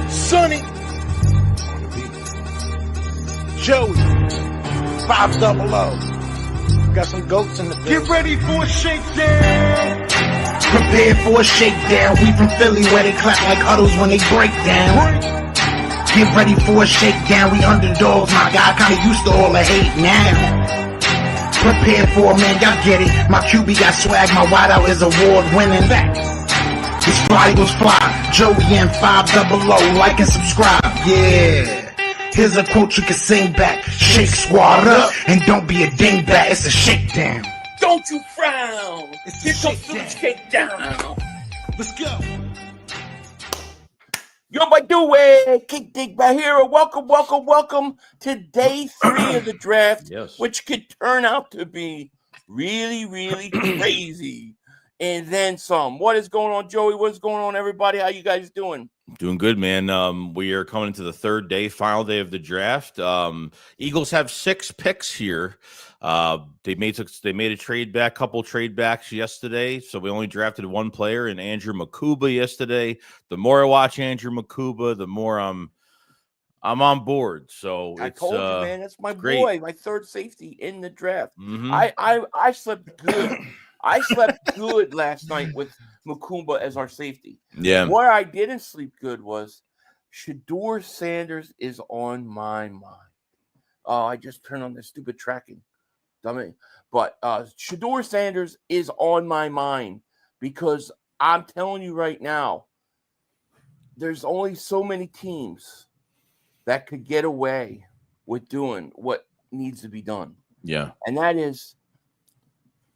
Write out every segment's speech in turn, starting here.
Sonny, Joey, 500. Got some goats in the building. Get ready for a shakedown. Prepare for a shakedown. We from Philly where they clap like huddles when they break down. Get ready for a shakedown. We underdogs, my guy. Kinda used to all the hate now. Prepare for it, man, y'all get it. My QB got swag, my wideout is award winning. His fly was fly, Joey and 500. Like and subscribe, yeah. Here's a quote you can sing back. Shake squad up, and don't be a dingbat. It's a shakedown. Don't you frown. It's Here a comes the shakedown. Let's go. Yo, my dude, Kick Dig by here. Welcome to day 3 of the draft, Yes. which could turn out to be really crazy. And then some. What is going on, Joey? What is going on, everybody? How you guys doing? Doing good, man. We are coming into the third day, final day of the draft. Eagles have 6 picks here. They made a trade back, couple trade backs yesterday, so we only drafted one player in Andrew Makuba yesterday. The more I watch Andrew Makuba, the more I'm on board. So I told you, man, that's my great. boy, my third safety in the draft. Mhm. I slept good. I slept good last night with Makuba as our safety. Yeah. Where I didn't sleep good was Shedeur Sanders is on my mind. Oh, I just turned on the stupid tracking. Dummy. But Shedeur Sanders is on my mind because I'm telling you right now, there's only so many teams that could get away with doing what needs to be done. Yeah. And that is,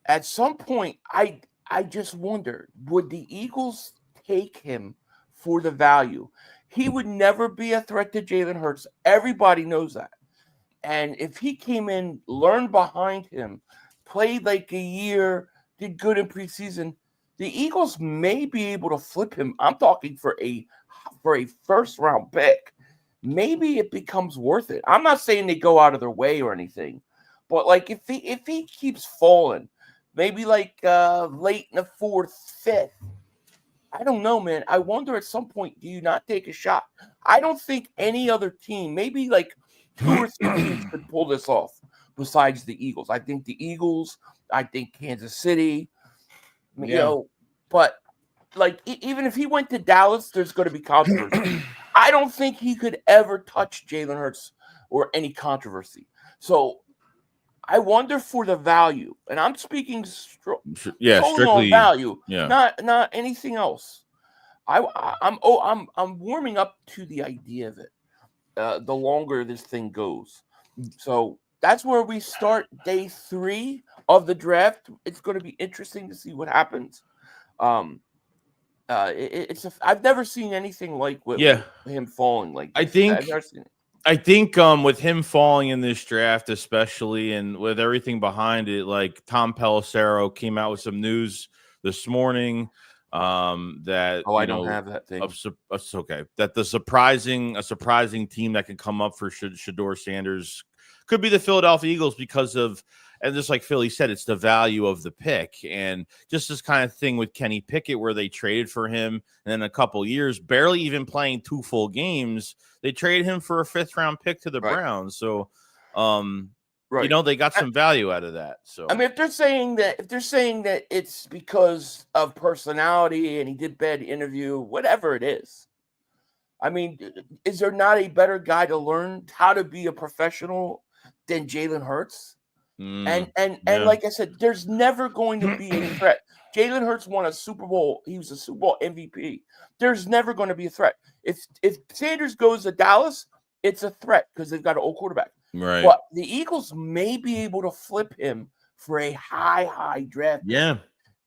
at some point, I just wonder, would the Eagles take him for the value? He would never be a threat to Jalen Hurts. Everybody knows that. And if he came in, learned behind him, played like a year, did good in preseason, the Eagles may be able to flip him. I'm talking for a first-round pick. Maybe it becomes worth it. I'm not saying they go out of their way or anything, but like if he keeps falling, maybe like late in the 4th, 5th. I don't know, man. I wonder at some point, do you not take a shot? I don't think any other team, maybe like 2 or 3 teams could pull this off besides the Eagles. I think the Eagles, I think Kansas City, you know, but like even if he went to Dallas, there's going to be controversy. I don't think he could ever touch Jalen Hurts or any controversy. So I wonder for the value, and I'm speaking strictly on value, not anything else. I'm warming up to the idea of it. The longer this thing goes, so that's where we start day 3 of the draft. It's going to be interesting to see what happens. I've never seen anything like with him falling like this. I've never seen it. I think with him falling in this draft, especially, and with everything behind it, like Tom Pelissero came out with some news this morning that I don't have that thing. It's okay. That a surprising team that can come up for Shedeur Sanders could be the Philadelphia Eagles because of, and just like Philly said, it's the value of the pick. And just this kind of thing with Kenny Pickett where they traded for him and then a couple years, barely even playing 2 full games, they traded him for a 5th-round pick to the Browns. So, you know, they got some value out of that. So, I mean, if they're saying that it's because of personality and he did bad interview, whatever it is, I mean, is there not a better guy to learn how to be a professional than Jalen Hurts? And like I said, there's never going to be a threat. Jalen Hurts won a Super Bowl. He was a Super Bowl MVP. There's never going to be a threat. If Sanders goes to Dallas, it's a threat because they've got an old quarterback. Right. But the Eagles may be able to flip him for a high draft. Yeah.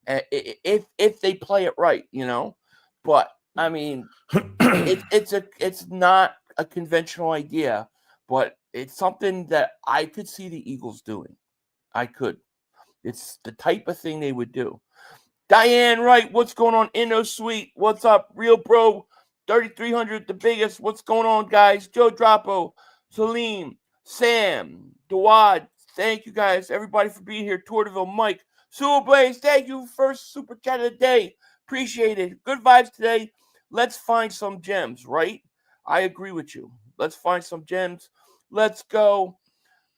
If they play it right, you know. But I mean, it's not a conventional idea, but it's something that I could see the Eagles doing. I could. It's the type of thing they would do. Diane Wright, what's going on? Inno Sweet, what's up? Real Bro, 3300, the biggest. What's going on, guys? Joe Drapo, Salim, Sam, Dawad, thank you guys, everybody, for being here. Torteville, Mike, Sewell Blaze, thank you. First super chat of the day. Appreciate it. Good vibes today. Let's find some gems, right? I agree with you. Let's find some gems. Let's go.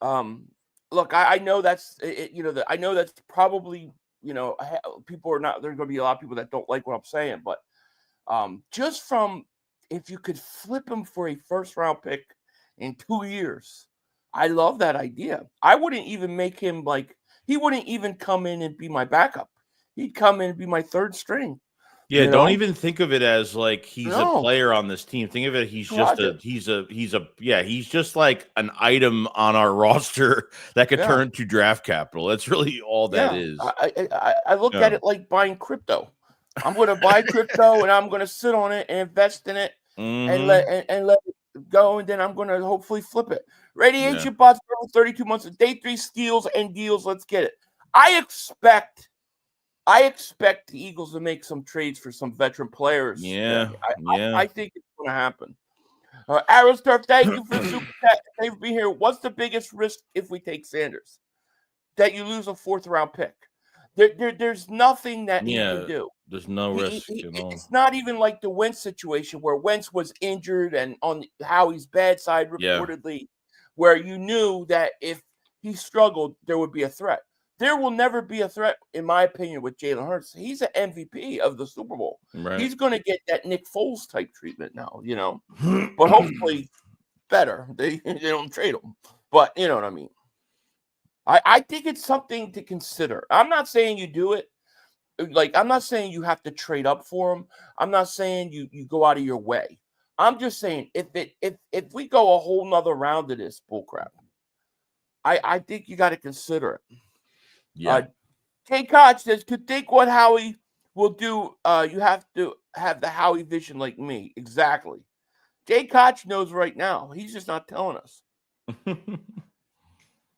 Look, I know that's I know that's probably people are not. There's going to be a lot of people that don't like what I'm saying, but just from if you could flip him for a first round pick in 2 years, I love that idea. I wouldn't even make him he wouldn't even come in and be my backup. He'd come in and be my third string. Yeah, don't even think of it as like he's a No. player on this team. Think of it, he's Roger. he's just like an item on our roster that could turn into draft capital. That's really all that is. I look at it like buying crypto. I'm going to buy crypto and I'm going to sit on it and invest in it and let it go, and then I'm going to hopefully flip it. Radiation bots for 32 months of day 3 steals and deals. Let's get it. I expect the Eagles to make some trades for some veteran players. I think it's going to happen. Arrowsturf, thank you for super chat. Thank you for being here. What's the biggest risk if we take Sanders? That you lose a 4th round pick. There's nothing that he can do. There's no risk. It's not even like the Wentz situation where Wentz was injured and on Howie's bad side reportedly, where you knew that if he struggled, there would be a threat. There will never be a threat, in my opinion, with Jalen Hurts. He's an MVP of the Super Bowl. Right. He's going to get that Nick Foles type treatment now, but hopefully better. They don't trade him, but you know what I mean. I think it's something to consider. I'm not saying you do it. I'm not saying you have to trade up for him. I'm not saying you go out of your way. I'm just saying if we go a whole nother round of this bullcrap, I think you got to consider it. Yeah. K. Koch says, to think what Howie will do, you have to have the Howie vision like me. Exactly. Jay Koch knows right now. He's just not telling us.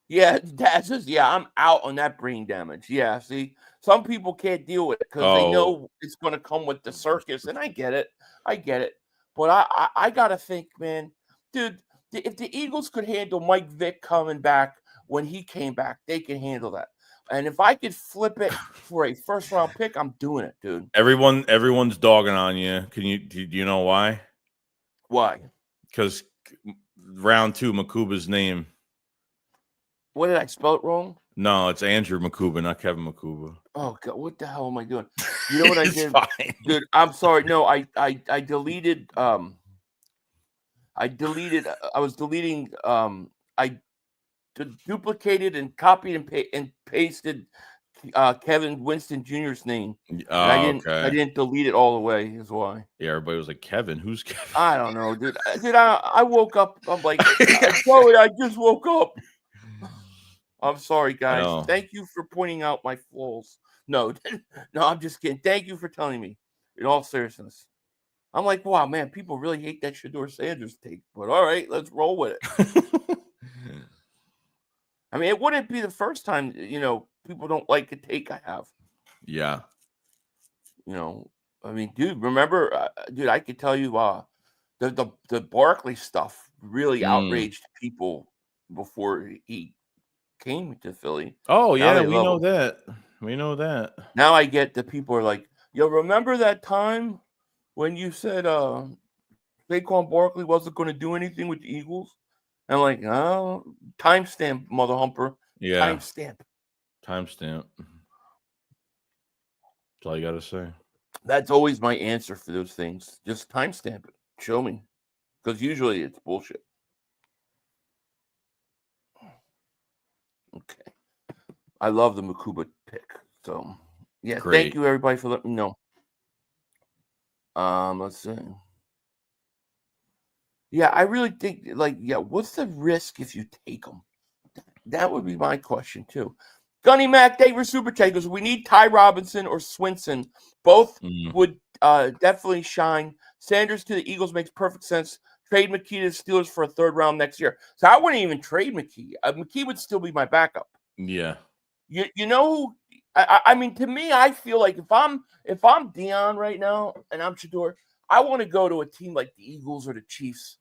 Yeah, Dad says, I'm out on that brain damage. Yeah, see, some people can't deal with it because they know it's going to come with the circus, and I get it. But I got to think, man, dude, if the Eagles could handle Mike Vick coming back when he came back, they can handle that. And if I could flip it for a first round pick, I'm doing it, dude. Everyone's dogging on you. Do you know why? Why? Because round 2, Makuba's name. What, did I spell it wrong? No, it's Andrew Makuba, not Kevin Makuba. Oh God, what the hell am I doing? You know what I did, fine. Dude? I'm sorry. No, I deleted. I was deleting. I duplicated and copied and pasted Kevin Winston Jr.'s name. I didn't delete it all the way. Is why. Yeah, everybody was like, Kevin, who's Kevin? I don't know, dude. I woke up. I'm like, sorry, I just woke up. I'm sorry, guys. Thank you for pointing out my flaws. No, I'm just kidding. Thank you for telling me. In all seriousness, I'm like, wow, man, people really hate that Shedeur Sanders take. But all right, let's roll with it. I mean, it wouldn't be the first time, people don't like a take I have. Yeah. I mean, dude, remember, I could tell you the Barkley stuff really outraged people before he came to Philly. Oh, yeah, we know that. We know that. Now I get that people are like, yo, remember that time when you said Saquon Barkley wasn't going to do anything with the Eagles? And I'm like, oh, timestamp, mother humper. Yeah. Timestamp. That's all you got to say. That's always my answer for those things. Just timestamp it. Show me. Because usually it's bullshit. Okay. I love the Makuba pick. So, yeah, Great. Thank you, everybody, for letting me know. Let's see. Yeah, I really think, what's the risk if you take them? That would be my question, too. Gunny Mac, thank you for Super Chat. Goes, we need Ty Robinson or Swinson. Both would definitely shine. Sanders to the Eagles makes perfect sense. Trade McKee to the Steelers for a 3rd round next year. So I wouldn't even trade McKee. McKee would still be my backup. Yeah. You know, I mean, to me, I feel like if I'm Dion right now and I'm Shedeur, I want to go to a team like the Eagles or the Chiefs,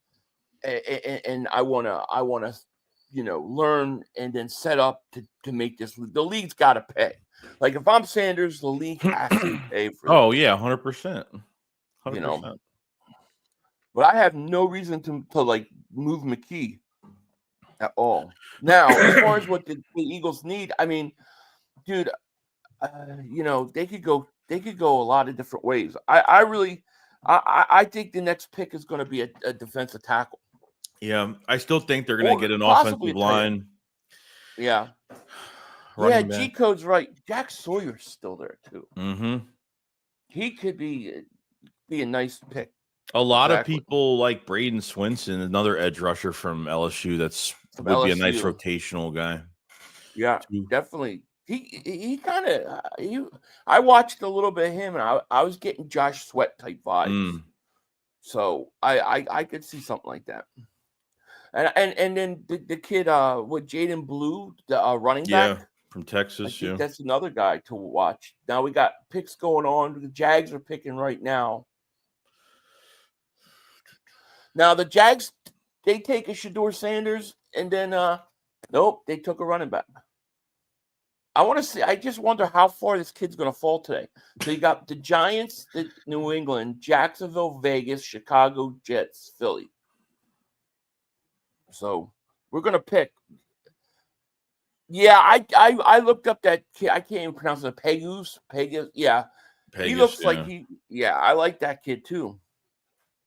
and I want to, learn and then set up to make this. The league's got to pay. Like if I'm Sanders, the league has to pay for. Oh yeah, 100%. You know, 100%. but I have no reason to like move McKee at all. Now, as far as what the Eagles need, I mean, dude, you know, they could go a lot of different ways. I think the next pick is going to be a defensive tackle. Yeah, I still think they're going to get an Possibly offensive a tight end. line. Yeah. Running G back. Code's right. Jack Sawyer's still there too. Mm-hmm. He could be a nice pick. A lot of people like Braden Swinson, another edge rusher from LSU. Would be a nice rotational guy. Yeah, definitely. He kind of I watched a little bit of him, and I was getting Josh Sweat type vibes. So I could see something like that. And then the kid with Jaden Blue, the running back from Texas. I think that's another guy to watch. Now we got picks going on. The Jags are picking right now. Now the Jags, they take a Shedeur Sanders, and then nope, they took a running back. I want to see. I just wonder how far this kid's going to fall today. So you got the Giants, the New England, Jacksonville, Vegas, Chicago, Jets, Philly. So we're going to pick. Yeah, I looked up that kid. I can't even pronounce it. Pegus. Yeah. He looks like he. Yeah, I like that kid too.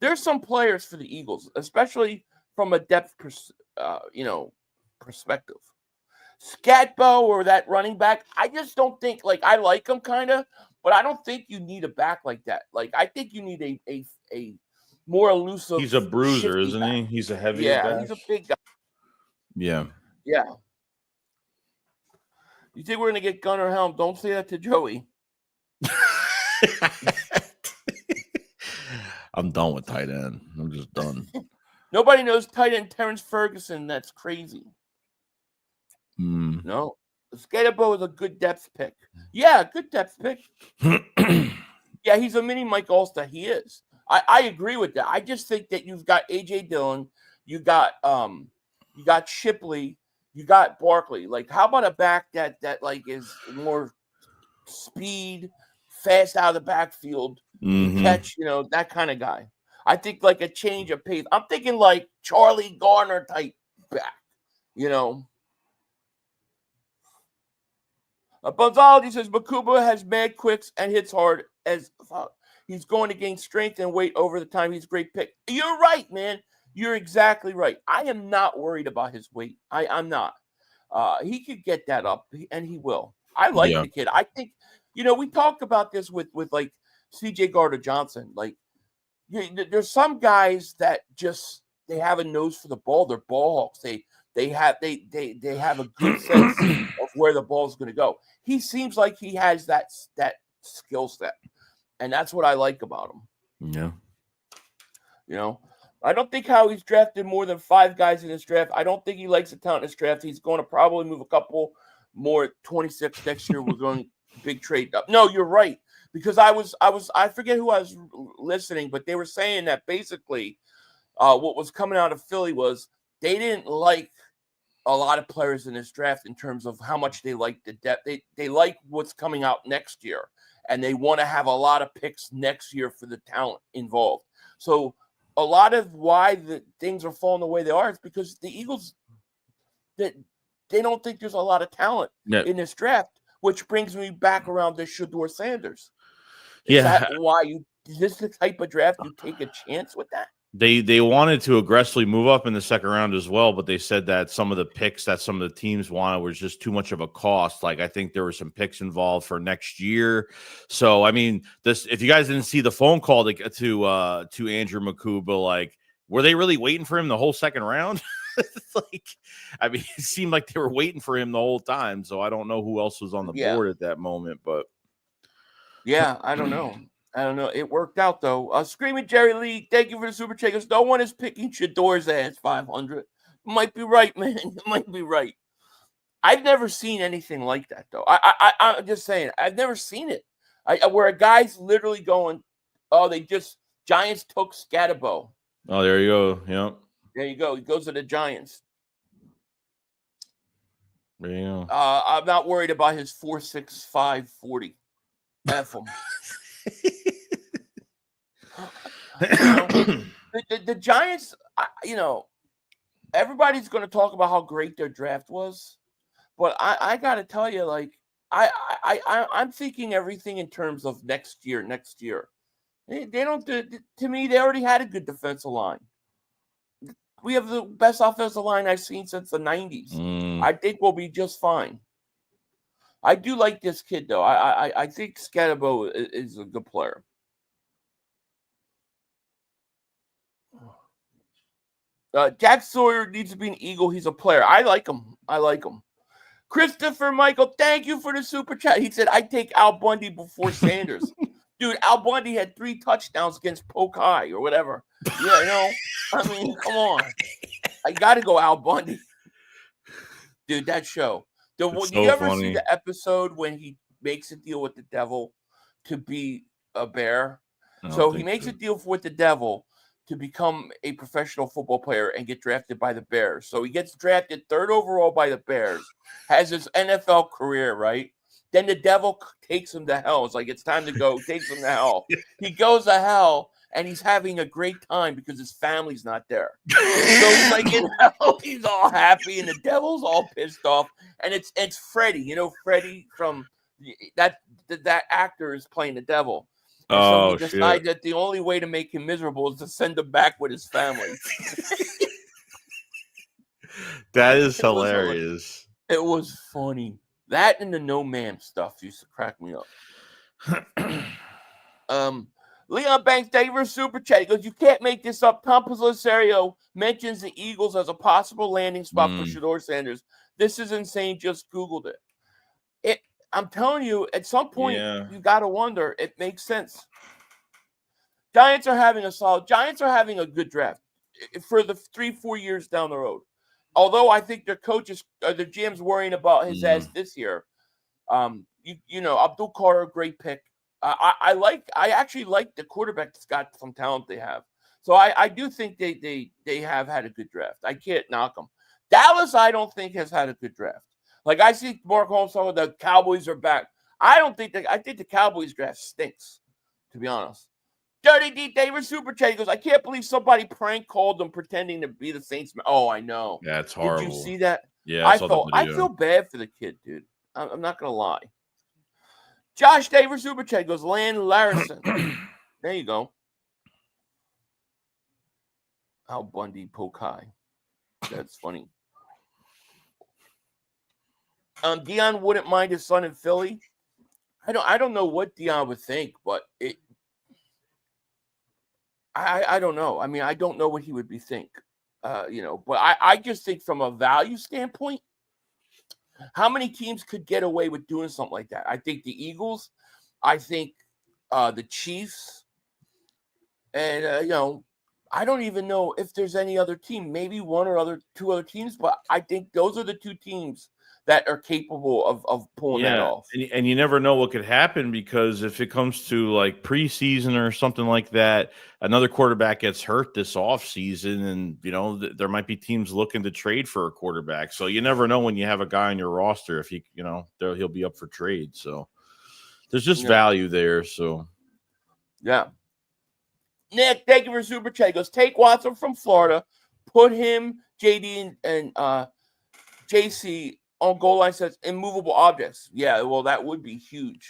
There's some players for the Eagles, especially from a depth, perspective. Scatbo or that running back, I just don't think, like, I like him kind of, but I don't think you need a back like that. Like, I think you need a more elusive. He's a bruiser, isn't back. he? He's a heavier back. He's a big guy. Yeah. Yeah. You think we're going to get Gunnar Helm? Don't say that to Joey. I'm done with tight end. I'm just done. Nobody knows tight end Terrence Ferguson. That's crazy. No. Scatabo is a good depth pick. Yeah, good depth pick. Yeah, he's a mini Mike Ulster. He is. I agree with that. I just think that you've got A.J. Dillon, you got Shipley, you got Barkley. Like, how about a back that like is more speed, fast out of the backfield, catch, that kind of guy. I think like a change of pace. I'm thinking like Charlie Garner type back, Bonzology says Makuba has mad quicks and hits hard as fuck. He's going to gain strength and weight over the time. He's a great pick. You're right, man. You're exactly right. I am not worried about his weight. I'm not. He could get that up, and he will. I like the kid. I think, we talked about this with like C.J. Gardner-Johnson. Like, there's some guys that just they have a nose for the ball. They're ball hawks. They have a good sense of where the ball is going to go. He seems like he has that skill set, and that's what I like about him. Yeah. I don't think Howie's drafted more than 5 guys in this draft. I don't think he likes the talent in this draft. He's going to probably move a couple more 26 next year. We're going big trade up. No, you're right. Because I forget who I was listening, but they were saying that basically what was coming out of Philly was they didn't like a lot of players in this draft in terms of how much they like the depth. They like what's coming out next year, and they want to have a lot of picks next year for the talent involved. So a lot of why the things are falling the way they are is because the Eagles, that they don't think there's a lot of talent in this draft, which brings me back around to Shedeur Sanders. Is that why is this the type of draft you take a chance with that? They wanted to aggressively move up in the second round as well, but they said that some of the picks that some of the teams wanted was just too much of a cost. Like, I think there were some picks involved for next year. So, I mean, if you guys didn't see the phone call to Andrew Makuba, like, were they really waiting for him the whole second round? It seemed like they were waiting for him the whole time. So I don't know who else was on the board at that moment, but yeah, I don't know. It worked out, though. Screaming Jerry Lee, thank you for the super checkers. No one is picking Shedeur's ass 500. Might be right, man. You might be right. I've never seen anything like that, though. I'm just saying, I've never seen it. Where a guy's literally going, Giants took Scatabo. Oh, there you go. Yep. There you go. He goes to the Giants. There you go. I'm not worried about his 4.65 40. F him. The Giants, everybody's going to talk about how great their draft was, but I got to tell you, like, I'm thinking everything in terms of next year. They don't do, to me, they already had a good defensive line. We have the best offensive line I've seen since the 90s. I think we'll be just fine. I do like this kid, though. I think Scatabo is a good player. Jack Sawyer needs to be an Eagle. He's a player. I like him. Christopher Michael, thank you for the super chat. He said, I'd take Al Bundy before Sanders. Dude, Al Bundy had 3 touchdowns against Polk High or whatever. Yeah, I mean, come on. I got to go Al Bundy. Dude, that show. Do you ever see the episode when he makes a deal with the devil to be a bear? So he makes a deal with the devil to become a professional football player and get drafted by the Bears. So he gets drafted 3rd overall by the Bears, has his NFL career, right? Then the devil takes him to hell. It's like, it's time to go. Takes him to hell. He goes to hell, and he's having a great time because his family's not there. So he's like in hell. He's all happy, and the devil's all pissed off. And it's Freddie. Freddie from that actor is playing the devil. And so he decides that the only way to make him miserable is to send him back with his family. That is hilarious. It was funny. That and the no ma'am stuff used to crack me up. Leon Banks, thank you for super chat. He goes, you can't make this up. Tom Pellisario mentions the Eagles as a possible landing spot for Shedeur Sanders. This is insane. Just Googled it. I'm telling you, at some point, you got to wonder. It makes sense. Giants are having a good draft for the 3-4 years down the road. Although I think their coaches, their GM's worrying about his ass this year. Abdul Carter, great pick. I actually like the quarterback that's got some talent they have. So I do think they have had a good draft. I can't knock them. Dallas, I don't think has had a good draft. Like, I see Mark Holmes talking about the Cowboys are back. I think the Cowboys draft stinks, to be honest. Dirty D David Super Chat goes, I can't believe somebody prank called them pretending to be the Saints. Oh, I know. That's horrible. Did you see that? Yeah, I feel bad for the kid, dude. I'm not gonna lie. Josh David Super Chat goes, Land Larison. There you go. Al Bundy Pokai. That's funny. Dion wouldn't mind his son in Philly. I don't know what Dion would think, but I don't know. I mean, I don't know what he would think. But I just think from a value standpoint, how many teams could get away with doing something like that? I think the Eagles, I think the Chiefs, and I don't even know if there's any other team, maybe two other teams, but I think those are the 2 teams that are capable of pulling that off. And you never know what could happen, because if it comes to like preseason or something like that, another quarterback gets hurt this offseason, and there might be teams looking to trade for a quarterback. So you never know when you have a guy on your roster if he'll be up for trade. So there's just value there. So Nick, thank you for super chat. He goes, take Watson from Florida, put him, JD, and JC on goal line, says immovable objects. Yeah, well, that would be huge.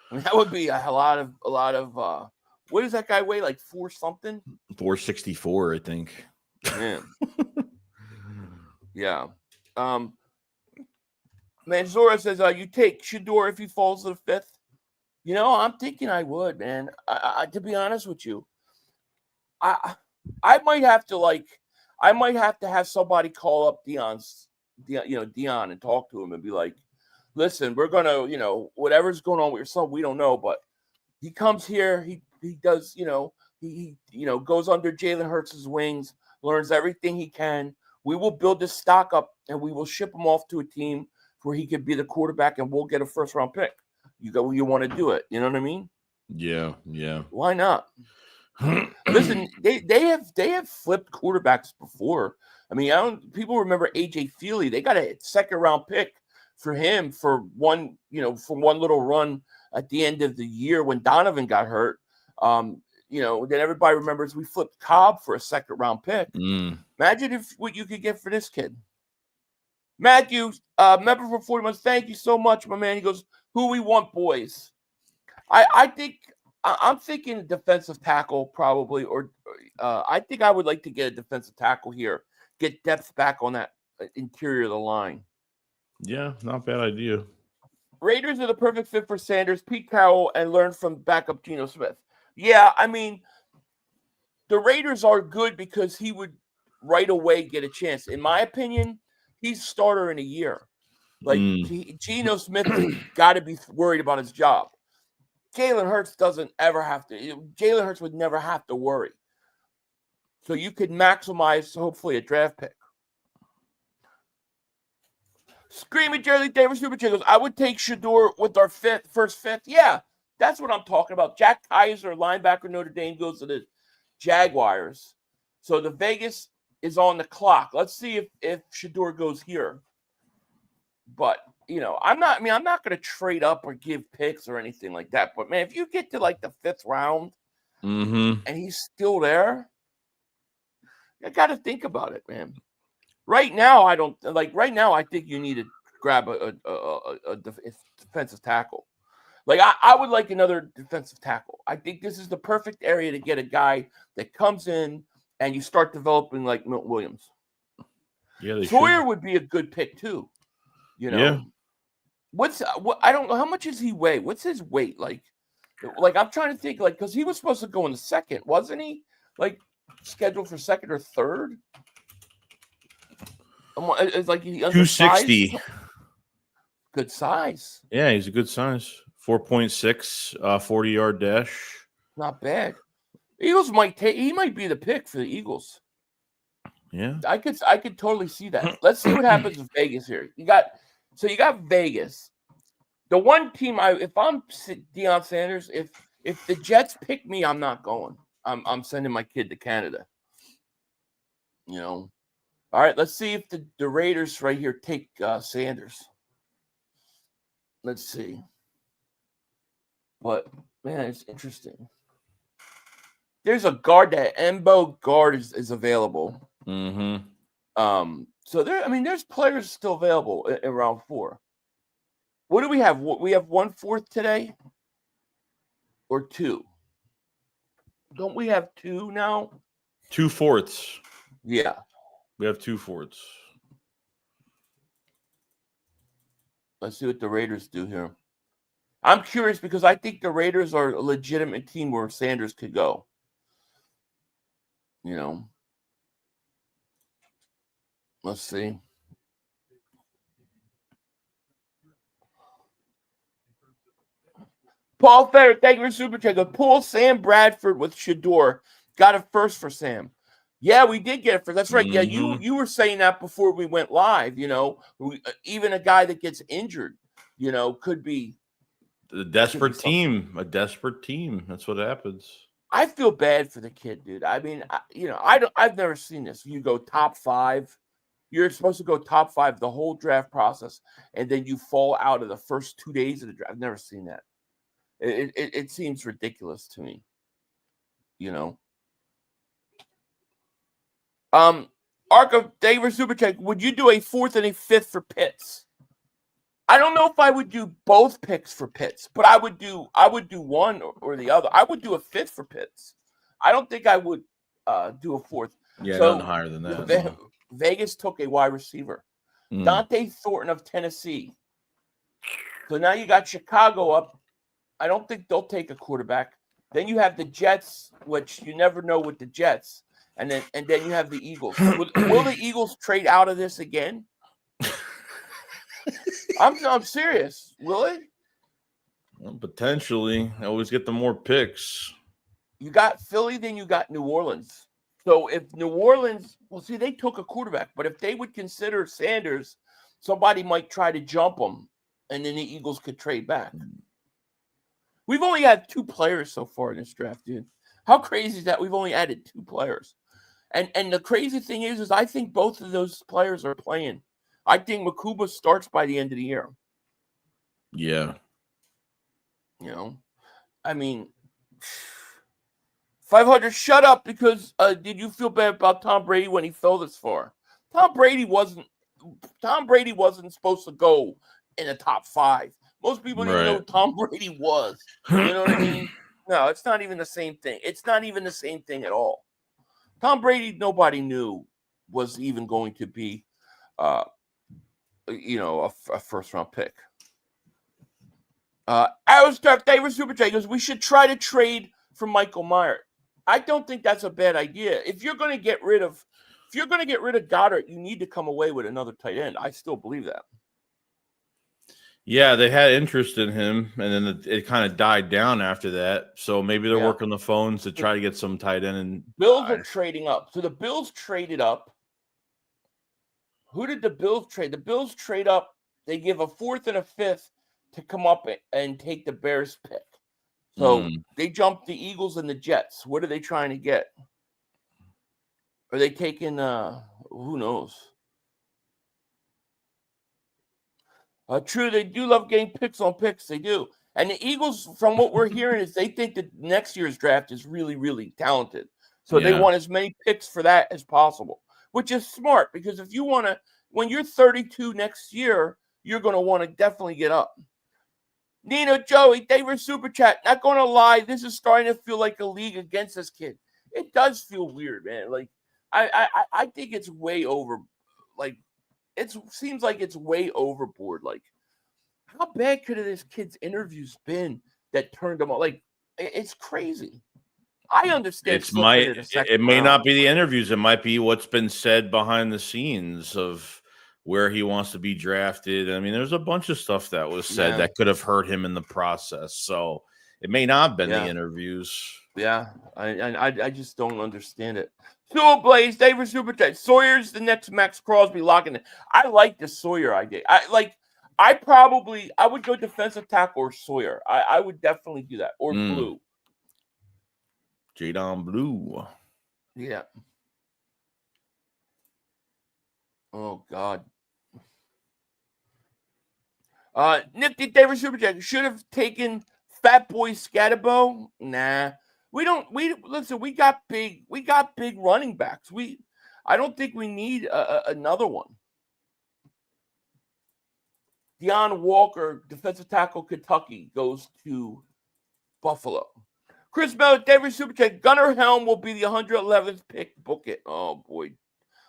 I mean, that would be a lot of what does that guy weigh? Like 4 something? 464, I think. Yeah. Yeah. Manzora says, you take Shedeur if he falls to the 5th. I'm thinking I would, man. I to be honest with you, I might have to have somebody call up Dion and talk to him and be like, listen, we're gonna, whatever's going on with your son, we don't know, but he comes here, he does, he goes under Jalen Hurts' wings, learns everything he can. We will build this stock up and we will ship him off to a team where he could be the quarterback and we'll get a 1st-round pick. You want to do it, you know what I mean? Yeah. Why not? Listen, they have flipped quarterbacks before. I mean, people remember AJ Feely. They got a 2nd-round pick for him for one little run at the end of the year when Donovan got hurt. then everybody remembers we flipped Cobb for a second-round pick. Mm. Imagine what you could get for this kid. Matthew, member for 40 months, thank you so much, my man. He goes, who we want, boys? I think I'm thinking defensive tackle probably, or I think I would like to get a defensive tackle here, get depth back on that interior of the line. Yeah, not bad idea. Raiders are the perfect fit for Sanders, Pete Carroll, and learn from backup Geno Smith. Yeah, I mean, the Raiders are good because he would right away get a chance. In my opinion, he's starter in a year. Like, Geno Smith got to be worried about his job. Jalen Hurts doesn't ever have to. Jalen Hurts would never have to worry. So you could maximize, hopefully, a draft pick. Screaming Jerry Davis Super Chickles. I would take Shedeur with our first fifth. Yeah, that's what I'm talking about. Jack Kaiser, linebacker, Notre Dame, goes to the Jaguars. So the Vegas is on the clock. Let's see if Shedeur goes here. But, I'm not going to trade up or give picks or anything like that. But, man, if you get to, like, the fifth round and he's still there, I got to think about it, man. Right now, I think you need to grab a defensive tackle. Like, I would like another defensive tackle. I think this is the perfect area to get a guy that comes in and you start developing like Milton Williams. Yeah, Sawyer would be a good pick too. Yeah. I don't know, how much does he weigh? What's his weight like? Like, I'm trying to think, like, because he was supposed to go in the second, wasn't he? Like, scheduled for second or third. It's like 260. Good size. Yeah, he's a good size. 4.6, 40-yard dash. Not bad. Eagles he might be the pick for the Eagles. Yeah. I could totally see that. Let's see what happens with Vegas here. You got Vegas. The one team if I'm Deion Sanders, if the Jets pick me, I'm not going. I'm sending my kid to Canada. All right, let's see if the Raiders right here take Sanders. Let's see. But, man, it's interesting. There's a guard, that Embo guard is available. Mm-hmm. So there's players still available in round 4. What do we have? We have 1/4 today? Or 2? Don't we have 2 now? 2 fourths. Yeah. We have 2 fourths. Let's see what the Raiders do here. I'm curious because I think the Raiders are a legitimate team where Sanders could go. Let's see. Paul Fetter, thank you for super chat. Pull Sam Bradford with Shedeur. Got a first for Sam. Yeah, we did get it for. That's right. Yeah, you were saying that before we went live. Even a guy that gets injured, could be a desperate team. A desperate team. That's what happens. I feel bad for the kid, dude. I mean, I've never seen this. You go top 5. You're supposed to go top 5 the whole draft process, and then you fall out of the first 2 days of the draft. I've never seen that. It seems ridiculous to me. Arco David Supercheck, would you do a 4th and a 5th for Pitts? I don't know if I would do both picks for Pitts, but I would do one or the other. I would do a 5th for Pitts. I don't think I would do a 4th. Yeah, nothing higher than that. Vegas took a wide receiver. Dante Thornton of Tennessee. So now you got Chicago up. I don't think they'll take a quarterback. Then you have the Jets, which you never know with the Jets. And then you have the Eagles. Will the Eagles trade out of this again? I'm serious. Will it? Well, potentially. I always get the more picks. You got Philly, then you got New Orleans. So if New Orleans, they took a quarterback. But if they would consider Sanders, somebody might try to jump him, and then the Eagles could trade back. We've only had 2 players so far in this draft, dude. How crazy is that? We've only added 2 players. And the crazy thing is I think both of those players are playing. I think Makuba starts by the end of the year. Yeah. I mean, 500, shut up, because did you feel bad about Tom Brady when he fell this far? Tom Brady wasn't supposed to go in the top 5. Most people didn't even know who Tom Brady was. You know what I mean? No, it's not even the same thing. It's not even the same thing at all. Tom Brady, nobody knew was even going to be, a first-round pick. Aerostar David Super J goes, we should try to trade for Michael Meyer. I don't think that's a bad idea. If you're going to get rid of Goddard, you need to come away with another tight end. I still believe that. Yeah, they had interest in him, and then it kind of died down after that. So maybe they're working the phones to try to get some tight end. And Bills are trading up. So the Bills traded up. Who did the Bills trade? The Bills trade up. They give a 4th and a 5th to come up and take the Bears pick. So they jumped the Eagles and the Jets. What are they trying to get? Are they taking who knows? True, they do love getting picks on picks. They do. And the Eagles, from what we're hearing, is they think that next year's draft is really, really talented. So they want as many picks for that as possible, which is smart, because if you want to, when you're 32 next year, you're going to want to definitely get up. Nino, Joey, they were super chat. Not going to lie, this is starting to feel like a league against this kid. It does feel weird, man. Like, I think it's way over. Like, it seems like it's way overboard. Like, how bad could this kid's interviews been that turned him on? Like, it's crazy. I understand. It may not be the interviews. It might be what's been said behind the scenes of where he wants to be drafted. I mean, there's a bunch of stuff that was said that could have hurt him in the process. So it may not have been the interviews. Yeah, I just don't understand it. Sewell Blaze, David Super Chat. Sawyer's the next Max Crosby locking it. I like the Sawyer idea. I would go defensive tackle or Sawyer. I would definitely do that. Or Blue. Jadon Blue. Yeah. Oh, God. Nifty David Super Chat. Should have taken Fat Boy Scatterbo. Nah. We got big running backs. I don't think we need another one. Deion Walker, defensive tackle, Kentucky, goes to Buffalo. Chris Miller, David Superchat, Gunnar Helm will be the 111th pick. Book it. Oh, boy.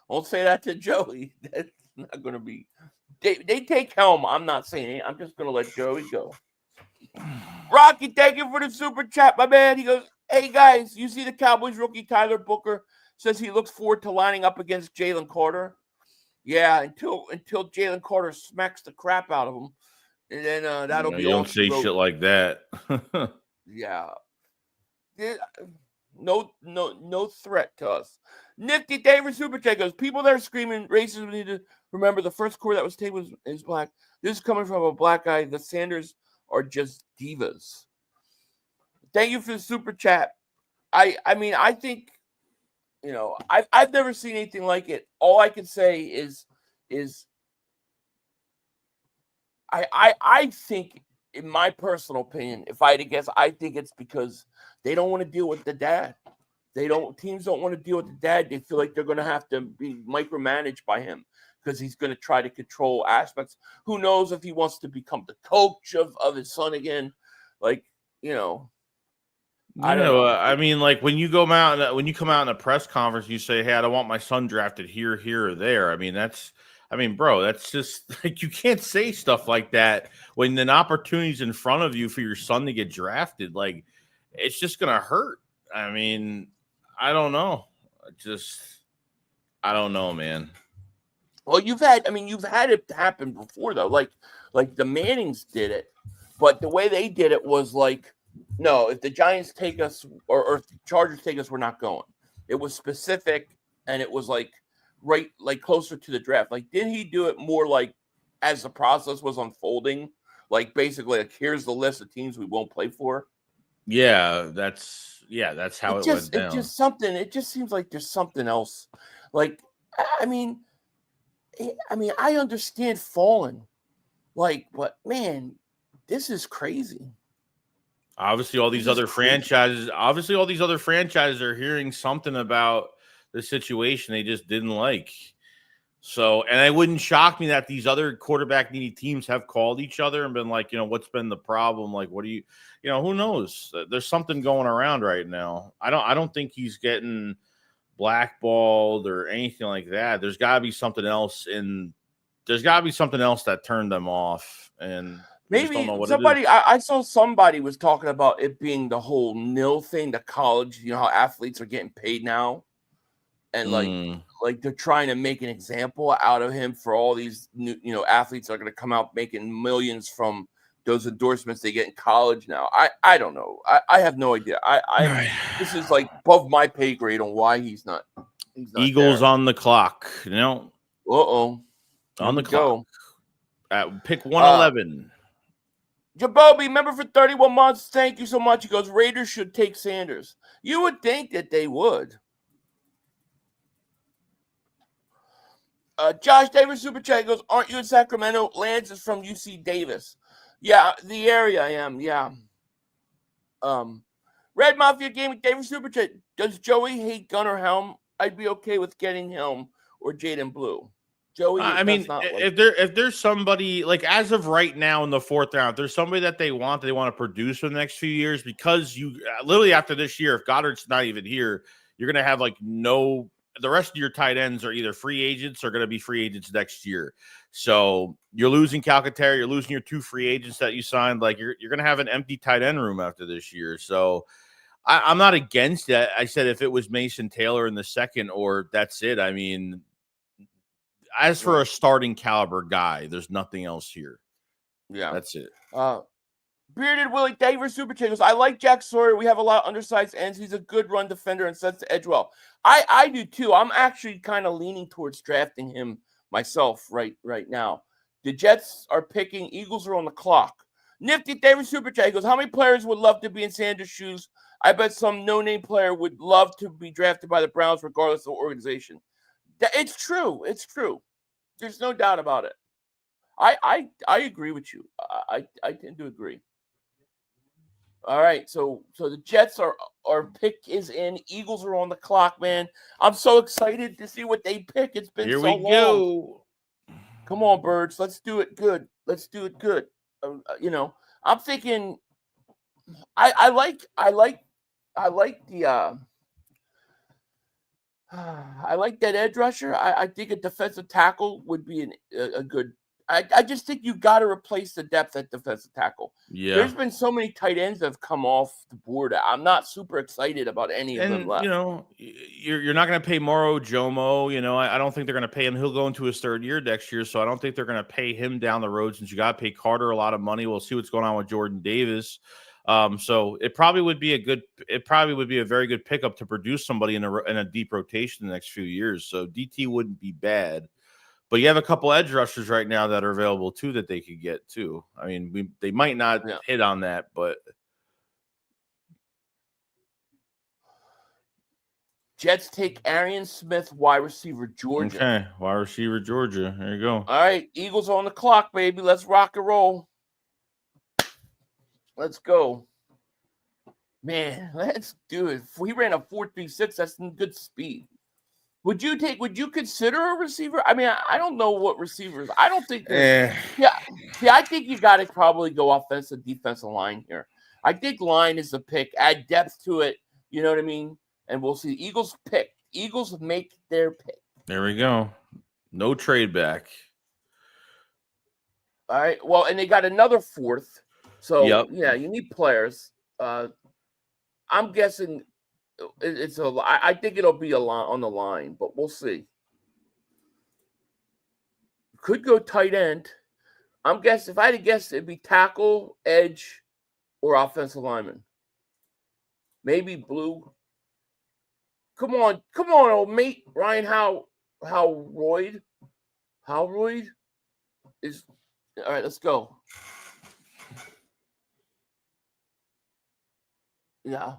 Don't say that to Joey. That's not going to be. They take Helm. I'm not saying it. I'm just going to let Joey go. Rocky, thank you for the super chat, my man. He goes, hey, guys, you see the Cowboys rookie Tyler Booker says he looks forward to lining up against Jalen Carter. Yeah, until Jalen Carter smacks the crap out of him. And then that'll be all. Don't say shit like that. Yeah. No threat to us. Nifty David Super Chat goes, people that are screaming racism need to remember the first core that was taken is black. This is coming from a black guy. The Sanders are just divas. Thank you for the super chat. I mean, I think, I've never seen anything like it. All I can say is I think, in my personal opinion, if I had to guess, I think it's because they don't want to deal with the dad. Teams don't want to deal with the dad. They feel like they're going to have to be micromanaged by him because he's going to try to control aspects. Who knows if he wants to become the coach of his son again? Like, I don't know. I mean, like when you come out in a press conference, and you say, "Hey, I don't want my son drafted here, or there." Bro, that's just like you can't say stuff like that when an opportunity's in front of you for your son to get drafted. Like, it's just gonna hurt. I mean, I don't know. I don't know, man. Well, you've had it happen before though. Like the Mannings did it, but the way they did it was like, no, if the Giants take us or if the Chargers take us, we're not going. It was specific, and it was like right, like closer to the draft. Like, didn't he do it more like as the process was unfolding? Like basically, like here's the list of teams we won't play for. Yeah, that's how it went down. It just seems like there's something else. Like, I mean, I understand falling, like, but man, this is crazy. Obviously, all these other franchises are hearing something about the situation they just didn't like. So, and it wouldn't shock me that these other quarterback needy teams have called each other and been like, what's been the problem? Like, what do you, who knows? There's something going around right now. I don't think he's getting blackballed or anything like that. There's got to be something else that turned them off, and maybe somebody I saw somebody was talking about it being the whole nil thing, the college, how athletes are getting paid now, and like they're trying to make an example out of him for all these new, athletes that are going to come out making millions from those endorsements they get in college now. I don't know. I have no idea. This is like above my pay grade on why he's not Eagles there. on the clock. On the clock. At pick 111. Jabobi, member for 31 months. Thank you so much. He goes, Raiders should take Sanders. You would think that they would. Josh Davis Super Chat goes, aren't you in Sacramento? Lance is from UC Davis. Yeah, the area I am, yeah. Red Mafia Gaming, Davis Super Chat. Does Joey hate Gunnar Helm? I'd be okay with getting Helm or Jaden Blue. Joey, if there's somebody, like, as of right now in the 4th round, if there's somebody that they want to produce for the next few years, because you literally after this year, if Goddard's not even here, you're going to have the rest of your tight ends are either free agents or going to be free agents next year. So you're losing Calcaterra, you're losing your 2 free agents that you signed. Like, you're going to have an empty tight end room after this year. So I'm not against it. I said if it was Mason Taylor in the 2nd, or that's it. I mean, as for a starting caliber guy, there's nothing else here. Yeah, that's it. Bearded Willie Davis Super Chat goes, I like Jack Sawyer. We have a lot of undersized ends. He's a good run defender and sets the edge well. I do too. I'm actually kind of leaning towards drafting him myself right now. The Jets are picking. Eagles are on the clock. Nifty Davis Super Chat goes, how many players would love to be in Sanders' shoes? I bet some no-name player would love to be drafted by the Browns regardless of the organization. It's true. It's true. There's no doubt about it. I agree with you. I tend to agree. All right, so the Jets our pick is in. Eagles are on the clock, man. I'm so excited to see what they pick. It's been so long. Here we go. Come on, birds. Let's do it good. I'm thinking. I like that edge rusher. I think a defensive tackle would be a good. I just think you got to replace the depth at defensive tackle. Yeah, there's been so many tight ends that have come off the board. I'm not super excited about any of them left. You're not going to pay Moro Jomo. I don't think they're going to pay him. He'll go into his 3rd year next year, so I don't think they're going to pay him down the road. Since you got to pay Carter a lot of money, we'll see what's going on with Jordan Davis. So it probably would be a very good pickup to produce somebody in a deep rotation the next few years. So DT wouldn't be bad. But you have a couple edge rushers right now that are available too that they could get too. I mean, they might not hit on that, but Jets take Arian Smith, wide receiver, Georgia. Okay, wide receiver, Georgia. There you go. All right, Eagles on the clock, baby. Let's rock and roll. Let's go. Man, let's do it. If we ran a 4.36, that's some good speed. Would you consider a receiver? I mean, I don't know what receivers. I don't think. I think you got to probably go offensive, defensive line here. I think line is the pick. Add depth to it. You know what I mean? And we'll see. Eagles pick. Eagles make their pick. There we go. No trade back. All right. Well, and they got another 4th. So yeah, you need players. I'm guessing. I think it'll be a line on the line, but we'll see. Could go tight end. I'm guessing if I had to guess, it'd be tackle, edge, or offensive lineman. Maybe blue. Come on, old mate, Ryan. How Royd is. All right, let's go. Yeah.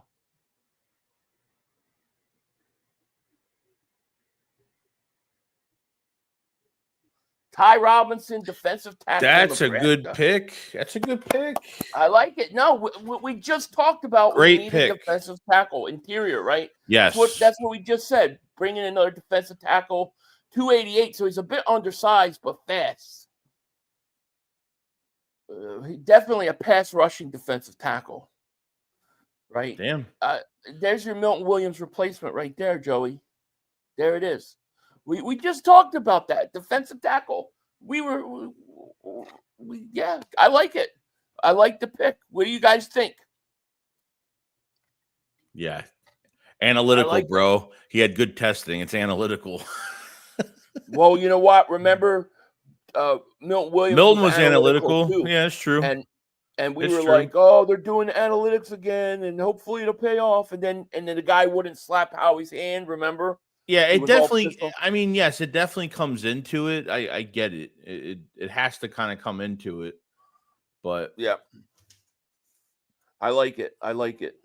Ty Robinson, defensive tackle. That's a Nebraska. good pick. That's a good pick. I like it. No, we just talked about we Great need pick. a defensive tackle, interior, right? Yes. That's what we just said. Bring in another defensive tackle, 288. So he's a bit undersized, but fast. Definitely a pass rushing defensive tackle, right? Damn. There's your Milton Williams replacement right there, Joey. There it is. We just talked about that defensive tackle. Yeah, I like it. I like the pick. What do you guys think? Yeah, analytical, like bro. He had good testing. It's analytical. Well, you know what? Remember, Milton Williams. Milton was analytical. Too. Yeah, it's true. And we It's were true. like, oh, they're doing analytics again, and hopefully it'll pay off. And then the guy wouldn't slap Howie's hand. Remember? Yeah, it definitely. I mean, yes, it definitely comes into it. I get it. It has to kind of come into it. But yeah, I like it. I like it.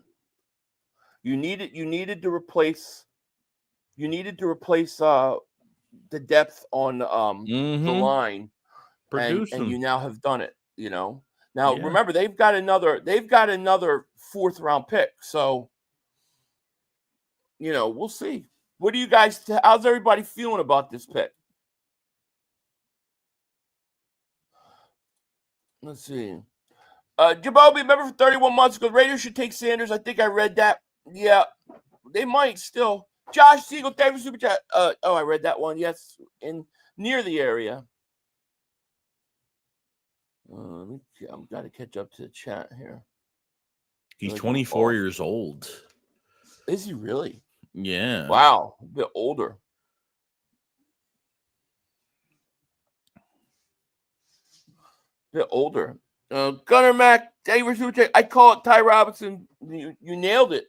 You needed to replace the depth on the line, and you now have done it. You know. Now remember, they've got another fourth round pick. So, we'll see. What do you guys? How's everybody feeling about this pick? Let's see. Jabobi, remember for 31 months ago, Raiders should take Sanders. I think I read that. Yeah, they might still. Josh Siegel, thank you for super chat. I read that one. Yes, near the area. I've got to catch up to the chat here. He's 24 years old. Is he really? Yeah. Wow, a bit older. Gunnar Mac, I call it Ty Robinson. You nailed it.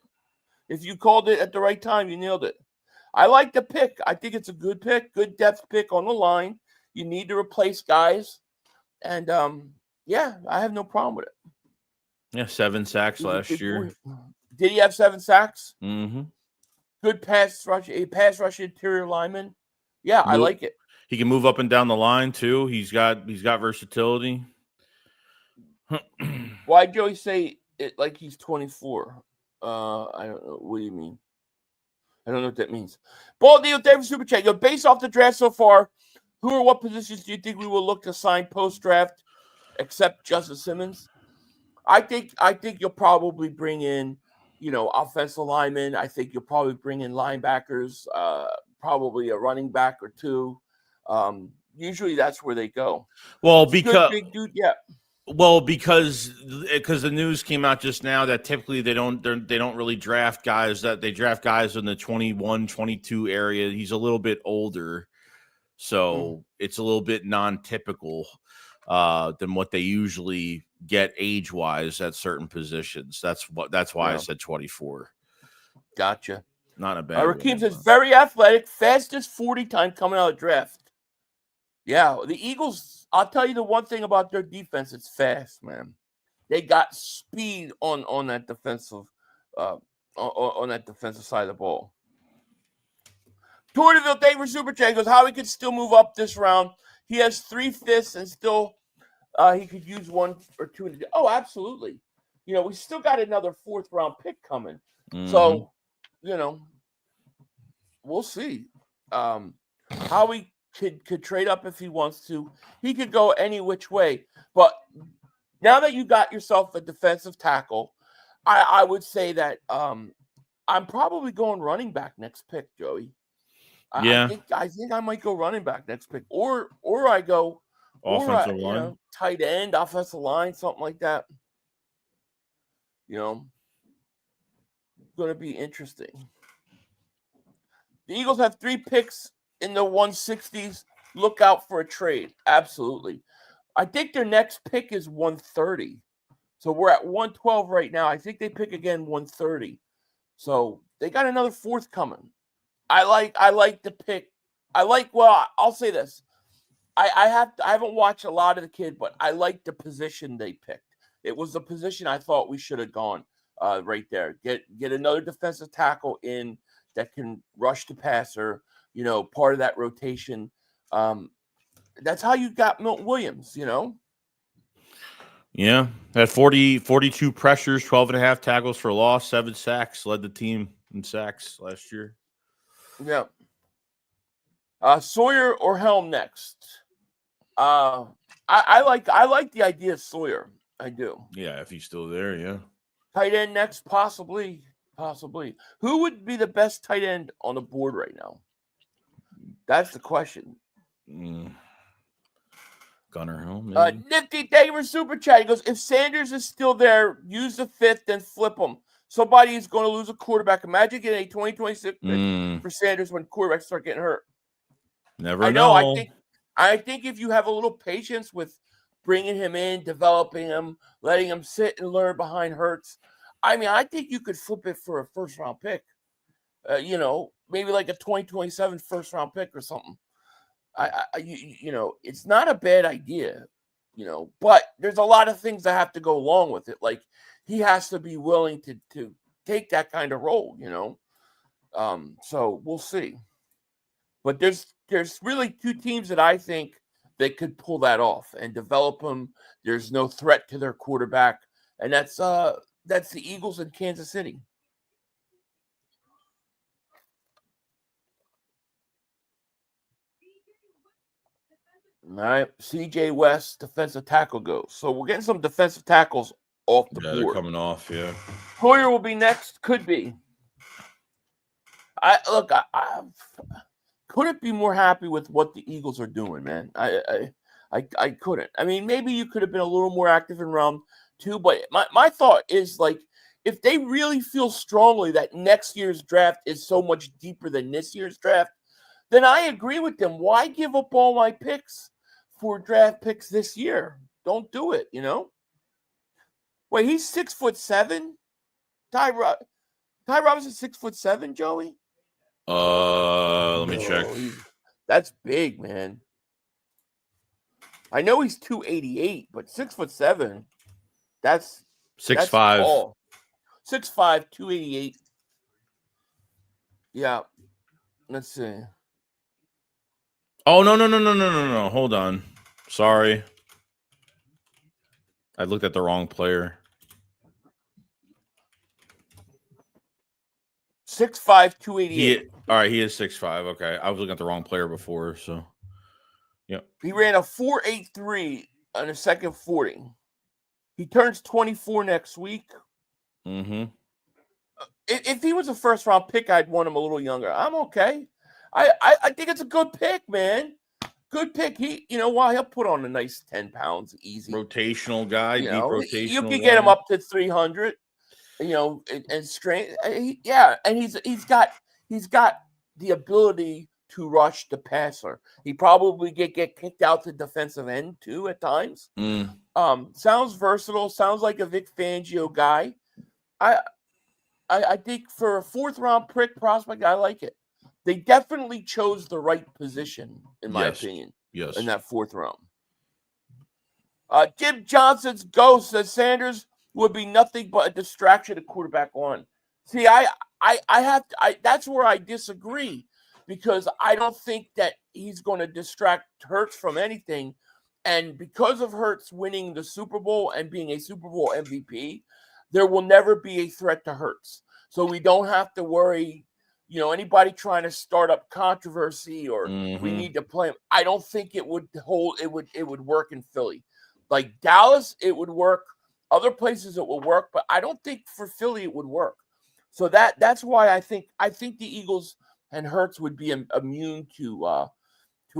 If you called it at the right time, you nailed it. I like the pick. I think it's a good pick, good depth pick on the line. You need to replace guys. And, I have no problem with it. Yeah, 7 sacks last year. Did he have 7 sacks? Mm-hmm. Good pass rush interior lineman. Yeah, I like it. He can move up and down the line too. He's got versatility. Why Joey say it like he's 24? I don't know. What do you mean? I don't know what that means. Ball deal, David Super Chat. Based off the draft so far, who or what positions do you think we will look to sign post draft, except Justin Simmons? I think you'll probably bring in, offensive linemen. I think you'll probably bring in linebackers, probably a running back or two. Usually that's where they go. Well, because big dude, yeah. Well, because the news came out just now that typically they don't really draft guys, that they draft guys in the 21, 22 area. He's a little bit older, so it's a little bit non-typical than what they usually get age-wise at certain positions. That's why I said 24. Gotcha. Not a bad. Rakeem says very athletic, fastest 40 time coming out of the draft. Yeah, the Eagles, I'll tell you the one thing about their defense, it's fast, man. They got speed on that defensive on that defensive side of the ball. Tourville, thank you for Super Chat. Goes, how he could still move up this round. He has 3 fifths and still he could use 1 or 2. Oh, absolutely. We still got another 4th round pick coming. Mm-hmm. So, we'll see. How he could trade up if he wants to. He could go any which way. But now that you got yourself a defensive tackle, I would say that I'm probably going running back next pick, Joey. Yeah. I think I might go running back next pick. Or I go offensive line. Tight end, offensive line, something like that. Going to be interesting. The Eagles have 3 picks in the 160s. Look out for a trade. Absolutely. I think their next pick is 130. So we're at 112 right now. I think they pick again 130. So they got another 4th coming. I like the pick. I'll say this. I haven't watched a lot of the kid, but I like the position they picked. It was the position I thought we should have gone right there. Get another defensive tackle in that can rush the passer, part of that rotation. That's how you got Milton Williams, you know? Yeah. Had 42 pressures, 12.5 tackles for loss, 7 sacks, led the team in sacks last year. Yeah. Sawyer or Helm next? I like the idea of Sawyer. I do. Yeah, if he's still there, yeah. Tight end next, possibly. Who would be the best tight end on the board right now? That's the question. Gunnar Helm, maybe. Nifty, thank you for super chat. He goes, if Sanders is still there, use the 5th, then flip him. Somebody is going to lose a quarterback. Imagine getting a 2026 pick for Sanders when quarterbacks start getting hurt. Never know. I think if you have a little patience with bringing him in, developing him, letting him sit and learn behind Hurts, I mean, I think you could flip it for a first-round pick. Maybe like a 2027 first-round pick or something. It's not a bad idea, but there's a lot of things that have to go along with it. Like he has to be willing to take that kind of role, So we'll see. But there's really 2 teams that I think that could pull that off and develop them. There's no threat to their quarterback, and that's the Eagles in Kansas City. All right, C.J. West, defensive tackle goes. So we're getting some defensive tackles off the board. They're coming off, yeah. Hoyer will be next. Could be. I couldn't be more happy with what the Eagles are doing, man. I couldn't. I mean, maybe you could have been a little more active in round 2, but my thought is, like, if they really feel strongly that next year's draft is so much deeper than this year's draft, then I agree with them. Why give up all my picks for draft picks this year? Don't do it, Wait, he's 6'7"? Ty Robinson's 6'7", Joey? Let me check. That's big, man. I know he's 288, but 6'7", that's 6'5". 6'5", 288. Yeah. Let's see. Oh, no. Hold on. Sorry. I looked at the wrong player. 6'5", 288. All right, he is 6'5". Okay. I was looking at the wrong player before, so. Yep. He ran a 4.83 on a second 40. He turns 24 next week. Mm-hmm. If he was a first-round pick, I'd want him a little younger. I'm okay. I think it's a good pick, man. Good pick. While he'll put on a nice 10 pounds ezy. Rotational guy, deep rotational. You can get him up to 300. And strength. And he's got the ability to rush the passer. He probably get kicked out to defensive end too at times. Sounds versatile. Sounds like a Vic Fangio guy. I think for a 4th-round pick prospect, I like it. They definitely chose the right position, in my opinion. Yes. In that 4th round. Jim Johnson's ghost says Sanders would be nothing but a distraction to quarterback on. See, that's where I disagree, because I don't think that he's going to distract Hurts from anything. And because of Hurts winning the Super Bowl and being a Super Bowl MVP, there will never be a threat to Hurts. So we don't have to worry, anybody trying to start up controversy or we need to play him. I don't think it would hold. It would work in Philly. Like Dallas, it would work. Other places it will work, but I don't think for Philly it would work. So that's why I think the Eagles and Hurts would be immune to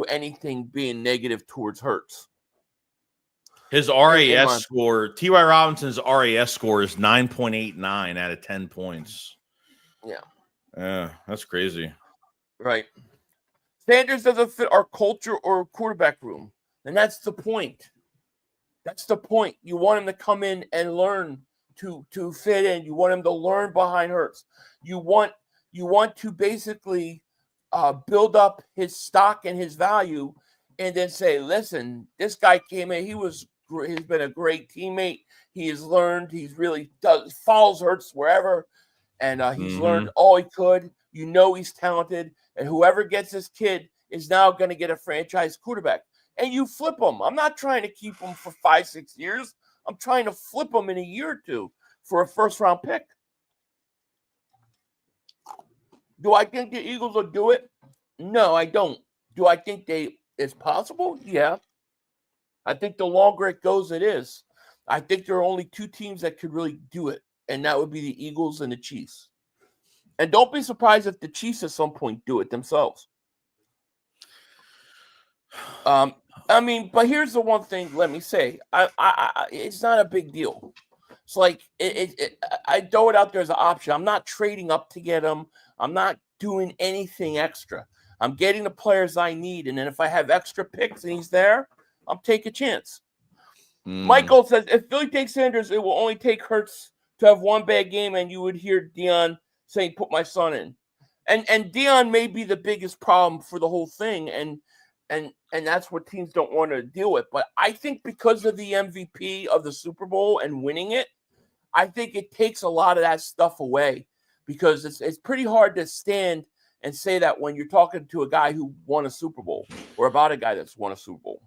anything being negative towards Hurts. His RAS score, T.Y. Robinson's RAS score is 9.89 out of 10 points. Yeah, that's crazy. Right. Sanders doesn't fit our culture or quarterback room, and that's the point. That's the point. You want him to come in and learn to fit in. You want him to learn behind Hurts. You want to basically build up his stock and his value, and then say, listen, this guy came in. He's been a great teammate. He has learned. He's really follows Hurts wherever, and he's learned all he could. He's talented, and whoever gets this kid is now going to get a franchise quarterback. and you flip them. I'm not trying to keep them for 5-6 years. I'm trying to flip them in a year or two for a first-round pick. Do I think the Eagles will do it? No, I don't. Do I think it's possible? Yeah. I think the longer it goes, it is. I think there are only two teams that could really do it, and that would be the Eagles and the Chiefs. And don't be surprised if the Chiefs at some point do it themselves. I mean, but here's the one thing. Let me say, it's not a big deal. It's like I throw it out there as an option. I'm not trading up to get him. I'm not doing anything extra. I'm getting the players I need, and then if I have extra picks and he's there, I'll take a chance. Michael says, if Philly takes Sanders, it will only take Hurts to have one bad game, and you would hear Dion saying, "Put my son in," and Dion may be the biggest problem for the whole thing, and that's what teams don't want to deal with. But I think because of the MVP of the Super Bowl and winning it, I think it takes a lot of that stuff away, because it's pretty hard to stand and say that when you're talking to a guy who won a Super Bowl or about a guy that's won a Super Bowl.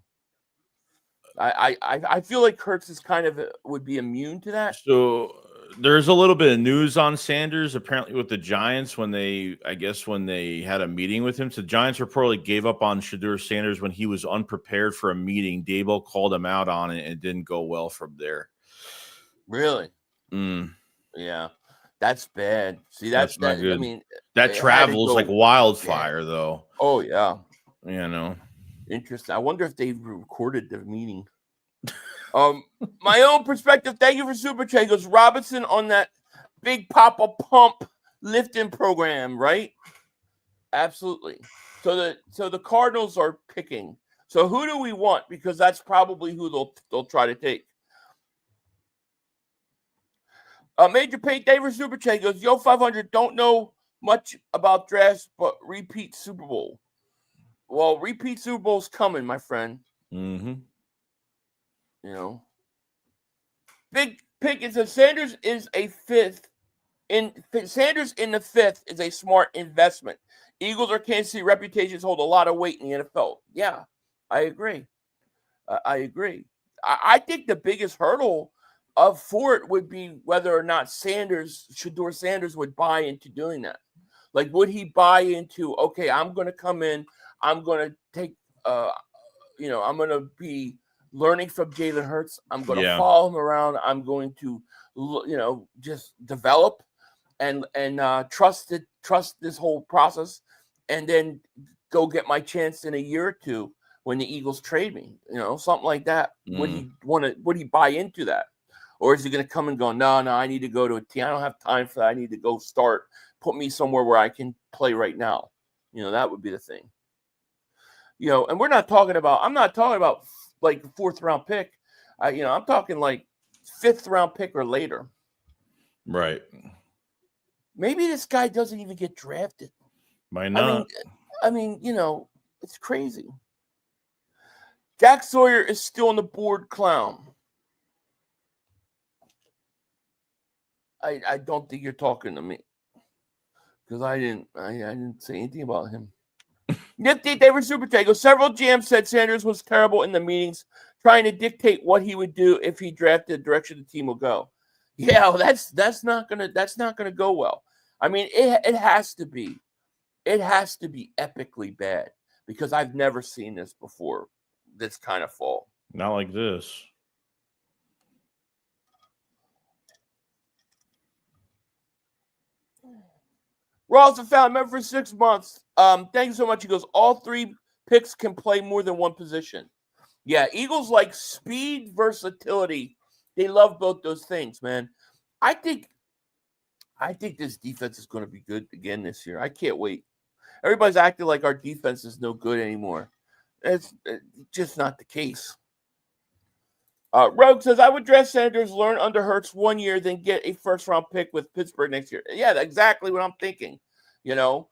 I feel like Hurts is kind of would be immune to that. So there's a little bit of news on Sanders apparently with the Giants when they had a meeting with him. So the Giants reportedly gave up on Shedeur Sanders when he was unprepared for a meeting. Dable called him out on it, and it didn't go well from there. Really? Yeah, that's bad. See, that's not good. I mean, that travels like wildfire, though. Oh yeah. You know. Interesting. I wonder if they recorded the meeting. My own perspective. Thank you for Super Chat. Goes Robinson on that big Papa Pump lifting program, right? Absolutely. So the Cardinals are picking. So who do we want? Because that's probably who they'll try to take. Major Pay Dave for Super Chat goes, yo, 500, don't know much about drafts, but repeat Super Bowl. Well, repeat Super Bowl's coming, my friend. Mm-hmm. You know. Big pick is that Sanders is a fifth. Sanders in the fifth is a smart investment. Eagles or Kansas City reputations hold a lot of weight in the NFL. Yeah, I agree. I agree. I think the biggest hurdle for it would be whether or not Shedeur Sanders would buy into doing that. Like, would he buy into, okay, I'm going to come in, I'm going to take, I'm going to be learning from Jalen Hurts. I'm going to follow him around. I'm going to, just develop and trust this whole process, and then go get my chance in a year or two when the Eagles trade me, something like that. Would he buy into that? Or is he going to come and go, no, I need to go to a team. I don't have time for that. I need to go start. Put me somewhere where I can play right now. That would be the thing. And I'm not talking about like a 4th round pick. I'm talking like 5th round pick or later. Right. Maybe this guy doesn't even get drafted. Might not. I mean, it's crazy. Jack Sawyer is still on the board, clown. I don't think you're talking to me, because I didn't say anything about him. Nifty David Super Tango. Several GMs said Sanders was terrible in the meetings, trying to dictate what he would do if he drafted the direction the team will go. Yeah, well, that's not gonna go well. I mean, it has to be epically bad, because I've never seen this before. This kind of fall. Not like this. Rawls have found member for 6 months. Thank you so much. He goes, all 3 picks can play more than one position. Yeah, Eagles like speed, versatility. They love both those things, man. I think this defense is going to be good again this year. I can't wait. Everybody's acting like our defense is no good anymore. It's just not the case. Rogue says, I would draft Sanders, learn under Hurts 1 year, then get a 1st-round pick with Pittsburgh next year. Yeah, that's exactly what I'm thinking. Get a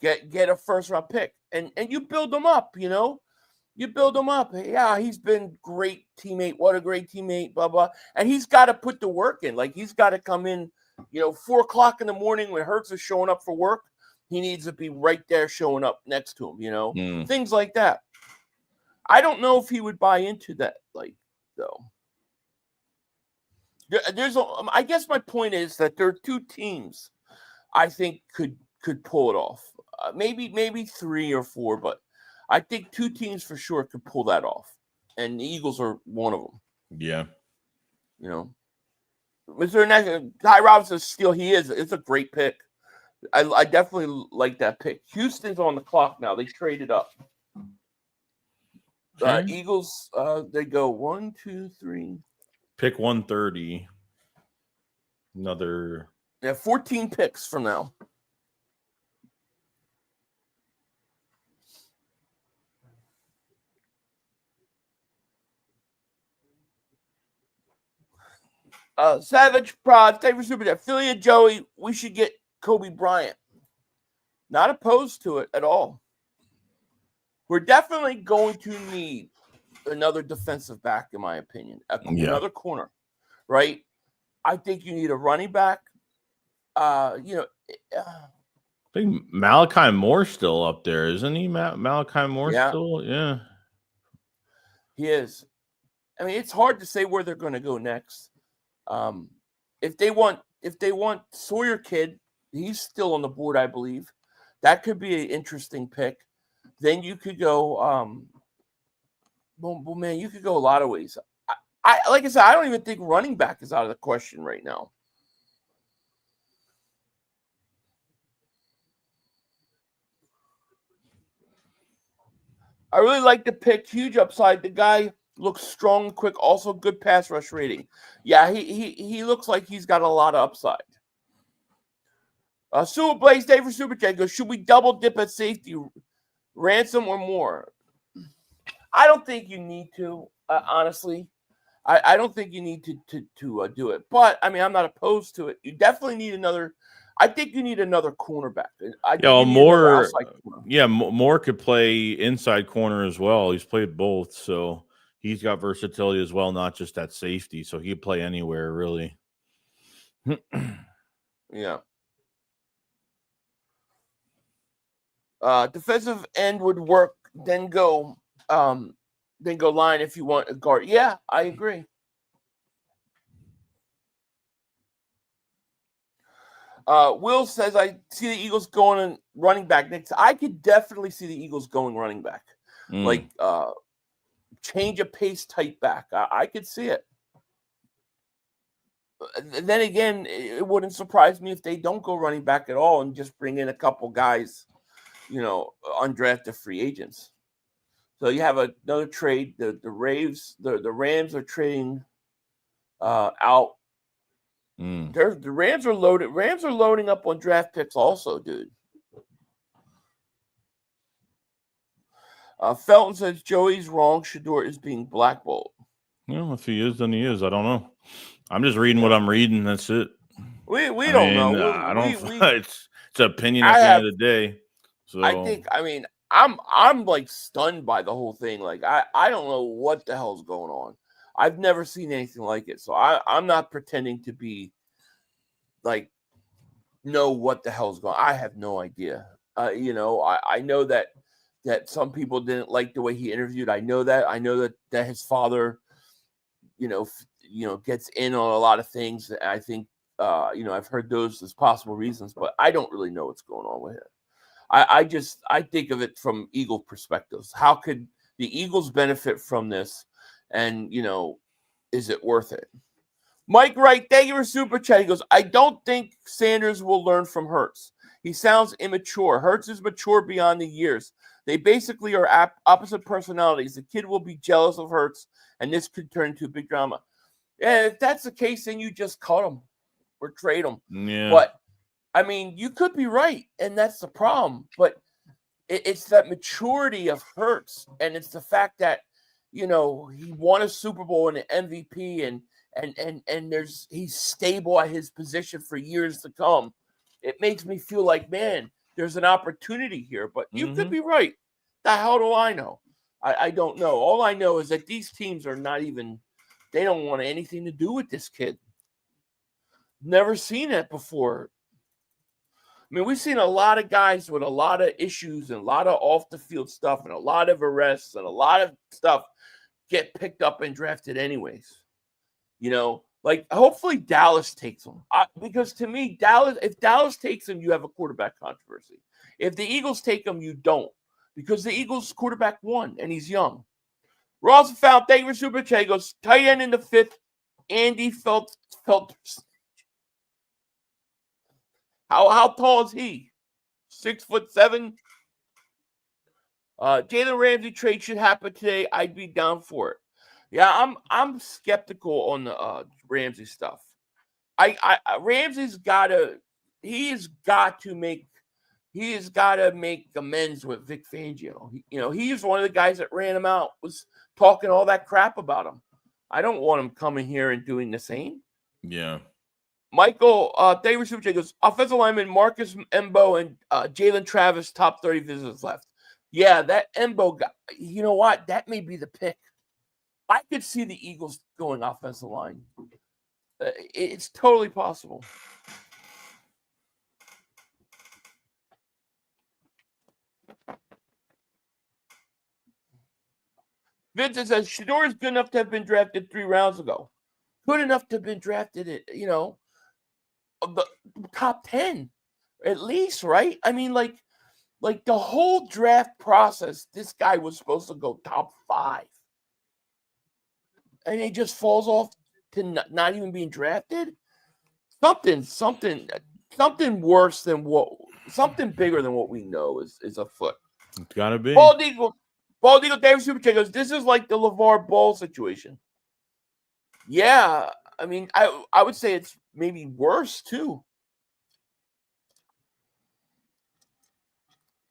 1st-round pick. And you build them up, You build them up. Yeah, he's been great teammate. What a great teammate, blah, blah. And he's got to put the work in. Like, he's got to come in, 4 o'clock in the morning when Hurts is showing up for work. He needs to be right there showing up next to him, Things like that. I don't know if he would buy into that, like, though. I guess my point is that there are two teams I think could pull it off. Maybe 3 or 4, but I think 2 teams for sure could pull that off, and the Eagles are one of them. Yeah, Mr. Ty Robinson steal. It's a great pick. I definitely like that pick. Houston's on the clock now. They traded up. okay. Eagles, they go 1, 2, 3. Pick 130. Another. They have 14 picks from now. Savage Prod, thank you for super chat. Philly and Joey, we should get Kobe Bryant. Not opposed to it at all. We're definitely going to need another defensive back, in my opinion. Another corner, right? I think you need a running back. I think Malachi Moore's still up there, isn't he? Malachi Moore still? Yeah. He is. I mean, it's hard to say where they're going to go next. If they want Sawyer Kid, he's still on the board, I believe. That could be an interesting pick. Then you could go, well, man, you could go a lot of ways. I like I said, I don't even think running back is out of the question right now. I really like the pick. Huge upside. The guy looks strong and quick. Also, good pass rush rating. Yeah, he looks like he's got a lot of upside. Super Blaze Day for Super Chat goes, should we double dip at safety, Ransom or more? I don't think you need to, honestly. I don't think you need to do it. But, I mean, I'm not opposed to it. You definitely need another. I think you need another cornerback. Moore could play inside corner as well. He's played both, so he's got versatility as well, not just at safety. So he'd play anywhere, really. Yeah. Defensive end would work. Then go line if you want a guard. Yeah, I agree. Will says, I see the Eagles going and running back next. I could definitely see the Eagles going running back. Like change of pace type back. I could see it. Then again, it wouldn't surprise me if they don't go running back at all and just bring in a couple guys, undrafted free agents. So you have another trade. The Rams are trading out. The Rams are loaded. Rams are loading up on draft picks also, dude. Felton says Joey's wrong. Shedeur is being blackballed. Well, if he is, then he is. I don't know. I'm just reading what I'm reading. That's it. We don't know. I don't. It's opinion at the end of the day. So I'm like stunned by the whole thing. Like I don't know what the hell's going on. I've never seen anything like it. So I'm not pretending to be like know what the hell's going on. I have no idea. I know that some people didn't like the way he interviewed. I know that his father, gets in on a lot of things. I think I've heard those as possible reasons, but I don't really know what's going on with it. I think of it from Eagle perspectives. How could the Eagles benefit from this? And, is it worth it? Mike Wright, thank you for super chat. He goes, I don't think Sanders will learn from Hurts. He sounds immature. Hurts is mature beyond the years. They basically are opposite personalities. The kid will be jealous of Hurts, and this could turn into a big drama. And if that's the case, then you just cut him or trade him. Yeah. But, I mean, you could be right, and that's the problem. But it's that maturity of Hurts, and it's the fact that, he won a Super Bowl and an MVP, and he's stable at his position for years to come. It makes me feel like, man, there's an opportunity here. But you could be right. The hell do I know? I don't know. All I know is that these teams are not even – they don't want anything to do with this kid. Never seen it before. I mean, we've seen a lot of guys with a lot of issues and a lot of off the field stuff and a lot of arrests and a lot of stuff get picked up and drafted anyways. You know, like hopefully Dallas takes him. Because to me, if Dallas takes him, you have a quarterback controversy. If the Eagles take him, you don't. Because the Eagles quarterback won and he's young. We're also found, thank you for Super Chat. He goes, tight end in the 5th, Andy Felters. How tall is he? 6'7". Jalen Ramsey trade should happen today. I'd be down for it. Yeah, I'm skeptical on the Ramsey stuff. Ramsey's he has got to make amends with Vic Fangio. He's one of the guys that ran him out, was talking all that crap about him. I don't want him coming here and doing the same. Yeah. Michael, David Super goes, offensive lineman Marcus Embo and Jalen Travis, top 30 visitors left. Yeah, that Embo guy, you know what? That may be the pick. I could see the Eagles going offensive line. It's totally possible. Vincent says, Shedeur is good enough to have been drafted 3 rounds ago. Good enough to have been drafted at, the top 10 at least, right? I mean, like the whole draft process, this guy was supposed to go top 5. And he just falls off to not even being drafted. Something worse than something bigger than what we know is afoot. It's gotta be. Bald Eagle David Super Chat goes, this is like the LeVar Ball situation. Yeah, I mean, I would say it's maybe worse too.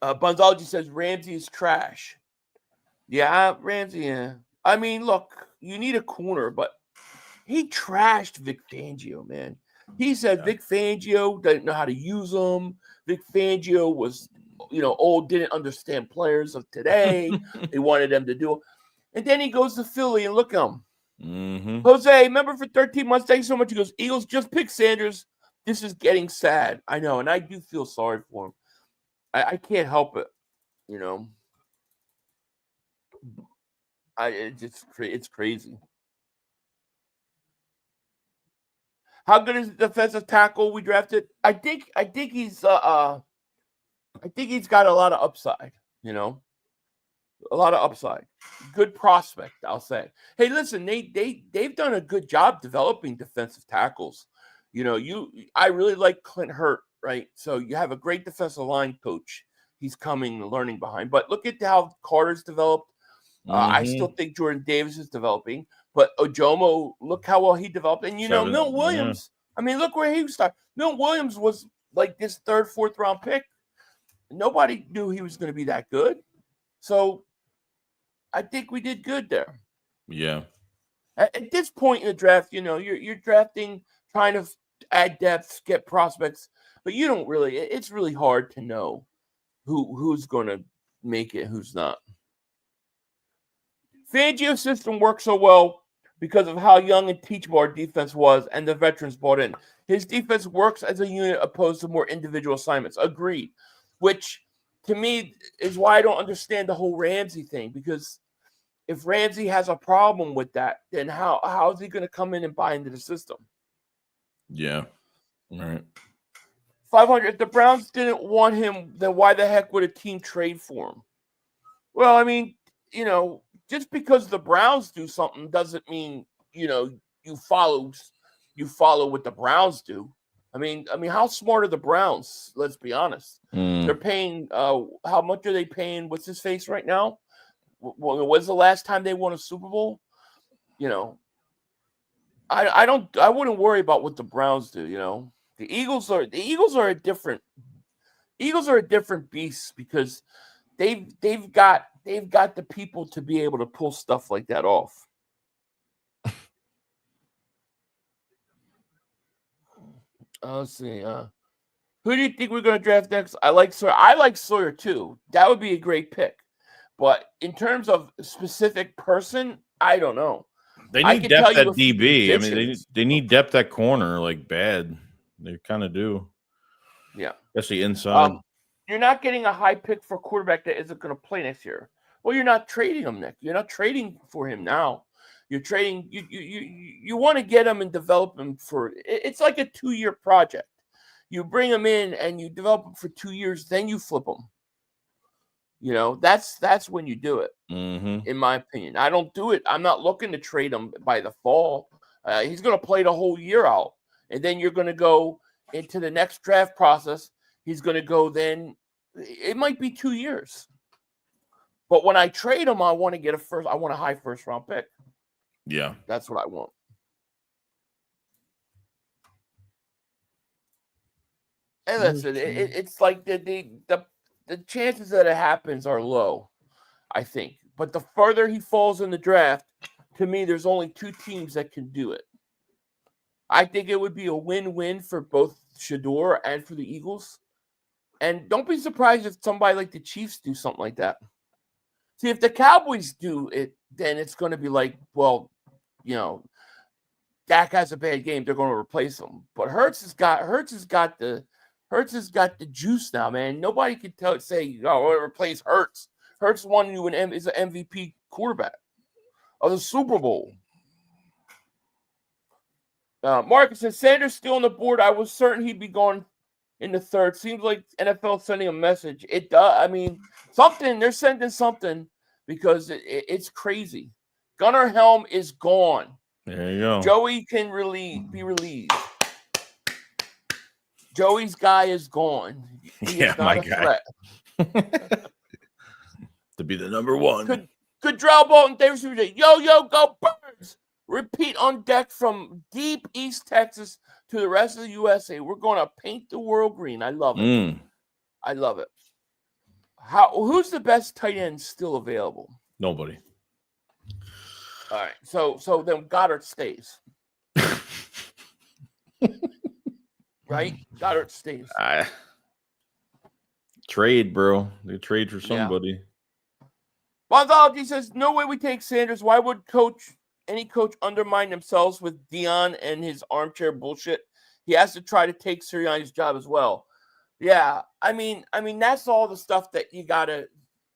Bunzology says Ramsey is trash. Yeah, Ramsey, yeah. I mean, look, you need a corner, but he trashed Vic Fangio, man. He said Vic Fangio didn't know how to use him. Vic Fangio was, old, didn't understand players of today. They wanted them to do it. And then he goes to Philly and look at him. Mm-hmm. Jose, remember for 13 months, thanks so much. He goes, Eagles just pick Sanders. This is getting sad. I know, and I do feel sorry for him. I can't help it, It's crazy. How good is the defensive tackle we drafted? I think he's got a lot of upside, a lot of upside. Good prospect, I'll say. Hey, listen, they've done a good job developing defensive tackles. I really like Clint Hurt, right? So you have a great defensive line coach. He's coming and learning behind. But look at how Carter's developed. I still think Jordan Davis is developing. But Ojomo, look how well he developed. And, Milt Williams, I mean, look where he started. Milt Williams was like this 3rd, 4th round pick. Nobody knew he was going to be that good. So I think we did good there. Yeah. At this point in the draft, you're drafting, trying to add depth, get prospects. But you don't really – it's really hard to know who's going to make it, who's not. Fangio's system worked so well because of how young and teachable our defense was and the veterans brought in. His defense works as a unit opposed to more individual assignments. Agreed. Which, to me, is why I don't understand the whole Ramsey thing. Because if Ramsey has a problem with that, then how is he going to come in and buy into the system? Yeah. All right. 500. If the Browns didn't want him, then why the heck would a team trade for him? Well, I mean, just because the Browns do something doesn't mean, you follow what the Browns do. I mean, how smart are the Browns? Let's be honest. They're paying. How much are they paying? What's his face right now? When's the last time they won a Super Bowl? I wouldn't worry about what the Browns do. The Eagles are a different beast because they've got the people to be able to pull stuff like that off. Let's see. Who do you think we're going to draft next? I like Sawyer too. That would be a great pick. But in terms of a specific person, I don't know. They need depth at DB. I mean, they need depth at corner, like bad. They kind of do. Yeah. especially inside. You're not getting a high pick for a quarterback that isn't going to play next year. Well, you're not trading him, Nick. You're not trading for him now. You're trading. You want to get him and develop him for. It's like a 2-year project. You bring him in and you develop him for 2 years, then you flip him. You know, that's when you do it. Mm-hmm. In my opinion, I don't do it. I'm not looking to trade him by the fall. He's going to play the whole year out, and then you're going to go into the next draft process. He's going to go then. It might be 2 years. But when I trade him, I want to get I want a high first round pick. Yeah. That's what I want. And listen, it's like the chances that it happens are low, I think. But the further he falls in the draft, to me, there's only 2 teams that can do it. I think it would be a win-win for both Shedeur and for the Eagles. And don't be surprised if somebody like the Chiefs do something like that. See, if the Cowboys do it, then it's going to be like, well, you know, Dak has a bad game, they're going to replace him. But Hurts has got the juice now, man. Nobody can say, oh, we'll replace Hurts. Hurts won you is an MVP quarterback of the Super Bowl. Marcus says Sanders still on the board. I was certain he'd be gone in the 3rd. Seems like NFL sending a message. It does. I mean, something. They're sending something because it's crazy. Gunnar Helm is gone. There you go. Joey can be relieved. Joey's guy is gone. He is not my a guy. threat. To be the number 1. Goodrell Bolton, David Super. Yo, go Birds! Repeat on deck from deep East Texas to the rest of the USA. We're going to paint the world green. I love it. I love it. Who's the best tight end still available? Nobody. All right. So then Goddard stays. Right? Goddard stays. Trade, bro. They trade for somebody. Bonzology says, no way we take Sanders. Why would any coach undermine themselves with Dion and his armchair bullshit? He has to try to take Sirianni's job as well. Yeah, I mean that's all the stuff that you gotta,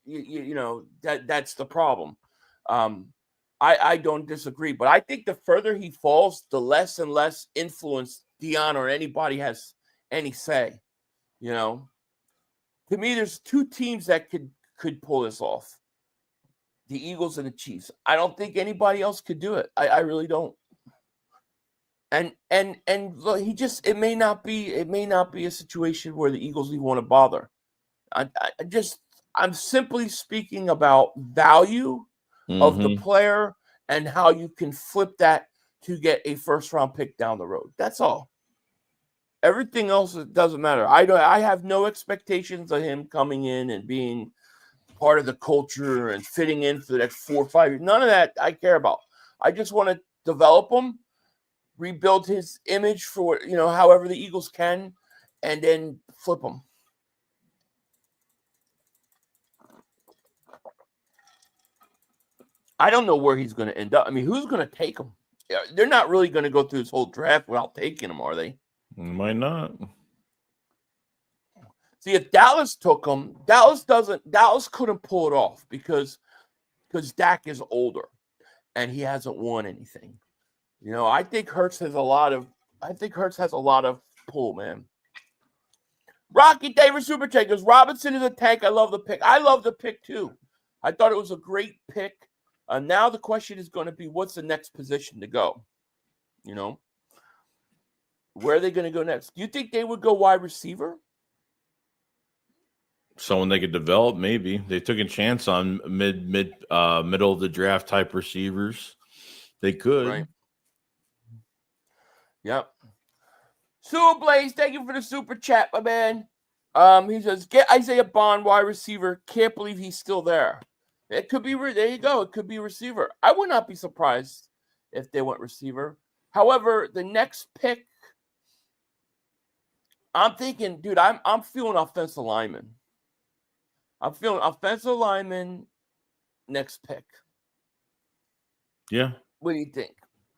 you know, that's the problem. I don't disagree, but I think the further he falls, the less and less influence Dion or anybody has any say. You know, to me, there's 2 teams that could pull this off. The Eagles and the Chiefs. I don't think anybody else could do it. I really don't. And look, it may not be a situation where the Eagles even want to bother. I'm simply speaking about value of the player and how you can flip that to get a first round pick down the road. That's all. Everything else doesn't matter. I have no expectations of him coming in and being part of the culture and fitting in for the next 4 or 5 years. None of that I care about. I just want to develop him, rebuild his image for, you know, however the Eagles can, and then flip him. I don't know where he's going to end up. I mean, who's going to take him? They're not really going to go through this whole draft without taking him, are they? Might not. See, if Dallas took him, Dallas couldn't pull it off because Dak is older and he hasn't won anything. You know, I think Hurts has a lot of pull, man. Rocky David Super Chat goes, Robinson is a tank. I love the pick. I love the pick too. I thought it was a great pick. Now the question is going to be, what's the next position to go? You know, where are they going to go next? Do you think they would go wide receiver? Someone they could develop, maybe. They took a chance on middle of the draft type receivers. They could. Right. Yep. Sue Blaze, thank you for the super chat, my man. He says, get Isaiah Bond, wide receiver. Can't believe he's still there. It could be, there you go. It could be receiver. I would not be surprised if they went receiver. However, the next pick, I'm thinking, dude, I'm feeling offensive lineman. I'm feeling offensive lineman next pick. Yeah. What do you think?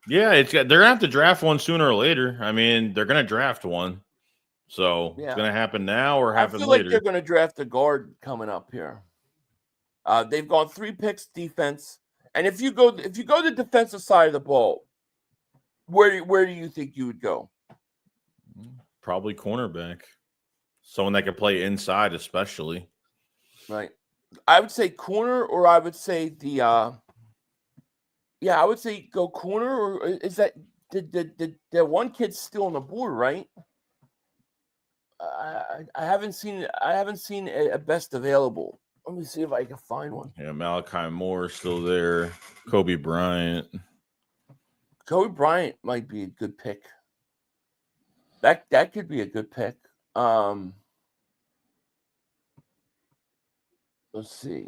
Yeah, they're gonna have to draft one sooner or later. I mean, they're gonna draft one. So Yeah. it's going to happen now or I happen feel later. like they're going to draft a guard coming up here. They've gone 3 picks defense, and if you go the defensive side of the ball, where do you think you would go? Probably cornerback, someone that can play inside, especially. Right, I would say corner, or I would say the I would say go corner, or is that the one kid's still on the board, right? I haven't seen a best available. Let me see if I can find one. Yeah, Malachi Moore still there. Kobe Bryant. Kobe Bryant might be a good pick. That could be a good pick. Let's see.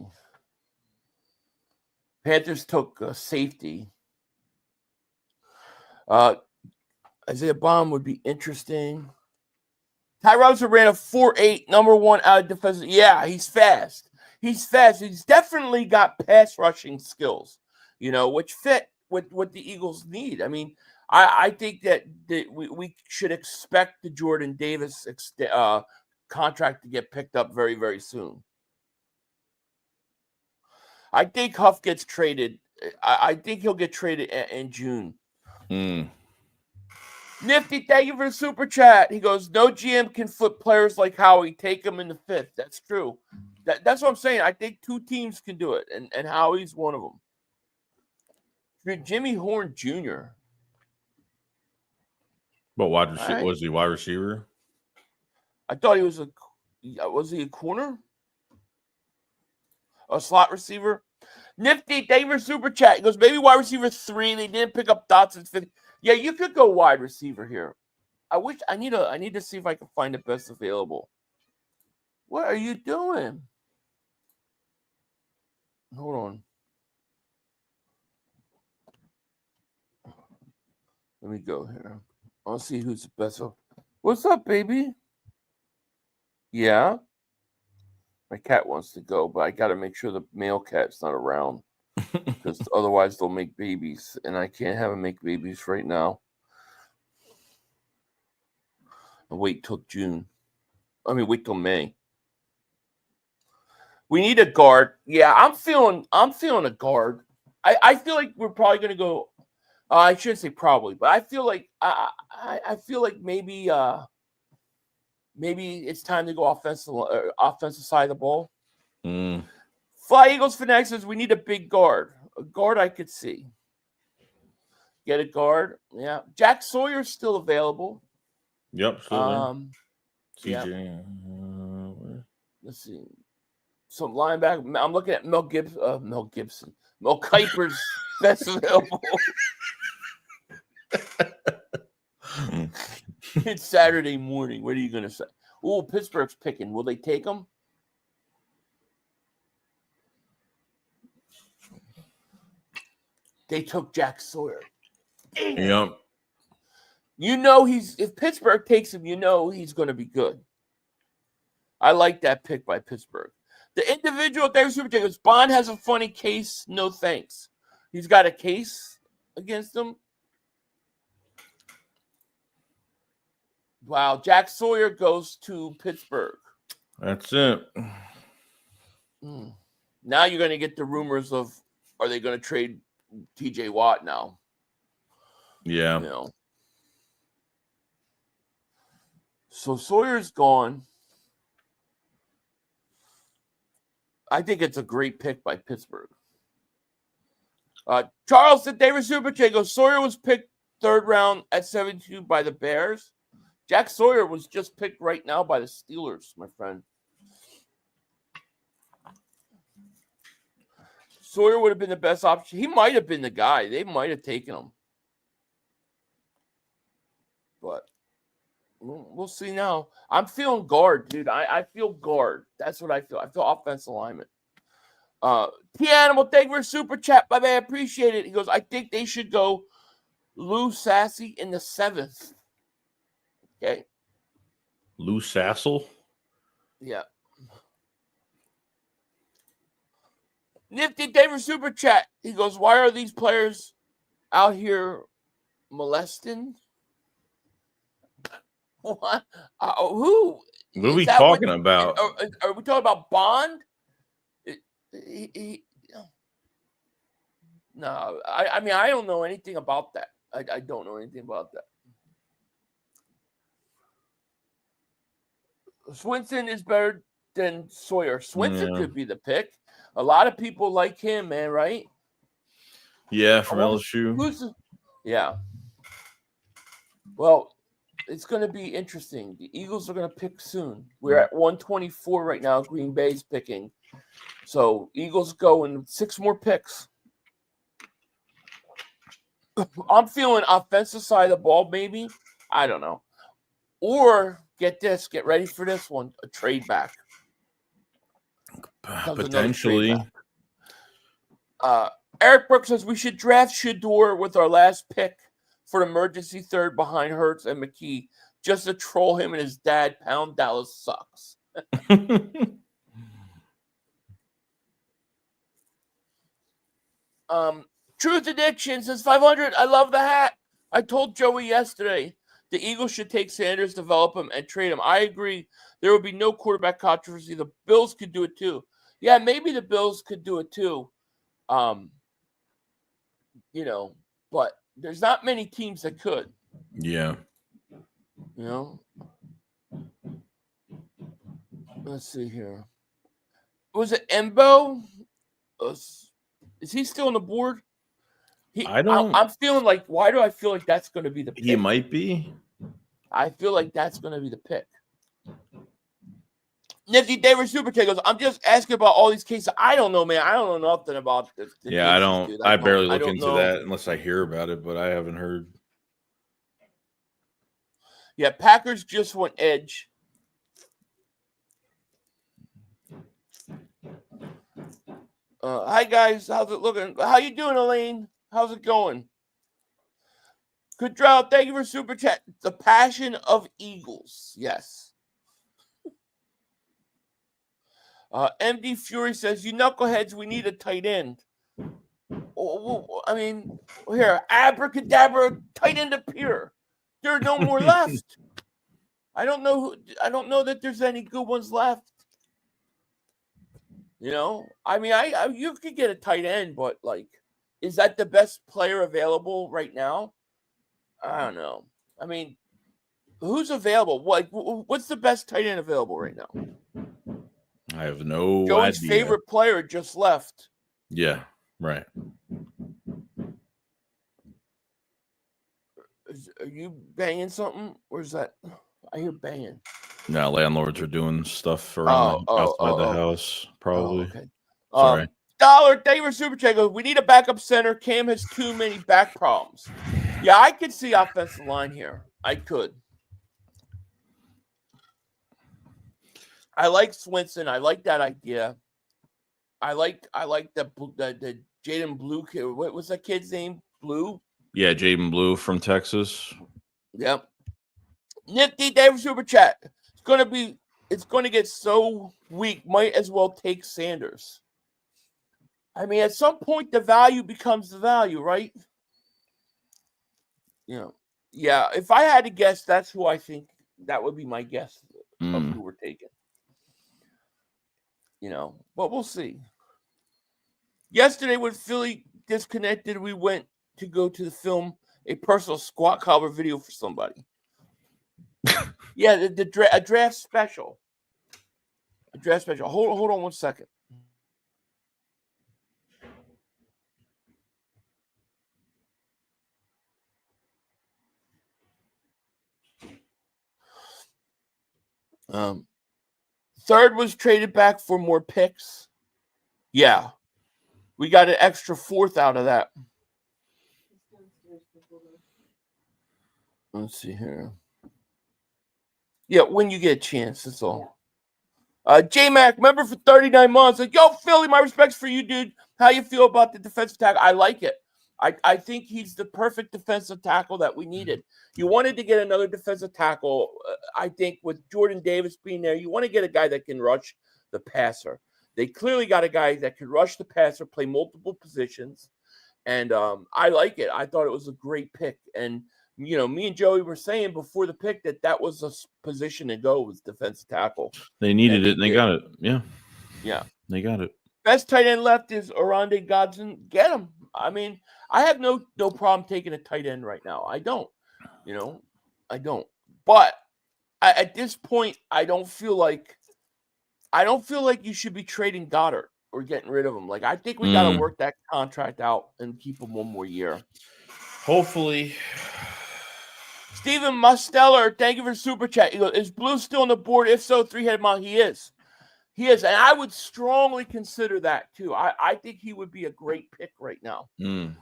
Panthers took safety. Isaiah Bond would be interesting. Ty Robinson ran a 4.8, number 1 out of defensive. Yeah, he's fast. He's definitely got pass rushing skills, which fit with what the Eagles need. I mean, I think that we should expect the Jordan Davis contract to get picked up very, very soon. I think Huff gets traded. I think he'll get traded in June. Nifty, thank you for the super chat. He goes, no GM can flip players like Howie. Take him in the 5th. That's true. That's what I'm saying. I think 2 teams can do it, and Howie's one of them. Jimmy Horn Jr. But was he wide receiver? I thought he was was he a corner? A slot receiver? Nifty, thank you for super chat. He goes, maybe wide receiver 3. They didn't pick up Dotson's 50. Yeah, you could go wide receiver here. I need to see if I can find the best available. What are you doing? Hold on. Let me go here. I'll see who's the best. What's up, baby? Yeah. My cat wants to go, but I got to make sure the male cat's not around, because otherwise they'll make babies, and I can't have them make babies right now. I'll wait till June. Wait till May. We need a guard. Yeah, I'm feeling a guard. I feel like we're probably going to go. I shouldn't say probably, but I feel like maybe it's time to go offensive side of the ball. Fly Eagles Fanatic says we need a big guard. A guard I could see. Get a guard. Yeah. Jack Sawyer's still available. Yep, still there. CJ. Yeah. Let's see. Some linebacker. I'm looking at Mel Gibson. Mel Kiper's best available. It's Saturday morning. What are you going to say? Oh, Pittsburgh's picking. Will they take him? They took Jack Sawyer. Yep. If Pittsburgh takes him, he's going to be good. I like that pick by Pittsburgh. The individual David Super Jacobs, Bond has a funny case. No thanks. He's got a case against him. Wow, Jack Sawyer goes to Pittsburgh. That's it. Now you're going to get the rumors of, are they going to trade TJ Watt now? Yeah. So Sawyer's gone. I think it's a great pick by Pittsburgh. Charles said David Superche goes, Sawyer was picked 3rd round at 72 by the Bears. Jack Sawyer was just picked right now by the Steelers, my friend. Sawyer would have been the best option. He might have been the guy. They might have taken him. But we'll see now. I'm feeling guard, dude. I feel guard. That's what I feel. I feel offensive alignment. T-Animal, thank you for super chat. Bye-bye. I appreciate it. He goes, I think they should go Lou Sassy in the 7th. Okay. Lou Sassel? Yeah. Nifty David Super Chat. He goes, why are these players out here molesting? What? Who? What are Is we that talking about? Are we talking about Bond? No, I mean, I don't know anything about that. I don't know anything about that. Swinson is better than Sawyer. Swinson could be the pick. A lot of people like him, man, right? Yeah, from LSU. Yeah. Well, it's going to be interesting. The Eagles are going to pick soon. We're at 124 right now. Green Bay's picking. So Eagles go in 6 more picks. I'm feeling offensive side of the ball, maybe. I don't know. Or get ready for this one, a trade back. Potentially. Eric Brooks says we should draft Shedeur with our last pick for an emergency third behind Hurts and McKee just to troll him and his dad. Pound Dallas sucks. Truth Addiction says 500. I love the hat. I told Joey yesterday the Eagles should take Sanders, develop him, and trade him. I agree. There will be no quarterback controversy. The Bills could do it too. Yeah, maybe the Bills could do it too. But there's not many teams that could. Yeah. Let's see here. Was it Embo? Is he still on the board? I'm feeling like, why do I feel like that's going to be the pick? He might be. I feel like that's going to be the pick. Nifty David Super Chat goes, I'm just asking about all these cases. I don't know, man. I don't know nothing about this. Yeah, I don't. Dude. I barely look into that unless I hear about it, but I haven't heard. Yeah, Packers just went edge. Hi, guys. How's it looking? How you doing, Elaine? How's it going? Good drought. Thank you for Super Chat. The passion of Eagles. Yes. MD Fury says, you knuckleheads, we need a tight end. I mean, here, abracadabra, tight end appear. There are no more left. I don't know that there's any good ones left. I mean, you could get a tight end, but like, is that the best player available right now? I don't know. I mean, who's available? What's the best tight end available right now? I have no Joey's idea. favorite player just left. Yeah, right. Are you banging something? Or is that? I hear banging. No, landlords are doing stuff around outside the house, probably. Okay. Sorry. Dollar David Super Chat goes, we need a backup center. Cam has too many back problems. Yeah, I could see offensive line here. I could. I like Swinson. I like that idea. I like the Jaden Blue kid. What was that kid's name? Blue? Yeah, Jaden Blue from Texas. Yep. Nifty David Super Chat. It's gonna get so weak. Might as well take Sanders. I mean, at some point the value becomes the value, right? Yeah. If I had to guess, that's who I think that would be my guess of who we're taking. But we'll see. Yesterday, when Philly disconnected, we went to go to the film a personal squat cover video for somebody. Yeah, a draft special. A draft special. Hold on 1 second. Third was traded back for more picks. Yeah. We got an extra 4th out of that. Let's see here. Yeah, when you get a chance, that's all. J-Mac, member for 39 months. Like, yo, Philly, my respects for you, dude. How you feel about the defensive tackle? I like it. I think he's the perfect defensive tackle that we needed. You wanted to get another defensive tackle. I think with Jordan Davis being there, you want to get a guy that can rush the passer. They clearly got a guy that can rush the passer, play multiple positions, and I like it. I thought it was a great pick. And me and Joey were saying before the pick that was a position to go, was defensive tackle. They needed it, and they got it. Yeah. Yeah. They got it. Best tight end left is Oronde Godson. Get him. I mean, I have no problem taking a tight end right now. I don't. I don't. But at this point, I don't feel like you should be trading Goddard or getting rid of him. Like, I think we got to work that contract out and keep him one more year. Hopefully. Steven Musteller, thank you for super chat. He goes, is Blue still on the board? If so, 3-head mount. He is. He is. And I would strongly consider that too. I think he would be a great pick right now.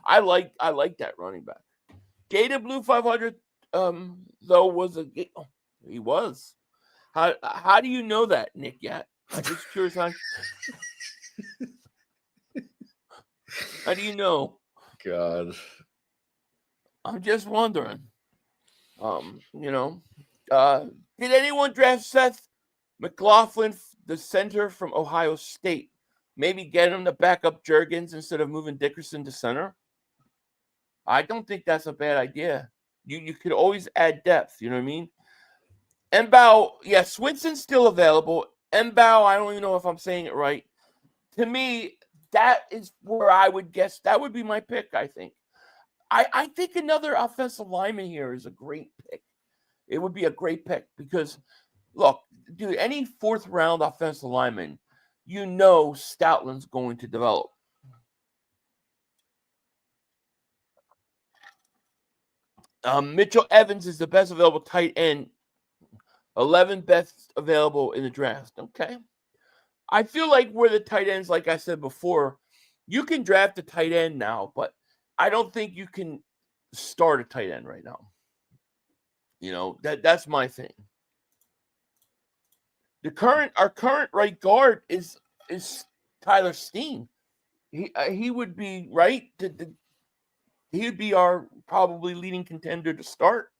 I like that running back. Gator Blue 500 though he was. How do you know that, Nick? Yet I'm just curious. How do you know? God, I'm just wondering. Did anyone draft Seth McLaughlin, the center from Ohio State? Maybe get him to back up Juergens instead of moving Dickerson to center. I don't think that's a bad idea. You could always add depth. You know what I mean? Mbao, yeah, Swinson's still available. Mbao, I don't even know if I'm saying it right. To me, that is where I would guess that would be my pick, I think. I think another offensive lineman here is a great pick. It would be a great pick because, look, dude, any fourth-round offensive lineman, Stoutland's going to develop. Mitchell Evans is the best available tight end. 11 best available in the draft. Okay. I feel like where the tight ends, like I said before, you can draft a tight end now, but I don't think you can start a tight end right now. That's my thing. Our current right guard is Tyler Steen. He would be right. He would be our probably leading contender to start.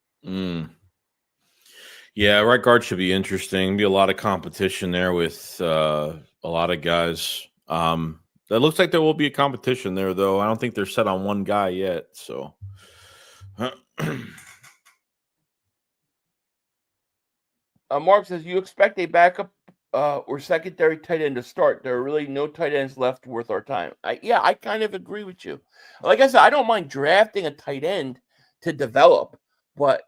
Yeah, right guard should be interesting. Be a lot of competition there with a lot of guys. That looks like there will be a competition there, though. I don't think they're set on one guy yet. So, Mark says, you expect a backup or secondary tight end to start. There are really no tight ends left worth our time. I kind of agree with you. Like I said, I don't mind drafting a tight end to develop, but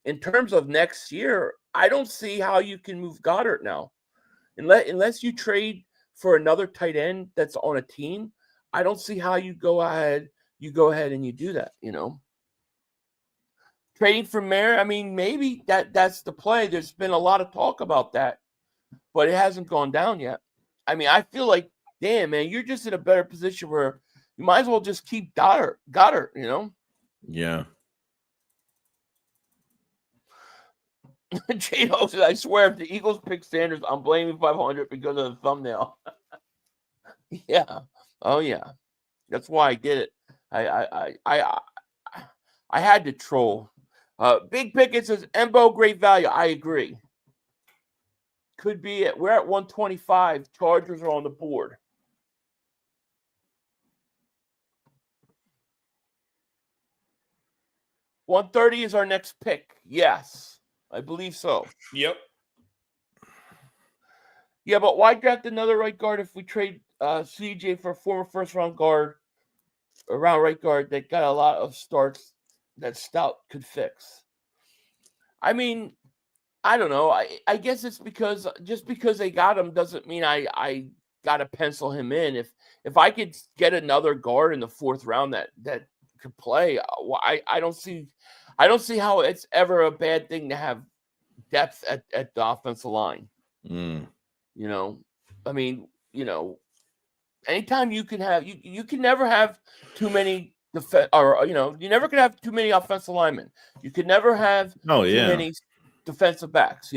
in terms of next year, I don't see how you can move Goddard now, unless you trade for another tight end that's on a team. I don't see how you go ahead and you do that. Trading for Mayer, I mean, maybe that's the play. There's been a lot of talk about that, but it hasn't gone down yet. I mean, I feel like, damn, man, you're just in a better position where you might as well just keep Goddard, Yeah. Jade Ho says, I swear, if the Eagles pick Sanders, I'm blaming 500 because of the thumbnail. Yeah. Oh, yeah. That's why I did it. I had to troll. Big Pickett says, Embo, great value. I agree. Could be we're at 125. Chargers are on the board. $130 is our next pick. Yes, I believe so. Yep. Yeah, but why draft another right guard if we trade CJ for a former first-round guard, around right guard that got a lot of starts that Stout could fix? I mean, I don't know. I guess it's because just because they got him doesn't mean I got to pencil him in. If I could get another guard in the fourth round that could play, I don't see how it's ever a bad thing to have depth at the offensive line. I mean, anytime you can have you can never have too many you never can have too many offensive linemen. You could never have too many defensive backs,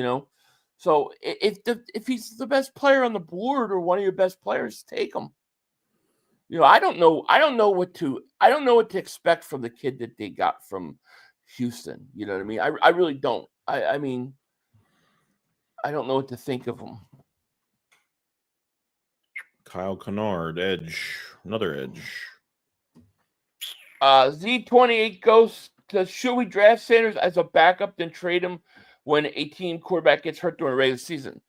So if he's the best player on the board or one of your best players, take him. I don't know what to expect from the kid that they got from Houston. You know what I mean? I really don't. I mean, I don't know what to think of him. Kyle Kennard, edge, another edge. Z28 Ghost should we draft Sanders as a backup then trade him when a team quarterback gets hurt during a regular season?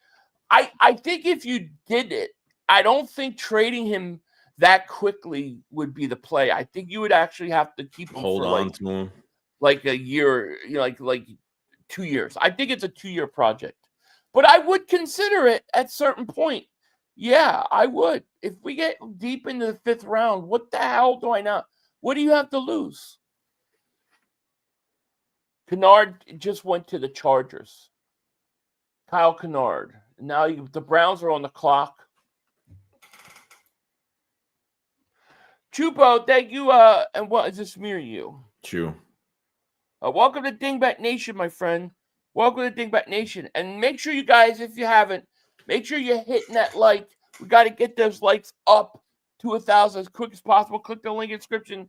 I think if you did it, I don't think trading him that quickly would be the play. I think you would actually have to keep him Hold for on to him. like a year, like 2 years. I think it's a 2-year project. But I would consider it at certain point. Yeah, I would. If we get deep into the 5th round, what the hell do I not? What do you have to lose? Kennard just went to the Chargers. Kyle Kennard. Now the Browns are on the clock. Chupo, thank you. And what is this me or you? Chew. Welcome to Dingbat Nation, my friend. Welcome to Dingbat Nation. And make sure you guys, if you haven't, make sure you're hitting that like. We got to get those likes up to 1,000 as quick as possible. Click the link in the description.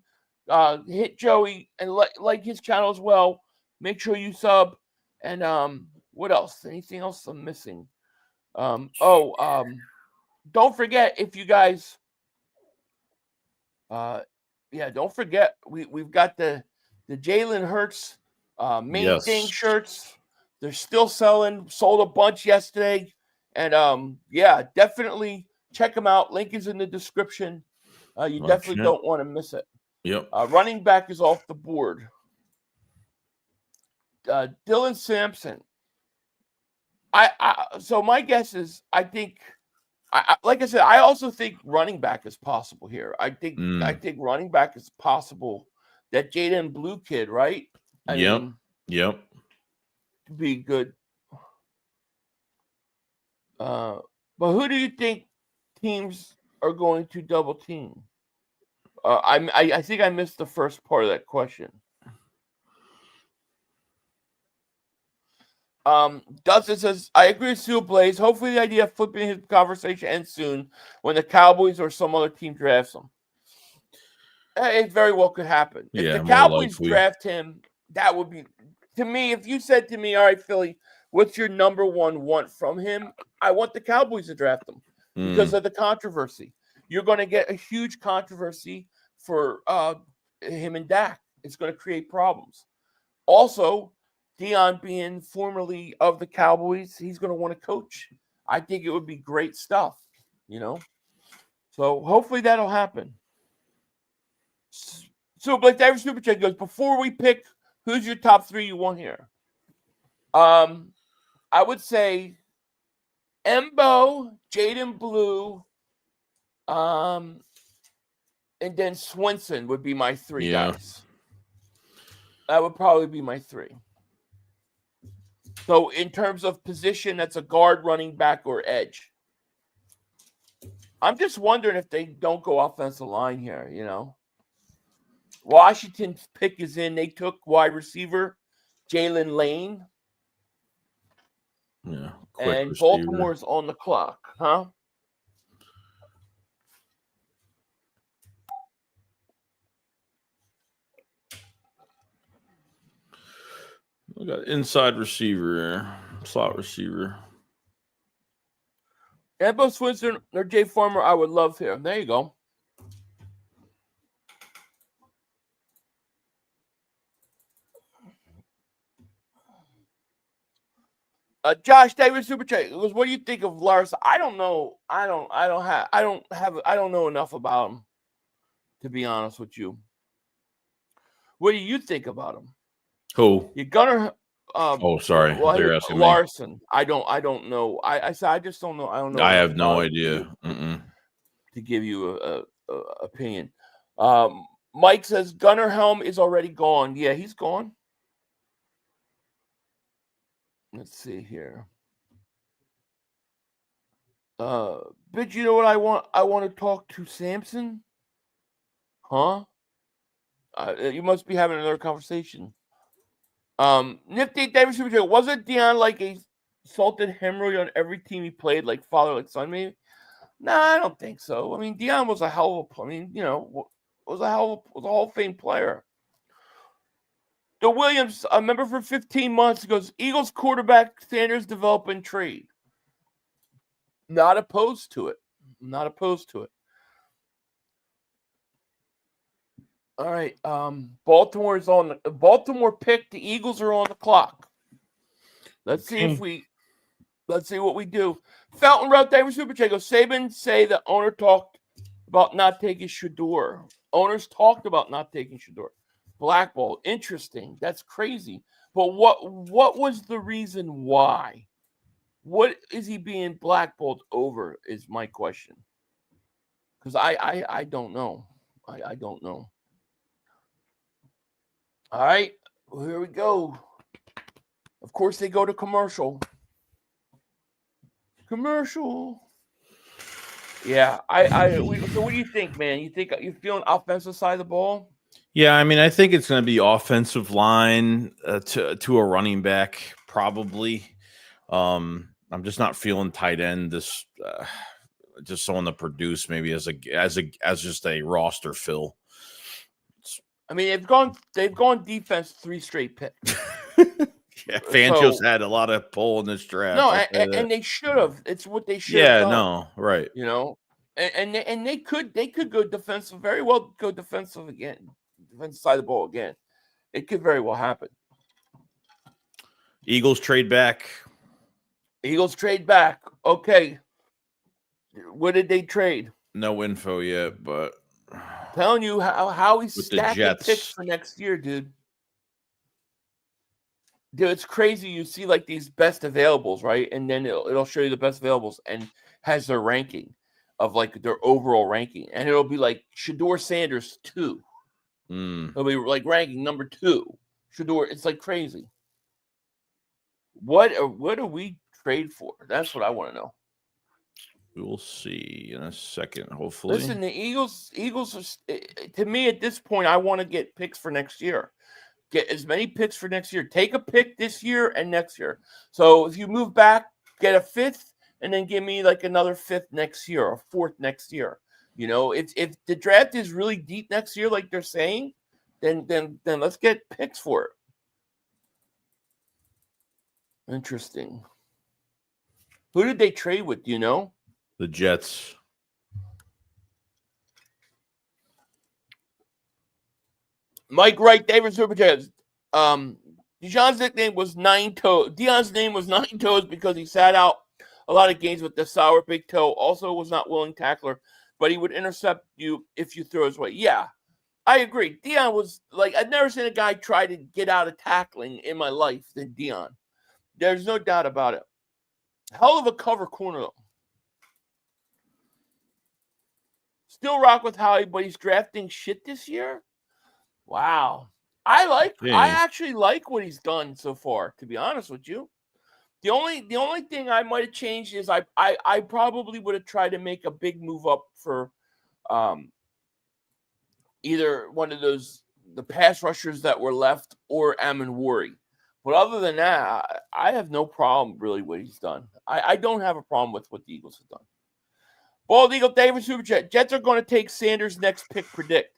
Hit Joey and like his channel as well. Make sure you sub. And what else? Anything else I'm missing? Don't forget if you guys don't forget we've got the Jalen Hurts main thing shirts. They're still selling. Sold a bunch yesterday. And definitely check them out. Link is in the description. You definitely don't want to miss it. Yep. Running back is off the board. Dylan Sampson. So my guess is I think like I said, I also think running back is possible here. I think running back is possible. That Jaden Blue kid, right? Yep. Be good. But who do you think teams are going to double team? I think I missed the first part of that question. Dustin says, I agree with Sue Blaze. Hopefully the idea of flipping his conversation ends soon when the Cowboys or some other team drafts him. It very well could happen. If the Cowboys draft him, that would be, to me, if you said to me, all right, Philly, what's your number one want from him? I want the Cowboys to draft him because of the controversy. You're going to get a huge controversy for him and Dak. It's going to create problems. Also, Dion being formerly of the Cowboys, he's going to want to coach. I think it would be great stuff, So hopefully that'll happen. So Blake Davis Super Chat goes, before we pick who's your top 3 you want here? I would say Embo, Jaden Blue, and then Swinson would be my 3 guys. That would probably be my 3. So in terms of position, that's a guard, running back, or edge. I'm just wondering if they don't go offensive line here, Washington's pick is in. They took wide receiver Jalen Lane. Yeah. And Baltimore's on the clock, huh? We got inside receiver, slot receiver. Embo Swinson or Jay Farmer, I would love here. There you go. Josh Davis Super Chat was, what do you think of Lars? I don't know. I don't know enough about him, to be honest with you. What do you think about him? Who? You're gonna sorry. They're asking Larson. Me. I don't know. I just don't know. I don't know. I have no idea. To give you a opinion. Mike says Gunnar Helm is already gone. Yeah, he's gone. Let's see here. But you know what I want? I want to talk to Sampson. Huh? You must be having another conversation. Nifty David Super, wasn't Dion like a salted hemorrhoid on every team he played, like father, like son, maybe? No, I don't think so. I mean, Dion was a hell of a, was a Hall of Fame player. The Williams, a member for 15 months, goes, Eagles quarterback Sanders develop and trade. Not opposed to it. Not opposed to it. All right. Baltimore's on the Baltimore pick. The Eagles are on the clock. Let's see what we do. Fountain Route David Super Chat goes, Saban say the owner talked about not taking Shedeur. Owners talked about not taking Shedeur. Blackball. Interesting. That's crazy. But what was the reason why? What is he being blackballed over is my question. Because I don't know. I don't know. All right. Well, here we go. Of course, they go to commercial. Commercial. Yeah. So what do you think, man? You think you're feeling offensive side of the ball? Yeah, I mean, I think it's going to be offensive line to a running back, probably. I'm just not feeling tight end. This just someone to produce maybe as just a roster fill. I mean, they've gone defense 3 straight picks. Yeah, Fangio's had a lot of pull in this draft. No, and they should have. It's what they should have done. No, right. You know, and they could go defensive, very well go defensive again, defensive side of the ball again. It could very well happen. Eagles trade back. Okay. What did they trade? No info yet, but telling you how he's stacking picks for next year, dude. Dude, it's crazy. You see like these best availables, right? And then it'll show you the best availables and has their ranking of like their overall ranking. And it'll be like Shedeur Sanders 2. It'll be like ranking number 2. Shedeur, it's like crazy. What do we trade for? That's what I want to know. We will see in a second, hopefully. Listen, the Eagles are, to me at this point, I want to get picks for next year. Get as many picks for next year. Take a pick this year and next year. So if you move back, get a 5th, and then give me like another 5th next year or 4th next year. You know, if the draft is really deep next year, like they're saying, then let's get picks for it. Interesting. Who did they trade with? Do you know? The Jets. Mike Wright, David Super Chats. Dion's nickname was Nine Toes. Dion's name was Nine Toes because he sat out a lot of games with the sour big toe. Also was not willing tackler, but he would intercept you if you throw his way. Yeah, I agree. Dion was like, I've never seen a guy try to get out of tackling in my life than Dion. There's no doubt about it. Hell of a cover corner, though. Still rock with Howie, but he's drafting shit this year? Wow. I actually like what he's done so far, to be honest with you. The only thing I might have changed is I probably would have tried to make a big move up for either one of the pass rushers that were left or Amon Worry. But other than that, I have no problem really what he's done. I don't have a problem with what the Eagles have done. Bald Eagle David Super Chat. Jets are going to take Sanders' next pick, predict.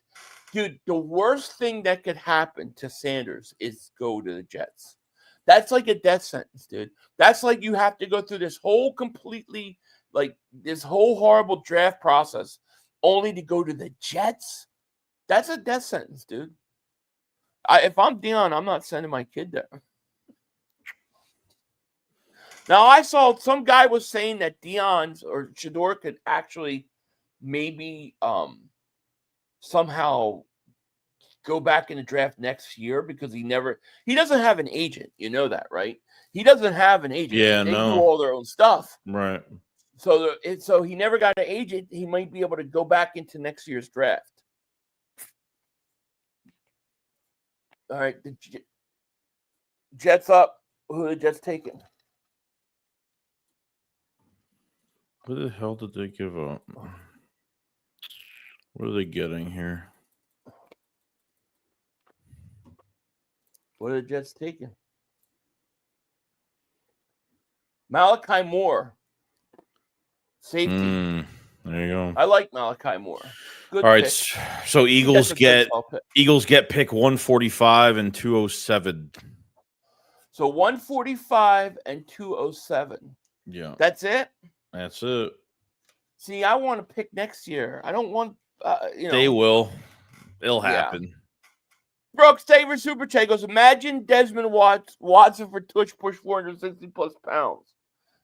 Dude, the worst thing that could happen to Sanders is go to the Jets. That's like a death sentence, dude. That's like you have to go through this whole this whole horrible draft process only to go to the Jets. That's a death sentence, dude. If I'm Dion, I'm not sending my kid there. Now, I saw some guy was saying that Dion's or Shedeur could actually maybe somehow go back in the draft next year because he doesn't have an agent. You know that, right? He doesn't have an agent. Yeah, they do all their own stuff. Right. So he never got an agent. He might be able to go back into next year's draft. All right, the Jets up. Who are the Jets taking? What the hell did they give up? What are they getting here? What are the Jets taking? Malachi Moore. Safety. There you go. I like Malachi Moore. Good all right. pick. So Eagles get pick 145 and 207. So 145 and 207. Yeah. That's it? That's it. See, I want to pick next year. I don't want, They will. It'll happen. Brooks Taver Super Chat goes, imagine Desmond Watson for Tush push 460 plus pounds.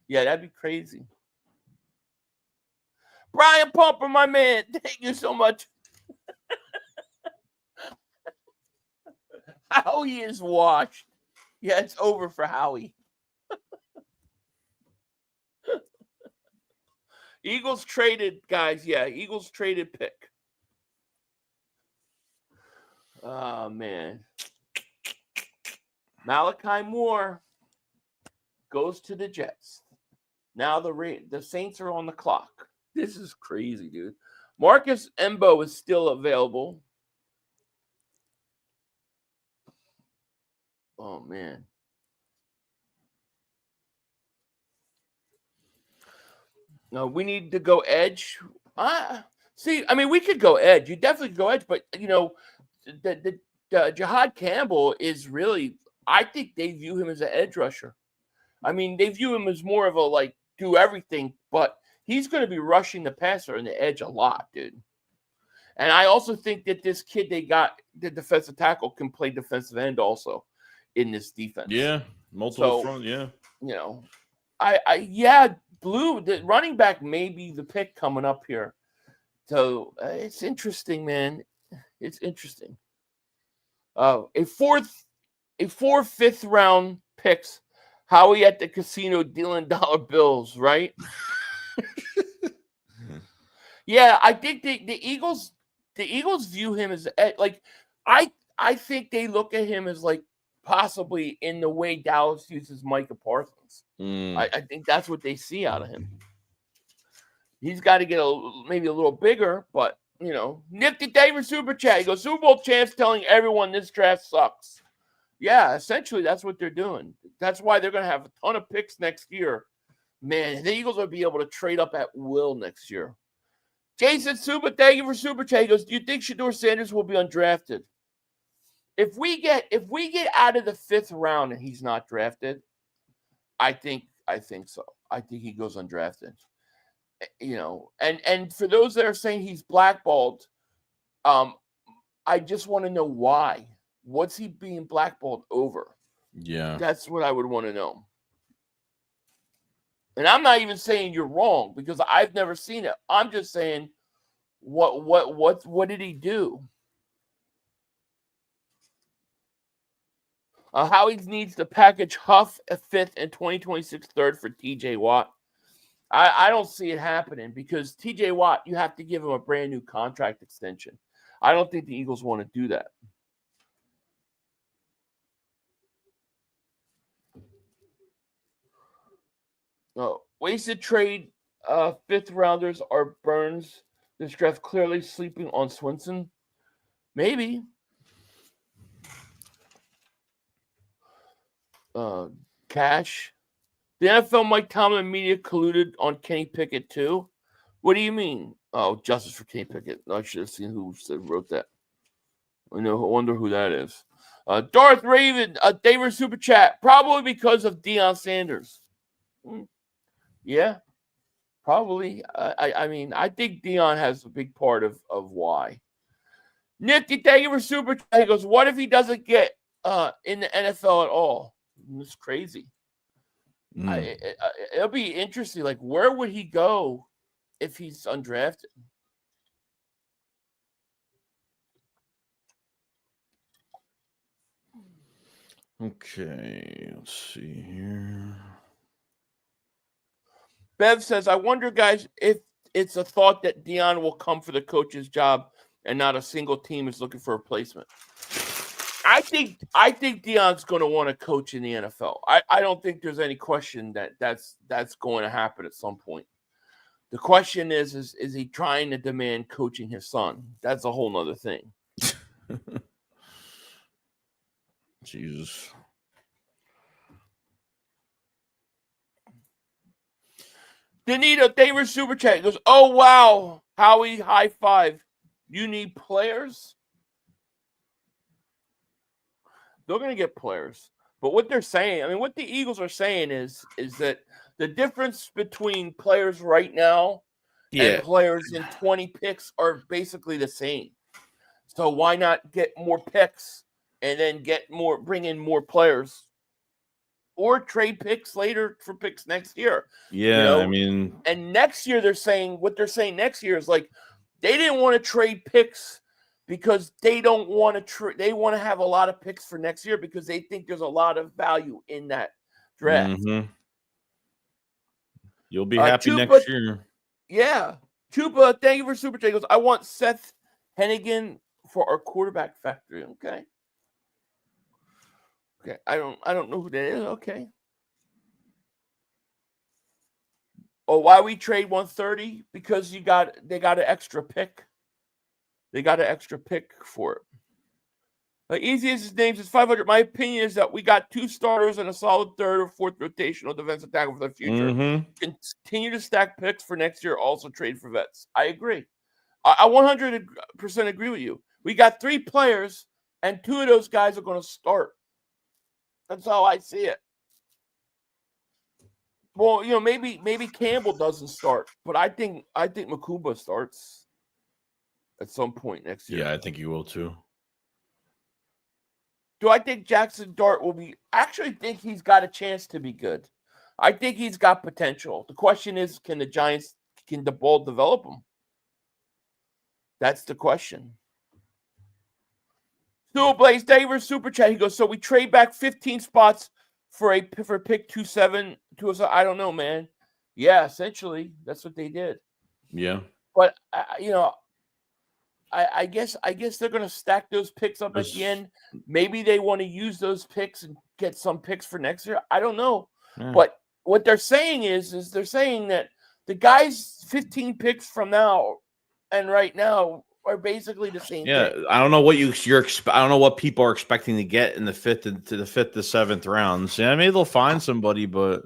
Yeah, that'd be crazy. Brian Pumper, my man, thank you so much. Howie is washed. Yeah, it's over for Howie. Eagles traded, guys. Yeah, Eagles traded pick. Oh, man. Malachi Moore goes to the Jets. Now the Saints are on the clock. This is crazy, dude. Marcus Embo is still available. Oh, man. No, we need to go edge. See, I mean, we could go edge. You definitely go edge, but, you know, the Jahad Campbell is really, I think they view him as an edge rusher. I mean, they view him as more of a, like, do everything, but he's going to be rushing the passer and the edge a lot, dude. And I also think that this kid they got, the defensive tackle, can play defensive end also in this defense. Yeah, multiple front, yeah. You know, Blue, the running back may be the pick coming up here. So it's interesting, man. It's interesting. Four fifth round picks. Howie at the casino dealing dollar bills, right? Yeah, I think the Eagles view him as like I think they look at him as like possibly in the way Dallas uses Micah Parsons. I think that's what they see out of him. He's got to get maybe a little bigger, but you know, Nick the David Super Chat. He goes, Super Bowl champs telling everyone this draft sucks. Yeah, essentially that's what they're doing. That's why they're going to have a ton of picks next year. Man, the Eagles will be able to trade up at will next year. Jason Super, thank you for Super Chat. He goes, do you think Shedeur Sanders will be undrafted? If we get out of the 5th round and he's not drafted, I think so. I think he goes undrafted. You know, and for those that are saying he's blackballed, I just want to know why. What's he being blackballed over? Yeah. That's what I would want to know. And I'm not even saying you're wrong because I've never seen it. I'm just saying what did he do? Howie needs to package Huff a 5th and 2026 3rd for TJ Watt. I don't see it happening because TJ Watt, you have to give him a brand new contract extension. I don't think the Eagles want to do that. Wasted trade 5th rounders are Burns. This draft clearly sleeping on Swinson. Maybe. Cash. The NFL Mike Tomlin media colluded on Kenny Pickett too. What do you mean? Oh, justice for Kenny Pickett. I should have seen who wrote that. I wonder who that is. Darth Raven, David Super Chat. Probably because of Deion Sanders. Yeah, probably. I mean, I think Deion has a big part of why. Nick, thank you for Super Chat. He goes, what if he doesn't get in the NFL at all? It's crazy. It'll be interesting. Like, where would he go if he's undrafted? Okay, let's see here. Bev says, I wonder, guys, if it's a thought that Deion will come for the coach's job and not a single team is looking for a replacement. I think Deion's going to want to coach in the NFL. I don't think there's any question that's going to happen at some point. The question is he trying to demand coaching his son? That's a whole nother thing. Jesus. Danita, David Super Chat goes, oh, wow. Howie, high five. You need players? They're going to get players. But what they're saying, I mean, what the Eagles are saying is that the difference between players right now and players in 20 picks are basically the same. So why not get more picks and then bring in more players, or trade picks later for picks next year? Yeah, I mean, and next year they're saying next year is like they didn't want to trade picks because they don't want to they want to have a lot of picks for next year because they think there's a lot of value in that draft. You'll be happy next year. Yeah. Tuba, thank you for Super Chat. He goes, I want Seth Hennigan for our quarterback factory. Okay. I don't know who that is. Okay. Oh, why we trade 130? Because they got an extra pick. They got an extra pick for it. The easiest names is 500. My opinion is that we got 2 starters and a solid third or fourth rotational defensive tackle for the future. Continue to stack picks for next year. Also trade for vets. I agree. I 100% agree with you. We got 3 players, and 2 of those guys are going to start. That's how I see it. Well, maybe Campbell doesn't start, but I think Makuba starts at some point next year. Yeah, I think he will too. Do I think Jackson Dart will be? I actually think he's got a chance to be good. I think he's got potential. The question is, can the ball develop him? That's the question. Still Blaze Davis Super Chat. He goes, so we trade back 15 spots for pick 27. I don't know, man. Yeah, essentially that's what they did. Yeah, but I guess they're going to stack those picks up at the end. Maybe they want to use those picks and get some picks for next year. I don't know. Yeah. But what they're saying is they're saying that the guys 15 picks from now and right now are basically the same thing. I don't know what I don't know what people are expecting to get in the 5th to the 5th to 7th rounds. Yeah, maybe they'll find somebody, but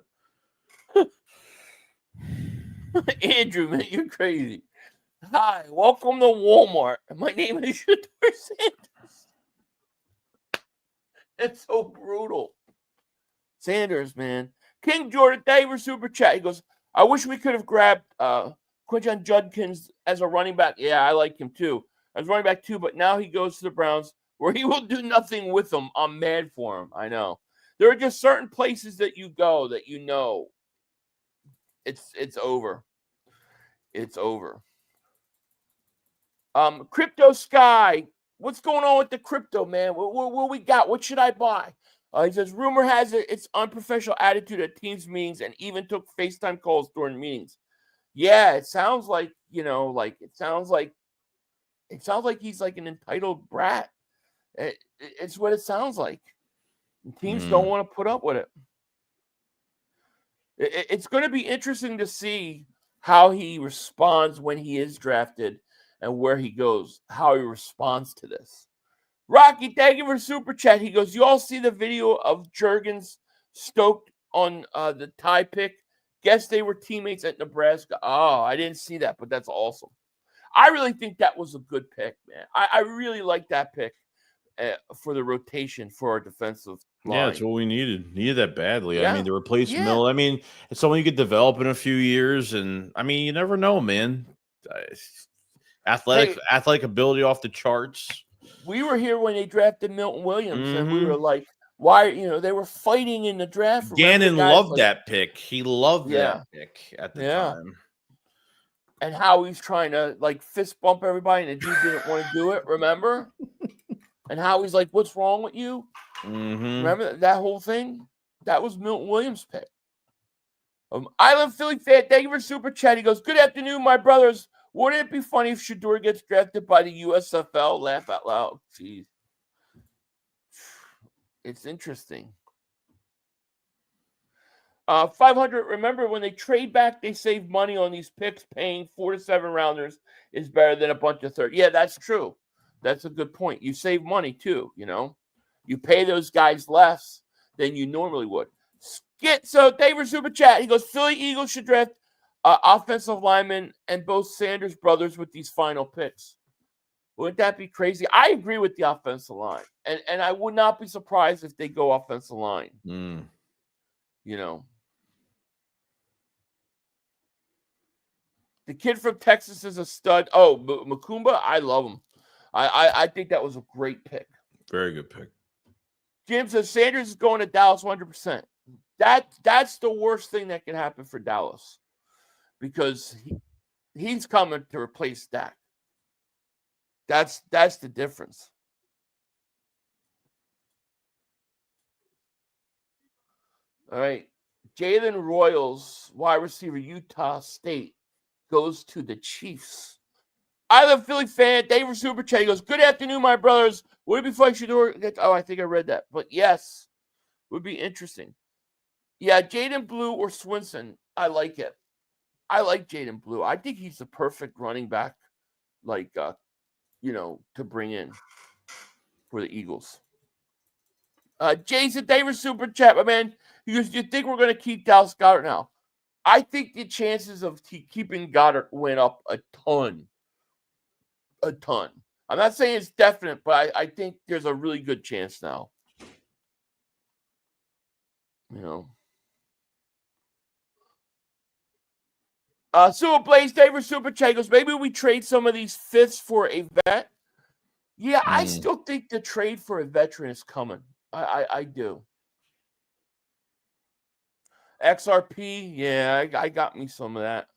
Andrew, man, you're crazy. Hi, welcome to Walmart. My name is Shedeur Sanders. It's so brutal. Sanders, man. King Jordan, thank you for Super Chat. He goes, I wish we could have grabbed Quinton Judkins as a running back. Yeah, I like him too. As running back too, but now he goes to the Browns where he will do nothing with them. I'm mad for him. I know. There are just certain places that you go that it's over. It's over. Crypto Sky, what's going on with the crypto, man? What we got? What should I buy? He says, rumor has it it's unprofessional attitude at teams meetings and even took FaceTime calls during meetings. Yeah, it sounds like, it sounds like he's like an entitled brat. It's what it sounds like. And teams don't want to put up with it. It's going to be interesting to see how he responds when he is drafted and where he goes, how he responds to this. Rocky, thank you for Super Chat. He goes, you all see the video of Juergens stoked on the tie pick? Guess they were teammates at Nebraska. Oh, I didn't see that, but that's awesome. I really think that was a good pick, man. I really like that pick for the rotation for our defensive line. Yeah, that's what we needed. Needed that badly. Yeah. I mean, to replace Mill. I mean, it's someone you could develop in a few years, and I mean, you never know, man. Athletic ability off the charts. We were here when they drafted Milton Williams, and we were like, why? They were fighting in the draft. Gannon loved that pick. He loved that pick at the time. And how he's trying to fist bump everybody, and the dude didn't want to do it. Remember? And how he's like, "What's wrong with you?" Remember that whole thing? That was Milton Williams' pick. Island Philly fan, thank you for Super Chat. He goes, "Good afternoon, my brothers. Wouldn't it be funny if Shedeur gets drafted by the USFL?" Laugh out loud. Jeez. It's interesting. 500. Remember, when they trade back, they save money on these picks. Paying 4 to 7 rounders is better than a bunch of third. Yeah, that's true. That's a good point. You save money too. You pay those guys less than you normally would. So David Super Chat. He goes, Philly Eagles should draft offensive linemen and both Sanders brothers with these final picks. Wouldn't that be crazy? I agree with the offensive line, and I would not be surprised if they go offensive line. The kid from Texas is a stud. Oh, Makuba, I love him. I think that was a great pick. Very good pick. Jim says Sanders is going to Dallas 100%. That's the worst thing that can happen for Dallas because he's coming to replace Dak. That's the difference. All right. Jalen Royals, wide receiver, Utah State, goes to the Chiefs. I love Philly fan. David Super Chat goes, good afternoon, my brothers. Would it be fun Shedeur? Oh, I think I read that. But yes, would be interesting. Yeah, Jaden Blue or Swinson. I like it. I like Jaden Blue. I think he's the perfect running back, to bring in for the Eagles. Jason Davis Super Chat, my man. He goes, do you think we're going to keep Dallas Goedert now? I think the chances of keeping Goddard went up a ton. I'm not saying it's definite, but I think there's a really good chance now. Super Blaze David Super Chat goes, maybe we trade some of these fifths for a vet. Yeah, I still think the trade for a veteran is coming. I do. XRP, yeah, I got me some of that.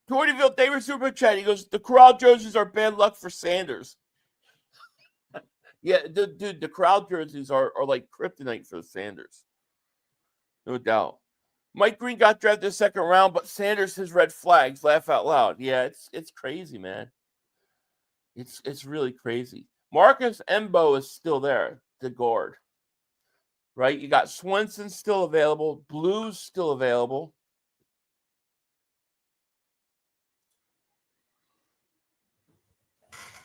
Tortyville David Super Chat, he goes, the crowd jerseys are bad luck for Sanders. Yeah, dude, the crowd jerseys are like kryptonite for the Sanders. No doubt. Mike Green got drafted in the second round, but Sanders has red flags. Laugh out loud. Yeah, it's crazy, man. It's really crazy. Marcus Embo is still there, the guard. Right? You got Swinson still available. Blues still available.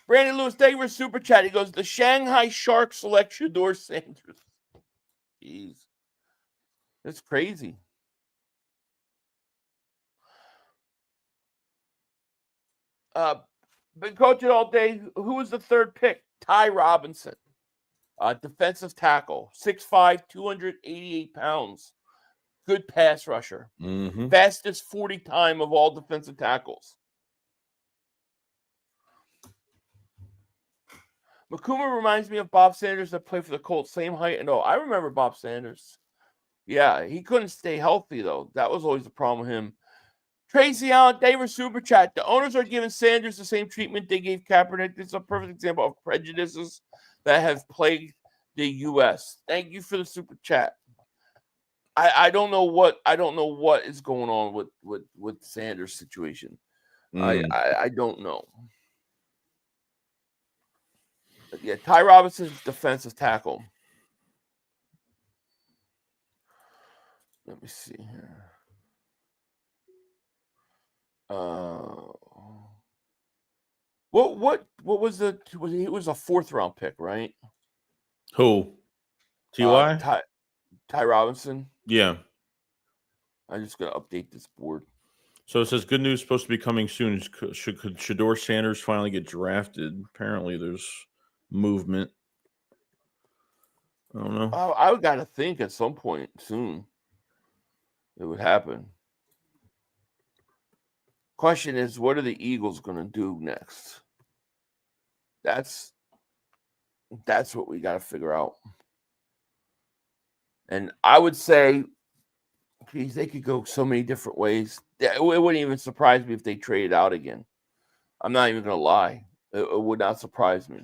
Brandon Lewis, thank you for Super Chat. He goes, the Shanghai Sharks select Shedeur Sanders. Jeez. That's crazy. Been coaching all day. Who was the third pick? Ty Robinson. Defensive tackle. 6'5", 288 pounds. Good pass rusher. Mm-hmm. Fastest 40 time of all defensive tackles. Makuba reminds me of Bob Sanders that played for the Colts. Same height and all. I remember Bob Sanders. Yeah, he couldn't stay healthy, though. That was always the problem with him. Tracy Allen, David Super Chat. The owners are giving Sanders the same treatment they gave Kaepernick. This is a perfect example of prejudices that have plagued the U.S. Thank you for the Super Chat. I don't know what is going on with Sanders' situation. I don't know. But yeah, Ty Robinson's defensive tackle. Let me see here. What was the? He was a 4th round pick, right? Who? Ty? Ty Robinson. Yeah. I'm just gonna update this board. So it says good news supposed to be coming soon. Could Shedeur Sanders finally get drafted? Apparently, there's movement. I don't know. I would gotta think at some point soon it would happen. Question is, what are the Eagles going to do next? That's what we got to figure out. And I would say, geez, they could go so many different ways. It wouldn't even surprise me if they traded out again. I'm not even going to lie. It would not surprise me.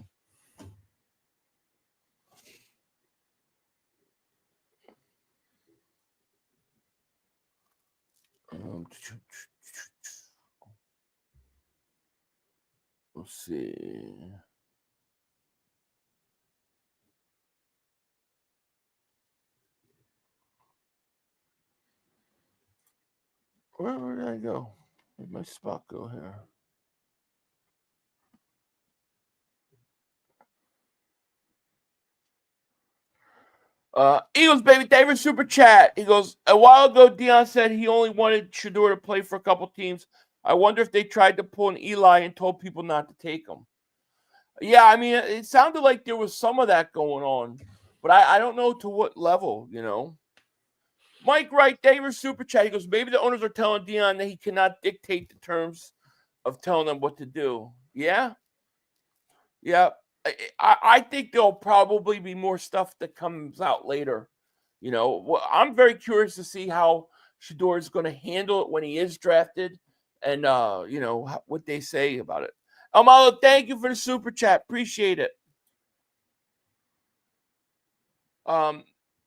Let's see. Where did I go? Where'd my spot go here? Eagles, baby, David Super Chat. He goes, a while ago, Dion said he only wanted Shedeur to play for a couple teams. I wonder if they tried to pull an Eli and told people not to take him. Yeah, I mean, it sounded like there was some of that going on, but I don't know to what level, Mike Wright, David Super Chat. He goes, maybe the owners are telling Dion that he cannot dictate the terms of telling them what to do. Yeah. I think there'll probably be more stuff that comes out later. I'm very curious to see how Shedeur is going to handle it when he is drafted, and what they say about it. Amalo, thank you for the super chat. Appreciate it.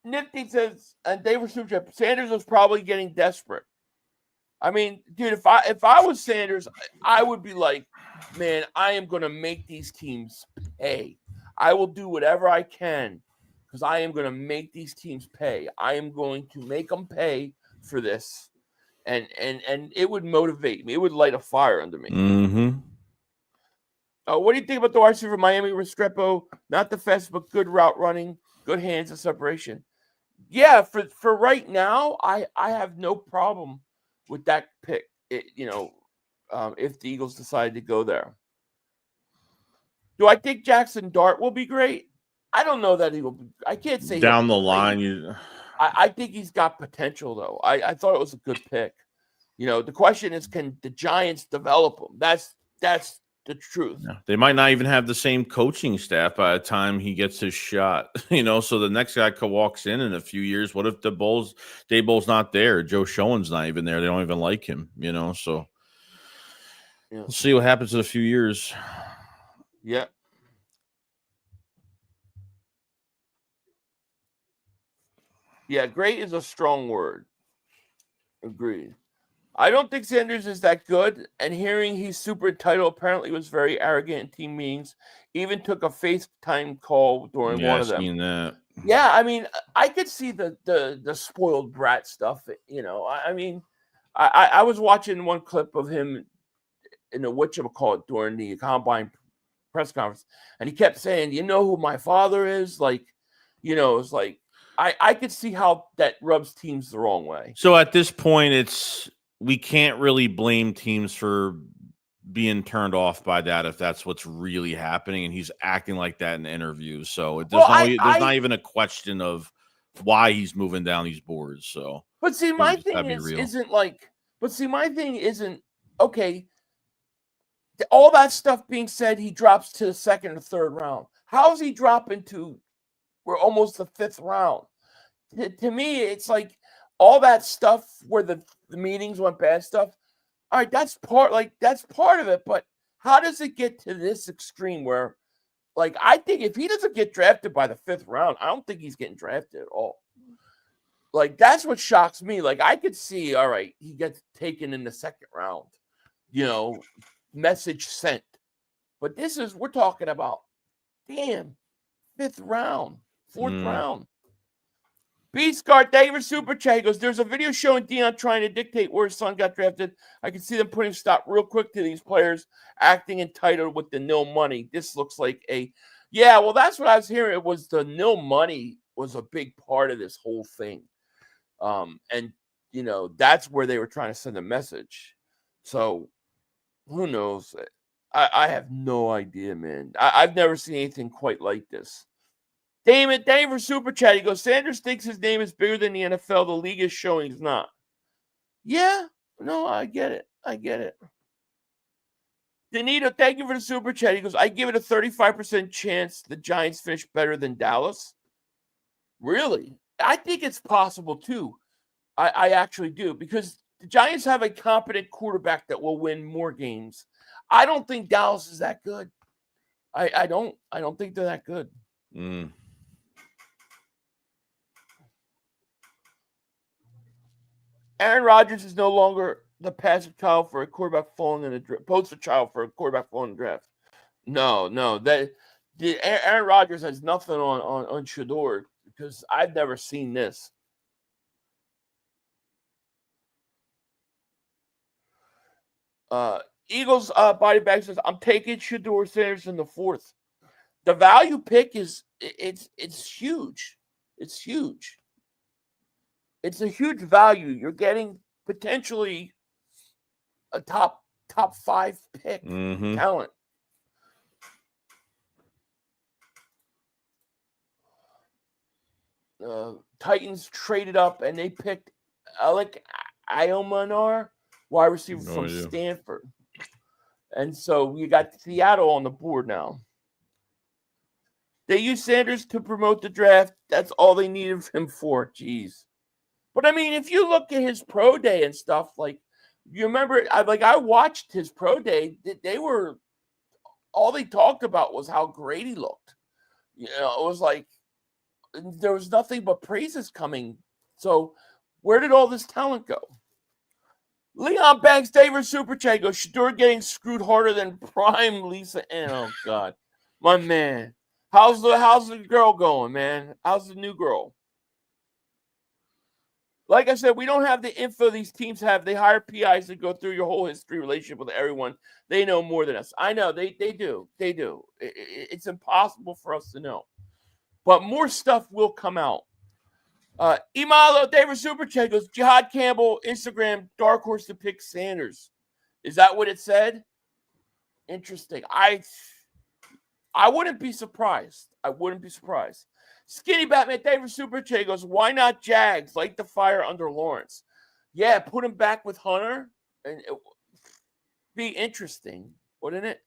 Nifty says, and David super chat, Sanders was probably getting desperate. I mean, dude, if I was Sanders, I would be like, man, I am going to make these teams pay. I will do whatever I can because I am going to make these teams pay. I am going to make them pay for this, and it would motivate me. It would light a fire under me. Mm-hmm. What do you think about the wide receiver Miami Restrepo? Not the fastest, but good route running, good hands and separation. Yeah, for right now, I have no problem with that pick. If the Eagles decide to go there. Do I think Jackson Dart will be great? I don't know that he will be. I can't say down the line. I think he's got potential, though. I thought it was a good pick. The question is, can the Giants develop him? That's the truth. Yeah, they might not even have the same coaching staff by the time he gets his shot. So the next guy walks in a few years. What if Daboll's not there? Joe Schoen's not even there. They don't even like him. So we'll see what happens in a few years. Yeah. Yeah, great is a strong word. Agreed. I don't think Sanders is that good, and hearing he's super entitled apparently was very arrogant in team meetings. Even took a FaceTime call during one of them. Seen that. Yeah, I mean, I could see the spoiled brat stuff. I was watching one clip of him in the whatchamacallit during the combine press conference, and he kept saying, "You know who my father is?" It's like I could see how that rubs teams the wrong way. So at this point, we can't really blame teams for being turned off by that if that's what's really happening, and he's acting like that in interviews. So there's not even a question of why he's moving down these boards. So, but see, my thing isn't okay. All that stuff being said, he drops to the second or third round. How is he dropping to? We're almost the fifth round. To me, it's like all that stuff where the meetings went bad stuff. All right, that's part of it. But how does it get to this extreme where, I think if he doesn't get drafted by the fifth round, I don't think he's getting drafted at all. That's what shocks me. I could see, all right, he gets taken in the second round, message sent. But we're talking about, damn, fifth round, fourth round. Beast Guard, thank you for super chat. He goes, there's a video showing Dion trying to dictate where his son got drafted. I can see them putting a stop real quick to these players acting entitled with the nil money. This looks like well, that's what I was hearing. It was the nil money was a big part of this whole thing. And that's where they were trying to send a message. So who knows? I have no idea, man. I've never seen anything quite like this. Damon, thank you for super chat. He goes, Sanders thinks his name is bigger than the NFL. The league is showing he's not. Yeah, no, I get it. Danito, thank you for the super chat. He goes, I give it a 35% chance the Giants finish better than Dallas. Really? I think it's possible, too. I actually do, because the Giants have a competent quarterback that will win more games. I don't think Dallas is that good. I don't think they're that good. Aaron Rodgers is no longer the poster child for a quarterback falling in the draft. No, Aaron Rodgers has nothing on Shedeur, because I've never seen this. Eagles body bag says, I'm taking Shedeur Sanders in the fourth. The value pick is huge. It's huge. It's a huge value. You're getting potentially a top 5 pick talent. Titans traded up and they picked Alec Iomanar, wide receiver from Stanford. And so you got Seattle on the board now. They used Sanders to promote the draft. That's all they needed him for. Jeez. But I mean, if you look at his pro day and stuff, like you remember, I watched his pro day. They were all they talked about was how great he looked. You know, it was like there was nothing but praises coming. So where did all this talent go? Leon Banks, David Super Chat goes, Shedeur getting screwed harder than prime Lisa Ann. Oh God, my man. How's the girl going, man? How's the new girl? Like I said, we don't have the info these teams have. They hire PIs to go through your whole history relationship with everyone. They know more than us. I know they do. They do. It's impossible for us to know. But more stuff will come out. Imalo, David Super Chat goes, Jihad Campbell, Instagram, dark horse to pick Sanders. Is that what it said? Interesting. I wouldn't be surprised. I wouldn't be surprised. Skinny Batman, David Super Chat goes, why not Jags? Light the fire under Lawrence. Yeah, put him back with Hunter. And it would be interesting, wouldn't it?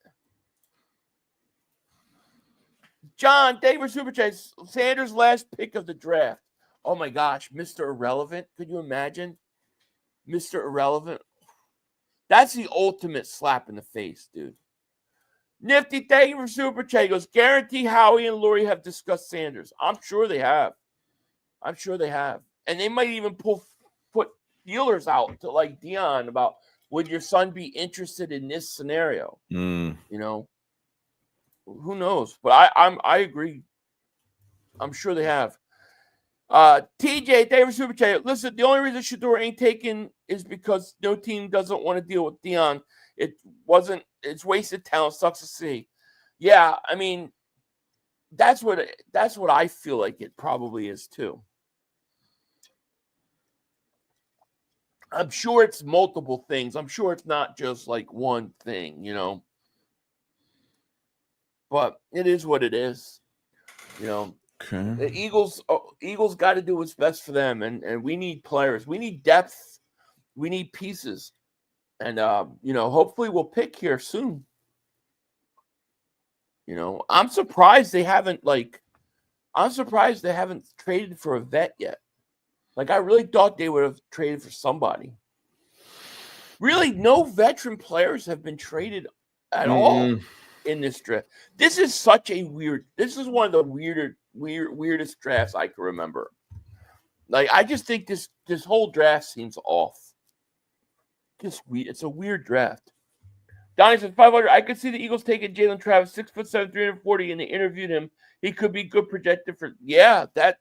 John, David Super Chat, Sanders' last pick of the draft. Oh my gosh, Mr. Irrelevant. Could you imagine? Mr. Irrelevant. That's the ultimate slap in the face, dude. Nifty, thank you for Super Chat. He goes, guarantee Howie and Lori have discussed Sanders. I'm sure they have. I'm sure they have. And they might even put feelers out to like Dion about, would your son be interested in this scenario? You know, who knows? But I agree. I'm sure they have. TJ, David Super Chat. Listen, the only reason Shedeur ain't taken is because no team doesn't want to deal with Dion. It's wasted talent. Sucks to see. Yeah, I mean, that's what I feel like it probably is too. I'm sure it's multiple things. I'm sure it's not just like one thing, you know. But it is what it is, you know. Okay. The Eagles got to do what's best for them, and we need players. We need depth. We need pieces. And, you know, hopefully we'll pick here soon. You know, I'm surprised they haven't traded for a vet yet. Like, I really thought they would have traded for somebody. Really, no veteran players have been traded at all in this draft. This is one of the weirdest drafts I can remember. Like, I just think this whole draft seems off. Just weird. It's a weird draft. Donnie says 500. I could see the Eagles taking Jalen Travis, 6'7", 340, and they interviewed him. He could be good projected for. Yeah, that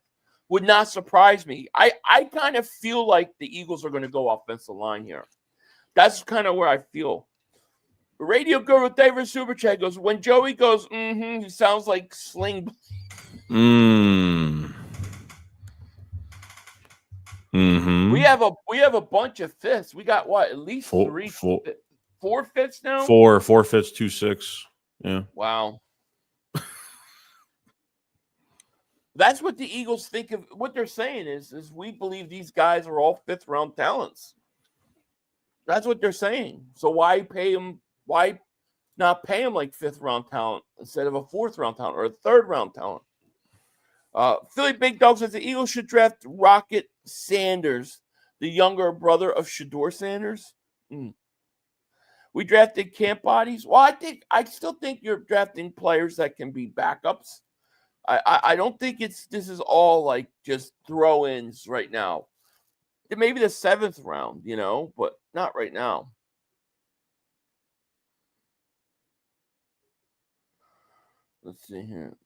would not surprise me. I kind of feel like the Eagles are going to go offensive line here. That's kind of where I feel. Radio Girl with David Super Chat goes, when Joey goes, he sounds like Sling. We have a bunch of fifths. We got what? At least four fifths now? Four fifths, 2-6. Yeah. Wow. That's what the Eagles think of. What they're saying is we believe these guys are all fifth round talents. That's what they're saying. So why pay them? Why not pay them like fifth round talent instead of a fourth round talent or a third round talent? Philly Big Dog says the Eagles should draft Rocket Sanders, the younger brother of Shedeur Sanders. We drafted camp bodies. Well, I still think you're drafting players that can be backups. I don't think this is all like just throw-ins right now. Maybe the 7th round, you know, but not right now. Let's see here.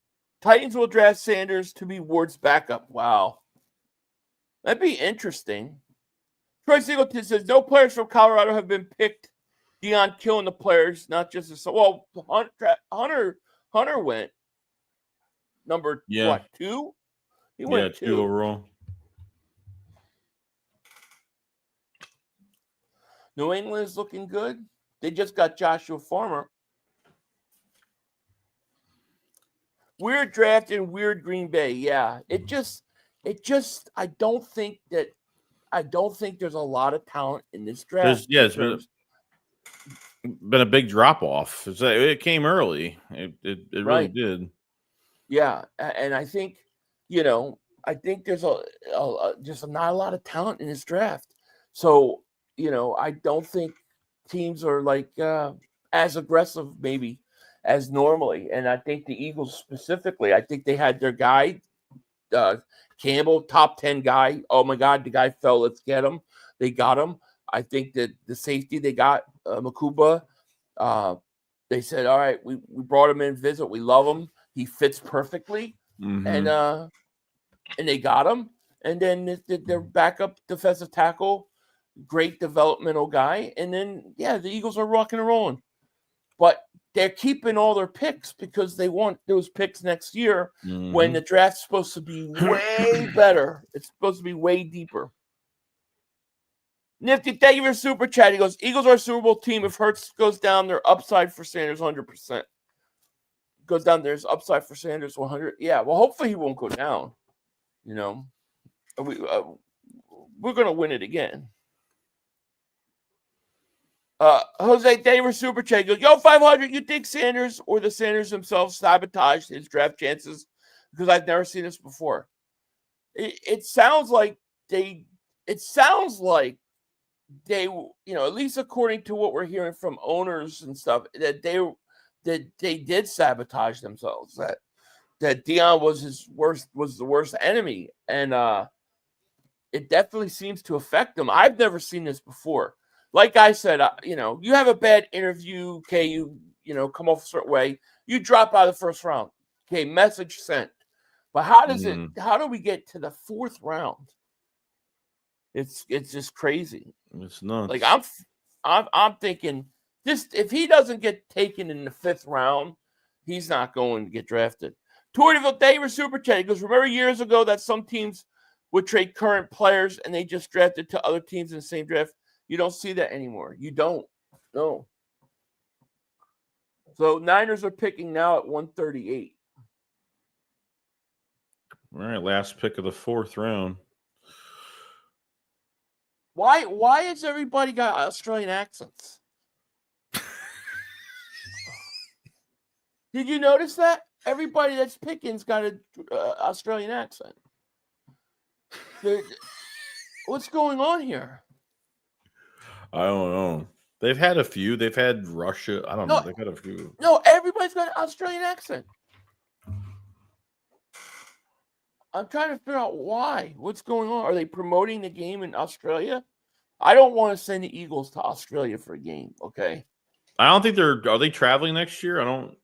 Titans will draft Sanders to be Ward's backup. Wow. That'd be interesting. Troy Singleton says, no players from Colorado have been picked. Dion killing the players, not just a... Well, Hunter went number, 2? He went 2 overall. New England is looking good. They just got Joshua Farmer. Weird draft in weird Green Bay. Yeah. It just I don't think there's a lot of talent in this draft. been a big drop off. It came early. It really Right. did. Yeah, and I think, I think there's just not a lot of talent in this draft. So, I don't think teams are like as aggressive maybe as normally. And I think the Eagles specifically, I think they had their guy, Campbell, top 10 guy. Oh my God, the guy fell. Let's get him. They got him. I think that the safety they got, Makuba, they said, all right, we brought him in visit. We love him. He fits perfectly. Mm-hmm. And they got him. And then their backup defensive tackle, great developmental guy. And then, the Eagles are rocking and rolling. But they're keeping all their picks because they want those picks next year when the draft's supposed to be way better. It's supposed to be way deeper. Nifty, thank you for super chat. He goes, Eagles are a Super Bowl team. If Hurts goes down, they're upside for Sanders 100%. Goes down, there's upside for Sanders 100. Yeah, well, hopefully he won't go down. We're going to win it again. Jose Davis super chat goes, yo, 500, you think Sanders or the Sanders themselves sabotaged his draft chances? Because I've never seen this before. It sounds like they, at least according to what we're hearing from owners and stuff, that they did sabotage themselves. That Dion was the worst enemy, and it definitely seems to affect them. I've never seen this before. Like I said, you have a bad interview, okay, you come off a certain way, you drop out of the first round, okay, message sent. But how do we get to the fourth round? It's just crazy. It's nuts. Like I'm thinking this, if he doesn't get taken in the fifth round, he's not going to get drafted. Tortiville Davis super chat. He goes, remember years ago that some teams would trade current players and they just drafted to other teams in the same draft? You don't see that anymore. You don't. No. So Niners are picking now at 138. All right, last pick of the fourth round. Why has everybody got Australian accents? Did you notice that? Everybody that's picking's got an Australian accent. What's going on here? I don't know. They've had a few. They've had Russia. I don't know. They've had a few. No, everybody's got an Australian accent. I'm trying to figure out why. What's going on? Are they promoting the game in Australia? I don't want to send the Eagles to Australia for a game, okay? I don't think are they traveling next year? I don't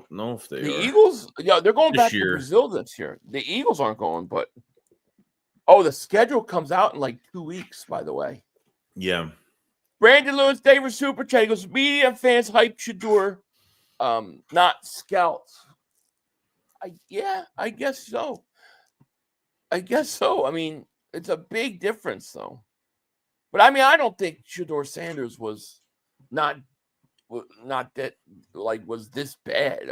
know if they are. The Eagles, they're going back to Brazil this year. The Eagles aren't going, but the schedule comes out in like 2 weeks, by the way. Yeah. Brandon Lewis, David Super Chat goes, media and fans hype Shedeur, not scouts. I guess so. I mean, it's a big difference, though. But I mean, I don't think Shedeur Sanders was not that was this bad.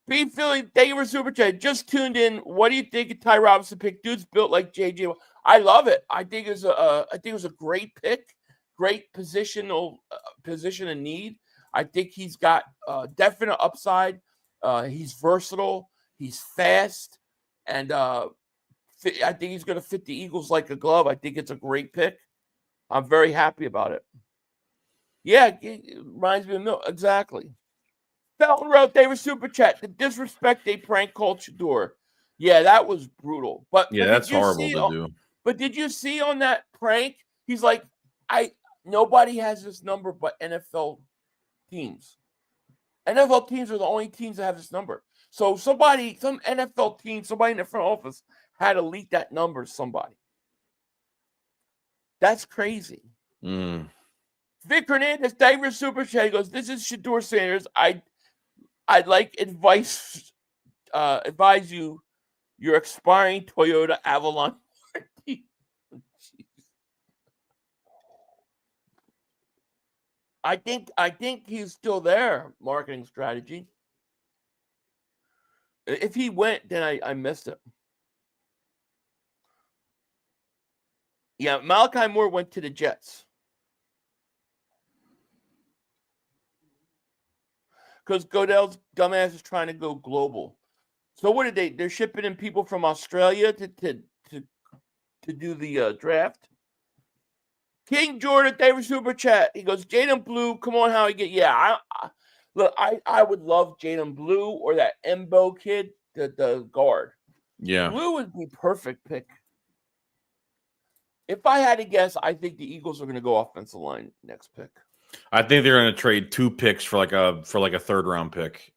B Philly, thank you for super chat. Just tuned in. What do you think of Ty Robinson pick? Dude's built like JJ. I love it. I think it was a great pick, great position in need. I think he's got definite upside. He's versatile. He's fast, and I think he's going to fit the Eagles like a glove. I think it's a great pick. I'm very happy about it. Yeah, it reminds me of Mill. Exactly. Felton wrote, they were super chat. The disrespect they prank called Shedeur. Yeah, that was brutal. But that's horrible to do. But did you see on that prank? He's like, nobody has this number but NFL teams. NFL teams are the only teams that have this number. So some NFL team, somebody in the front office had to leak that number to somebody. That's crazy. Vic Hernandez, David Super Chat goes, this is Shedeur Sanders. I'd like advise you your expiring Toyota Avalon. I think he's still there. Marketing strategy. If he went, then I missed it. Yeah, Malachi Moore went to the Jets. because Godell's dumbass is trying to go global. So what did they? They're shipping in people from Australia to do the draft. King Jordan, David Super Chat. He goes, Jaden Blue, come on, how he get? Yeah, I would love Jaden Blue or that Embo kid, the guard. Yeah. Blue would be perfect pick. If I had to guess, I think the Eagles are going to go offensive line next pick. I think they're going to trade 2 picks for like a 3rd round pick.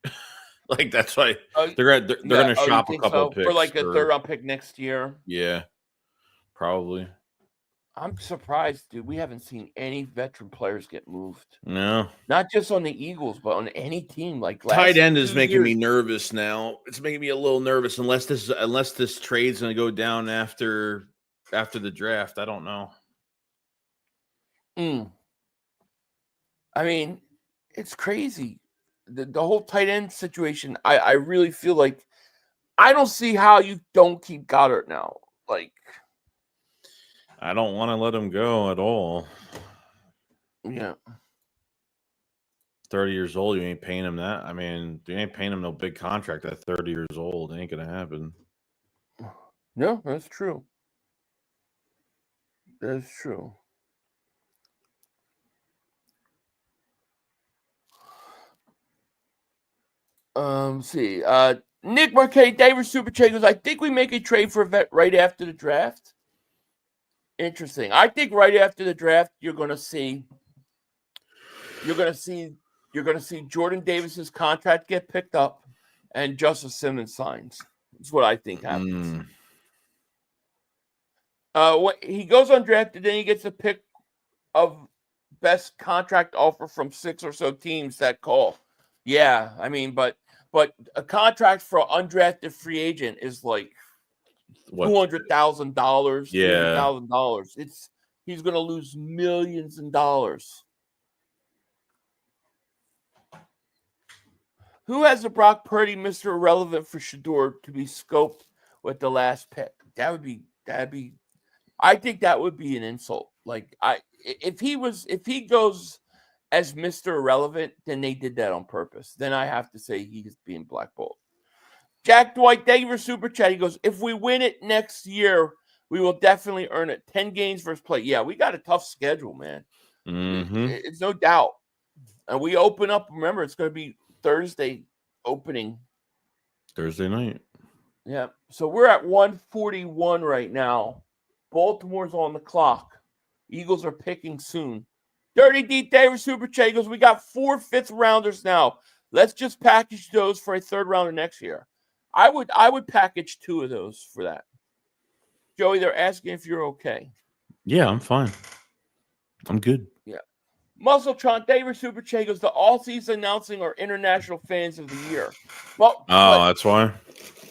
Like that's why they're going to shop a couple picks for like a 3rd round pick next year. Yeah, probably. I'm surprised, dude. We haven't seen any veteran players get moved. No, not just on the Eagles, but on any team. Like tight end is making me nervous now. It's making me a little nervous unless this trade's going to go down after the draft. I don't know. I mean, it's crazy. The whole tight end situation. I really feel like I don't see how you don't keep Goddard now. Like, I don't want to let him go at all. Yeah. 30 years old, you ain't paying him that. I mean, you ain't paying him no big contract at 30 years old. It ain't going to happen. No, that's true. That's true. See. Nick Marquet, David Super Chat goes, I think we make a trade for a vet right after the draft. Interesting. I think right after the draft, you're gonna see Jordan Davis's contract get picked up and Justice Simmons signs. That's what I think happens. He goes undrafted, then he gets a pick of best contract offer from 6 or so teams that call. Yeah, I mean, but a contract for an undrafted free agent is like $200,000. Yeah, $300,000. He's going to lose millions in dollars. Who has the Brock Purdy Mr. Irrelevant for Shedeur to be scoped with the last pick? That'd be. I think that would be an insult. Like if he goes as Mr. Irrelevant, then they did that on purpose. Then I have to say he's being blackballed. Jack Dwight, thank you for Super Chat. He goes, if we win it next year, we will definitely earn it. 10 games first play. Yeah, we got a tough schedule, man. It's no doubt. And we open up, remember, it's going to be Thursday opening. Thursday night. Yeah. So we're at 141 right now. Baltimore's on the clock. Eagles are picking soon. Dirty D David Super Chat goes, we got 4 5th-rounders now. Let's just package those for a 3rd rounder next year. I would package 2 of those for that. Joey, they're asking if you're okay. Yeah, I'm fine. I'm good. Yeah. Muscletron, David Super Chat goes, the all-season announcing our international fans of the year. Well, that's why.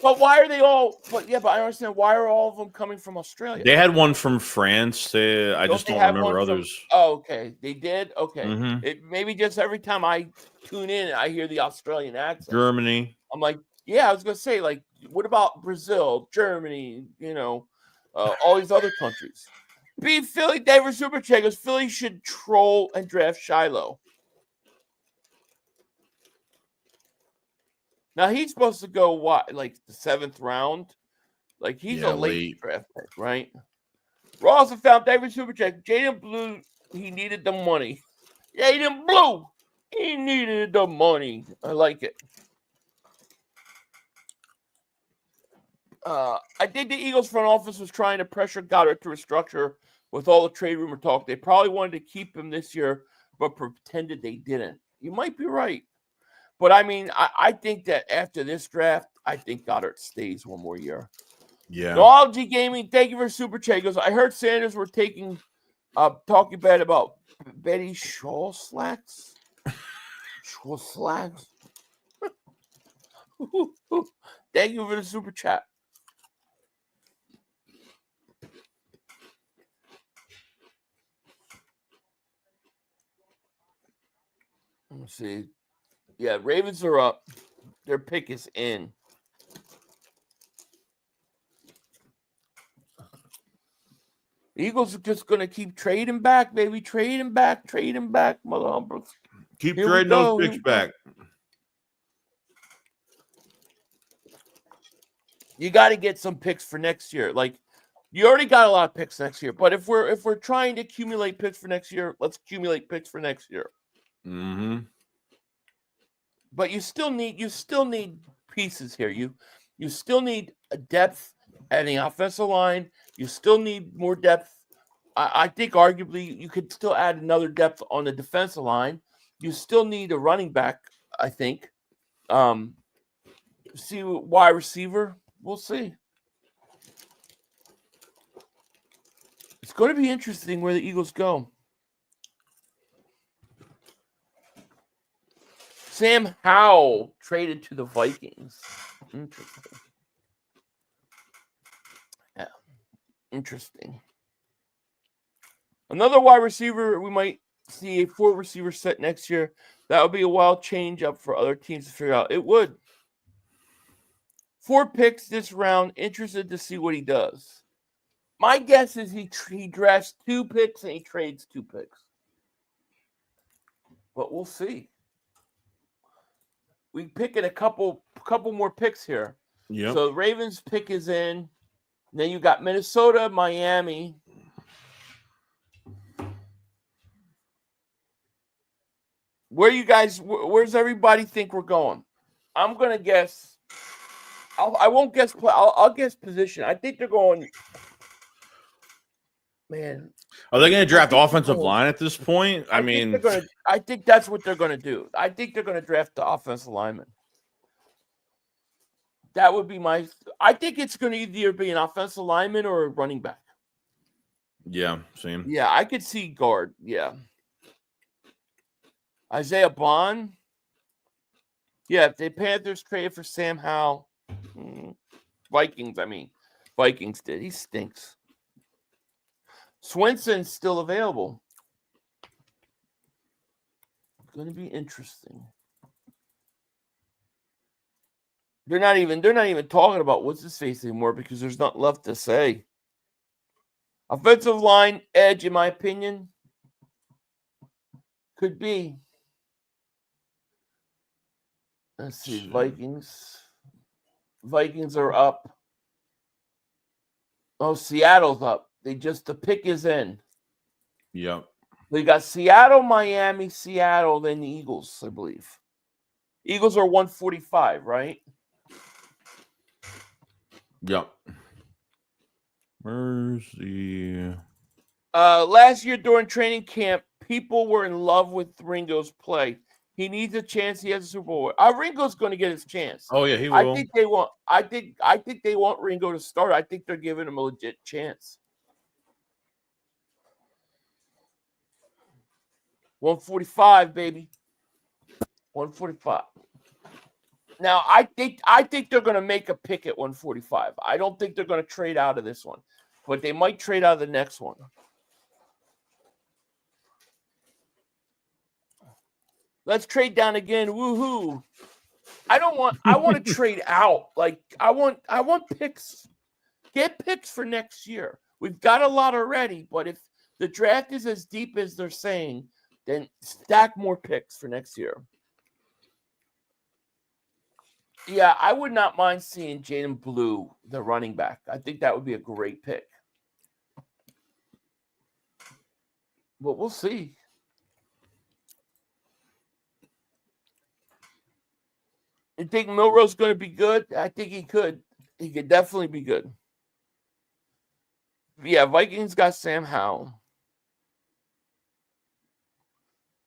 But why are they all? But I don't understand. Why are all of them coming from Australia? They had one from France. I just don't remember others. Okay, they did. Okay, maybe just every time I tune in, I hear the Australian accent. Germany. I'm like, yeah, I was gonna say, like, what about Brazil, Germany? All these other countries. Beat Philly, David Super Chat goes, Philly should troll and draft Shiloh. Now, he's supposed to go, like the 7th round? Like, he's a late draft pick, right? Ross and found David Super Chat. Jaden Blue, he needed the money. Jaden Blue, he needed the money. I like it. I think the Eagles front office was trying to pressure Goddard to restructure with all the trade rumor talk. They probably wanted to keep him this year, but pretended they didn't. You might be right. But, I mean, I think that after this draft, I think Goddard stays one more year. Yeah.Nology Gaming, thank you for Super Chat. Goes, I heard Sanders were talking bad about Betty Shaw slacks. Shaw slacks. Thank you for the Super Chat. Let's see. Yeah, Ravens are up. Their pick is in. Eagles are just going to keep trading back, baby. Trading back, mother humpers. Keep trading those picks back. You got to get some picks for next year. Like, you already got a lot of picks next year, but if we're trying to accumulate picks for next year, let's accumulate picks for next year. Mm-hmm. But you still need pieces here. You still need a depth at the offensive line. You still need more depth. I think arguably you could still add another depth on the defensive line. You still need a running back, I think. See wide receiver. We'll see. It's going to be interesting where the Eagles go. Sam Howell traded to the Vikings. Interesting. Yeah. Interesting. Another wide receiver, we might see a 4 receiver set next year. That would be a wild change up for other teams to figure out. It would. 4 picks this round. Interested to see what he does. My guess is he drafts 2 picks and he trades 2 picks. But we'll see. We pick at a couple more picks here. Yeah. So the Ravens pick is in. Then you got Minnesota, Miami. Where's everybody think we're going? I'm gonna guess. I won't guess play. I'll guess position. I think they're going. Man, Are they going to draft offensive line at this point? I think that's what they're going to do. I think they're going to draft the offensive lineman. That would be my. I think it's going to either be an offensive lineman or a running back. Yeah, same. Yeah, I could see guard. Yeah, Isaiah Bond. Yeah, if the Panthers traded for Sam Howell, Vikings did. He stinks. Swinson's still available. It's going to be interesting. They're not even talking about what's his face anymore because there's not left to say. Offensive line edge, in my opinion, could be. Let's see, Vikings. Vikings are up. Oh, Seattle's up. The pick is in. Yep. They got Seattle, Miami, Seattle, then the Eagles, I believe. Eagles are 145, right? Yep. Where's the... Last year during training camp, people were in love with Ringo's play. He needs a chance. He has a Super Bowl. Ringo's going to get his chance. Oh yeah, he will. I think they want Ringo to start. I think they're giving him a legit chance. 145, baby. 145. Now, I think they're going to make a pick at 145. I don't think they're going to trade out of this one, but they might trade out of the next one. Let's trade down again. Woohoo. I want to trade out. Like I want picks. Get picks for next year. We've got a lot already, but if the draft is as deep as they're saying, then stack more picks for next year. Yeah, I would not mind seeing Jaden Blue, the running back. I think that would be a great pick. But we'll see. You think Milroe's going to be good? I think he could. He could definitely be good. Yeah, Vikings got Sam Howell.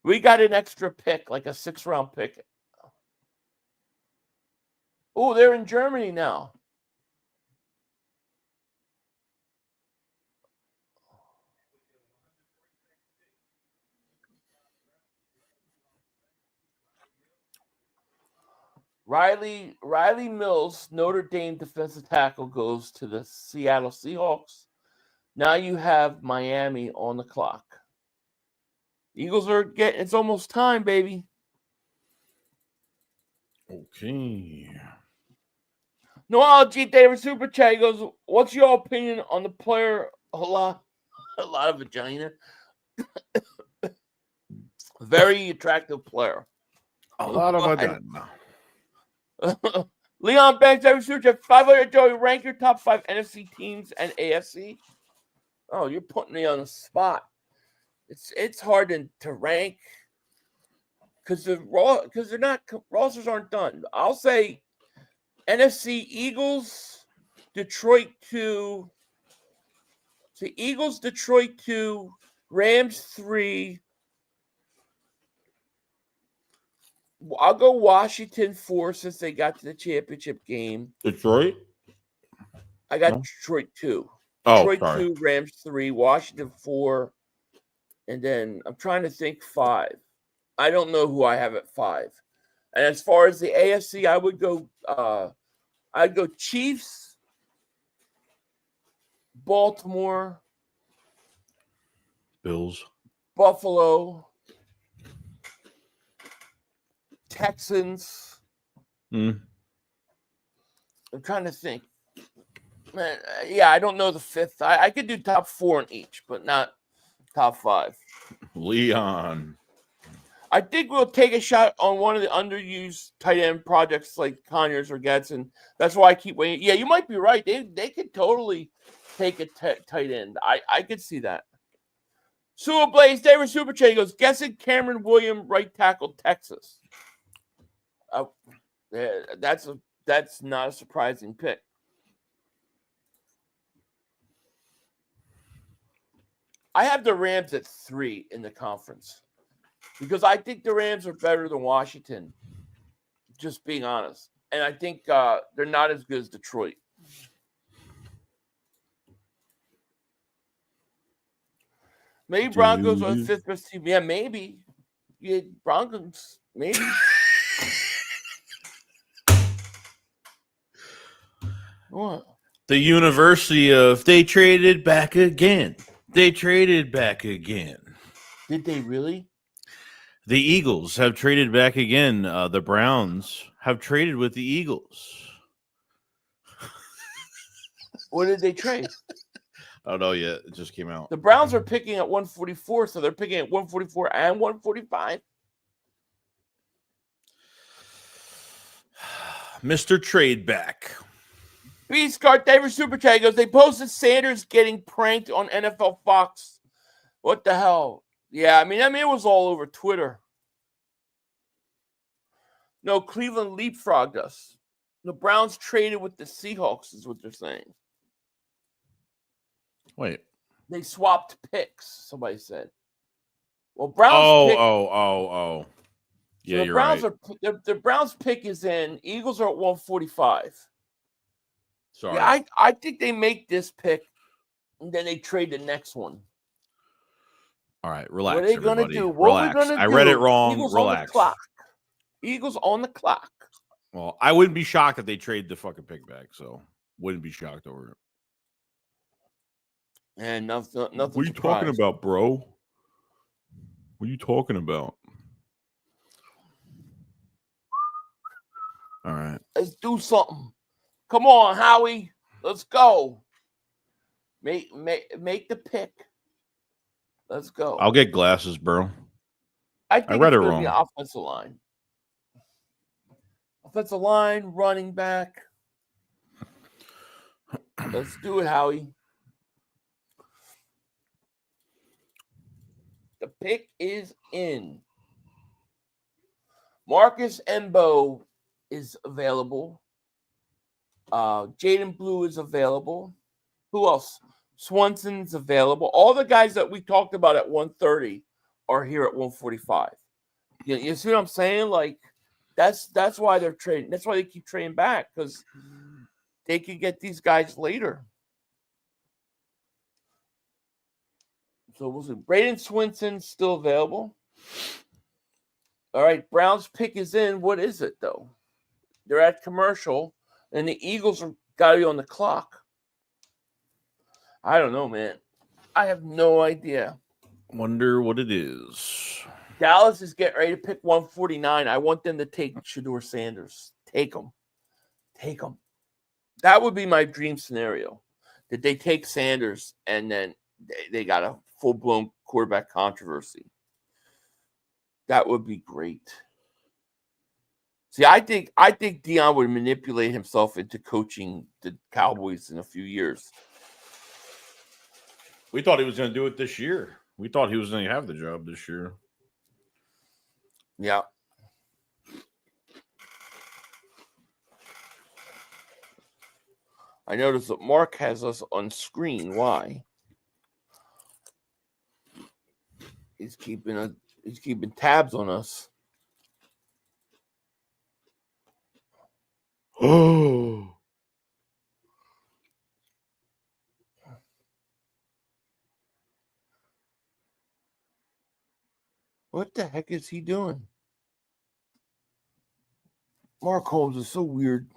We got an extra pick, like a 6th-round pick. Oh, they're in Germany now. Riley Mills, Notre Dame defensive tackle, goes to the Seattle Seahawks. Now you have Miami on the clock. Eagles are getting, it's almost time, baby. Okay. Noel G. David Super Chat, he goes, what's your opinion on the player? A lot of vagina. Very attractive player. A lot of vagina. A Leon Banks, every super chat, 500. Joey, rank your top 5 NFC teams and AFC. Oh, you're putting me on the spot. It's hard to rank because they're not rosters aren't done. I'll say NFC Eagles, Detroit 2. So Eagles, Detroit 2, Rams 3. I'll go Washington 4 since they got to the championship game. Detroit? I got Detroit 2. Oh, Detroit sorry. 2, Rams 3, Washington 4. And then I'm trying to think 5. I don't know who I have at 5. And as far as the AFC, I'd go Chiefs, Baltimore, Bills, Buffalo, Texans. I'm trying to think. Man, yeah, I don't know the 5th. I could do top 4 in each, but not top 5. Leon. I think we'll take a shot on one of the underused tight end projects like Conyers or Getson. That's why I keep waiting. Yeah, you might be right. They could totally take a tight end. I could see that. Sewer Blaze, David Super Chat, he goes, guessing Cameron Williams, right tackle, Texas. That's not a surprising pick. I have the Rams at 3 in the conference because I think the Rams are better than Washington, just being honest. And I think they're not as good as Detroit. Maybe Broncos are the 5th best team. Yeah, maybe. Yeah, Broncos, maybe. What? The University of they traded back again. They traded back again. Did they really? The Eagles have traded back again. The Browns have traded with the Eagles. What did they trade? I don't know yet. It just came out. The Browns are picking at 144, so they're picking at 144 and 145. Mr. Tradeback. Beast Card David Super Chat goes, they posted Sanders getting pranked on NFL Fox. What the hell? Yeah, I mean, it was all over Twitter. No, Cleveland leapfrogged us. The Browns traded with the Seahawks, is what they're saying. Wait. They swapped picks, somebody said. Well, Browns Oh. Yeah, so you're right. The Browns pick is in. Eagles are at 145. Sorry. Yeah, I think they make this pick, and then they trade the next one. All right, relax, What are they going to do? What relax. are we going to do? I read it wrong. Eagles relax. On the clock. Eagles on the clock. Well, I wouldn't be shocked if they trade the fucking pick back, so wouldn't be shocked over it. And nothing. What are you talking about, bro? What are you talking about? All right. Let's do something. Come on, Howie. Let's go. Make the pick. Let's go. I'll get glasses, bro. I think read it's it gonna wrong. be offensive line. Offensive line, running back. Let's do it, Howie. The pick is in. Marcus Embo is available. Jaden Blue is available. Who else? Swanson's available. All the guys that we talked about at 130 are here at 145. You see what I'm saying? Like, that's why they're trading. That's why they keep trading back, because they can get these guys later. So we'll see. Braden Swinson's still available. All right, Browns pick is in. What is it, though? They're at commercial, and the Eagles are got to be on the clock. I don't know, man. I have no idea. Wonder what it is. Dallas is getting ready to pick 149. I want them to take Shedeur Sanders. Take him. That would be my dream scenario. That they take Sanders and then they got a full-blown quarterback controversy. That would be great. See, I think Deion would manipulate himself into coaching the Cowboys in a few years. We thought he was going to do it this year. We thought he was going to have the job this year. Yeah. I noticed that Mark has us on screen. Why? He's keeping tabs on us. Oh. What the heck is he doing? Mark Holmes is so weird.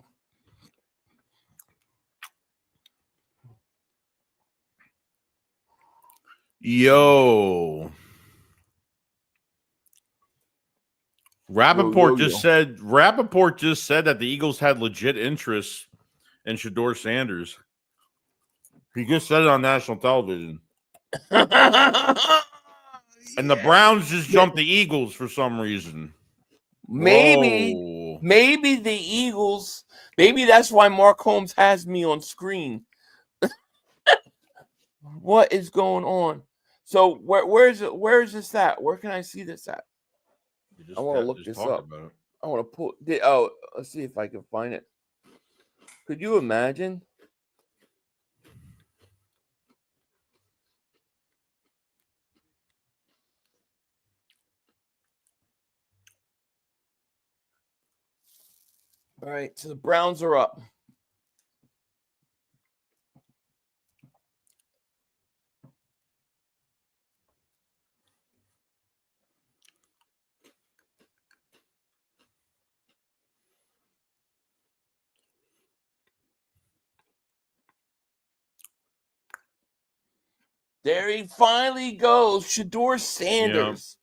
Yo. Rappaport just said that the Eagles had legit interest in Shedeur Sanders. He just said it on national television. And the Browns just jumped the Eagles for some reason. Maybe Whoa. the Eagles, maybe that's why Mark Holmes has me on screen. What is going on? So where is this at? Where can I see this at? I want to look this up. I want to pull. Let's see if I can find it. Could you imagine? All right, so the Browns are up. There he finally goes, Shedeur Sanders.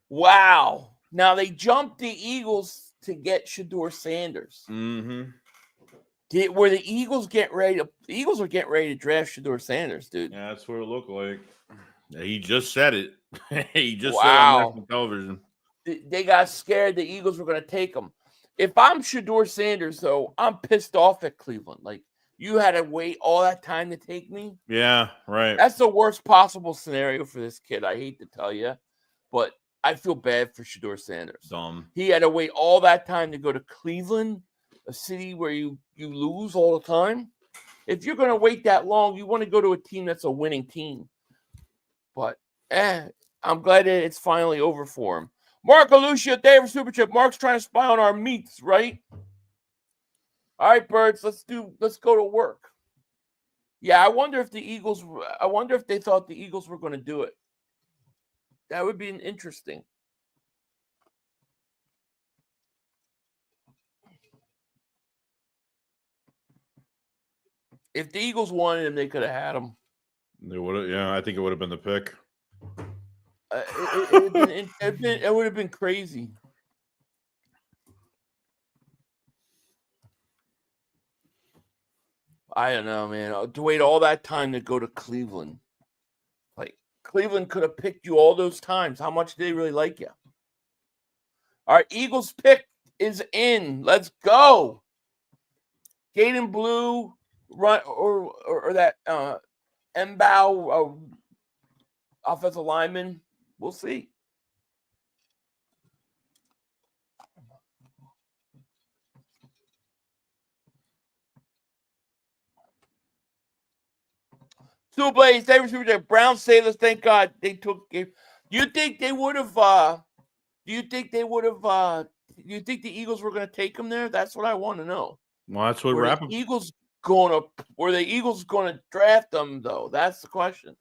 Yeah. Wow. Now they jumped the Eagles to get Shedeur Sanders. Mm-hmm. Were the Eagles getting ready to? The Eagles are getting ready to draft Shedeur Sanders, dude. Yeah, that's what it looked like. Yeah, he just said it. He just said it on national television. They got scared the Eagles were going to take him. If I'm Shedeur Sanders, though, I'm pissed off at Cleveland. Like, you had to wait all that time to take me? Yeah, right. That's the worst possible scenario for this kid. I hate to tell you, but I feel bad for Shedeur Sanders. Dumb. He had to wait all that time to go to Cleveland, a city where you lose all the time. If you're going to wait that long, you want to go to a team that's a winning team. But, I'm glad that it's finally over for him. Mark Alucia, David Super Chip. Mark's trying to spy on our meats, right? All right, birds, let's go to work. Yeah, I wonder if they thought the Eagles were going to do it. That would be interesting. If the Eagles wanted him, they could have had him. They would have. Yeah, I think it would have been the pick. It would have been crazy. I don't know, man. To wait all that time to go to Cleveland. Like, Cleveland could have picked you all those times. How much did they really like you? All right, Eagles pick is in. Let's go. Gaden Blue, run or that Mbow offensive lineman. We'll see. Two Blaze, Brown sailors. Thank God they took. Do you think they would have? Do you think the Eagles were going to take him there? That's what I want to know. Well, that's what were the Eagles going to draft them though? That's the question.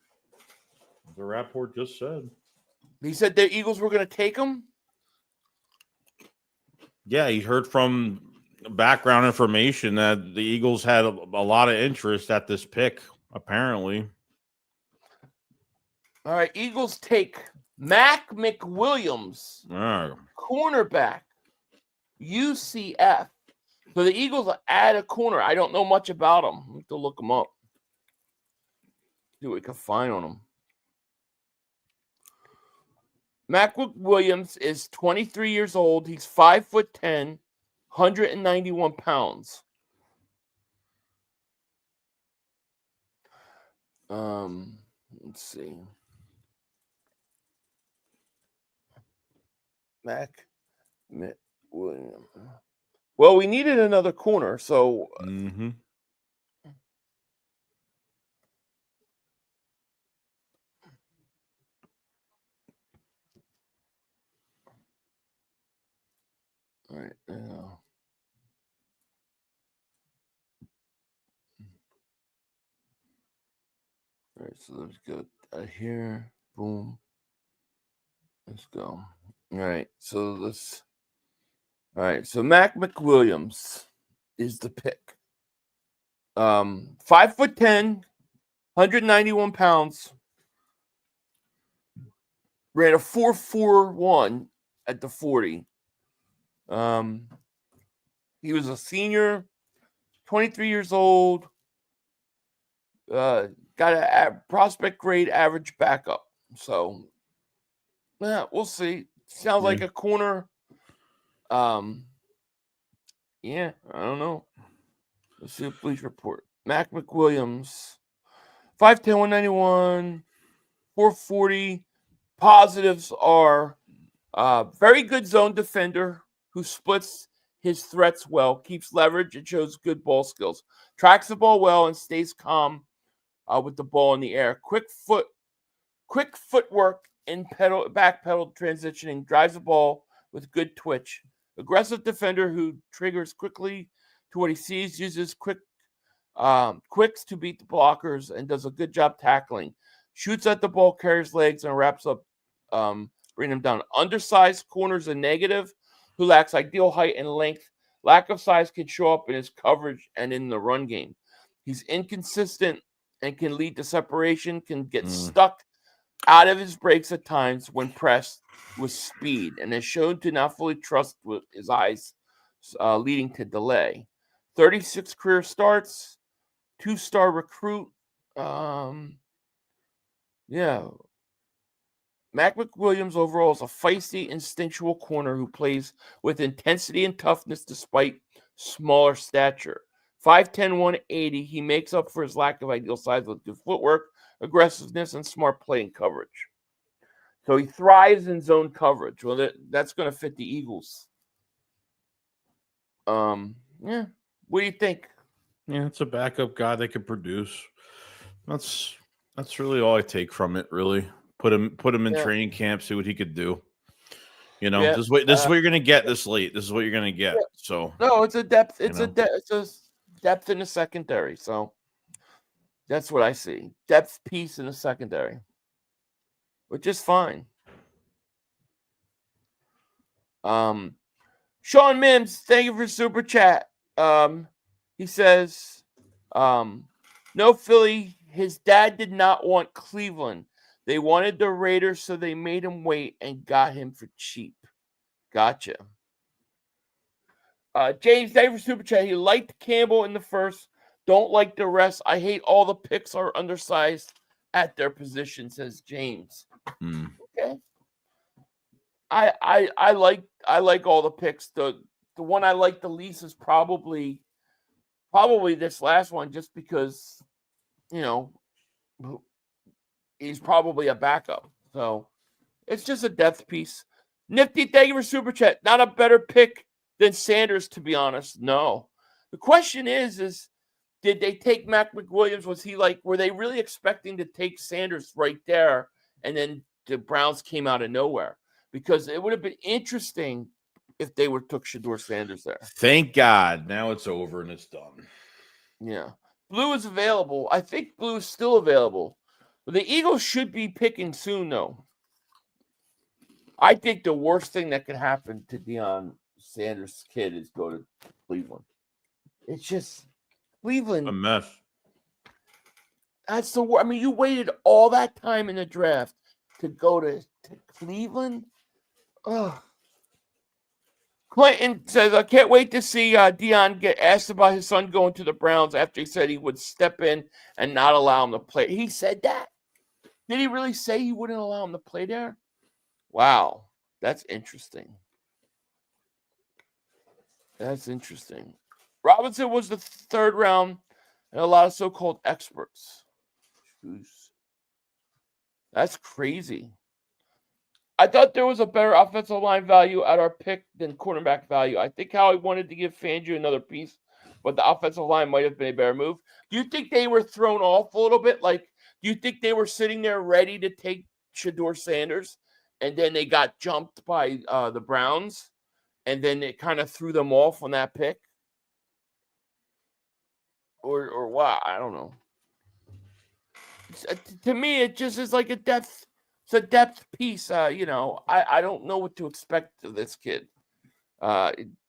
The Rapport just said. He said the Eagles were going to take him? Yeah, he heard from background information that the Eagles had a lot of interest at this pick, apparently. All right, Eagles take Mac McWilliams, cornerback, UCF. So the Eagles add a corner. I don't know much about him. I have to look him up. See what we can find on him. Mac Williams is 23 years old. He's 5'10", 191 pounds. Let's see. William. Well, we needed another corner, so Mm-hmm. all right. All right, so let's go here. Boom. Let's go. All right, so let's. All right, so Mac McWilliams is the pick. 5'10", 191 pounds. Ran a 4.41 at the 40. He was a senior, 23 years old. Got a prospect grade average backup. So, yeah, we'll see. Sounds like a corner. Yeah, I don't know. Let's see a police report. Mac McWilliams, 5'10", 191, 440. Positives are very good zone defender who splits his threats well, keeps leverage, and shows good ball skills. Tracks the ball well and stays calm with the ball in the air. Quick footwork in back pedal transitioning, drives the ball with good twitch. Aggressive defender who triggers quickly to what he sees, uses quicks to beat the blockers, and does a good job tackling. Shoots at the ball, carries legs, and wraps up, bring them down. Undersized corners a negative, who lacks ideal height and length. Lack of size can show up in his coverage and in the run game. He's inconsistent and can lead to separation, can get stuck out of his breaks at times when pressed with speed, and is shown to not fully trust with his eyes, leading to delay. 36 career starts, 2-star recruit. Mac McWilliams overall is a feisty, instinctual corner who plays with intensity and toughness despite smaller stature. 5'10", 180, he makes up for his lack of ideal size with good footwork, aggressiveness, and smart play and coverage. So he thrives in zone coverage. Well, that's going to fit the Eagles. What do you think? Yeah, it's a backup guy that could produce. That's really all I take from it. Really, put him in training camp, see what he could do. You know, this is what you're going to get this late. This is what you're going to get. So no, it's a depth. It's a depth in the secondary. So that's what I see. Depth piece in the secondary, which is fine. Sean Mims, thank you for super chat. He says, no, Philly, his dad did not want Cleveland. They wanted the Raiders, so they made him wait and got him for cheap. Gotcha. James, thank you for super chat. He liked Campbell in the first. Don't like the rest. I hate all the picks are undersized at their position, says James. Okay. I like all the picks. The one I like the least is probably this last one, just because, you know, he's probably a backup. So it's just a depth piece. Nifty, thank you for super chat. Not a better pick than Sanders, to be honest. No. The question is did they take Mac McWilliams? Were they really expecting to take Sanders right there, and then the Browns came out of nowhere? Because it would have been interesting if they took Shedeur Sanders there. Thank God. Now it's over and it's done. Yeah. Blue is available. I think blue is still available. But the Eagles should be picking soon, though. I think the worst thing that could happen to Deion Sanders' kid is go to Cleveland. It's just Cleveland. A mess. That's the worst. I mean, you waited all that time in the draft to go to Cleveland. Ugh. Clinton says, I can't wait to see Deion get asked about his son going to the Browns after he said he would step in and not allow him to play. He said that? Did he really say he wouldn't allow him to play there? Wow, that's interesting. That's interesting. Robinson was the third round, and a lot of so-called experts. That's crazy. I thought there was a better offensive line value at our pick than cornerback value. I think Howie wanted to give Fangio another piece, but the offensive line might have been a better move. Do you think they were thrown off a little bit? Like, do you think they were sitting there ready to take Shedeur Sanders, and then they got jumped by the Browns, and then it kind of threw them off on that pick? Or what? I don't know. To me, it just is like a depth. It's a depth piece. I don't know what to expect of this kid.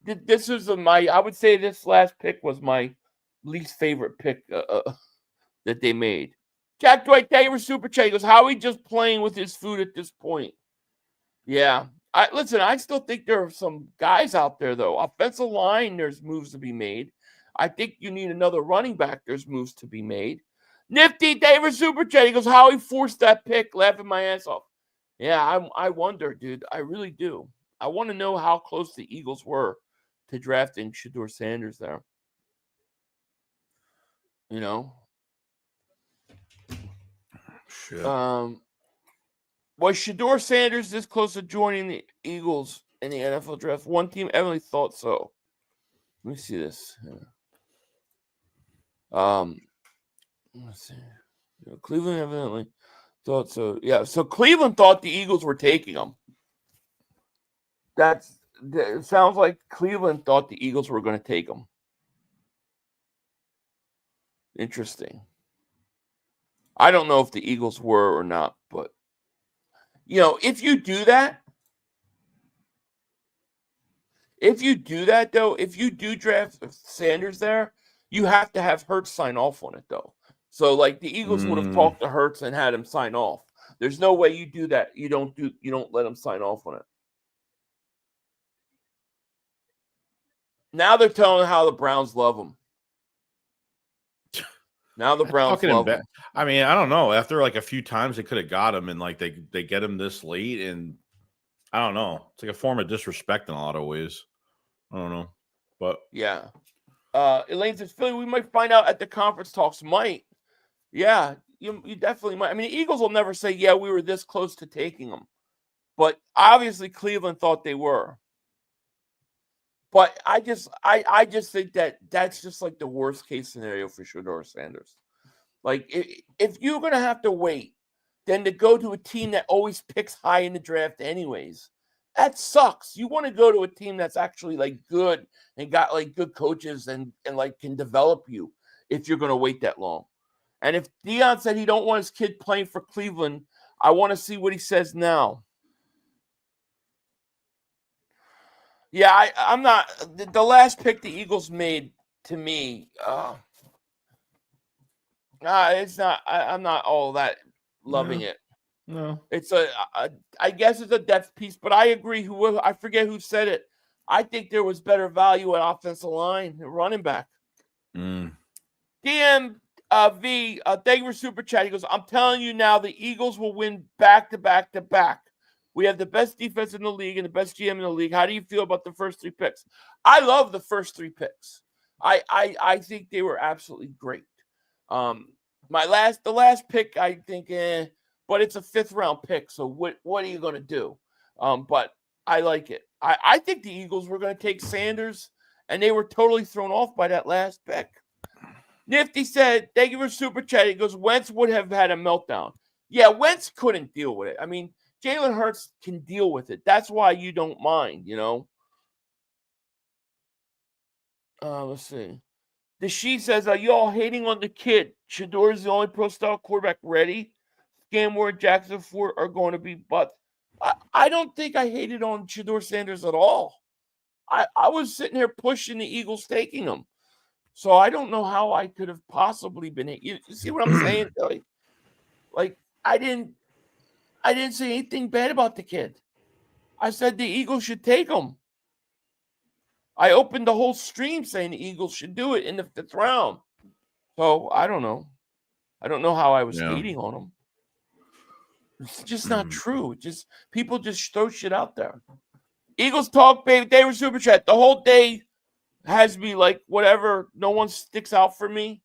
This is I would say this last pick was my least favorite pick that they made. Jack Dwight Taylor Super Chat goes, how are we just playing with his food at this point? Yeah. I still think there are some guys out there, though. Offensive line, there's moves to be made. I think you need another running back. There's moves to be made. Nifty David Super Chat, he goes, how he forced that pick, laughing my ass off. Yeah, I wonder, dude. I really do. I want to know how close the Eagles were to drafting Shedeur Sanders there. You know? Shit. Was Shedeur Sanders this close to joining the Eagles in the NFL draft? One team evidently thought so. Let me see this. Let's see. Cleveland evidently thought so. Yeah, so Cleveland thought the Eagles were taking him. It sounds like Cleveland thought the Eagles were going to take him. Interesting. I don't know if the Eagles were or not, but if you do that, if you do draft Sanders there, you have to have Hurts sign off on it, though. So, like, the Eagles would have talked to Hurts and had him sign off. There's no way you do that. You don't let him sign off on it. Now they're telling how the Browns love him. Now the Browns love him. I mean, I don't know. After like a few times they could have got him, and like they get him this late, and I don't know. It's like a form of disrespect in a lot of ways. I don't know, but yeah. Elaine says, Philly, we might find out at the conference talks. Might. Yeah, you definitely might. I mean, the Eagles will never say, yeah, we were this close to taking them. But obviously Cleveland thought they were. But I just think that's just like the worst case scenario for Shedeur Sanders. Like, if you're going to have to wait, then to go to a team that always picks high in the draft anyways, that sucks. You want to go to a team that's actually like good and got like good coaches and like can develop you if you're going to wait that long. And if Deion said he don't want his kid playing for Cleveland, I want to see what he says now. Yeah, I'm not – the last pick the Eagles made, to me, it's not – I'm not all that loving it. No. It's I guess it's a depth piece, but I agree. I forget who said it. I think there was better value at offensive line and running back. DMV, thank you for Super Chat. He goes, I'm telling you now, the Eagles will win back to back to back. We have the best defense in the league and the best GM in the league. How do you feel about the first three picks? I love the first three picks. I think they were absolutely great. The last pick, I think, but it's a 5th round pick. So what are you going to do? But I like it. I think the Eagles were going to take Sanders, and they were totally thrown off by that last pick. Nifty said, thank you for Super Chat. He goes, Wentz would have had a meltdown. Yeah, Wentz couldn't deal with it. I mean, Jalen Hurts can deal with it. That's why you don't mind, Let's see. The She says, are you all hating on the kid? Shedeur is the only pro-style quarterback ready. Scamore and Jackson Ford are going to be butts. I don't think I hated on Shedeur Sanders at all. I was sitting here pushing the Eagles taking him. So I don't know how I could have possibly been. You see what I'm saying, Billy? Like, I didn't say anything bad about the kid. I said the Eagles should take him. I opened the whole stream saying the Eagles should do it in the 5th round. So I don't know. I don't know how I was hating on him. It's just not true. People just throw shit out there. Eagles talk, baby. They were Super Chat the whole day. has me like whatever. No one sticks out for me.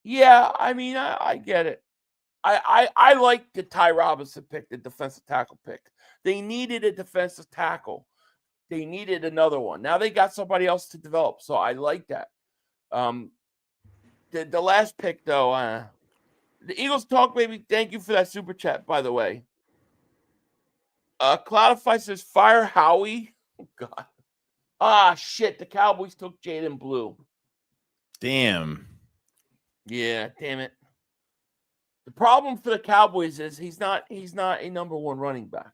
Yeah, I mean, I get it. I like the Ty Robinson pick, the defensive tackle pick. They needed a defensive tackle. They needed another one. Now they got somebody else to develop, so I like that. The last pick, though, the Eagles Talk, baby, thank you for that super chat, by the way. Cloudify says, fire Howie. Oh, God. Ah, shit, the Cowboys took Jaden Blue. Damn. Yeah, damn it. The problem for the Cowboys is he's not a number one running back.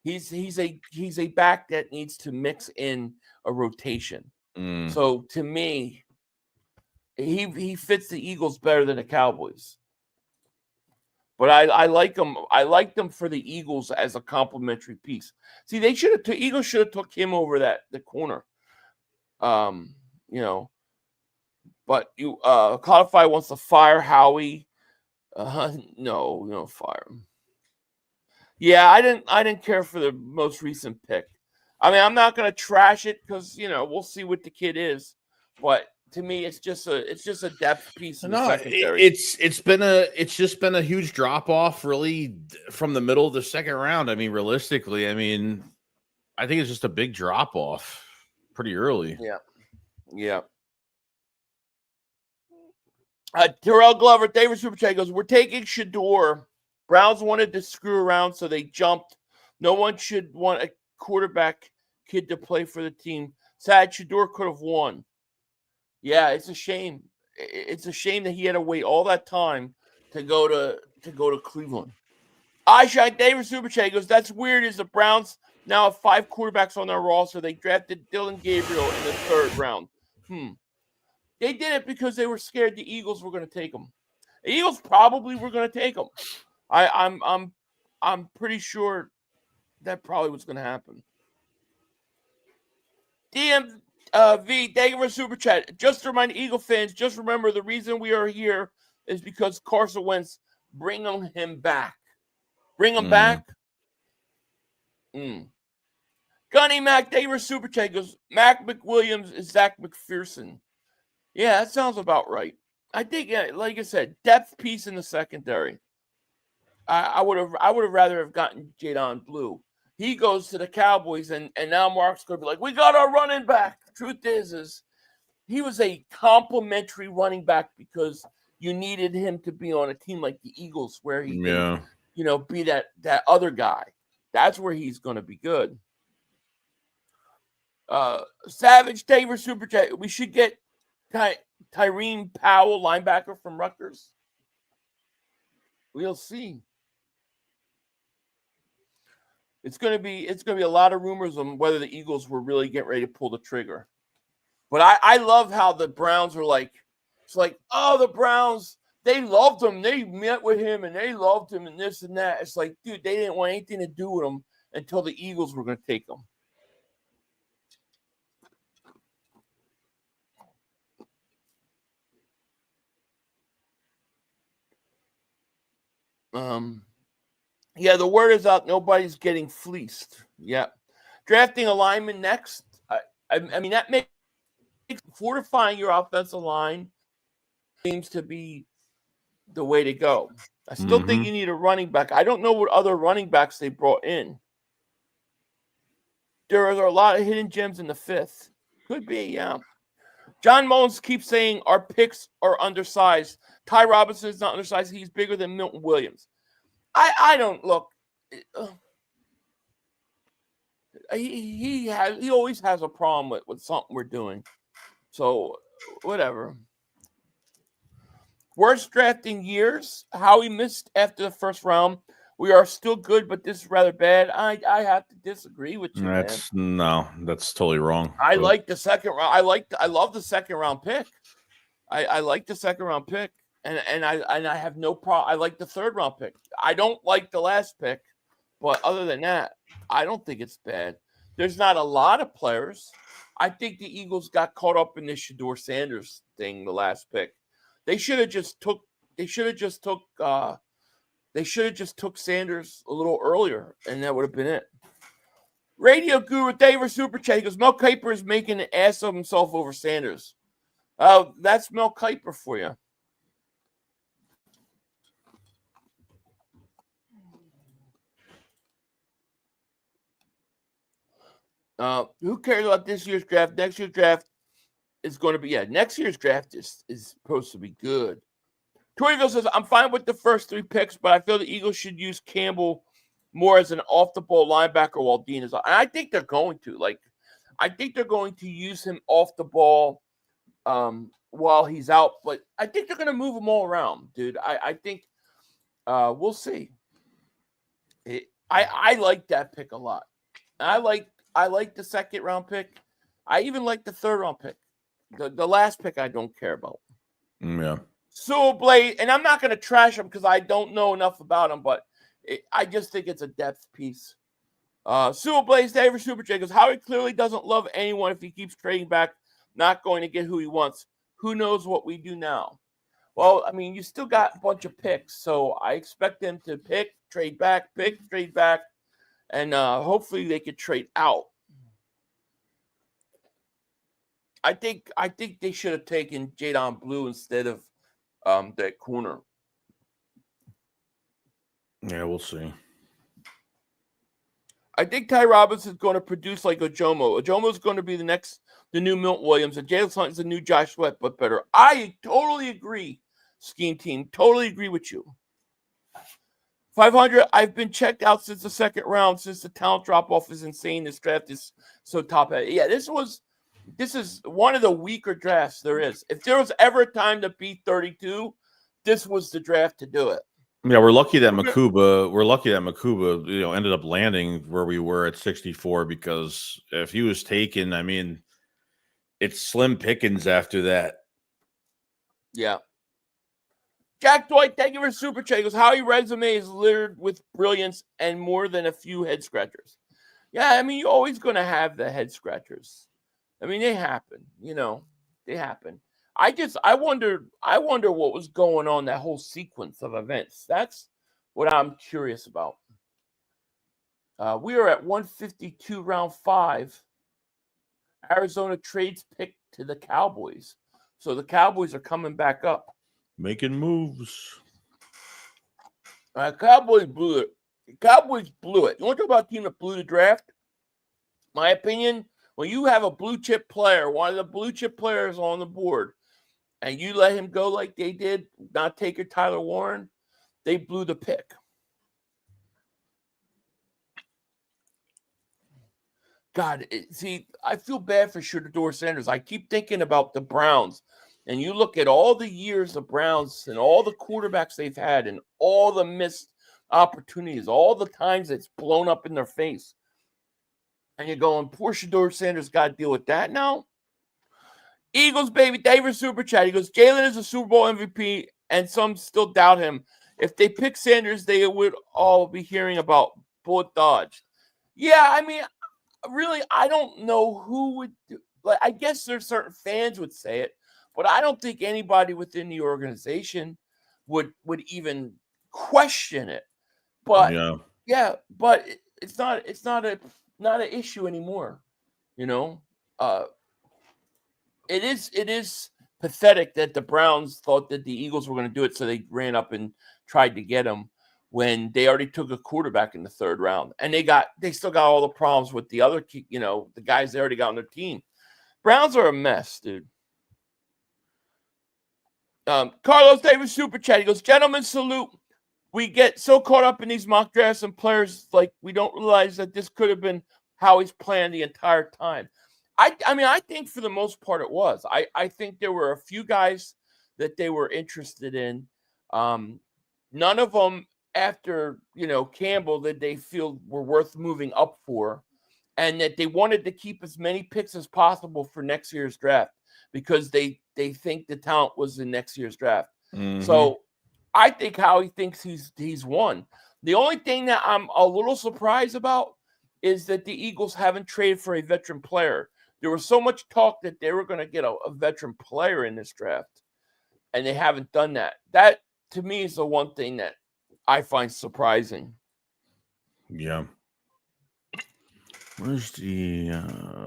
He's a back that needs to mix in a rotation. So to me, he fits the Eagles better than the Cowboys. But I like him. I like them for the Eagles as a complementary piece. See, the Eagles should have took him over the corner. But Codify wants to fire Howie. No, fire him. Yeah, I didn't care for the most recent pick. I mean, I'm not gonna trash it because we'll see what the kid is. But to me, it's just a depth piece in the secondary. It's just been a huge drop off, really, from the middle of the second round. I mean, realistically, I think it's just a big drop off pretty early. Yeah. Terrell Glover, David Superchat goes, we're taking Shedeur. Browns wanted to screw around, so they jumped. No one should want a quarterback kid to play for the team. Sad, Shedeur could have won. Yeah, it's a shame. It's a shame that he had to wait all that time to go to Cleveland. David Superchat goes, that's weird. Is the Browns now have 5 quarterbacks on their roster? They drafted Dylan Gabriel in the 3rd round. They did it because they were scared the Eagles were going to take him. The Eagles probably were going to take him. I'm pretty sure that probably was going to happen. DMV, thank you for super chat. Just to remind Eagle fans, just remember the reason we are here is because Carson Wentz. Bring him back. Bring him back. Gunny Mac, thank you for super chat. Goes, Mac McWilliams is Zach McPherson. Yeah, that sounds about right. I think, like I said, depth piece in the secondary. I would have rather have gotten Jaden Blue. He goes to the Cowboys, and now Mark's going to be like, we got our running back. Truth is he was a complimentary running back because you needed him to be on a team like the Eagles where he can, be that other guy. That's where he's going to be good. Savage, Taver, Super Chat. We should get Tyreen Powell, linebacker from Rutgers. We'll see. It's gonna be a lot of rumors on whether the Eagles were really getting ready to pull the trigger. But I love how the Browns are like, it's like, oh, the Browns, they loved him. They met with him and they loved him and this and that. It's like, dude, they didn't want anything to do with him until the Eagles were going to take him. Yeah, the word is out. Nobody's getting fleeced. Yeah. Drafting a lineman next. I mean, that makes fortifying your offensive line seems to be the way to go. I still think you need a running back. I don't know what other running backs they brought in. There are a lot of hidden gems in the 5th. Could be, yeah. John Mullins keeps saying our picks are undersized. Ty Robinson is not undersized. He's bigger than Milton Williams. I don't look. He always has a problem with something we're doing. So whatever. Worst drafting years. How he missed after the 1st round. We are still good, but this is rather bad. I have to disagree with you. That's totally wrong. I like the 2nd round. I love the 2nd round pick. I like the 2nd round pick. And I have no problem. I like the 3rd round pick. I don't like the last pick, but other than that, I don't think it's bad. There's not a lot of players. I think the Eagles got caught up in this Shedeur Sanders thing, the last pick. They should have just took Sanders a little earlier, and that would have been it. Radio Guru David Super Chat. He goes, Mel Kiper is making an ass of himself over Sanders. Oh, that's Mel Kiper for you. Who cares about this year's draft? Next year's draft is going to be, next year's draft is supposed to be good. Torreville says, I'm fine with the first 3 picks, but I feel the Eagles should use Campbell more as an off-the-ball linebacker while Dean is on. And I think they're going to. I think they're going to use him off the ball while he's out. But I think they're going to move him all around, dude. I think we'll see. I like that pick a lot. I like the 2nd-round pick. I even like the 3rd-round pick. The last pick I don't care about. Yeah. Sewell Blade, and I'm not going to trash him because I don't know enough about him, but I just think it's a depth piece. Sewell Blaze, David Super J goes, Howie clearly doesn't love anyone if he keeps trading back, not going to get who he wants. Who knows what we do now? Well, I mean, you still got a bunch of picks, so I expect them to pick, trade back, and hopefully they could trade out. I think they should have taken Jadon Blue instead of that corner. Yeah, we'll see. I think Ty Robinson is going to produce like Ojomo. Ojomo is going to be the new Milt Williams, and Jalen Hunt is the new Josh Sweat, but better. I totally agree, scheme team. Totally agree with you. 500, I've been checked out since the 2nd round, since the talent drop-off is insane. This draft is so top-heavy. Yeah, this is one of the weaker drafts there is. If there was ever a time to beat 32, this was the draft to do it. Yeah, we're lucky that Makuba ended up landing where we were at 64, because if he was taken, I mean, it's slim pickings after that. Yeah. Jack Dwight, thank you for super chat. He goes, Howie resume is littered with brilliance and more than a few head scratchers. Yeah, I mean, you're always going to have the head scratchers. I mean, they happen, they happen. I wonder what was going on, that whole sequence of events. That's what I'm curious about. We are at 152, round 5. Arizona trades pick to the Cowboys. So the Cowboys are coming back up. Making moves. Cowboys blew it. You want to talk about a team that blew the draft? My opinion, when you have a blue chip player, one of the blue chip players on the board, and you let him go like they did, not take your Tyler Warren, they blew the pick. God, I feel bad for Shedeur Sanders. I keep thinking about the Browns, and you look at all the years of Browns and all the quarterbacks they've had and all the missed opportunities, all the times it's blown up in their face. And you're going, poor Shedeur Sanders got to deal with that now? Eagles, baby, David Super Chat. He goes, Jalen is a Super Bowl MVP, and some still doubt him. If they pick Sanders, they would all be hearing about bullet dodged. Yeah, I mean, really, I don't know who would do. I guess there's certain fans would say it, but I don't think anybody within the organization would even question it. But but it's not an issue anymore. It is pathetic that the Browns thought that the Eagles were going to do it, so they ran up and tried to get him when they already took a quarterback in the 3rd round, and they still got all the problems with the other, the guys they already got on their team. Browns are a mess, dude. Carlos Davis super chat. He goes, gentlemen, salute. We get so caught up in these mock drafts and players, we don't realize that this could have been how he's planned the entire time. I think for the most part it was. I think there were a few guys that they were interested in. None of them after, Campbell that they feel were worth moving up for, and that they wanted to keep as many picks as possible for next year's draft because they think the talent was in next year's draft. Mm-hmm. So I think Howie thinks he's won. The only thing that I'm a little surprised about is that the Eagles haven't traded for a veteran player. There was so much talk that they were going to get a veteran player in this draft, and they haven't done that. That, to me, is the one thing that I find surprising. Yeah. Where's the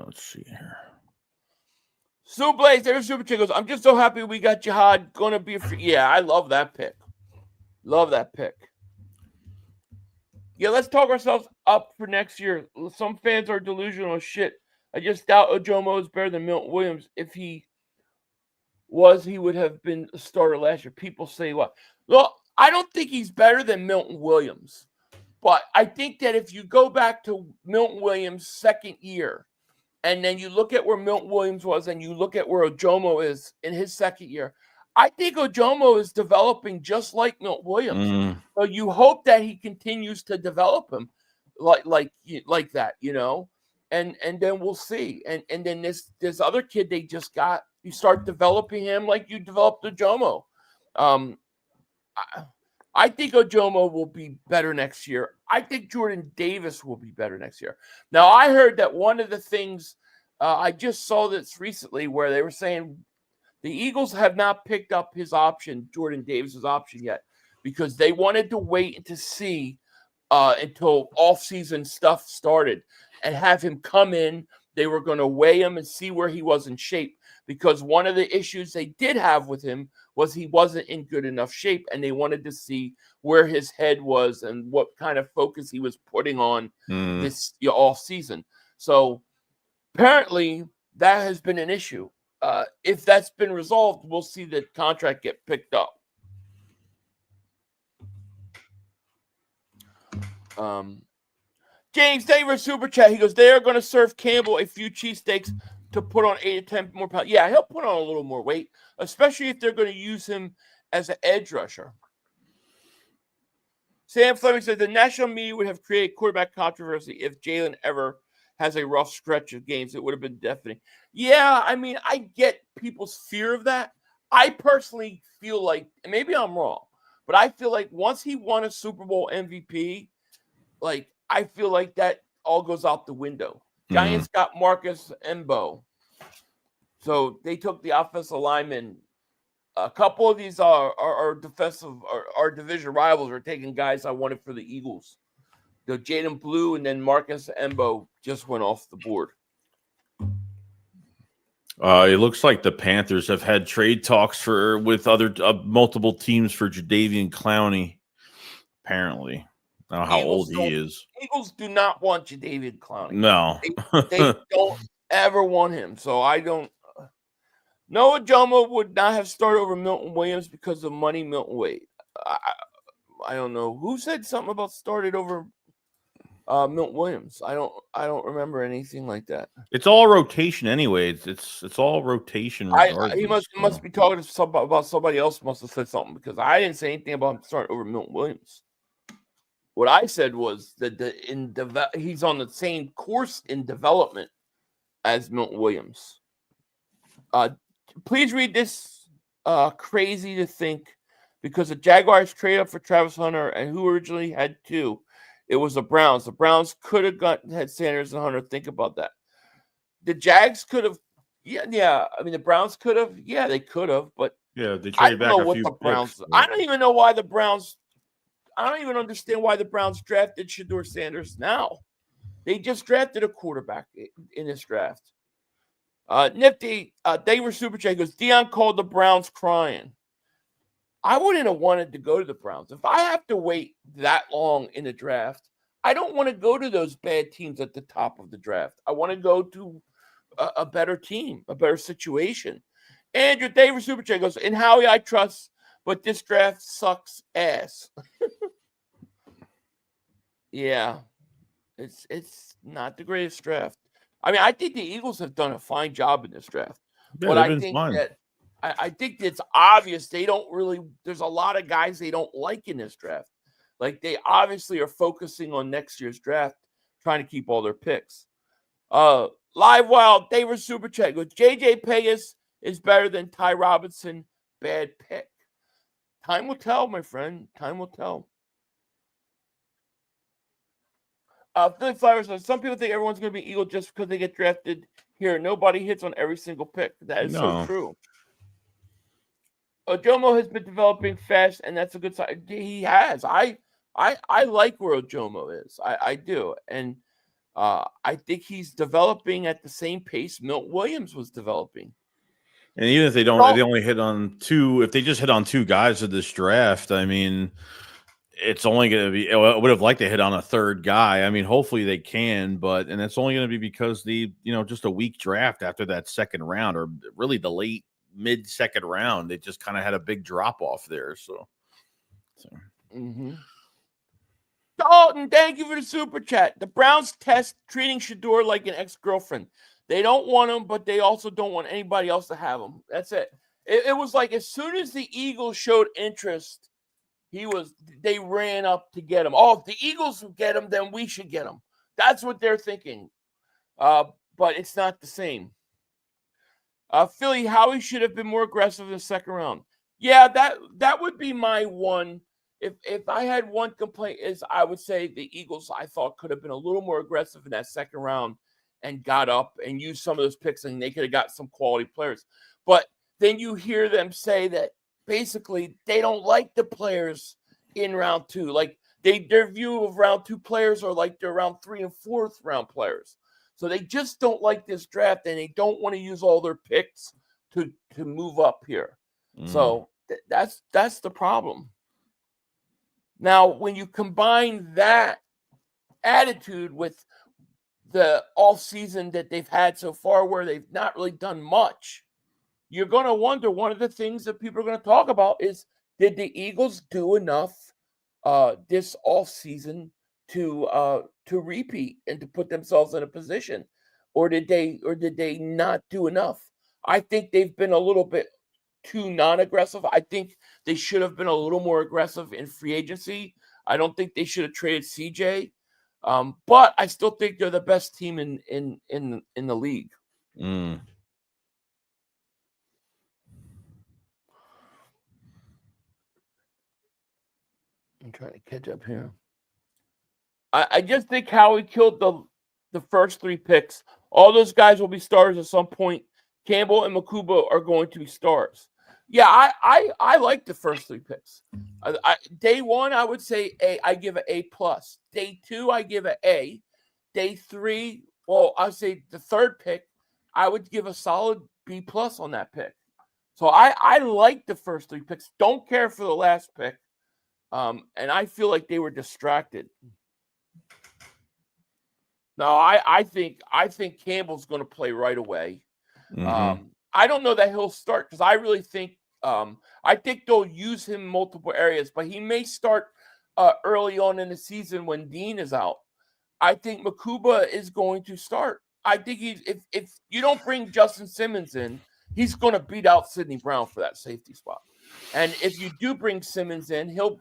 let's see here. Sue Blaze, there's Super Chick goes, I'm just so happy we got Jihad. Gonna be a free. Yeah, I love that pick. Love that pick. Yeah, let's talk ourselves up for next year. Some fans are delusional as shit. I just doubt Ojomo is better than Milton Williams. If he was, he would have been a starter last year. People say what? Well, I don't think he's better than Milton Williams. But I think that if you go back to Milton Williams' second year, and then you look at where Milton Williams was, and you look at where Ojomo is in his second year, I think Ojomo is developing just like Milton Williams. So you hope that he continues to develop him like that, you know, and then we'll see. And then this other kid they just got, you start developing him like you developed Ojomo. I think Ojomo will be better next year. I think Jordan Davis will be better next year. Now, I heard that one of the things, I just saw this recently where they were saying the Eagles have not picked up his option, Jordan Davis's option yet, because they wanted to wait to see until off-season stuff started and have him come in. They were going to weigh him and see where he was in shape, because one of the issues they did have with him was he wasn't in good enough shape, and they wanted to see where his head was and what kind of focus he was putting on this all season. So apparently that has been an issue. If that's been resolved, we'll see the contract get picked up. James Davis Super Chat. He goes, they are going to serve Campbell a few cheesesteaks to put on 8 to 10 more pounds. Yeah, he'll put on a little more weight, especially if they're going to use him as an edge rusher. Sam Fleming said the national media would have created quarterback controversy if Jalen ever has a rough stretch of games. It would have been deafening. Yeah, I mean, I get people's fear of that. I personally feel like, and maybe I'm wrong, but I feel like once he won a Super Bowl MVP, like, I feel like that all goes out the window. Giants got Marcus Embo. So they took the offensive lineman. A couple of these are defensive, our division rivals are taking guys I wanted for the Eagles. The Jaden Blue and then Marcus Embo just went off the board. It looks like the Panthers have had trade talks with other multiple teams for Jadeveon Clowney. Apparently, I don't know how old he is. Eagles do not want Jadeveon Clowney. No, they don't ever want him. So I don't. Noah Jomo would not have started over Milton Williams because of money. Milton Wade. I don't know who said something about started over Milton Williams. I don't remember anything like that. It's all rotation anyway. It's all rotation. He must be talking to about somebody else. Must have said something, because I didn't say anything about him starting over Milton Williams. What I said was that he's on the same course in development as Milton Williams. Please read this. Crazy to think, because the Jaguars trade up for Travis Hunter, and who originally had 2. It was the Browns. The Browns could have had Sanders and Hunter. Think about that. The Jags could have. Yeah. I mean, the Browns could have. Yeah, they could have. But yeah, they traded back a few picks. I don't even know why the Browns. I don't even understand why the Browns drafted Shedeur Sanders now. They just drafted a quarterback in this draft. Nifty, they were Super Chat goes, Dion called the Browns crying. I wouldn't have wanted to go to the Browns. If I have to wait that long in the draft, I don't want to go to those bad teams at the top of the draft. I want to go to a better team, a better situation. Andrew Davis Super Chat goes, in Howie I trust, but this draft sucks ass. Yeah, it's not the greatest draft. I mean, I think the Eagles have done a fine job in this draft. Yeah, but I think it's obvious they don't really – there's a lot of guys they don't like in this draft. Like, they obviously are focusing on next year's draft, trying to keep all their picks. Live Wild, David Super Chat goes, J.J. Payas is better than Ty Robinson. Bad pick. Time will tell, my friend. Time will tell. Philly Flowers says, some people think everyone's going to be Eagle just because they get drafted here. Nobody hits on every single pick. That is so true. Ojomo has been developing fast, and that's a good sign. He has. I like where Ojomo is. I do. And I think he's developing at the same pace Milt Williams was developing. And even if they don't, they only hit on two. If they just hit on two guys of this draft, I mean, it's only going to be. I would have liked to hit on a third guy. I mean, hopefully they can, and it's only going to be because just a weak draft after that second round, or really the late mid second round. They just kind of had a big drop off there. So. Mm-hmm. Dalton, thank you for the super chat. The Browns test treating Shedeur like an ex-girlfriend. They don't want him, but they also don't want anybody else to have him. That's it. It was like as soon as the Eagles showed interest, they ran up to get him. Oh, if the Eagles get him, then we should get him. That's what they're thinking. But it's not the same. Philly, Howie should have been more aggressive in the second round. Yeah, that would be my one. If I had one complaint, is I would say the Eagles, I thought, could have been a little more aggressive in that second round and got up and used some of those picks, and they could have got some quality players. But then you hear them say that basically they don't like the players in round two. Like their view of round two players are like their round 3 and 4th round players. So they just don't like this draft, and they don't want to use all their picks to move up here. So that's the problem. Now, when you combine that attitude with the off-season that they've had so far where they've not really done much, you're going to wonder, one of the things that people are going to talk about is, did the Eagles do enough this off-season to repeat and to put themselves in a position? Or did they not do enough? I think they've been a little bit too non-aggressive. I think they should have been a little more aggressive in free agency. I don't think they should have traded CJ, but I still think they're the best team in the league. Mm. I'm trying to catch up here. I just think Howie killed the first 3 picks. All those guys will be stars at some point. Campbell and Makuba are going to be stars. Yeah, I like the first 3 picks. Day 1, I would say A. I give an A+. Day 2, I give an A. Day 3, well, I would say the third pick, I would give a solid B+ on that pick. So I like the first 3 picks. Don't care for the last pick. And I feel like they were distracted. No, I think Campbell's going to play right away. Mm-hmm. I don't know that he'll start because I really think I think they'll use him in multiple areas, but he may start early on in the season when Dean is out. I think Makuba is going to start. I think if you don't bring Justin Simmons in, he's going to beat out Sidney Brown for that safety spot. And if you do bring Simmons in, he'll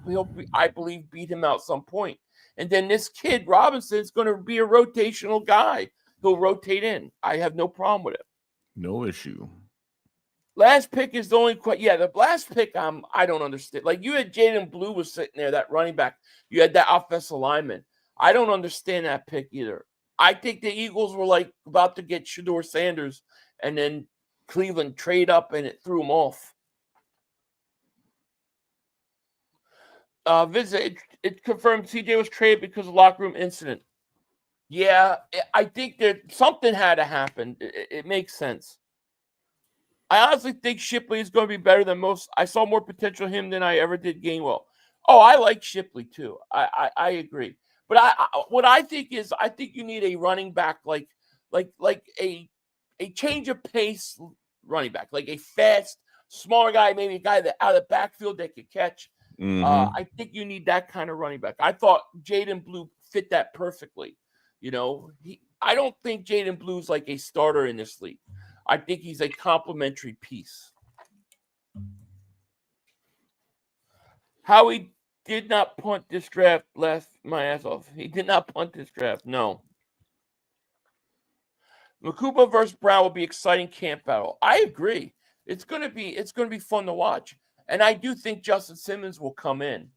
I believe beat him out some point. And then this kid Robinson is going to be a rotational guy. He'll rotate in. I have no problem with it. No issue. Last pick is the only question. Yeah, the last pick I don't understand. Like you had Jaden Blue was sitting there, that running back. You had that offensive lineman. I don't understand that pick either. I think the Eagles were like about to get Shedeur Sanders, and then Cleveland trade up and it threw them off. Visit it confirmed CJ was traded because of locker room incident. Yeah, I think that something had to happen. It makes sense. I honestly think Shipley is going to be better than most. I saw more potential in him than I ever did Gainwell. Oh, I like Shipley too. I agree. But what I think is I think you need a running back like a change of pace running back, like a fast, smaller guy, maybe a guy that out of the backfield that could catch. Mm-hmm. I think you need that kind of running back. I thought Jaden Blue fit that perfectly. You know, I don't think Jaden Blue's like a starter in this league. I think he's a complementary piece. Howie did not punt this draft, laughed my ass off. He did not punt this draft, no. Makuba versus Brown will be exciting camp battle. I agree. It's gonna be fun to watch. And I do think Justin Simmons will come in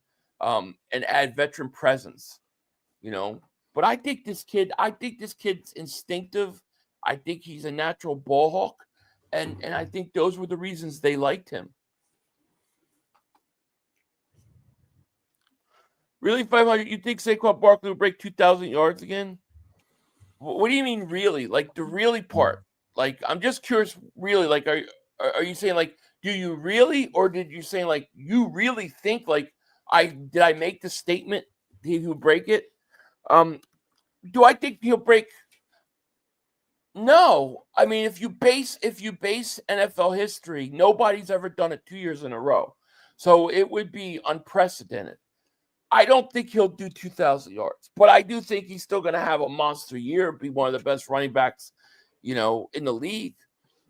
and add veteran presence, you know. But I think this kid's instinctive. I think he's a natural ball hawk. And I think those were the reasons they liked him. Really, 500? You think Saquon Barkley will break 2,000 yards again? What do you mean, really? Like the really part? Like, I'm just curious. Really, like, are you saying like, do you really, or did you say like you really think like I make the statement he'll break it? Do I think he'll break? No. I mean, if you base NFL history, nobody's ever done it 2 years in a row, so it would be unprecedented. I don't think he'll do 2,000 yards, but I do think he's still going to have a monster year, be one of the best running backs, in the league.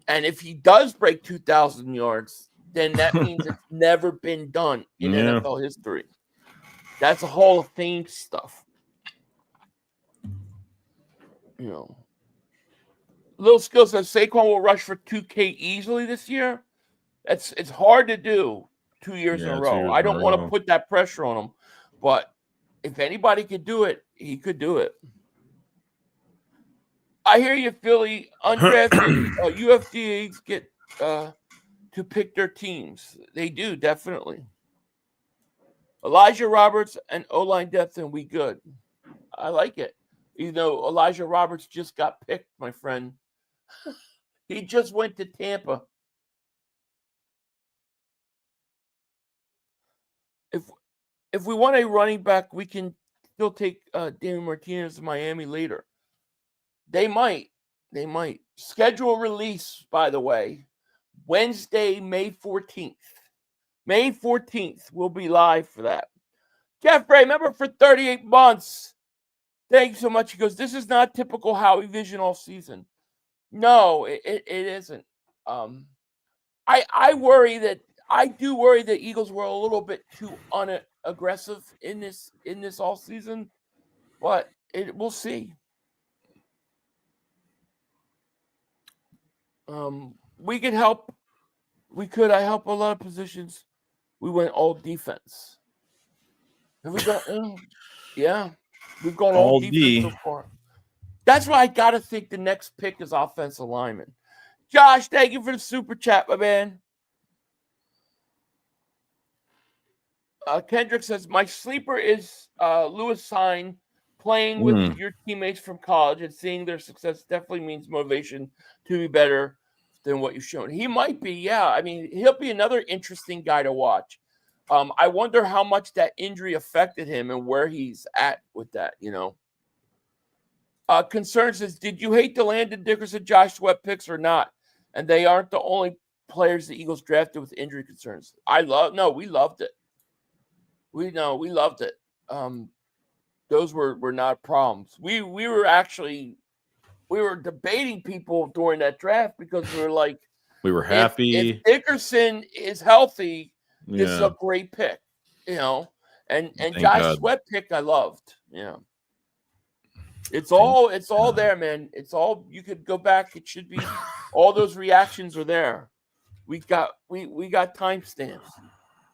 And if he does break 2,000 yards, then that means it's never been done in NFL history. That's a Hall of Fame stuff. Little Skill says Saquon will rush for 2K easily this year. It's hard to do 2 years in a row. I don't want to put that pressure on him, but if anybody could do it, he could do it. I hear you, Philly. Undrafted UFDs get to pick their teams. They do, definitely. Elijah Roberts and O-line depth, and we good. I like it. Elijah Roberts just got picked, my friend. He just went to Tampa. If we want a running back, we can still take Damian Martinez to Miami later. They might. Schedule release, by the way, Wednesday, May 14th. May 14th, we'll be live for that. Jeffrey, member for 38 months. Thank you so much. He goes, this is not typical Howie Vision all season. No, it isn't. I worry that Eagles were a little bit too unaggressive in this all season, but we'll see. We could help. I help a lot of positions. We went all defense. Have we gone? Yeah, we've gone all defense so far. That's why I gotta think the next pick is offensive lineman. Josh, thank you for the super chat, my man. Kendrick says, my sleeper is Lewis Sign. Playing with your teammates from college and seeing their success definitely means motivation to be better than what you've shown. He might be, yeah. I mean, he'll be another interesting guy to watch. I wonder how much that injury affected him and where he's at with that, Concern says, did you hate the Landon Dickerson, Josh Sweat picks or not? And they aren't the only players the Eagles drafted with injury concerns. We loved it. We loved it. Those were not problems. We were debating people during that draft because we were like, we were happy. If Dickerson is healthy, this is a great pick, And Josh Sweat pick I loved. Yeah. It's all there, man. It's all, you could go back. It should be all those reactions are there. We got timestamps.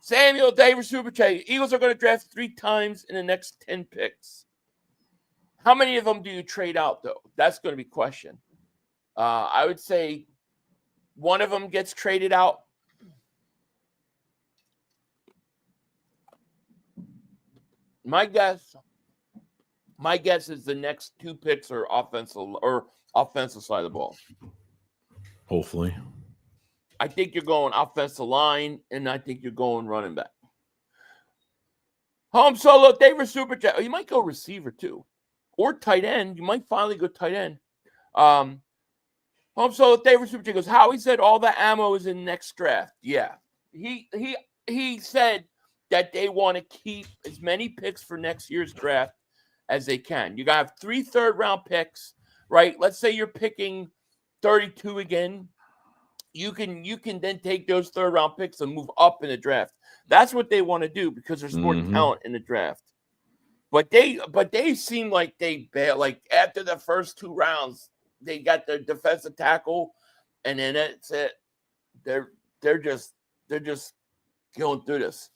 Samuel Davis Super Chat. Eagles are going to draft 3 times in the next 10 picks. How many of them do you trade out, though? That's going to be a question. I would say one of them gets traded out. My guess is the next 2 picks are offensive side of the ball. Hopefully. I think you're going offensive line, and I think you're going running back. Home Solo, David Super Chat. You might go receiver, too. Or tight end. You might finally go tight end. Home Solo, David Super Chat goes, Howie said all the ammo is in next draft. Yeah. He said that they want to keep as many picks for next year's draft as they can. You got to have 3 third-round picks, right? Let's say you're picking 32 again. You can then take those third-round picks and move up in the draft. That's what they want to do because there's more talent in the draft. But they seem like they bail. Like after the first 2 rounds, they got their defensive tackle, and then that's it. They're just going through this.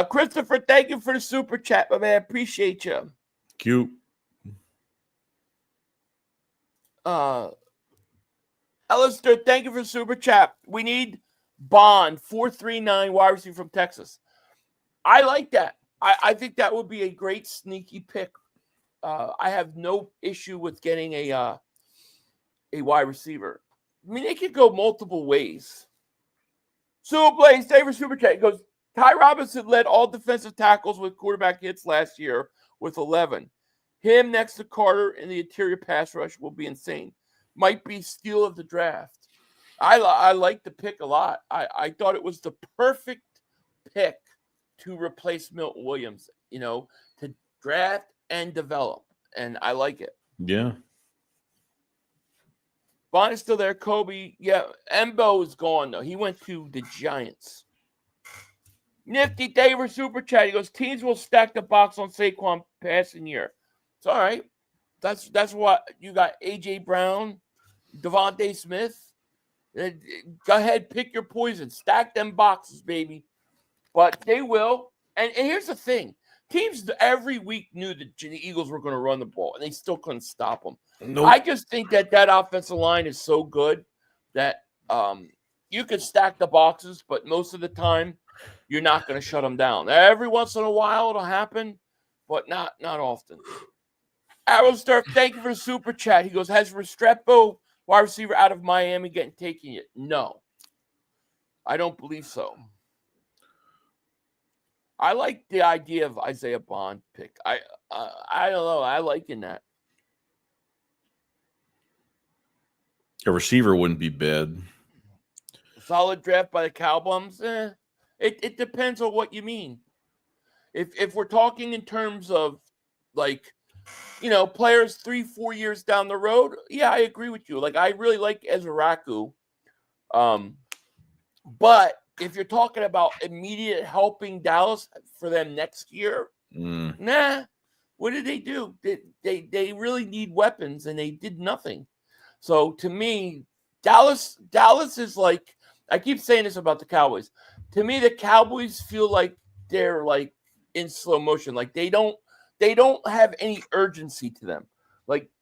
Christopher, thank you for the super chat, my man. Appreciate you. Cute. Alistair, thank you for the super chat. We need Bond, 439 wide receiver from Texas. I like that. I think that would be a great sneaky pick I have no issue with getting a wide receiver. I mean, they could go multiple ways. Super Blaze, David Super Chat goes, Ty Robinson led all defensive tackles with quarterback hits last year with 11. Him next to Carter in the interior pass rush will be insane. Might be steal of the draft. I like the pick a lot. I thought it was the perfect pick to replace Milton Williams, to draft and develop. And I like it. Yeah. Bond is still there. Kobe. Yeah. Embo is gone, though. He went to the Giants. Nifty David Super Chat. He goes, teams will stack the box on Saquon passing year. It's all right. That's what you got. A.J. Brown, Devontae Smith. Go ahead, pick your poison. Stack them boxes, baby. But they will. And here's the thing. Teams every week knew that the Eagles were going to run the ball, and they still couldn't stop them. Nope. I just think that offensive line is so good that you can stack the boxes, but most of the time, you're not going to shut them down. Every once in a while, it'll happen, but not often. Arrowsturf, thank you for the super chat. He goes, has Restrepo, wide receiver out of Miami, getting taken yet? No. I don't believe so. I like the idea of Isaiah Bond pick. I don't know. I like in that. A receiver wouldn't be bad. Solid draft by the Cowboys. It depends on what you mean. If we're talking in terms of players 3-4 years down the road, yeah, I agree with you. I really like Ezraku. But if you're talking about immediate helping Dallas for them next year, nah. What did they do? They really need weapons, and they did nothing. So to me, Dallas is like, I keep saying this about the Cowboys. To me, the Cowboys feel like they're in slow motion. They don't have any urgency to them.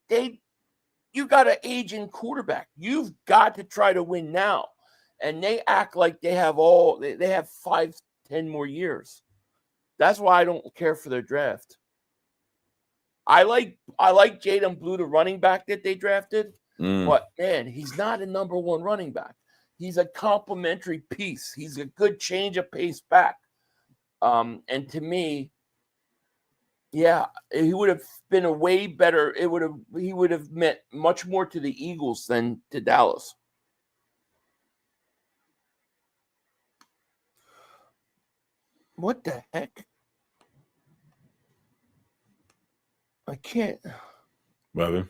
You got an aging quarterback. You've got to try to win now. And they act like they have 5-10 more years. That's why I don't care for their draft. I like Jaden Blue, the running back that they drafted, but man, he's not a number one running back. He's a complementary piece. He's a good change of pace back. And to me, yeah, he would have been a way better. He would have meant much more to the Eagles than to Dallas. What the heck? I can't. Bobby.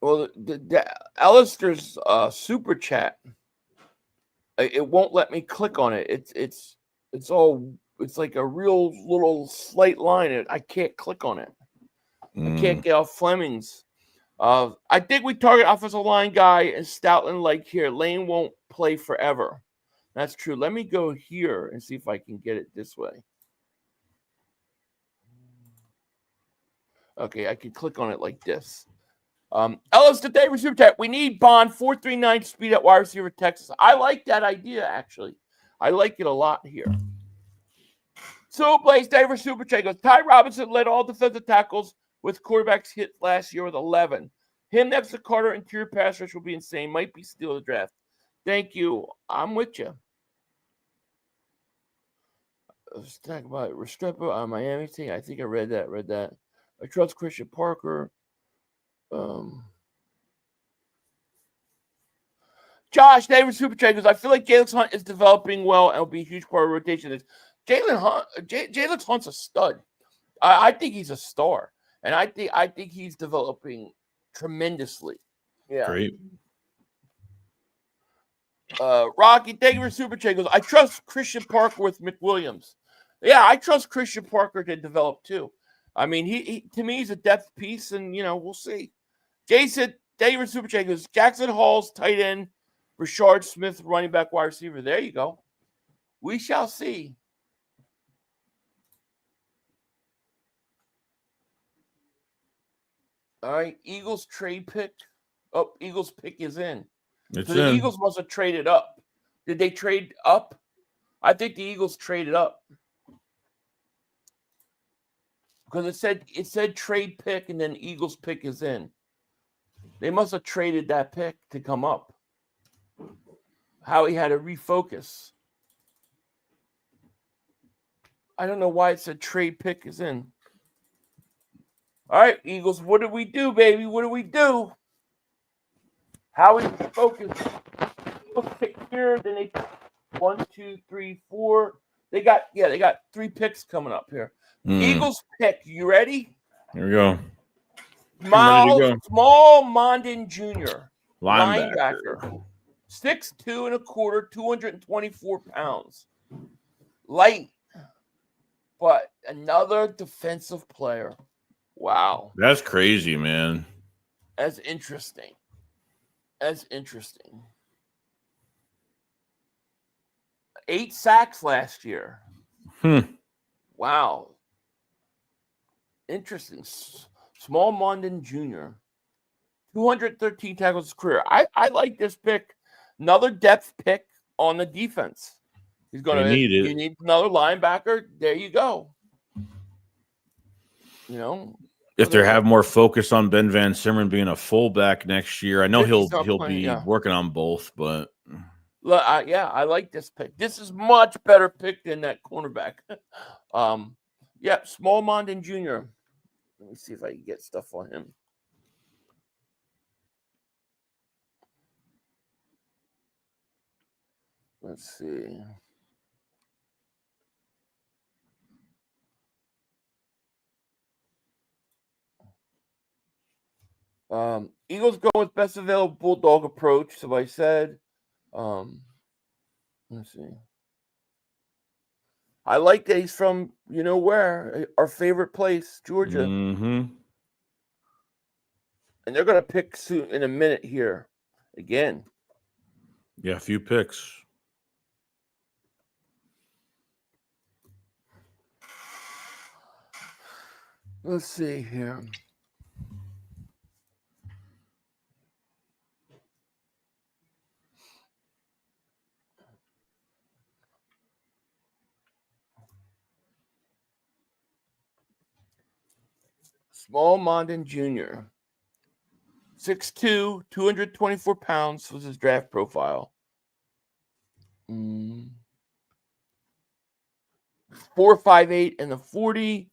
Well, the Alistair's super chat. It won't let me click on it. It's like a real little slight line. I can't click on it. I can't get off Fleming's. I think we target offensive line guy and Stoutland here. Lane won't play forever. That's true. Let me go here and see if I can get it this way. Okay, I can click on it like this. Ellis today super chat. We need Bond 4.39 speed at wide receiver Texas. I like that idea, actually. I like it a lot here. So Blaze David super chat goes, Ty Robinson led all defensive tackles with quarterbacks hit last year with 11. Him next to Carter interior pass rush will be insane. Might be steal the draft. Thank you. I'm with you. Let's talk about Restrepo on Miami team. I think I read that. I trust Christian Parker. Josh David Super Chat goes, I feel like Jalen Hunt is developing well and will be a huge part of rotation. Jalen Hunt's a stud. I think he's a star. And I think he's developing tremendously. Yeah. Great. Rocky, thank you for Super Chat goes, I trust Christian Parker with McWilliams. Yeah, I trust Christian Parker to develop too. I mean, he to me, he's a depth piece, and we'll see. Jason, thank you for Super Chat goes, Jackson Hall's tight end, Rashard Smith, running back, wide receiver. There you go. We shall see. All right, Eagles trade pick. Oh, Eagles pick is in. It's so the in. Eagles must have traded up. Did they trade up? I think the Eagles traded up. because it said trade pick and then Eagles pick is in. They must have traded that pick to come up. Howie had to refocus. I don't know why it said trade pick is in. All right, Eagles, what do we do, baby? What do we do? Howie focus. Eagles pick here, then they pick 1, 2, 3, 4. They got 3 picks coming up here. Eagles pick. You ready? Here we go. Small Mondin Jr. Linebacker. 6'2" and a quarter, 224 pounds. Light, but another defensive player. Wow. That's crazy, man. That's interesting. 8 sacks last year. Wow. Interesting. Small Mondin Jr. 213 tackles his career. I like this pick. Another depth pick on the defense. He's going to need it. You need another linebacker. There you go. You know, if they have more focus on Ben Van Simmeren being a fullback next year, I know he'll be working on both. But I like this pick. This is much better pick than that cornerback. Small Mondin Jr. Let me see if I can get stuff on him. Let's see. Eagles go with best available bulldog approach. So I said, let's see. I like that he's from, you know where, our favorite place, Georgia. Mm-hmm. And they're going to pick soon in a minute here again. Yeah, a few picks. Let's see here. Small Mondin Jr. 6'2", 224 pounds was his draft profile. 4.58 in the 40.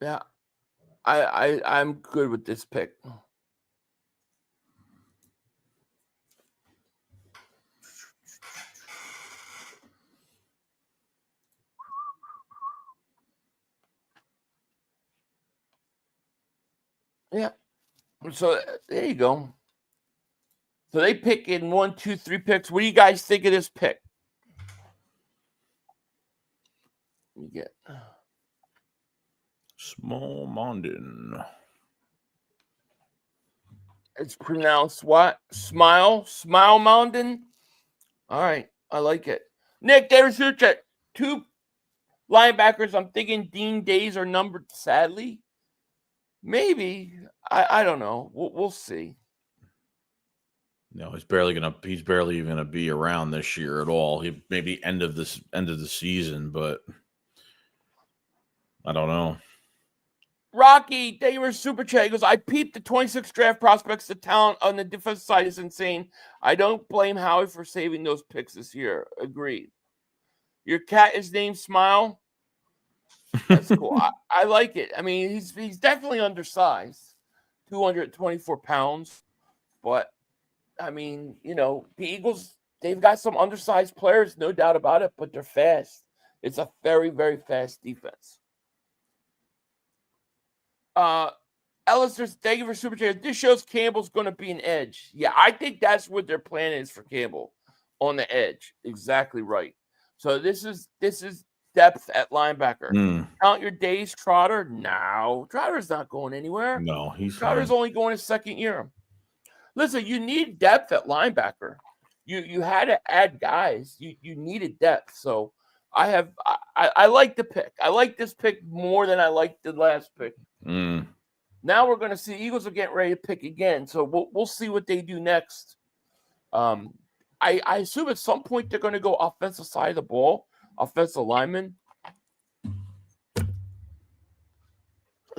Yeah, I'm good with this pick. Yeah. So there you go. So they pick in 1, 2, 3 picks. What do you guys think of this pick? You get Small Mondin. It's pronounced what? Smile Mondin. All right, I like it. Nick, there's your check. 2 linebackers. I'm thinking Dean days are numbered. Sadly, maybe. I don't know. We'll see. No, he's barely even gonna be around this year at all. He maybe end of the season, but I don't know. Rocky, they were super chat. He goes, I peeped the 26 draft prospects. The talent on the defensive side is insane. I don't blame Howie for saving those picks this year. Agreed. Your cat is named Smile. That's cool. I like it. I mean, he's definitely undersized, 224 pounds. But, I mean, you know, the Eagles, they've got some undersized players, no doubt about it, but they're fast. It's a very, very fast defense. Ellis, thank you for super chat. This shows Campbell's going to be an edge. Yeah, I think that's what their plan is for Campbell, on the edge. Exactly right. So this is depth at linebacker. Count your days, Trotter. No, Trotter's not going anywhere. No, Trotter's only going his second year. Listen, you need depth at linebacker. You had to add guys. You needed depth. So I like the pick. I like this pick more than I liked the last pick. Now we're going to see Eagles are getting ready to pick again. So we'll see what they do next. I assume at some point they're going to go offensive side of the ball, offensive lineman.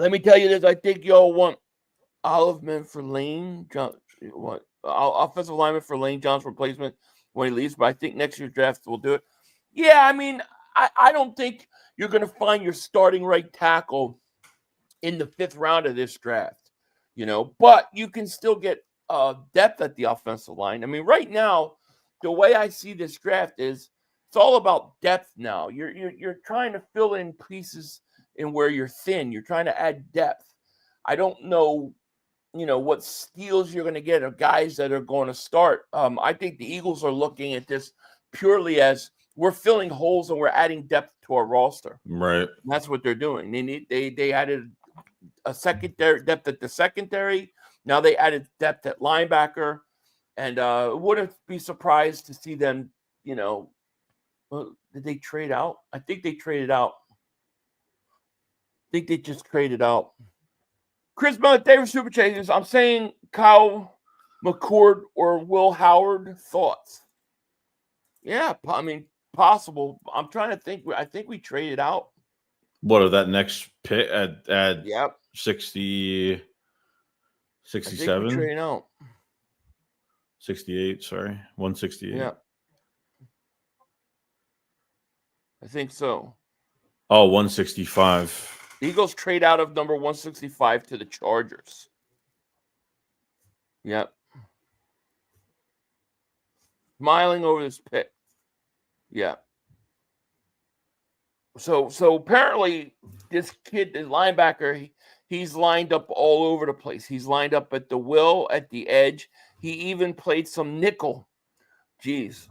Let me tell you this. I think y'all want Oliveman for Lane John. What offensive lineman for Lane John's replacement when he leaves? But I think next year's draft will do it. Yeah, I mean, I don't think you're going to find your starting right tackle in the 5th round of this draft, but you can still get depth at the offensive line. I mean, right now, the way I see this draft is it's all about depth now. You're trying to fill in pieces in where you're thin. You're trying to add depth. I don't know, what steals you're going to get of guys that are going to start. I think the Eagles are looking at this purely as we're filling holes and we're adding depth to our roster. Right. And that's what they're doing. They added a secondary depth at the secondary. Now they added depth at linebacker, and wouldn't be surprised to see them. Did they trade out? I think they traded out. I think they just traded out. Chris Miller, David Super Changes. I'm saying Kyle McCord or Will Howard. Thoughts? Yeah, I mean, possible. I'm trying to think. I think we traded out. What of that next pick at Yep. 60, 67? Trading out. 68, sorry. 168. Yeah. I think so. Oh, 165. Eagles trade out of number 165 to the Chargers. Yep. Smiling over this pick. Yeah. So apparently this kid, the linebacker, he's lined up all over the place. He's lined up at the will, at the edge. He even played some nickel. Jeez.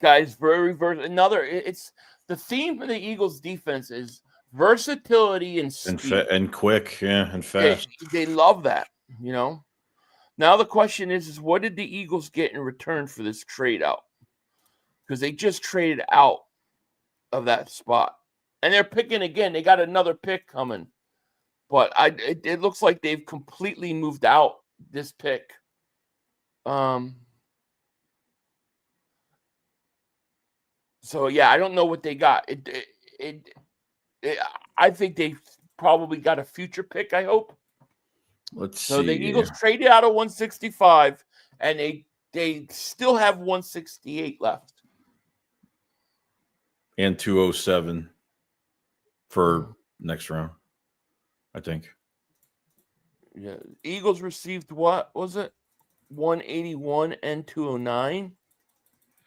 Guys, very versatile. It's the theme for the Eagles defense is versatility and speed. And quick, and fast. They love that, Now the question is what did the Eagles get in return for this trade out? Because they just traded out of that spot. And they're picking again. They got another pick coming. But it looks like they've completely moved out this pick. So, yeah, I don't know what they got. I think they probably got a future pick, I hope. Let's see. So the Eagles traded out of 165, and they still have 168 left. And 207 for next round, I think. Yeah, Eagles received what was it? 181 and 209.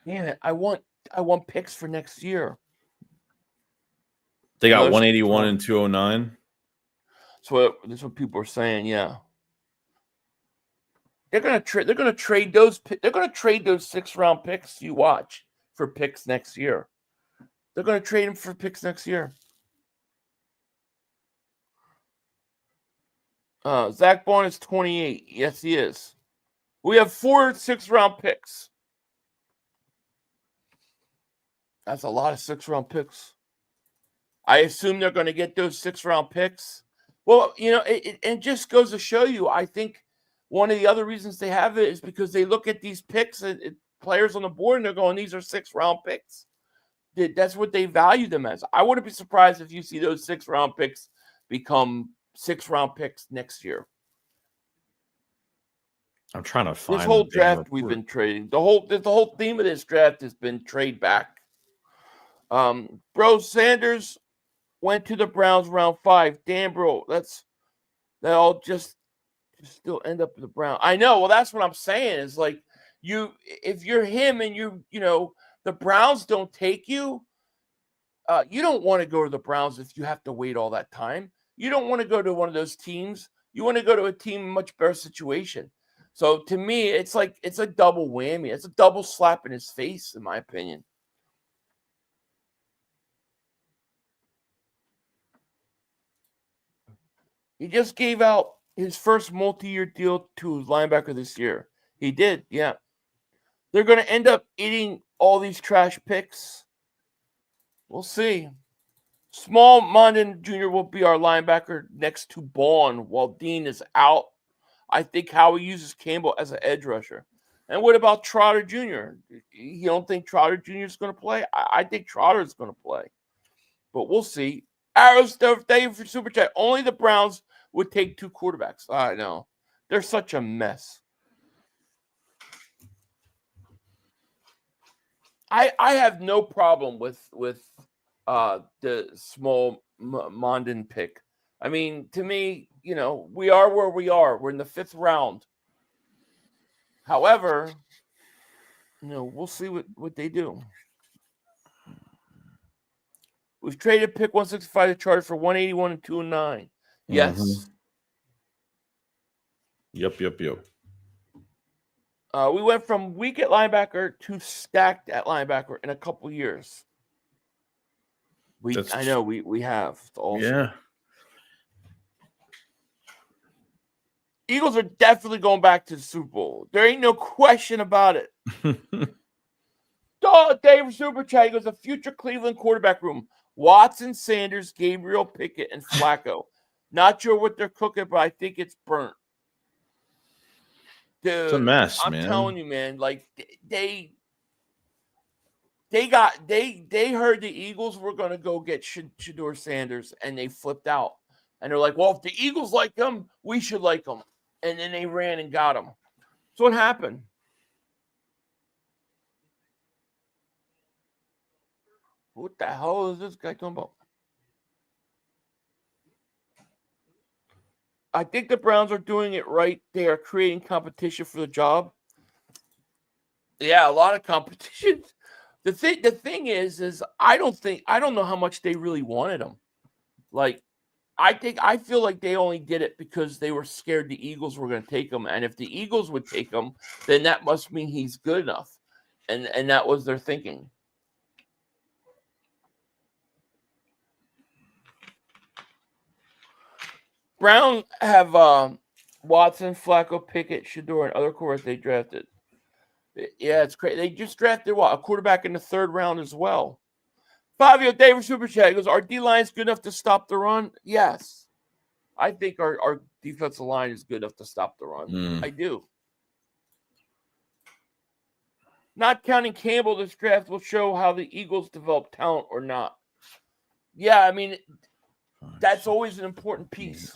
Damn it! I want picks for next year. They got 181 and 209. So that's what people are saying. Yeah, they're gonna trade. They're gonna trade those. They're gonna trade those 6th-round picks. You watch for picks next year. They're gonna trade them for picks next year. Zach Bond is 28. Yes, he is. We have 4 6th-round picks. That's a lot of 6th-round picks. I assume they're going to get those 6th-round picks. Well, it just goes to show you, I think one of the other reasons they have it is because they look at these picks, players on the board, and they're going, these are 6th-round picks. That's what they value them as. I wouldn't be surprised if you see those 6th-round picks become 6th-round picks next year. I'm trying to find this whole draft we've been trading. The whole theme of this draft has been trade back. Bro, Sanders went to the Browns round 5. Damn, bro, that all just still end up in the Browns. I know. Well, that's what I'm saying. Is like if you're him and the Browns don't take you, you don't want to go to the Browns if you have to wait all that time. You don't want to go to one of those teams. You want to go to a team in much better situation. So to me, it's like it's a double whammy. It's a double slap in his face, in my opinion. He just gave out his first multi-year deal to his linebacker this year. He did, yeah. They're going to end up eating all these trash picks. We'll see. Small Mondon Jr. will be our linebacker next to Bond while Dean is out. I think Howie uses Campbell as an edge rusher. And what about Trotter Jr.? You don't think Trotter Jr. is going to play? I think Trotter is going to play. But we'll see. Arrows, thank you for Super Chat. Only the Browns would take 2 quarterbacks. I know. They're such a mess. I have no problem with the small Mondin pick. I mean, to me, we are where we are. We're in the 5th round. However, we'll see what they do. We've traded pick 165 to Chargers for 181 and 209. Yes. Yep. We went from weak at linebacker to stacked at linebacker in a couple years. I know we have. It's awesome. Yeah. Eagles are definitely going back to the Super Bowl. There ain't no question about it. Dave Super Chat goes, a future Cleveland quarterback room. Watson, Sanders, Gabriel, Pickett, and Flacco. Not sure what they're cooking, but I think it's burnt. Dude, it's a mess, I'm man. telling you, man. Like they heard the Eagles were going to go get Shedeur Sanders, and they flipped out. And they're like, well, if the Eagles like him, we should like him. And then they ran and got him. So what happened? What the hell is this guy talking about? I think the Browns are doing it right. They are creating competition for the job. Yeah, a lot of competition. The thing is I don't know how much they really wanted him. Like, I feel like they only did it because they were scared the Eagles were going to take him. And if the Eagles would take him, then that must mean he's good enough. And that was their thinking. Brown have Watson, Flacco, Pickett, Shedeur, and other quarterbacks they drafted. Yeah, it's crazy. They just drafted a quarterback in the 3rd round as well. Fabio David Super Chat goes, our D-line's good enough to stop the run? Yes. I think our defensive line is good enough to stop the run. I do. Not counting Campbell, this draft will show how the Eagles develop talent or not. Yeah, I mean, that's always an important piece.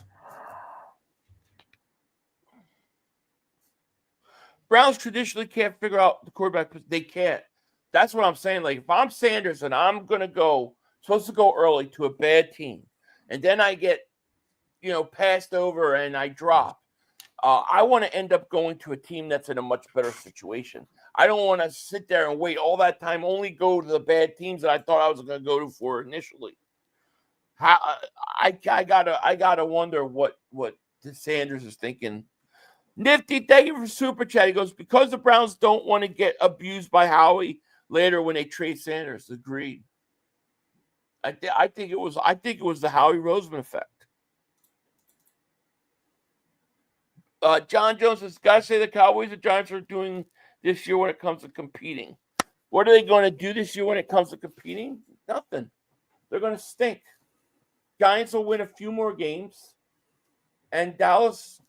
Browns traditionally can't figure out the quarterback. They can't. That's what I'm saying. Like, if I'm Sanders and I'm supposed to go early to a bad team, and then I get, passed over and I drop, I want to end up going to a team that's in a much better situation. I don't want to sit there and wait all that time, only go to the bad teams that I thought I was going to go to for initially. I gotta wonder what Sanders is thinking. Nifty, thank you for Super Chat. He goes, because the Browns don't want to get abused by Howie later when they trade Sanders. Agreed. I think it was the Howie Roseman effect. John Jones says, gotta say the Cowboys and Giants are doing this year when it comes to competing. What are they going to do this year when it comes to competing? Nothing. They're going to stink. Giants will win a few more games, and Dallas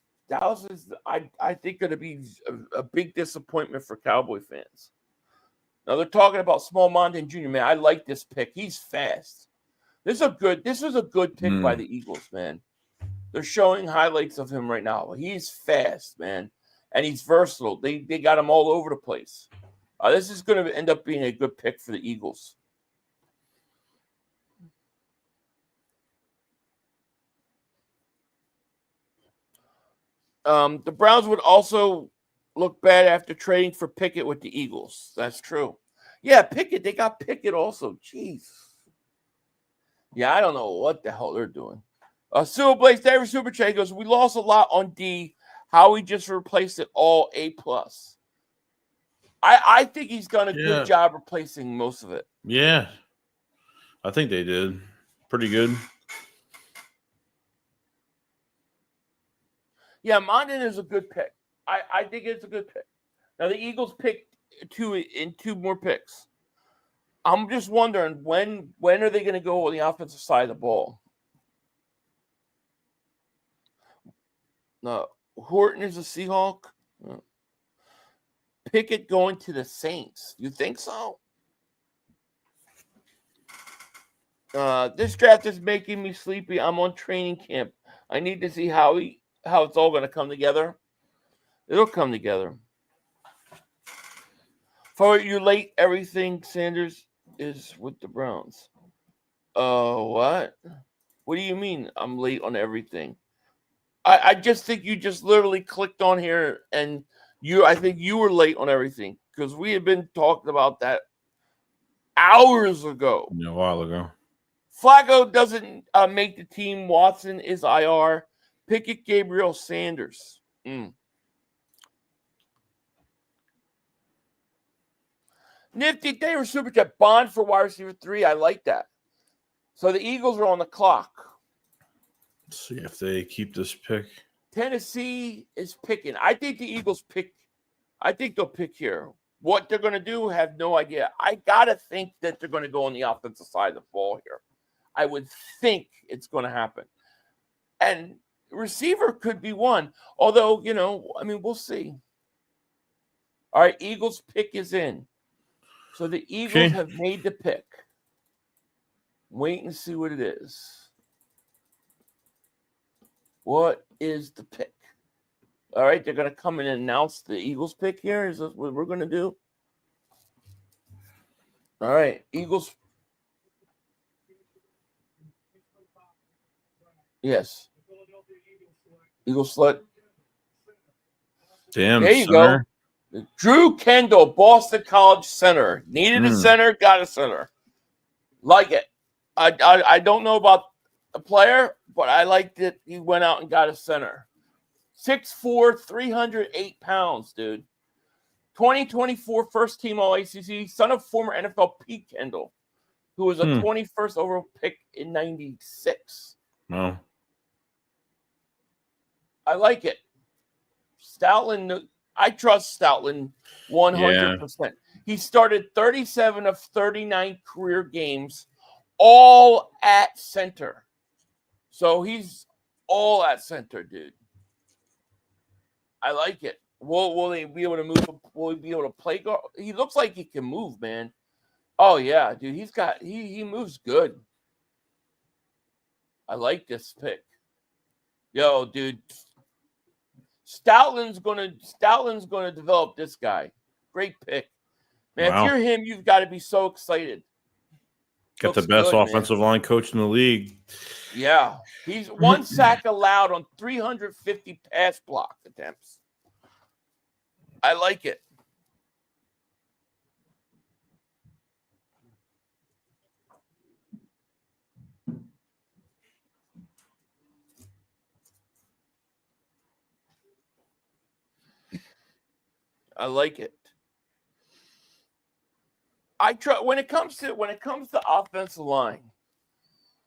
is, I think, going to be a big disappointment for Cowboy fans. Now they're talking about Small Mondin Jr. Man, I like this pick. He's fast. This is a good pick by the Eagles, man. They're showing highlights of him right now. He's fast, man, and he's versatile. They got him all over the place. This is going to end up being a good pick for the Eagles. The Browns would also look bad after trading for Pickett with the Eagles. That's true. Yeah, Pickett. They got Pickett also. Jeez. Yeah, I don't know what the hell they're doing. Sue Blaze, David Super Chat goes, we lost a lot on D. How we just replaced it all A+. I think he's done a good job replacing most of it. Yeah. I think they did. Pretty good. Yeah, Mondin is a good pick. I think it's a good pick. Now, the Eagles picked two more picks. I'm just wondering, when are they going to go on the offensive side of the ball? No, Horton is a Seahawk. Pickett going to the Saints. You think so? This draft is making me sleepy. I'm on training camp. I need to see how it's all going to come together. It'll come together. For you late, everything Sanders is with the Browns. What? What do you mean I'm late on everything? I just think you just literally clicked on here and I think you were late on everything because we had been talking about that hours ago. A while ago. Flacco doesn't make the team. Watson is IR. Pickett, Gabriel, Sanders. Nifty, they were super chat. Bond for wide receiver 3. I like that. So the Eagles are on the clock. Let's see if they keep this pick. Tennessee is picking. I think the Eagles pick. I think they'll pick here. What they're going to do, have no idea. I got to think that they're going to go on the offensive side of the ball here. I would think it's going to happen. And receiver could be one. Although, we'll see. All right, Eagles pick is in. So the Eagles have made the pick. Wait and see what it is. What is the pick? All right, they're going to come in and announce the Eagles pick here. Is this what we're going to do? All right, Eagles. Yes. Eagles select. Damn, there you go. Drew Kendall, Boston College center. Needed a center, got a center. Like it. I don't know about the player, but I liked it. He went out and got a center. 6'4", 308 pounds, dude. 2024 first team All-ACC, son of former NFL Pete Kendall, who was a 21st overall pick in 96. No. I like it. Stoutland, I trust Stoutland 100%. Yeah. He started 37 of 39 career games, all at center. So he's all at center, dude. I like it. Will they be able to move? Will he be able to play guard? He looks like he can move, man. Oh yeah, dude. He moves good. I like this pick. Yo, dude. Stoutland's gonna develop this guy. Great pick. Man, wow. If you're him, you've got to be so excited. Got the best offensive line coach in the league. Yeah. He's 1 sack allowed on 350 pass block attempts. I like it. I like it. I trust when it comes to offensive line.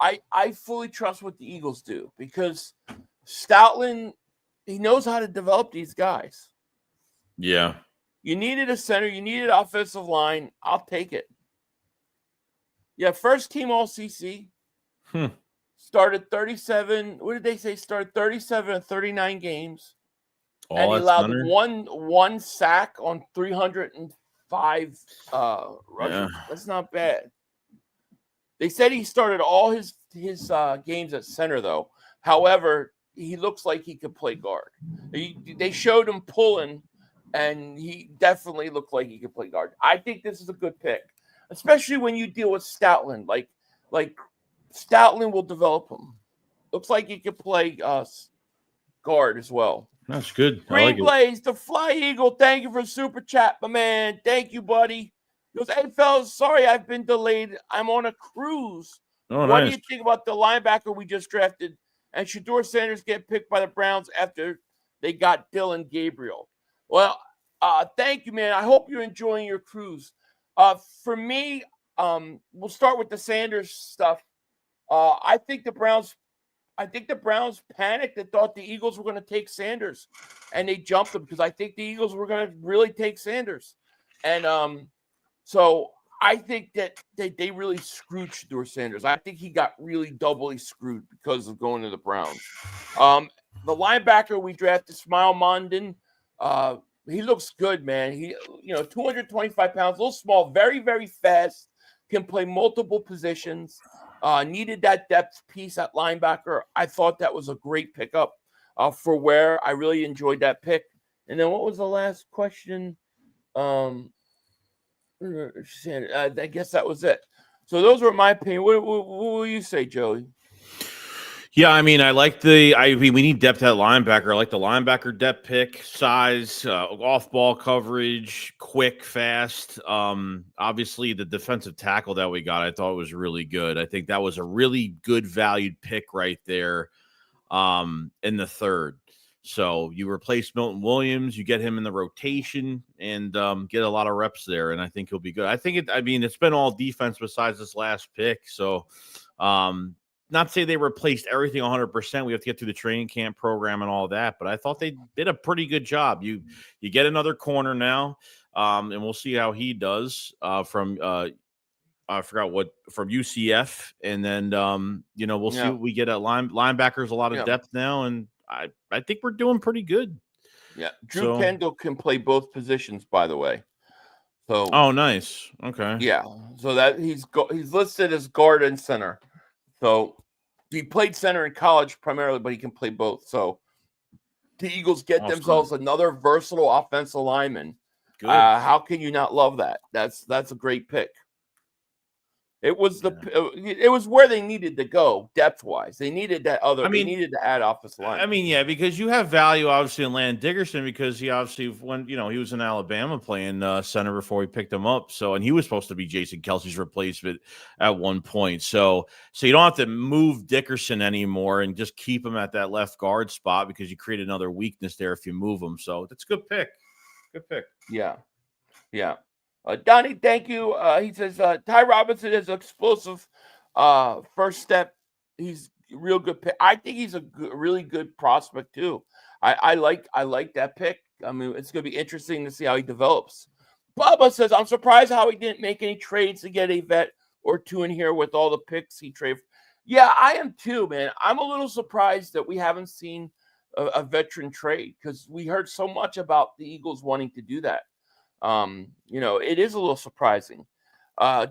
I fully trust what the Eagles do because Stoutland, he knows how to develop these guys. Yeah. You needed a center. You needed offensive line. I'll take it. Yeah, first team All-CC. Started 37. What did they say? Started 37 of 39 games. All and he allowed one sack on 305 rushes. Yeah. That's not bad. They said he started all his games at center, though. However, he looks like he could play guard. They showed him pulling, and he definitely looked like he could play guard. I think this is a good pick, especially when you deal with Stoutland. Like Stoutland will develop him. Looks like he could play guard as well. That's good. Green Blaze, the Fly Eagle. Thank you for super chat, my man. Thank you, buddy. He goes, hey, fellas, sorry I've been delayed. I'm on a cruise. What do you think about the linebacker we just drafted and Shedeur Sanders get picked by the Browns after they got Dylan Gabriel? Well, thank you, man. I hope you're enjoying your cruise. For me, we'll start with the Sanders stuff. I think the Browns panicked and thought the Eagles were going to take Sanders, and they jumped them because I think the Eagles were going to really take Sanders. And so I think that they really screwed Shedeur Sanders. I think he got really doubly screwed because of going to the Browns. The linebacker we drafted, Smile Mondin, he looks good, man. He, 225 pounds, a little small, very, very fast, can play multiple positions. Needed that depth piece at linebacker. I thought that was a great pickup for where I really enjoyed that pick. And then what was the last question? I guess that was it. So those were my opinion. What will you say, Joey? Yeah, I mean, we need depth at linebacker. I like the linebacker depth pick, size, off-ball coverage, quick, fast. Obviously, the defensive tackle that we got, I thought was really good. I think that was a really good valued pick right there in the third. So you replace Milton Williams, you get him in the rotation, and get a lot of reps there, and I think he'll be good. It's been all defense besides this last pick, so not to say they replaced everything 100%. We have to get through the training camp program and all that, but I thought they did a pretty good job. You get another corner now, and we'll see how he does from I forgot what from UCF, and then we'll see what we get at linebackers. A lot of depth now, and I think we're doing pretty good. Yeah, Drew Kendall can play both positions, by the way. So nice. Okay. Yeah, so that he's listed as guard and center. So he played center in college primarily, but he can play both. So the Eagles get themselves another versatile offensive lineman. Good. How can you not love that? That's a great pick. It was it was where they needed to go depth wise. They needed that other. They needed to add offensive line. I mean, yeah, because you have value obviously in Landon Dickerson because he obviously he was in Alabama playing center before we picked him up. So and he was supposed to be Jason Kelsey's replacement at one point. So you don't have to move Dickerson anymore and just keep him at that left guard spot because you create another weakness there if you move him. So that's a good pick. Good pick. Yeah. Donnie, thank you. He says Ty Robinson is explosive first step. He's a real good pick. I think he's a really good prospect too. I like that pick. I mean, it's going to be interesting to see how he develops. Bubba says, I'm surprised how he didn't make any trades to get a vet or two in here with all the picks he traded. Yeah, I am too, man. I'm a little surprised that we haven't seen a veteran trade because we heard so much about the Eagles wanting to do that. It is a little surprising.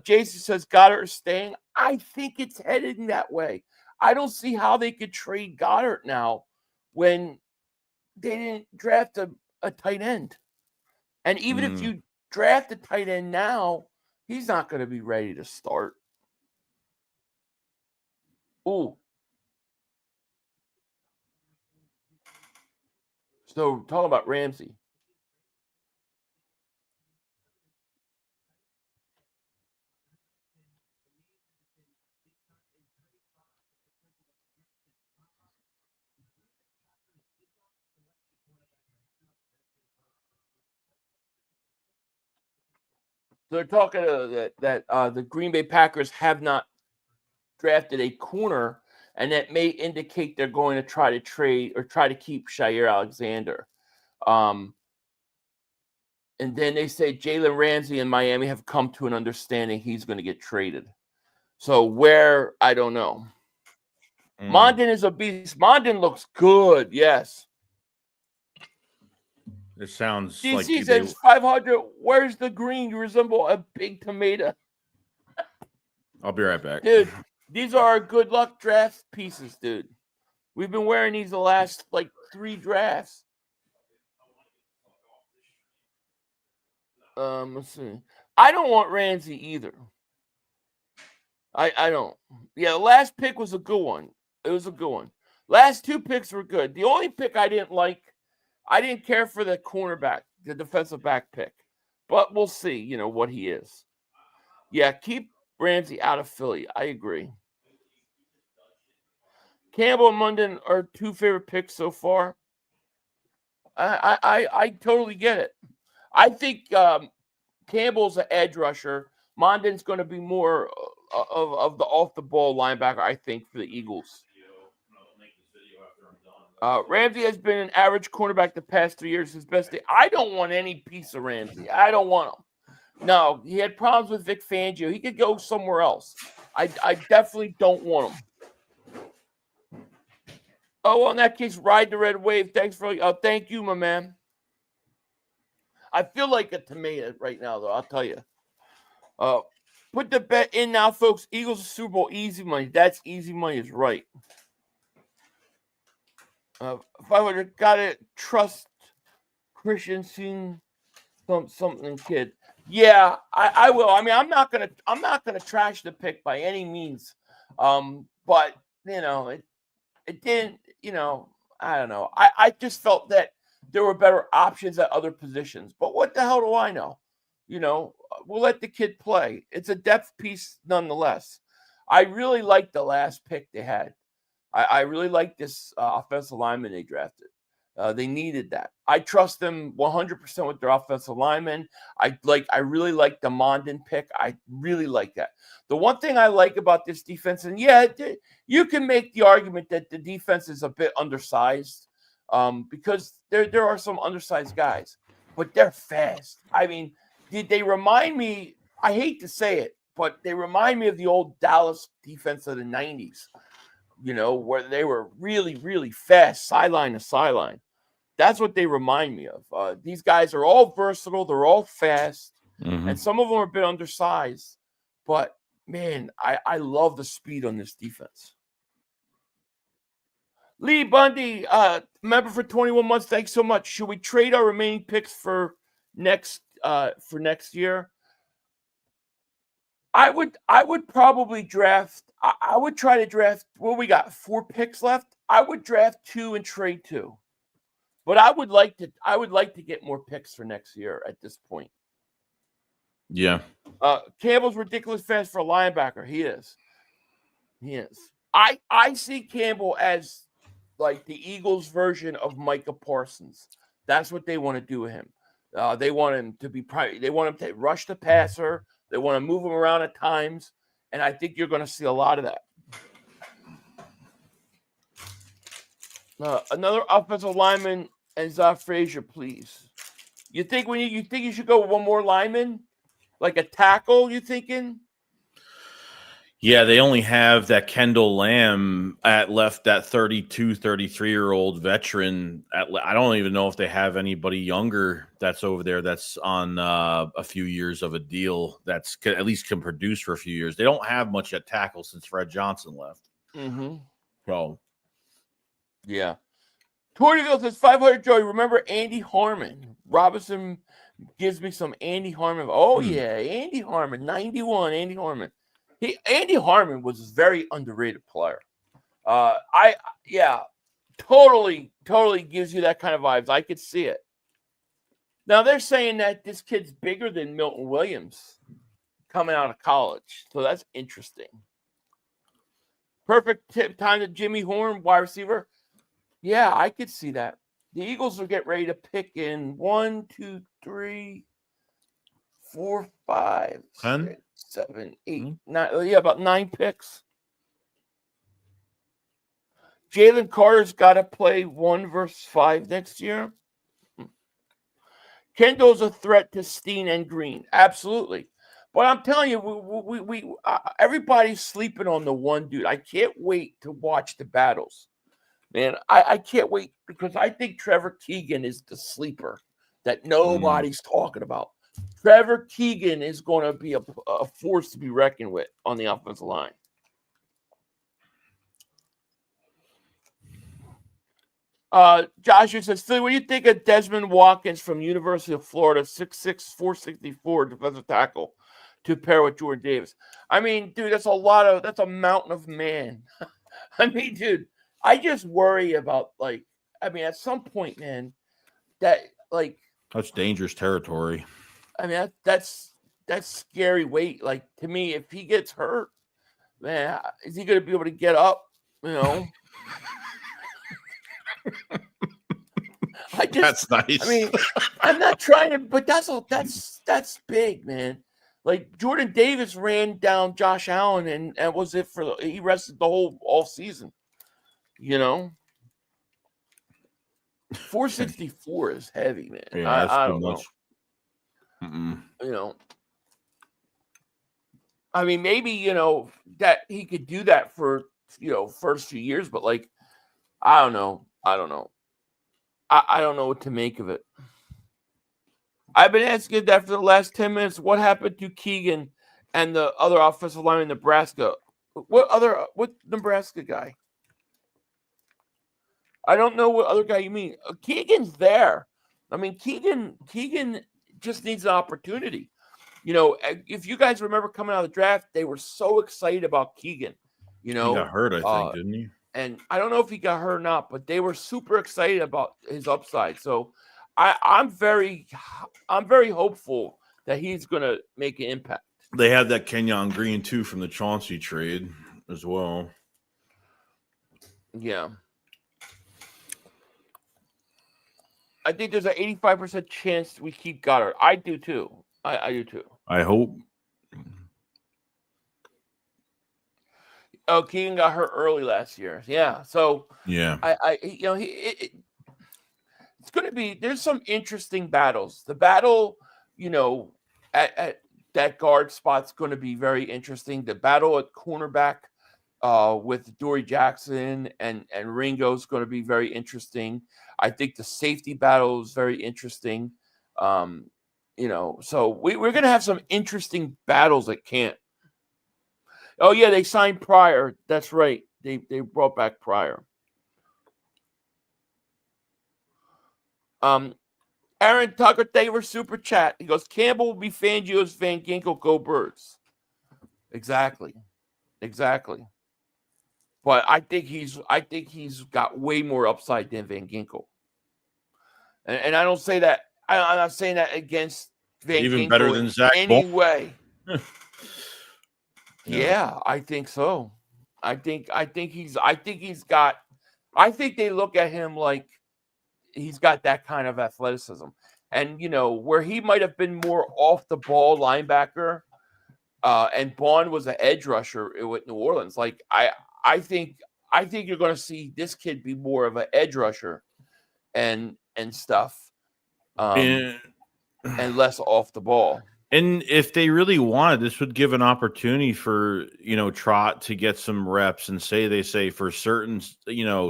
Jason says Goddard is staying. I think it's heading that way. I don't see how they could trade Goddard now when they didn't draft a tight end. And even if you draft a tight end now, he's not going to be ready to start. Ooh. So talking about Ramsey. So they're talking that the Green Bay Packers have not drafted a corner, and that may indicate they're going to try to trade or try to keep Shedeur Alexander. And then they say Jalen Ramsey and Miami have come to an understanding he's going to get traded. So where, I don't know. Mondin is a beast. Mondin looks good, yes. It sounds DC like says 500. Where's the green? You resemble a big tomato. I'll be right back. Dude, these are our good luck draft pieces, dude. We've been wearing these the last, 3 drafts. Let's see. I don't want Ramsey either. I don't. Yeah, the last pick was a good one. It was a good one. Last 2 picks were good. The only pick I didn't like, I didn't care for the cornerback, the defensive back pick. But we'll see, what he is. Yeah, keep Ramsey out of Philly. I agree. Campbell and Mondin are 2 favorite picks so far. I totally get it. I think Campbell's an edge rusher. Mondin's going to be more of the off-the-ball linebacker, I think, for the Eagles. Ramsey has been an average cornerback the past 3 years. His best day. I don't want any piece of Ramsey. I don't want him. No, he had problems with Vic Fangio. He could go somewhere else. I definitely don't want him. Oh, well, in that case, ride the red wave. Thanks for thank you, my man. I feel like a tomato right now, though. I'll tell you. Put the bet in now, folks. Eagles Super Bowl easy money. That's easy money is right. 500. Gotta trust Christian seeing something kid. Yeah, I will. I mean, I'm not gonna trash the pick by any means. But it didn't. I don't know. I just felt that there were better options at other positions. But what the hell do I know? We'll let the kid play. It's a depth piece nonetheless. I really like the last pick they had. I really like this offensive lineman they drafted. They needed that. I trust them 100% with their offensive lineman. I really like the Mondin pick. I really like that. The one thing I like about this defense, and you can make the argument that the defense is a bit undersized because there are some undersized guys, but they're fast. I mean, they remind me, I hate to say it, but they remind me of the old Dallas defense of the 90s, where they were really, really fast, sideline to sideline. That's what they remind me of. These guys are all versatile. They're all fast. And some of them are a bit undersized. But, man, I love the speed on this defense. Lee Bundy, member for 21 months. Thanks so much. Should we trade our remaining picks for next year? I would probably draft. I would try to draft. Well, we got 4 picks left. I would draft 2 and trade 2. But I would like to get more picks for next year at this point. Yeah. Campbell's ridiculous fast for a linebacker. He is. I see Campbell as like the Eagles version of Micah Parsons. That's what they want to do with him. They want him to be they want him to rush the passer. They want to move him around at times. And I think you're going to see a lot of that. Another offensive lineman, and Frazier, please. You think you should go with one more lineman, like a tackle? You thinking? Yeah, they only have that Kendall Lamb left, that 32, 33-year-old veteran. I don't even know if they have anybody younger that's over there that's on a few years of a deal that's at least can produce for a few years. They don't have much at tackle since Fred Johnson left. So, yeah. Tortyville says 500 Joey. Remember Andy Harmon? Robinson gives me some Andy Harmon. Oh, yeah. Andy Harmon, 91. Andy Harmon. Andy Harmon was a very underrated player. Totally gives you that kind of vibes. I could see it. Now they're saying that this kid's bigger than Milton Williams coming out of college. So that's interesting. Perfect time to Jimmy Horn, wide receiver. Yeah, I could see that. The Eagles will get ready to pick in 1, 2, 3, 4, 5, 6, 7, 8, 9. Yeah, about 9 picks. Jalen Carter's got to play 1 versus 5 next year. Kendall's a threat to Steen and Green. Absolutely. But I'm telling you, we everybody's sleeping on the one dude. I can't wait to watch the battles. Man, I can't wait because I think Trevor Keegan is the sleeper that nobody's talking about. Trevor Keegan is going to be a force to be reckoned with on the offensive line. Joshua says, Philly, what do you think of Desmond Watkins from University of Florida, 6'6", 464 defensive tackle to pair with Jordan Davis? I mean, dude, that's a mountain of man. I mean, dude, I just worry about, at some point, man, that's dangerous territory. I mean, that's scary weight. Like, to me, if he gets hurt, man, is he going to be able to get up? That's nice. I mean, I'm not trying to, but that's big, man. Like, Jordan Davis ran down Josh Allen and was it he rested the whole all season. 464 is heavy, man. Yeah, I don't know. I mean, maybe, that he could do that for, first few years, but I don't know. I don't know what to make of it. I've been asking that for the last 10 minutes. What happened to Keegan and the other offensive lineman in Nebraska. What Nebraska guy? I don't know what other guy you mean. Keegan's there. I mean, Keegan just needs an opportunity. You know, if you guys remember coming out of the draft, they were so excited about Keegan. You know, He got hurt, I think, didn't he? And I don't know if he got hurt or not, but they were super excited about his upside. So I'm very hopeful that he's going to make an impact. They had that Kenyon Green too from the Chauncey trade as well. Yeah. I think there's an 85% chance we keep Goddard. I do too. I do too. I hope. Oh, Keegan got hurt early last year. Yeah. So yeah, it's going to be. There's some interesting battles. The battle, at that guard spot's going to be very interesting. The battle at cornerback with Dory Jackson and Ringo is going to be very interesting. I think the safety battle is very interesting. So we're going to have some interesting battles at camp. Oh, yeah, they signed Pryor. That's right. They brought back Pryor. Aaron Tucker, thank you for super chat. He goes, Campbell will be Fangio's Van Ginkel, go Birds. Exactly. But I think he's got way more upside than Van Ginkel. And I don't say that. I'm not saying that against Van Ginkel. Even better than Zach anyway. Yeah, I think so. I think they look at him like he's got that kind of athleticism. And where he might have been more off the ball linebacker, and Bond was an edge rusher with New Orleans. Like I think you're going to see this kid be more of an edge rusher and stuff, and less off the ball. And if they really wanted, this would give an opportunity for, Trot to get some reps and they say for certain,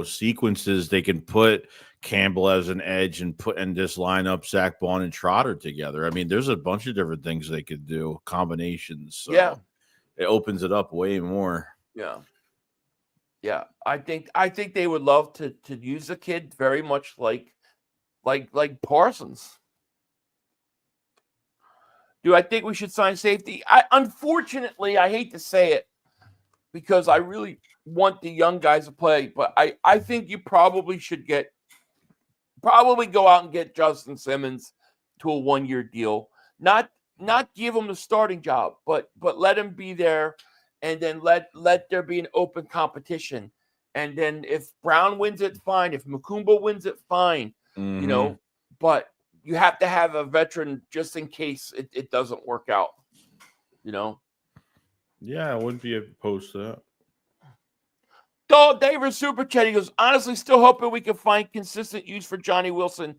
sequences, they can put Campbell as an edge and just line up Zach Bond and Trotter together. I mean, there's a bunch of different things they could do, combinations. So yeah. It opens it up way more. Yeah. Yeah. I think they would love to use the kid very much like Parsons. Do I think we should sign safety? Unfortunately, I hate to say it because I really want the young guys to play, but I think you probably should go out and get Justin Simmons to a 1-year deal. Not give him the starting job, but let him be there, and then let there be an open competition. And then if Brown wins it, fine. If Makuba wins it, fine. Mm-hmm. But you have to have a veteran just in case it doesn't work out, Yeah, I wouldn't be opposed to that. Dog David Super Chat, he goes, honestly, still hoping we can find consistent use for Johnny Wilson.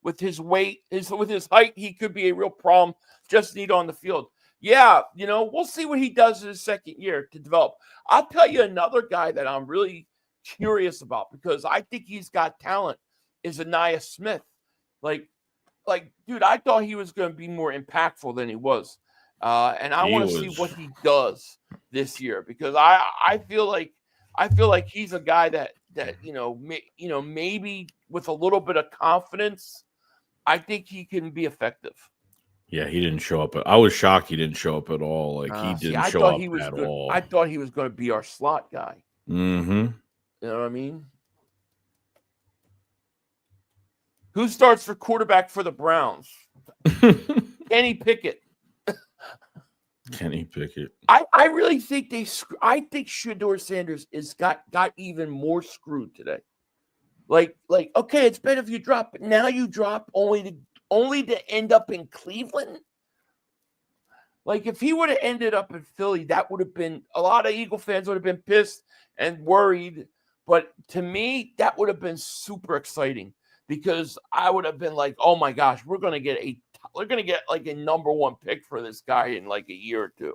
With his weight, with his height, he could be a real problem. Just need on the field. Yeah, we'll see what he does in his second year to develop. I'll tell you another guy that I'm really curious about because I think he's got talent is Anaya Smith. Like, dude, I thought he was going to be more impactful than he was. And I want to see what he does this year because I feel like he's a guy that maybe with a little bit of confidence, I think he can be effective. Yeah, he didn't show up. I was shocked he didn't show up at all. He didn't show up at all. I thought he was going to be our slot guy. Mm-hmm. You know what I mean? Who starts for quarterback for the Browns? Kenny Pickett. Kenny Pickett. I really think I think Shedeur Sanders got even more screwed today. Like, okay, it's better if you drop, but now you drop only to end up in Cleveland. Like, if he would have ended up in Philly, that would have been a lot of Eagle fans would have been pissed and worried. But to me, that would have been super exciting. Because I would have been like, oh my gosh, we're gonna get like a number 1 pick for this guy in like a year or two.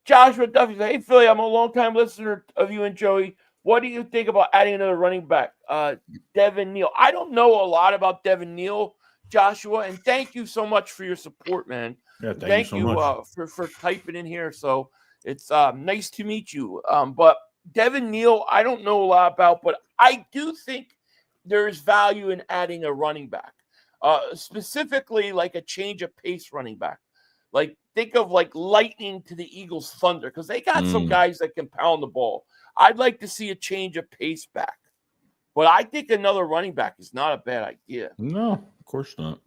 Joshua Duffy says, hey Philly, I'm a long-time listener of you and Joey. What do you think about adding another running back? Devin Neal. I don't know a lot about Devin Neal, Joshua, and thank you so much for your support, man. Yeah, Thank you so you much. for typing in here. So it's nice to meet you. But Devin Neal, I don't know a lot about, but I do think there's value in adding a running back, specifically like a change of pace running back. Like think of like lightning to the Eagles' thunder because they got some guys that can pound the ball. I'd like to see a change of pace back, but I think another running back is not a bad idea. No, of course not.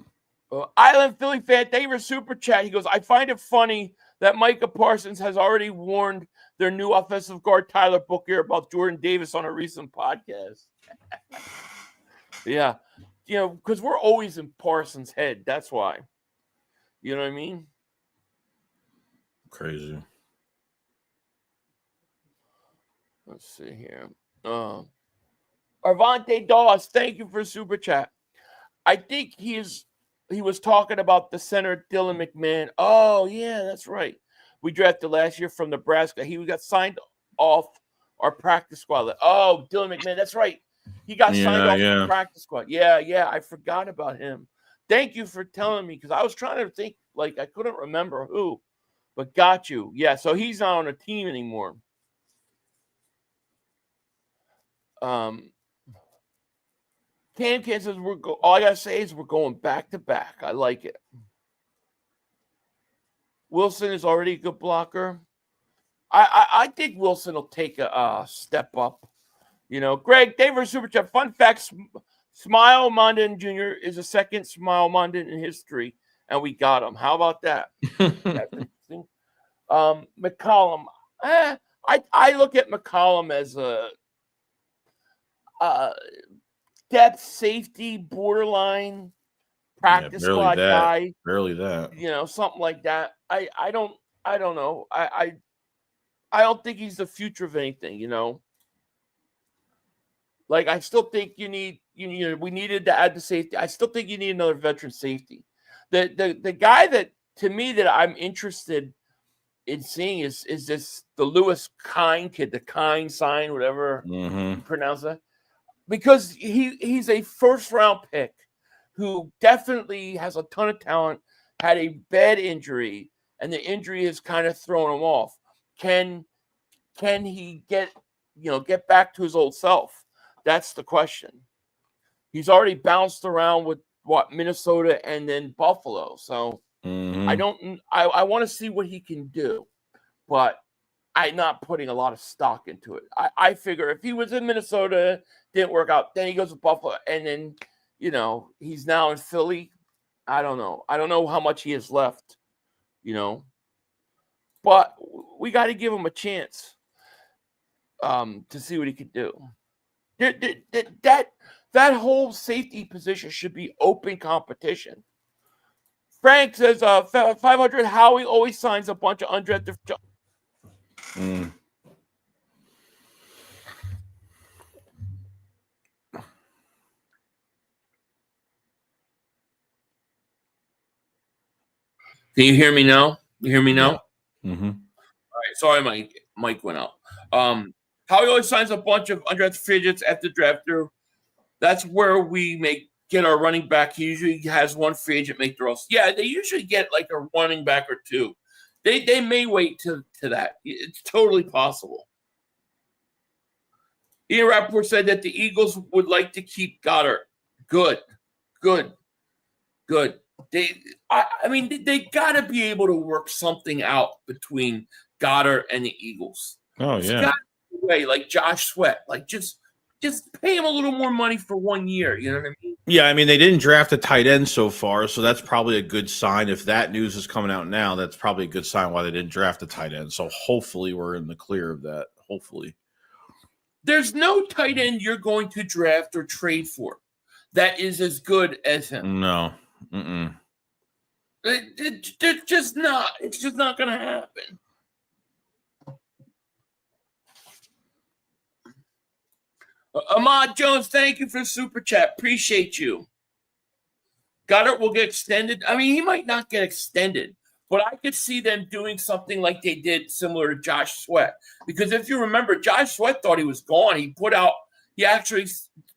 Island Philly fan, thank you for super chat. He goes, I find it funny that Micah Parsons has already warned their new offensive guard Tyler Booker about Jordan Davis on a recent podcast. Yeah, because we're always in Parsons' head. That's why. You know what I mean? Crazy. Let's see here. Arvante Dawes, thank you for super chat. I think he was talking about the center Dylan McMahon. Oh, yeah, that's right. We drafted last year from Nebraska. He got signed off our practice squad. Oh, Dylan McMahon, that's right. He got signed off the practice squad. Yeah, I forgot about him. Thank you for telling me because I was trying to think, like I couldn't remember who, but got you. Yeah, so he's not on a team anymore. Cam says all I gotta say is we're going back to back. I like it. Wilson is already a good blocker. I think Wilson will take a step up. Greg, David Super Chat. Fun fact: Smile Mondin Jr. is the second Smile Mondin in history, and we got him. How about that? That's interesting. McCollum. I look at McCollum as a depth safety, borderline practice squad guy. Barely that. Something like that. I don't know. I don't think he's the future of anything, Like I still think we needed to add the safety. I still think you need another veteran safety. The guy that to me that I'm interested in seeing is this the Lewis Kine kid, the Kine sign, whatever you pronounce that. Because he's a first-round pick who definitely has a ton of talent, had a bad injury, and the injury has kind of thrown him off. Can he get back to his old self? That's the question. He's already bounced around with Minnesota and then Buffalo. So I want to see what he can do, but I'm not putting a lot of stock into it. I figure if he was in Minnesota, didn't work out, then he goes to Buffalo, and then, he's now in Philly. I don't know. I don't know how much he has left, But we got to give him a chance to see what he could do. That whole safety position should be open competition. Frank says 500, Howie always signs a bunch of undrafted. Can you hear me now? Yeah. All right. Sorry, my mic went out. Howie always signs a bunch of undrafted free agents at the draft. That's where we get our running back. He usually has one free agent make the rest. Yeah, they usually get like a running back or two. They may wait to that. It's totally possible. Ian Rappaport said that the Eagles would like to keep Goddard. Good. They got to be able to work something out between Goddard and the Eagles. Oh, yeah. Way like Josh Sweat, like just pay him a little more money for 1 year. You know what I mean? Yeah, I mean, they didn't draft a tight end so far, so that's probably a good sign. If that news is coming out now, that's probably a good sign why they didn't draft a tight end. So hopefully we're in the clear of that. Hopefully. There's no tight end you're going to draft or trade for that is as good as him. No. It's just not. It's just not going to happen. Ahmad Jones, thank you for the super chat. Appreciate you. Goddard will get extended. I mean, he might not get extended, but I could see them doing something like they did similar to Josh Sweat. Because if you remember, Josh Sweat thought he was gone. He actually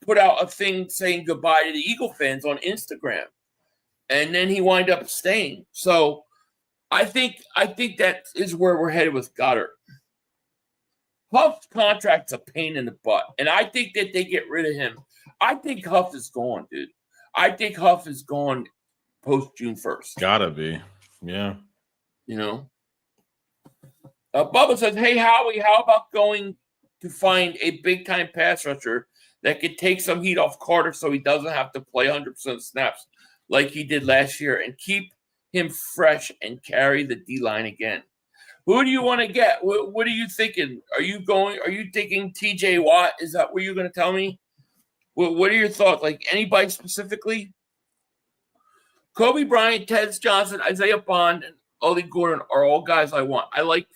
put out a thing saying goodbye to the Eagle fans on Instagram. And then he wound up staying. So I think that is where we're headed with Goddard. Huff's contract's a pain in the butt, and I think that they get rid of him. I think Huff is gone, dude. I think Huff is gone post June 1st. Gotta be, yeah. You know. Bubba says, "Hey Howie, how about going to find a big time pass rusher that could take some heat off Carter so he doesn't have to play 100% snaps like he did last year and keep him fresh and carry the D-line again?" Who do you want to get? What are you thinking? Are you thinking TJ Watt? Is that what you're going to tell me? What are your thoughts? Like anybody specifically? Kobe Bryant, Ted Johnson, Isaiah Bond, and Ollie Gordon are all guys I want. I like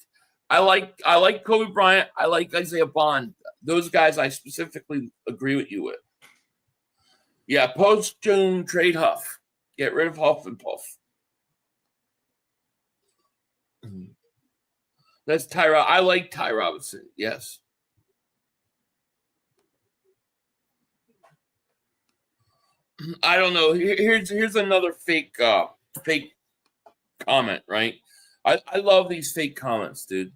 Kobe Bryant. I like Isaiah Bond. Those guys I specifically agree with you with. Yeah, post June trade Huff. Get rid of Huff and Puff. That's Tyrod. I like Ty Robinson. Yes. I don't know. Here's another fake comment, right? I love these fake comments, dude.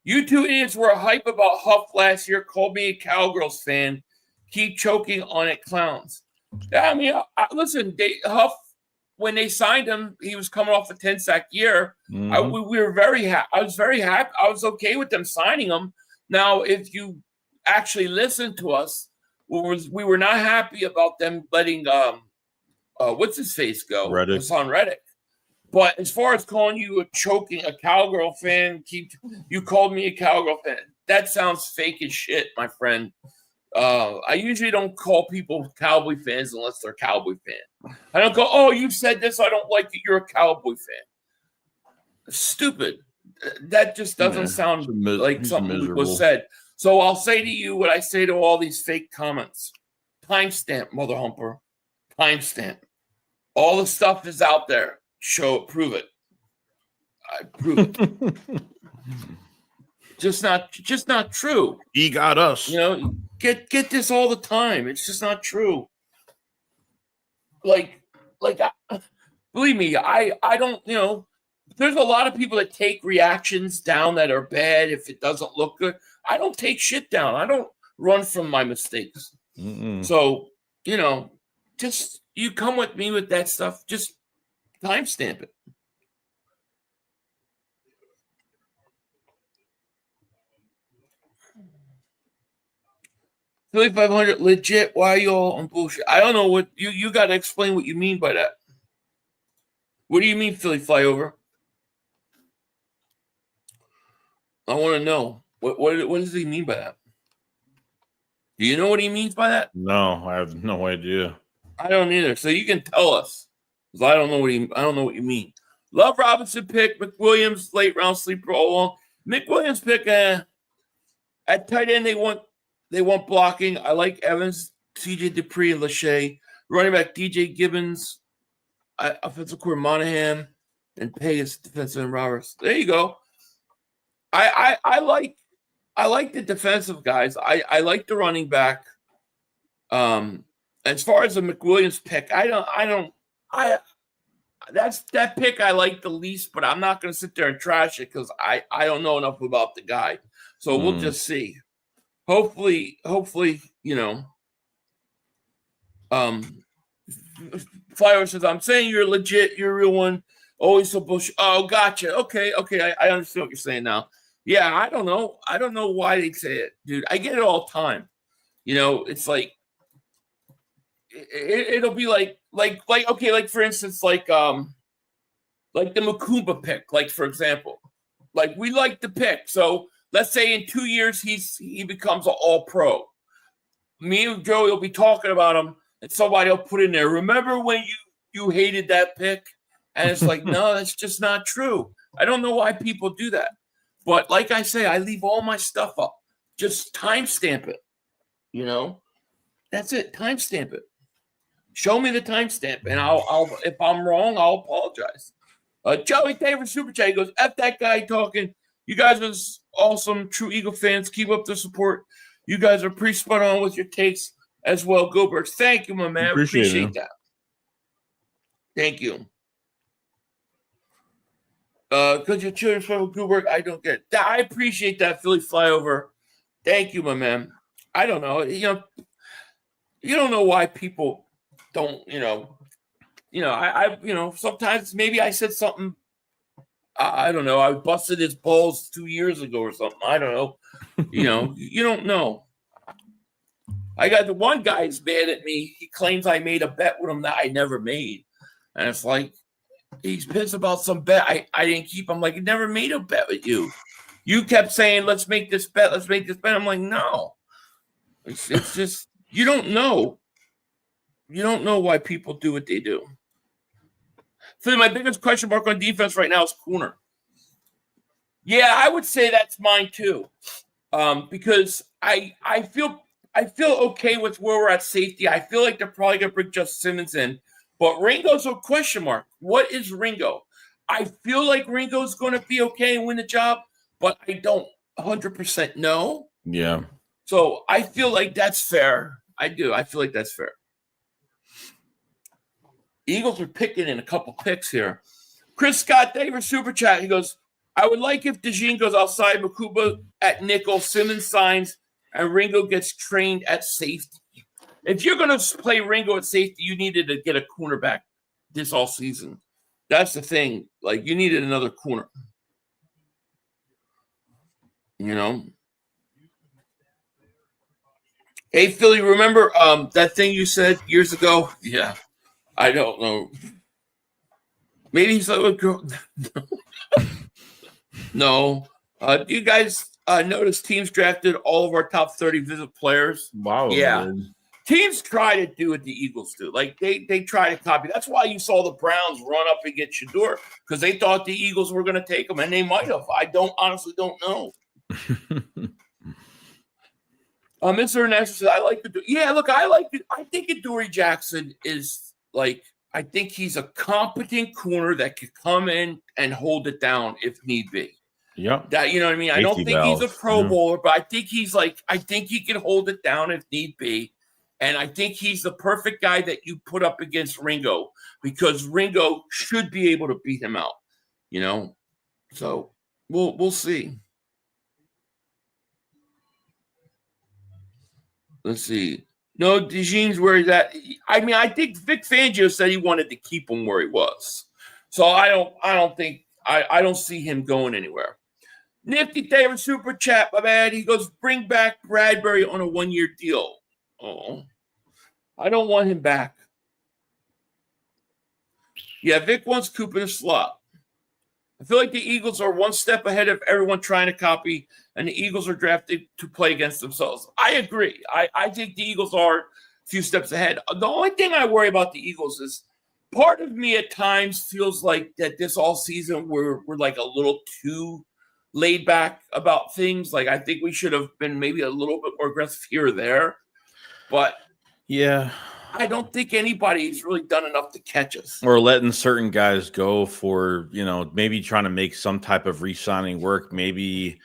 You two idiots were hype about Huff last year. Called me a Cowgirls fan. Keep choking on it, clowns. Yeah, I mean, listen, Huff, when they signed him, he was coming off a 10-sack year. Mm-hmm. We were very happy. I was very happy. I was okay with them signing him. Now, if you actually listen to us, we were not happy about them letting what's his face go, Hassan Reddick. But as far as calling you a cowgirl fan, you called me a cowgirl fan. That sounds fake as shit, my friend. I usually don't call people Cowboy fans unless they're Cowboy fan. I don't go, oh, you said this, I don't like it, you're a Cowboy fan. Stupid. That just doesn't sound like something was said. So I'll say to you what I say to all these fake comments. Timestamp, Mother Humper. Timestamp. All the stuff is out there. Show it, prove it. I prove it. Just not true. He got us. You know, get this all the time. It's just not true. Like, believe me, I don't. You know, there's a lot of people that take reactions down that are bad if it doesn't look good. I don't take shit down. I don't run from my mistakes. Mm-mm. So, you know, just you come with me with that stuff. Just timestamp it. Philly 500 legit. Why are you all on bullshit? I don't know what you got to explain what you mean by that. What do you mean, Philly flyover? I want to know. What does he mean by that? Do you know what he means by that? No, I have no idea. I don't either. So you can tell us, because I don't know what you mean. Love Robinson pick, McWilliams late round sleeper all along. McWilliams pick at tight end they want blocking. I like Evans, CJ Dupree, and Lachey. Running back DJ Gibbons, offensive core Monahan, and Pegas defensive end Roberts. There you go. I like the defensive guys. I like the running back. As far as the McWilliams pick, that pick I like the least, but I'm not going to sit there and trash it because I don't know enough about the guy. So we'll just see. Hopefully, you know. Flyer says, I'm saying you're legit, you're a real one. Always so bullshit. Oh, gotcha. Okay. I understand what you're saying now. Yeah, I don't know. I don't know why they say it, dude. I get it all the time. You know, it's like it'll be like okay, like for instance, like the Makuba pick, like for example, like we like the pick. So let's say in 2 years he becomes an all-pro. Me and Joey will be talking about him, and somebody will put in there, remember when you hated that pick? And it's like, no, that's just not true. I don't know why people do that. But like I say, I leave all my stuff up. Just timestamp it. You know? That's it. Timestamp it. Show me the timestamp, and I'll if I'm wrong, I'll apologize. Joey Taylor Super Chat, he goes, F that guy talking. You guys are awesome, true Eagle fans. Keep up the support. You guys are pretty spot on with your takes as well. Go Birds. Thank you, my man. Appreciate that. Thank you. Because your children's from good work, I don't get it. I appreciate that Philly flyover. Thank you, my man. I don't know. You don't know why people don't, I sometimes maybe I said something. I don't know. I busted his balls 2 years ago or something. I don't know. You don't know. I got the one guy's mad at me. He claims I made a bet with him that I never made. And it's like, he's pissed about some bet I didn't keep. I'm like, I never made a bet with you. You kept saying, let's make this bet. Let's make this bet. I'm like, no. It's just, you don't know. You don't know why people do what they do. So my biggest question mark on defense right now is corner. Yeah, I would say that's mine too. Because I feel okay with where we're at safety. I feel like they're probably going to bring Justin Simmons in. But Ringo's a question mark. What is Ringo? I feel like Ringo's going to be okay and win the job, but I don't 100% know. Yeah. So I feel like that's fair. I do. I feel like that's fair. Eagles are picking in a couple picks here. Chris Scott, thank you for Super Chat. He goes, I would like if DeJean goes outside, Makuba at nickel, Simmons signs, and Ringo gets trained at safety. If you're going to play Ringo at safety, you needed to get a cornerback this all season. That's the thing. Like, you needed another corner. Hey, Philly, remember that thing you said years ago? Yeah. I don't know. Maybe he's like, no. Do you guys notice teams drafted all of our top 30 visit players? Wow. Yeah. Man. Teams try to do what the Eagles do. Like, they try to copy. That's why you saw the Browns run up and get Shedeur, because they thought the Eagles were going to take him, and they might have. I honestly don't know. Mr. National says, I like the – yeah, look, I like it. I think Adoree Jackson is, like – I think he's a competent corner that could come in and hold it down if need be. Yeah. That, you know what I mean? I don't think he's a Pro Bowler, but I think I think he can hold it down if need be. And I think he's the perfect guy that you put up against Ringo, because Ringo should be able to beat him out, So we'll see. Let's see. No, DeJean's where he's at. I mean, I think Vic Fangio said he wanted to keep him where he was. So I don't see him going anywhere. Nifty David Super Chat, my man. He goes, bring back Bradbury on a 1-year deal. Oh, I don't want him back. Yeah, Vic wants Coop in a slot. I feel like the Eagles are one step ahead of everyone trying to copy, and the Eagles are drafted to play against themselves. I agree. I think the Eagles are a few steps ahead. The only thing I worry about the Eagles is part of me at times feels like that this all season we're like a little too laid back about things. Like, I think we should have been maybe a little bit more aggressive here or there. But yeah, I don't think anybody's really done enough to catch us. Or letting certain guys go for, maybe trying to make some type of re-signing work. Maybe,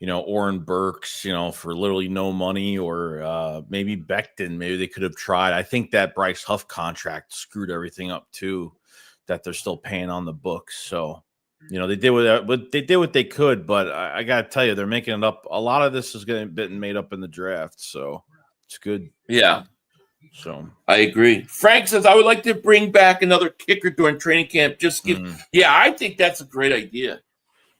Oren Burks, for literally no money, or maybe Becton. Maybe they could have tried. I think that Bryce Huff contract screwed everything up too, that they're still paying on the books. So, they did what they could, but I got to tell you, they're making it up. A lot of this is getting made up in the draft. So it's good. Yeah. So I agree. Frank says, I would like to bring back another kicker during training camp. Yeah, I think that's a great idea.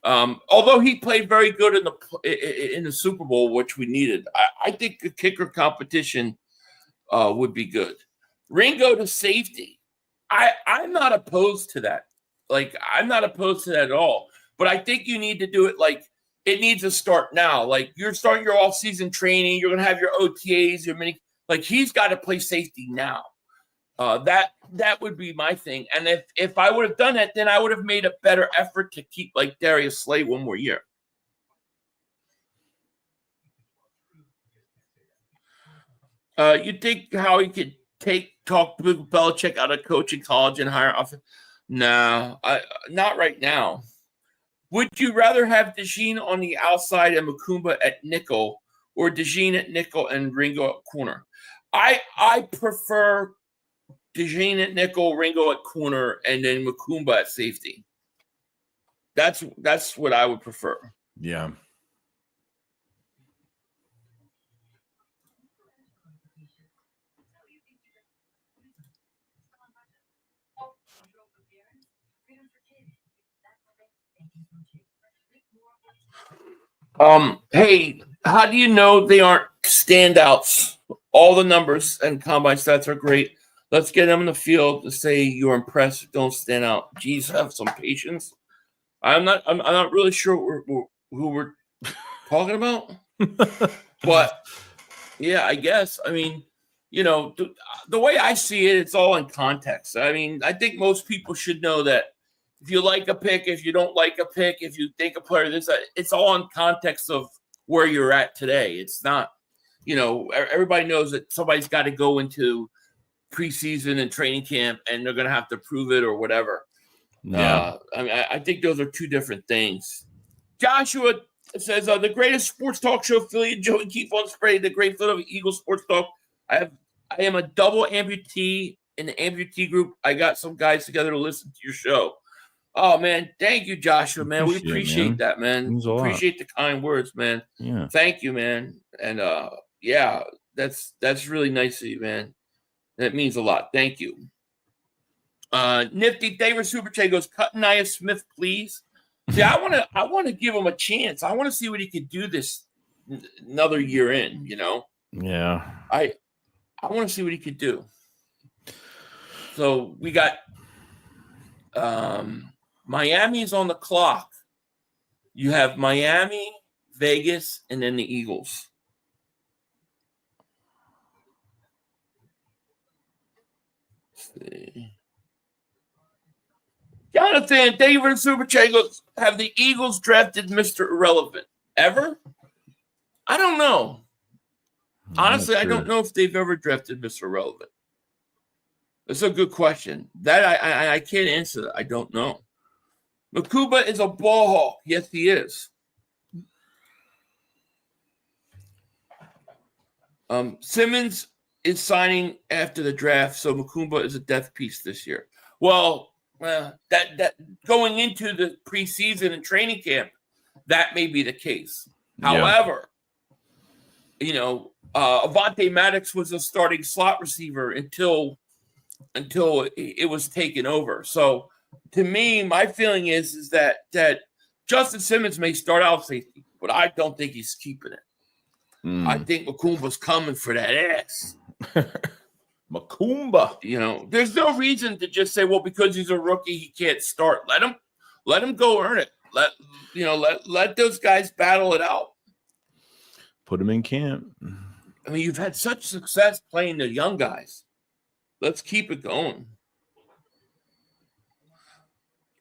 Although he played very good in the Super Bowl, which we needed, I think the kicker competition would be good. Ringo to safety. I'm not opposed to that. Like, I'm not opposed to that at all. But I think you need to do it like it needs to start now. Like, you're starting your off-season training. You're going to have your OTAs, your mini. Like, he's got to play safety now. That would be my thing. And if I would have done that, then I would have made a better effort to keep, like, Darius Slay one more year. You think how he could talk Belichick out of coaching college and hire off? No, not right now. Would you rather have DeJean on the outside and Makuba at nickel, or DeJean at nickel and Ringo at corner? I prefer DeJean at nickel, Ringo at corner, and then Makuba at safety. That's what I would prefer. Yeah. Hey, how do you know they aren't standouts? All the numbers and combine stats are great. Let's get them in the field to say you're impressed. Don't stand out. Geez, have some patience. I'm not really sure who we're talking about, but yeah, I guess. I mean, the way I see it, it's all in context. I mean, I think most people should know that if you like a pick, if you don't like a pick, if you think a player this, it's all in context of where you're at today. It's not, everybody knows that somebody's got to go into preseason and training camp and they're going to have to prove it or whatever. Yeah. I mean, I think those are two different things. Joshua says, the greatest sports talk show affiliate, Joey, keep on spreading the great Philadelphia Eagles sports talk. I am a double amputee in the amputee group. I got some guys together to listen to your show. Oh, man. Thank you, Joshua, man. We appreciate that, man. Appreciate the kind words, man. Yeah. Thank you, man. And, yeah, that's really nice of you, man. That means a lot. Thank you. Nifty David Super Chat goes, cut Nia Smith, please. See, I want to give him a chance. I want to see what he could do this another year in, Yeah. I want to see what he could do. So we got Miami's on the clock. You have Miami, Vegas, and then the Eagles. Let's see. Jonathan, thank you for the super chat. Goes, have the Eagles drafted Mr. Irrelevant ever? I don't know. Honestly, I don't know if they've ever drafted Mr. Irrelevant. That's a good question. That I can't answer that. I don't know. Makuba is a ball hawk. Yes, he is. Simmons is signing after the draft, so Makuba is a death piece this year. Well, that going into the preseason and training camp, that may be the case. Yeah. However, Avonte Maddox was a starting slot receiver until it was taken over. So to me, my feeling is that Justin Simmons may start out safety, but I don't think he's keeping it. I think Makumba's coming for that ass. Makumba. There's no reason to just say, well, because he's a rookie, he can't start. Let him go earn it. Let those guys battle it out. Put him in camp. I mean, you've had such success playing the young guys. Let's keep it going.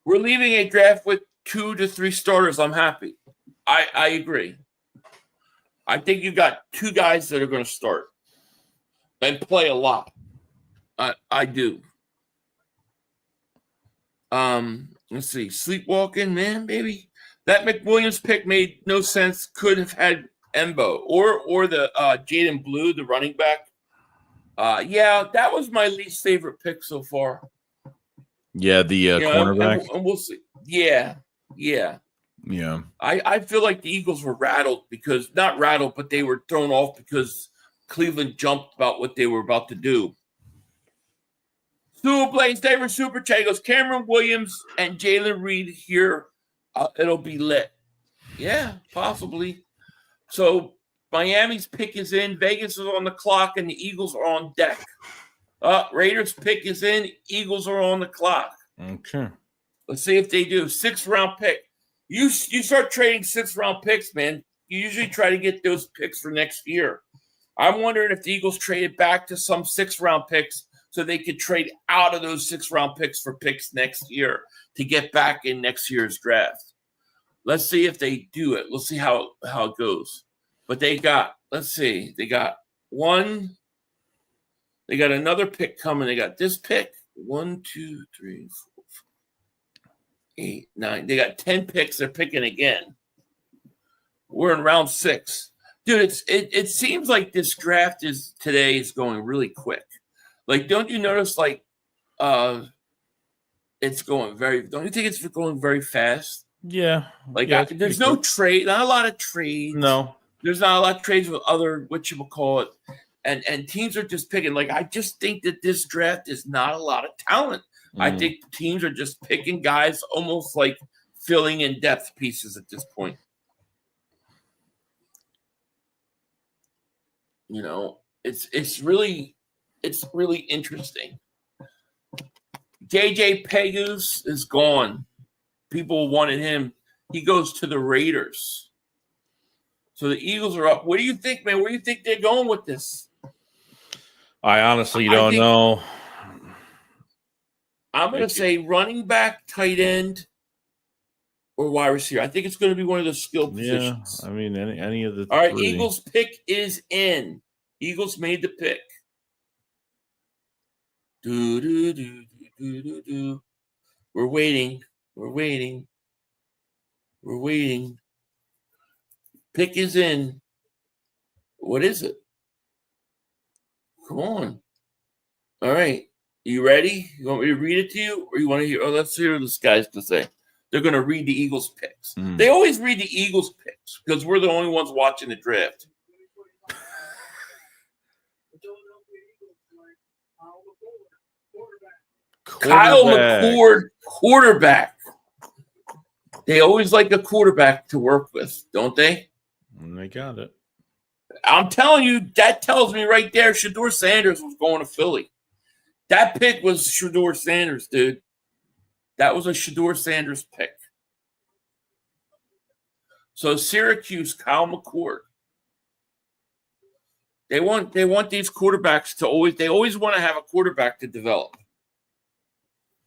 We're leaving a draft with 2 to 3 starters. I'm happy. I agree. I think you got 2 guys that are going to start and play a lot. I do. Let's see. Sleepwalking, man, baby. That McWilliams pick made no sense. Could have had Embo or the Jaden Blue, the running back. Yeah, that was my least favorite pick so far. Yeah, the cornerback. And we'll see. Yeah. I feel like the Eagles were rattled not rattled, but they were thrown off because Cleveland jumped about what they were about to do. Stu Blaze, David Super Chat goes, Cameron Williams and Jalen Reed here. It'll be lit. Yeah, possibly. So Miami's pick is in. Vegas is on the clock, and the Eagles are on deck. Raiders pick is in. Eagles are on the clock. Okay. Let's see if they do. 6th-round pick. You start trading 6th-round picks, man. You usually try to get those picks for next year. I'm wondering if the Eagles traded back to some 6th-round picks so they could trade out of those 6th-round picks for picks next year to get back in next year's draft. Let's see if they do it. We'll see how it goes. But they got another pick coming. They got this pick. 1, 2, 3, 4, 5, 8, 9. They got 10 picks. They're picking again. We're in round 6. Dude, it seems like this draft today is going really quick. Like, don't you notice, like, it's going don't you think it's going very fast? Yeah. Like yeah, there's no trade, not a lot of trades. No. There's not a lot of trades with other whatchamacallit. And teams are just picking. Like, I just think that this draft is not a lot of talent. I think teams are just picking guys almost like filling in depth pieces at this point. You know, it's really interesting. JJ Pegus is gone. People wanted him. He goes to the Raiders. So the Eagles are up. What do you think, man? Where do you think they're going with this? I honestly don't know. I'm going to say running back, tight end, or wide receiver. I think it's going to be one of those skill positions. I mean, any of the All right, three. Eagles pick is in. Eagles made the pick. We're waiting. Pick is in. What is it? Come on. All right. You ready? You want me to read it to you? Or you want to hear? Oh, let's hear what this guy's to say. They're going to read the Eagles picks. They always read the Eagles picks because we're the only ones watching the draft. Kyle McCord, quarterback. They always like a quarterback to work with, don't they? They got it. I'm telling you, that tells me right there Shedeur Sanders was going to Philly. That pick was Shedeur Sanders, dude. That was a Shedeur Sanders pick. So Syracuse, Kyle McCord. They want these quarterbacks to always want to have a quarterback to develop.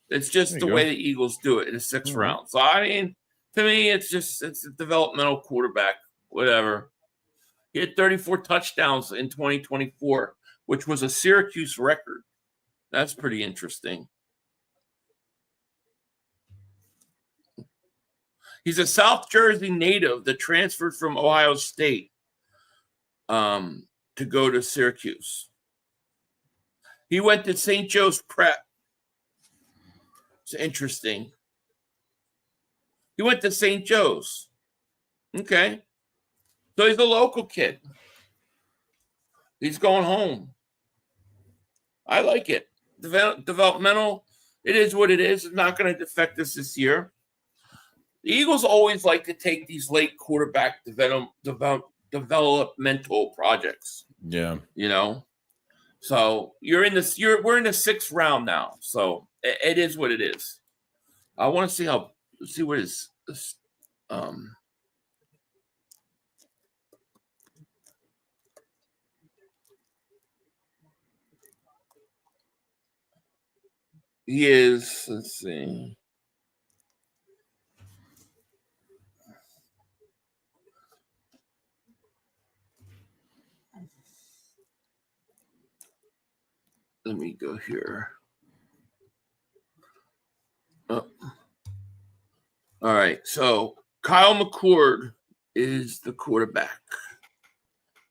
It's just the way the Eagles do it in the sixth round. So I mean, to me, it's a developmental quarterback, whatever. He had 34 touchdowns in 2024, which was a Syracuse record. That's pretty interesting. He's a South Jersey native that transferred from Ohio State to go to Syracuse. He went to St. Joe's Prep. It's interesting. He went to St. Joe's. Okay. So he's a local kid. He's going home. I like it. Developmental. It is what it is. It's not going to affect us this year. The Eagles always like to take these late quarterback developmental projects. Yeah. You know? So we're in the sixth round now. So it is what it is. I want to see what is he is, let's see. Let me go here. Oh. All right. So Kyle McCord is the quarterback.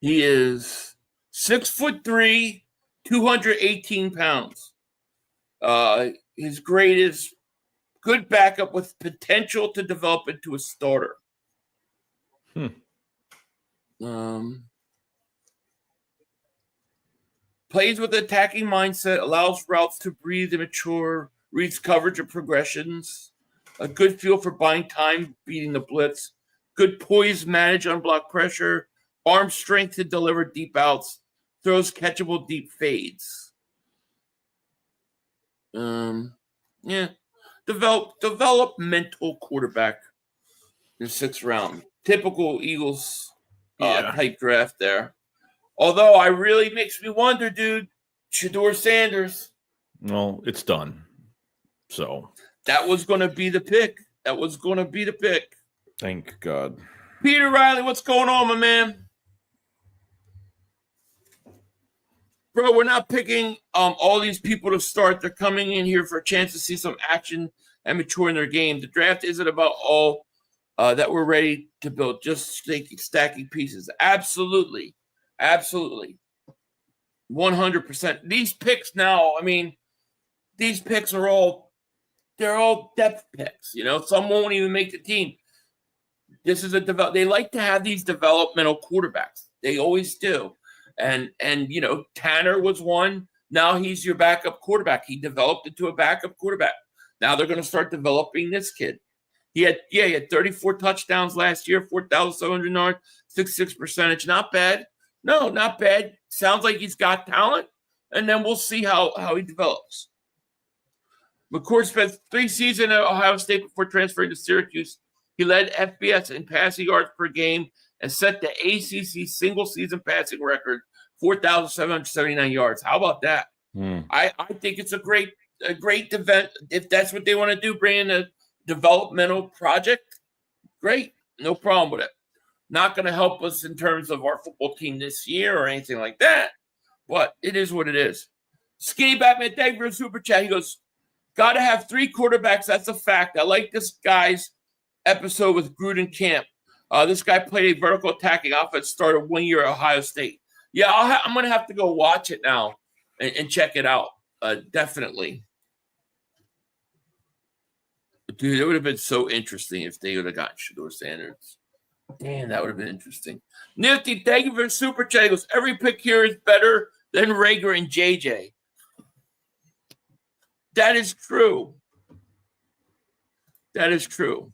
He is 6'3", 218 pounds. His grade is good backup with potential to develop into a starter. Plays with an attacking mindset, allows routes to breathe and mature, reads coverage and progressions, a good feel for buying time, beating the blitz, good poise, manage unblocked pressure, arm strength to deliver deep outs, throws catchable deep fades. Developmental quarterback in the sixth round. Typical Eagles type draft there. Although I really makes me wonder, dude, Shedeur Sanders. Well, it's done. So that was going to be the pick. Thank God. Peter Riley, what's going on, my man? Bro, we're not picking all these people to start. They're coming in here for a chance to see some action and mature in their game. The draft isn't about all that we're ready to build, just stacking pieces. Absolutely. 100%. These picks now, I mean, these picks are all they're all depth picks. You know, some won't even make the team. This is they like to have these developmental quarterbacks. They always do. And you know, Tanner was one. Now he's your backup quarterback. He developed into a backup quarterback. Now they're going to start developing this kid. He had 34 touchdowns last year, 4,700 yards, 66% percentage. Not bad. No, not bad. Sounds like he's got talent. And then we'll see how he develops. McCord spent 3 seasons at Ohio State before transferring to Syracuse. He led FBS in passing yards per game and set the ACC single-season passing record, 4,779 yards. How about that? I think it's a great event. If that's what they want to do, bring in a developmental project, great. No problem with it. Not going to help us in terms of our football team this year or anything like that, but it is what it is. Skinny Batman, thank you for a super chat. He goes, got to have 3 quarterbacks. That's a fact. I like this guy's episode with Gruden Camp. This guy played a vertical attacking offense, started 1 year at Ohio State. Yeah, I'm going to have to go watch it now and check it out. Definitely. Dude, it would have been so interesting if they would have gotten Shedeur Sanders. Damn, that would have been interesting. Nifty, thank you for the super chat. He goes, every pick here is better than Rager and JJ. That is true. That is true.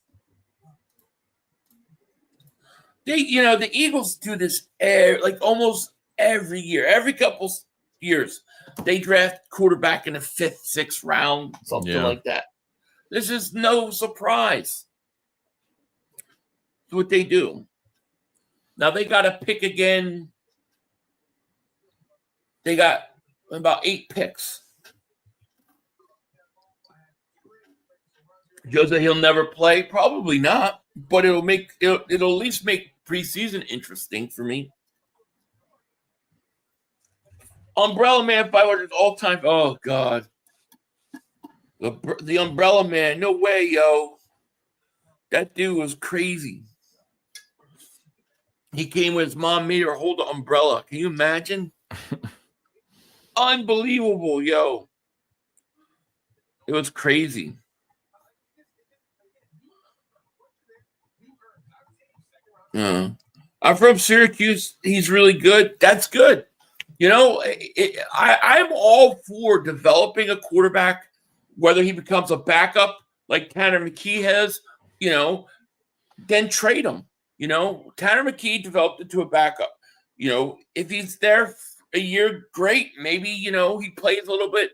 The Eagles do this almost every year. Every couple years, they draft quarterback in the 5th, 6th round, something like that. This is no surprise. It's what they do. Now they got to pick again. They got about 8 picks. Joe said he'll never play. Probably not, but it'll at least make preseason interesting for me. Umbrella Man 500 all time. Oh God, the Umbrella Man. No way, yo. That dude was crazy. He came with his mom, made her hold the umbrella. Can you imagine? Unbelievable, yo. It was crazy. I'm from Syracuse. He's really good. That's good. You know, I'm all for developing a quarterback, whether he becomes a backup like Tanner McKee has, you know, then trade him. You know, Tanner McKee developed into a backup. You know, if he's there a year, great. Maybe, you know, he plays a little bit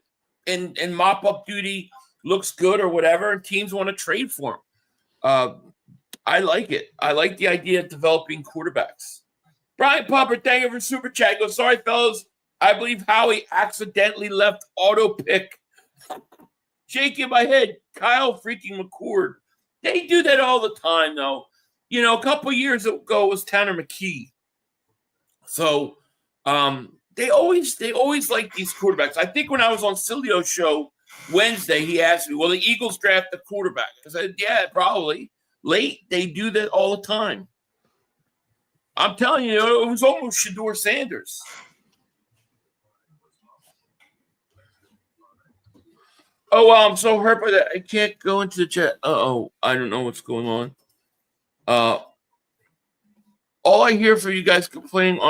in mop-up duty, looks good or whatever, and teams want to trade for him. I like it. I like the idea of developing quarterbacks. Brian Pumper, thank you for super chat. Go, sorry, fellas. I believe Howie accidentally left auto pick. Shaking my head. Kyle freaking McCord. They do that all the time, though. You know, a couple years ago it was Tanner McKee. So they always like these quarterbacks. I think when I was on Cilio's show Wednesday, he asked me, will the Eagles draft the quarterback? I said, yeah, probably. Late, they do that all the time. I'm telling you, it was almost Shedeur Sanders. Oh, I'm so hurt by that. I can't go into the chat. Uh-oh, I don't know what's going on. All I hear from you guys complaining.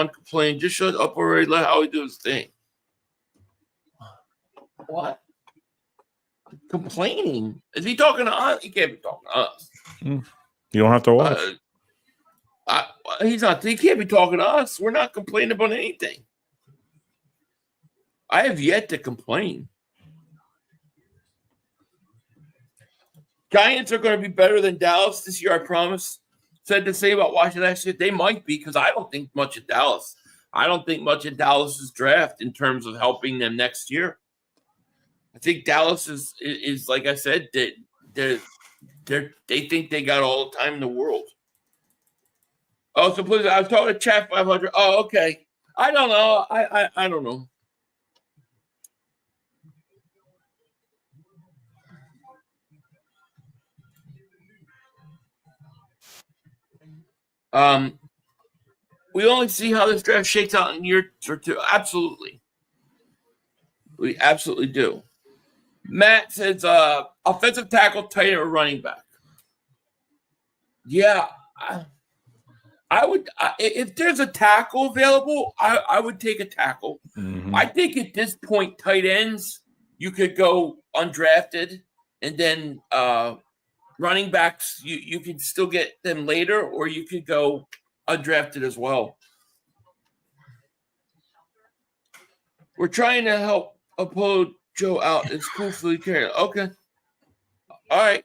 Just shut up already. Let Howie do his thing. What? Complaining? Is he talking to us? He can't be talking to us. You don't have to watch. He's not. He can't be talking to us. We're not complaining about anything. I have yet to complain. Giants are going to be better than Dallas this year, I promise. Said the same about Washington last year. They might be because I don't think much of Dallas. I don't think much of Dallas's draft in terms of helping them next year. I think Dallas is like I said, they think they got all the time in the world. Oh, so please, I was talking to Chat 500. Oh, okay. I don't know. I don't know. We only see how this draft shakes out in year or two. Absolutely. We absolutely do. Matt says offensive tackle, tight end, or running back. Yeah, I would if there's a tackle available, I would take a tackle. Mhm. I think at this point, tight ends you could go undrafted, and then running backs you can still get them later, or you could go undrafted as well. We're trying to help upload Joe out. It's cool for the carrier. Okay. All right.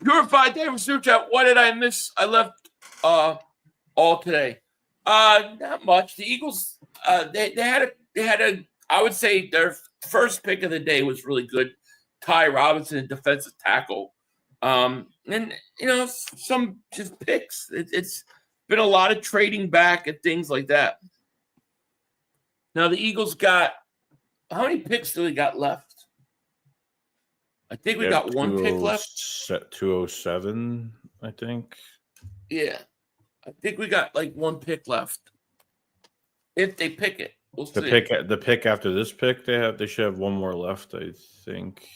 Purified Day for Super Chat. What did I miss? I left all today. Not much. The Eagles, they had a I would say their first pick of the day was really good. Ty Robinson, defensive tackle. And some just picks. It's been a lot of trading back and things like that. Now the Eagles got how many picks do they got left? I think we got one pick left. 207, I think. Yeah. I think we got like one pick left. If they pick it. We'll see. The pick after this pick, they should have one more left, I think.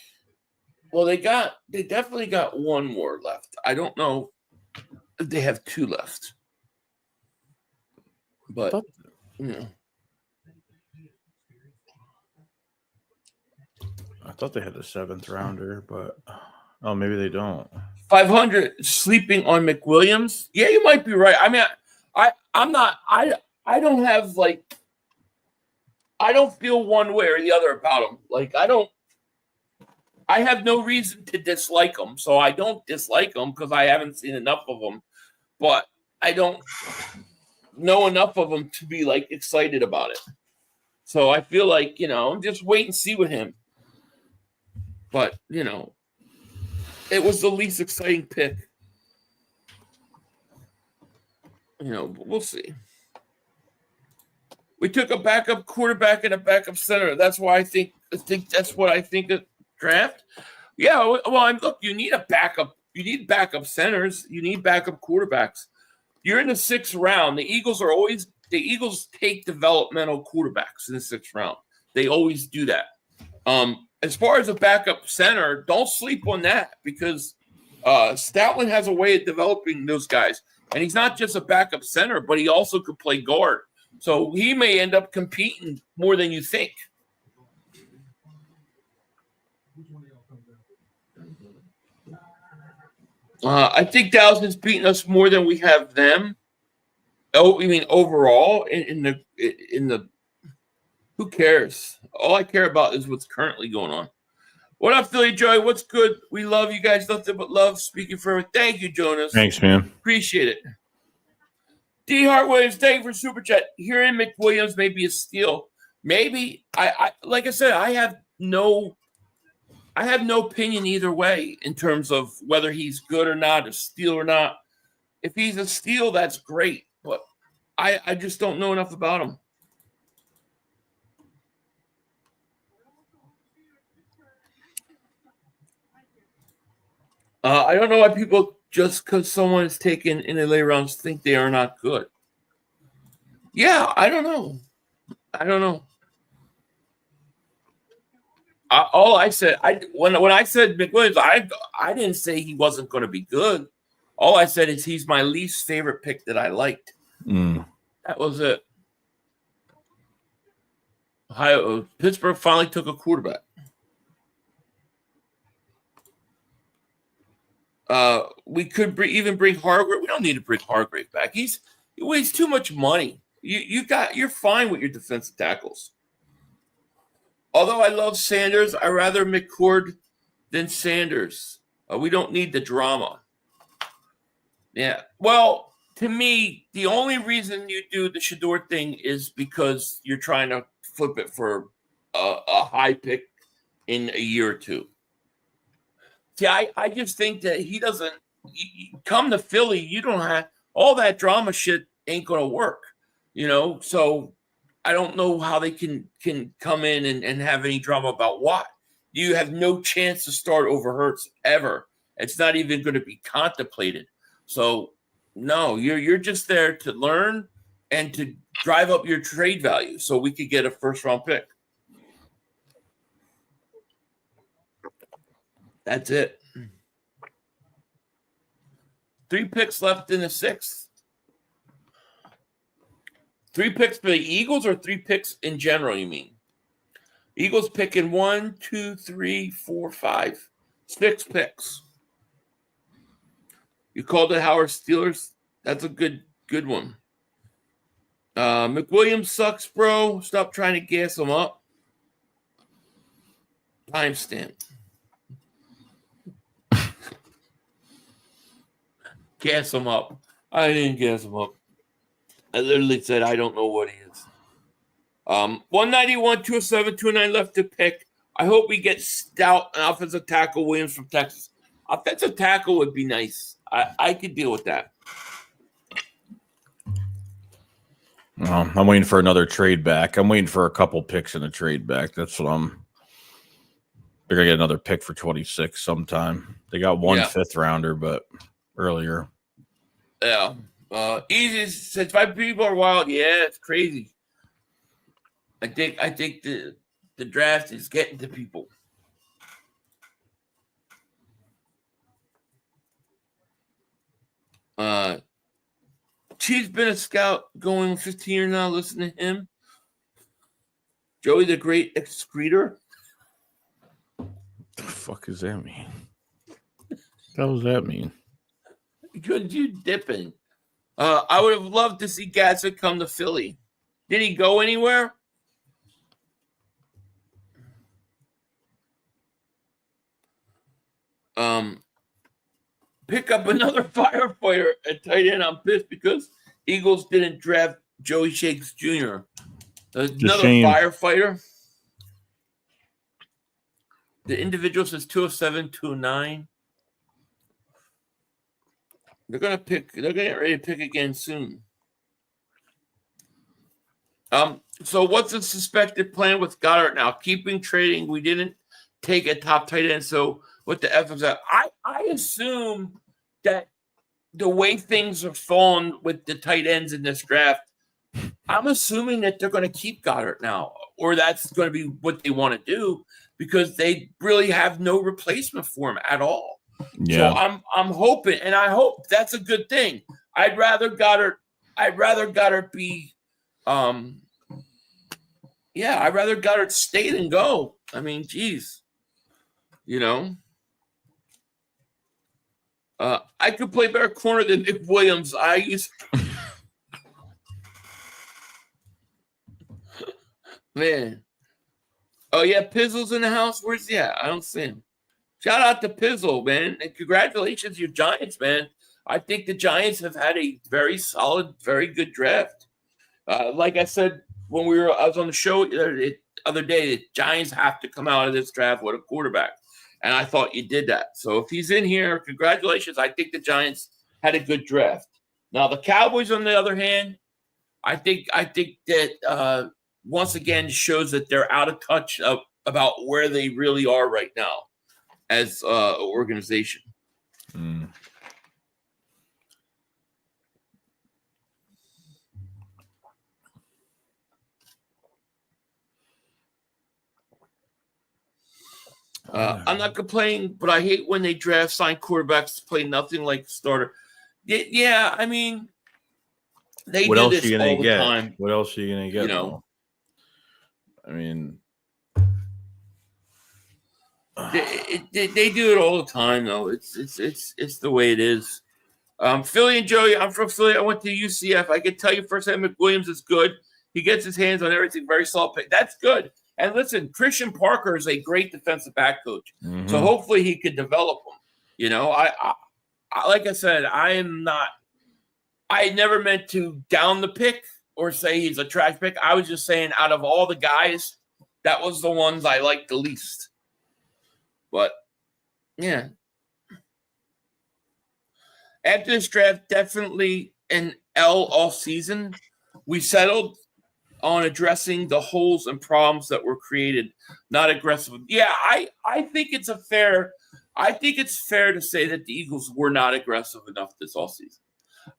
Well, they definitely got one more left. I don't know if they have two left. But I thought they had a 7th rounder, but maybe they don't. 500 sleeping on McWilliams. Yeah, you might be right. I mean, I'm not. I don't have I don't feel one way or the other about him. I have no reason to dislike him, so I don't dislike him because I haven't seen enough of him. But I don't know enough of him to be excited about it. So I feel just wait and see with him. But it was the least exciting pick. We'll see. We took a backup quarterback and a backup center. That's why I think that's what I think of draft. Yeah, well, look, you need a backup. You need backup centers. You need backup quarterbacks. You're in the 6th round. The Eagles take developmental quarterbacks in the 6th round. They always do that. As far as a backup center, don't sleep on that because Stoutland has a way of developing those guys. And he's not just a backup center, but he also could play guard. So he may end up competing more than you think. I think Dallas has beaten us more than we have them. Oh, you mean overall in the who cares? All I care about is what's currently going on. What up, Philly Joy? What's good? We love you guys. Nothing but love. Speaking forever. Thank you, Jonas. Thanks, man. Appreciate it. D. Hart Williams, thank you for Super Chat. Hearing McWilliams may be a steal. Maybe. I like I said, I have no opinion either way in terms of whether he's good or not, a steal or not. If he's a steal, that's great. But I just don't know enough about him. I don't know why people, just because someone is taken in the later rounds, think they are not good. Yeah, I don't know. All I said, when I said McWilliams, I didn't say he wasn't going to be good. All I said is he's my least favorite pick that I liked. That was it. Pittsburgh finally took a quarterback. We could even bring Hargrave. We don't need to bring Hargrave back. He weighs too much money. You're fine with your defensive tackles. Although I love Sanders, I rather McCord than Sanders. We don't need the drama. Yeah. Well, to me, the only reason you do the Shedeur thing is because you're trying to flip it for a high pick in a year or two. See, I just think that he doesn't come to Philly. You don't have all that drama shit ain't going to work, So I don't know how they can come in and have any drama about what. You have no chance to start over Hurts ever. It's not even going to be contemplated. So, no, you're just there to learn and to drive up your trade value so we could get a first-round pick. That's it. 3 picks left in the 6th. 3 picks for the Eagles or 3 picks in general, you mean? Eagles picking 1, 2, 3, 4, 5, 6 picks. You called it Howard Steelers? That's a good one. McWilliams sucks, bro. Stop trying to gas him up. Timestamp. Gas him up. I didn't gas him up. I literally said I don't know what he is. 191, 207, 209 left to pick. I hope we get stout and offensive tackle Williams from Texas. Offensive tackle would be nice. I could deal with that. I'm waiting for another trade back. I'm waiting for a couple picks in the trade back. That's what they're going to get another pick for 26 sometime. They got one 5th rounder, but earlier. Yeah. Easy says 5 people are wild. Yeah, it's crazy. I think the draft is getting to people. Chief's been a scout going 15 years now. Listen to him. Joey the Great Excreter. What the fuck does that mean? What the hell does that mean? Good you dipping. I would have loved to see Gadsden come to Philly. Did he go anywhere? Pick up another firefighter at tight end. I'm pissed because Eagles didn't draft Joey Shakes Jr. Another firefighter. The individual says 207, 209. They're gonna get ready to pick again soon. So what's the suspected plan with Goddard now? Keeping trading. We didn't take a top tight end, so what the F is that? I assume that the way things are falling with the tight ends in this draft, I'm assuming that they're going to keep Goddard now, or that's going to be what they want to do because they really have no replacement for him at all. Yeah. So I'm hoping, and I hope that's a good thing. I'd rather Goddard be, I'd rather Goddard stay than go. I mean, geez, you know. I could play better corner than Nick Williams. Man. Oh, yeah, Pizzle's in the house. Where's he at? I don't see him. Shout out to Pizzle, man. And congratulations, you Giants, man. I think the Giants have had a very solid, very good draft. Like I said, I was on the show the other day, the Giants have to come out of this draft with a quarterback. And I thought you did that. So if he's in here, congratulations. I think the Giants had a good draft. Now the Cowboys, on the other hand, I think that once again shows that they're out of touch about where they really are right now as an organization. Mm. I'm not complaining, but I hate when they sign quarterbacks to play nothing like starter. Yeah, I mean, they do this all the time. What else are you going to get? You know, I mean, they do it all the time, though. It's the way it is. Philly and Joey, I'm from Philly. I went to UCF. I can tell you firsthand, McWilliams is good. He gets his hands on everything. Very solid pick. That's good. And listen, Christian Parker is a great defensive back coach. Mm-hmm. So hopefully he could develop him. You know, I like I said, I never meant to down the pick or say he's a trash pick. I was just saying out of all the guys, that was the ones I liked the least. But, yeah. After this draft, definitely an L all season. We settled on addressing the holes and problems that were created, not aggressive. Yeah, I think it's fair to say that the Eagles were not aggressive enough this offseason.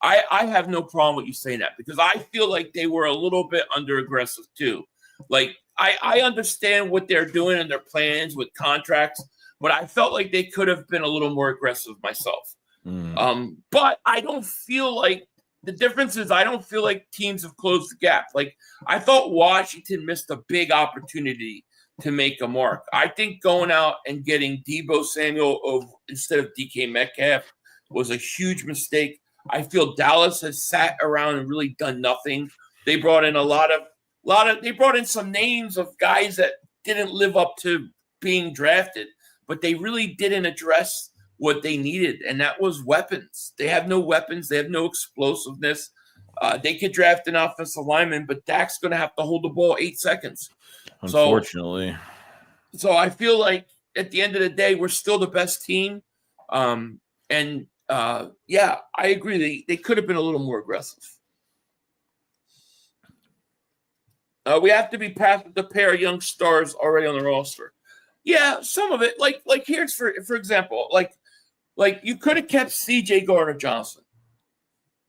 I have no problem with you saying that because I feel like they were a little bit under aggressive too. Like I understand what they're doing and their plans with contracts, but I felt like they could have been a little more aggressive myself. But I don't feel like the difference is I don't feel like teams have closed the gap. Like I thought Washington missed a big opportunity to make a mark. I think going out and getting Deebo Samuel instead of DK Metcalf was a huge mistake. I feel Dallas has sat around and really done nothing. They brought in they brought in some names of guys that didn't live up to being drafted, but they really didn't address what they needed, and that was weapons. They have no weapons. They have no explosiveness. They could draft an offensive lineman, but Dak's going to have to hold the ball 8 seconds. Unfortunately. So I feel like at the end of the day, we're still the best team. Yeah, I agree. They could have been a little more aggressive. We have to be past the pair of young stars already on the roster. Yeah, some of it. Like here's for example, like you could have kept C.J. Gardner-Johnson.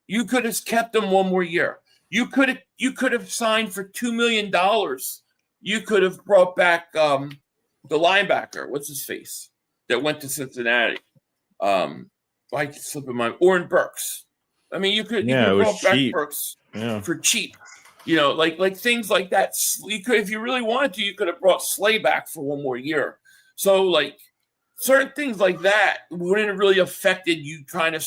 You could have kept him one more year. You could have signed for $2 million. You could have brought back the linebacker. What's his face that went to Cincinnati? I can slip in my Oren Burks. I mean, you could have brought back Burks for cheap. You know, like things like that. You could, if you really wanted to, you could have brought Slay back for one more year. So like certain things like that wouldn't have really affected you trying to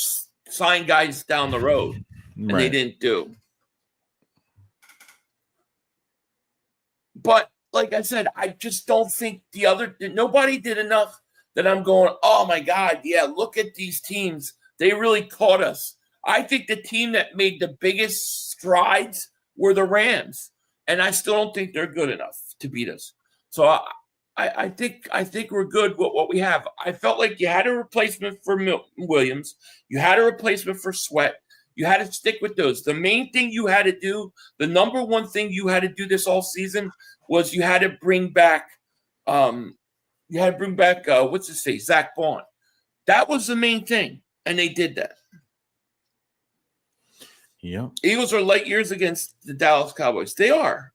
sign guys down the road, and they didn't do. But like I said, I just don't think nobody did enough that I'm going, oh my God, yeah, look at these teams. They really caught us. I think the team that made the biggest strides were the Rams, and I still don't think they're good enough to beat us. So I think we're good with what we have. I felt like you had a replacement for Milton Williams. You had a replacement for Sweat. You had to stick with those. The main thing you had to do, the number one thing you had to do this all season was you had to bring back what's his face, Zach Bond. That was the main thing, and they did that. Yeah. Eagles are light years against the Dallas Cowboys. They are.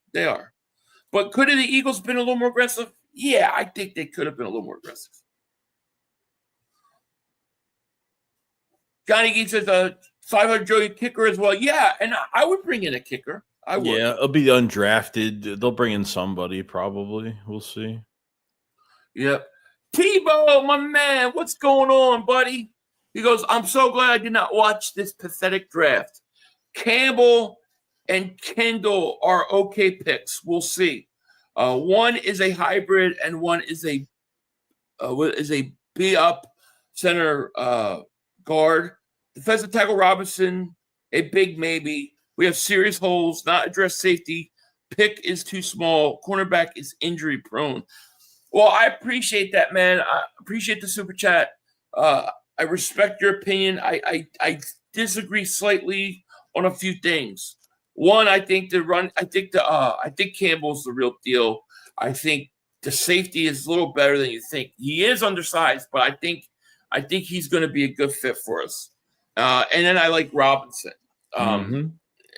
But could have the Eagles been a little more aggressive? Yeah, I think they could have been a little more aggressive. Johnny Gee says 500 Joey kicker as well. Yeah, and I would bring in a kicker. I would. Yeah, it'll be undrafted. They'll bring in somebody probably. We'll see. Yep. Tebow, my man, what's going on, buddy? He goes, I'm so glad I did not watch this pathetic draft. Campbell and Kendall are okay picks. We'll see. One is a hybrid, and one is a B-up center guard. Defensive tackle Robinson, a big maybe. We have serious holes, not addressed safety. Pick is too small. Cornerback is injury prone. Well, I appreciate that, man. I appreciate the super chat. I respect your opinion. I disagree slightly on a few things. One, I think Campbell's the real deal. I think the safety is a little better than you think. He is undersized, but I think he's going to be a good fit for us. And then I like Robinson. And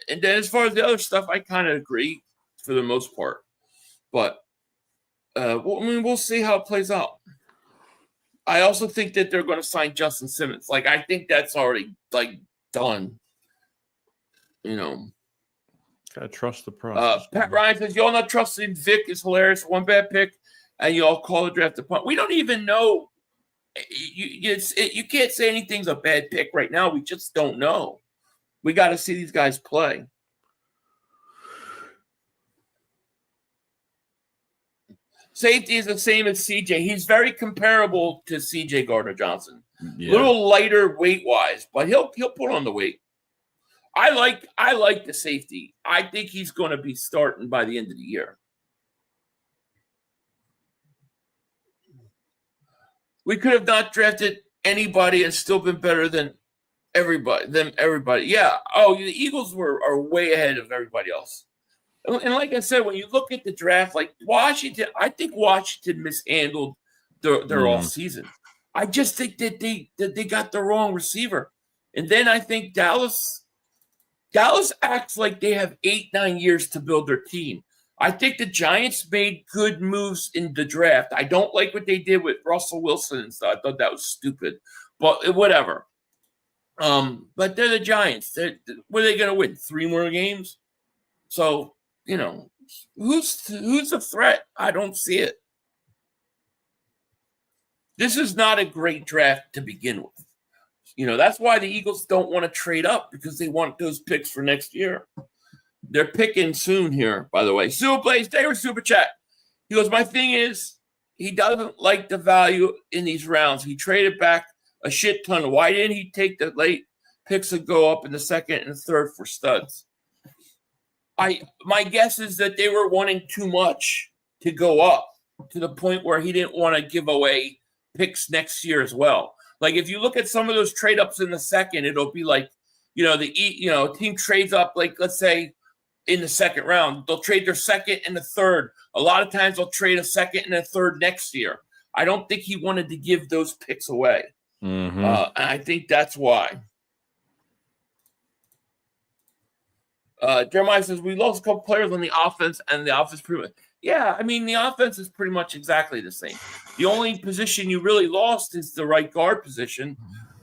then as far as the other stuff, I kind of agree for the most part. But we'll see how it plays out. I also think that they're going to sign Justin Simmons. Like, I think that's already done. You know, gotta trust the process. Pat Ryan says, y'all not trusting Vic is hilarious. One bad pick, and y'all call the draft a punt. We don't even know. You can't say anything's a bad pick right now. We just don't know. We got to see these guys play. Safety is the same as CJ. He's very comparable to CJ Gardner-Johnson. Yeah. A little lighter weight-wise, but he'll put on the weight. I like the safety. I think he's going to be starting by the end of the year. We could have not drafted anybody and still been better than everybody. Yeah. Oh, the Eagles are way ahead of everybody else. And like I said, when you look at the draft, like Washington, I think Washington mishandled their all season. I just think that they got the wrong receiver. And then I think Dallas acts like they have 8-9 years to build their team. I think the Giants made good moves in the draft. I don't like what they did with Russell Wilson and stuff. I thought that was stupid, but whatever. But they're the Giants. What are they going to win? 3 more games? So, who's the threat? I don't see it. This is not a great draft to begin with. That's why the Eagles don't want to trade up, because they want those picks for next year. They're picking soon here, by the way. Super Blaze, Taylor Super Chat. He goes, my thing is, he doesn't like the value in these rounds. He traded back a shit ton. Why didn't he take the late picks and go up in the second and third for studs? My guess is that they were wanting too much to go up to the point where he didn't want to give away picks next year as well. Like, if you look at some of those trade ups in the second, it'll be like, the team trades up, like, let's say in the second round, they'll trade their second and the third. A lot of times they'll trade a second and a third next year. I don't think he wanted to give those picks away. Mm-hmm. And I think that's why. Jeremiah says, we lost a couple players on the offense, and the offense pretty much. Yeah, I mean, the offense is pretty much exactly the same. The only position you really lost is the right guard position,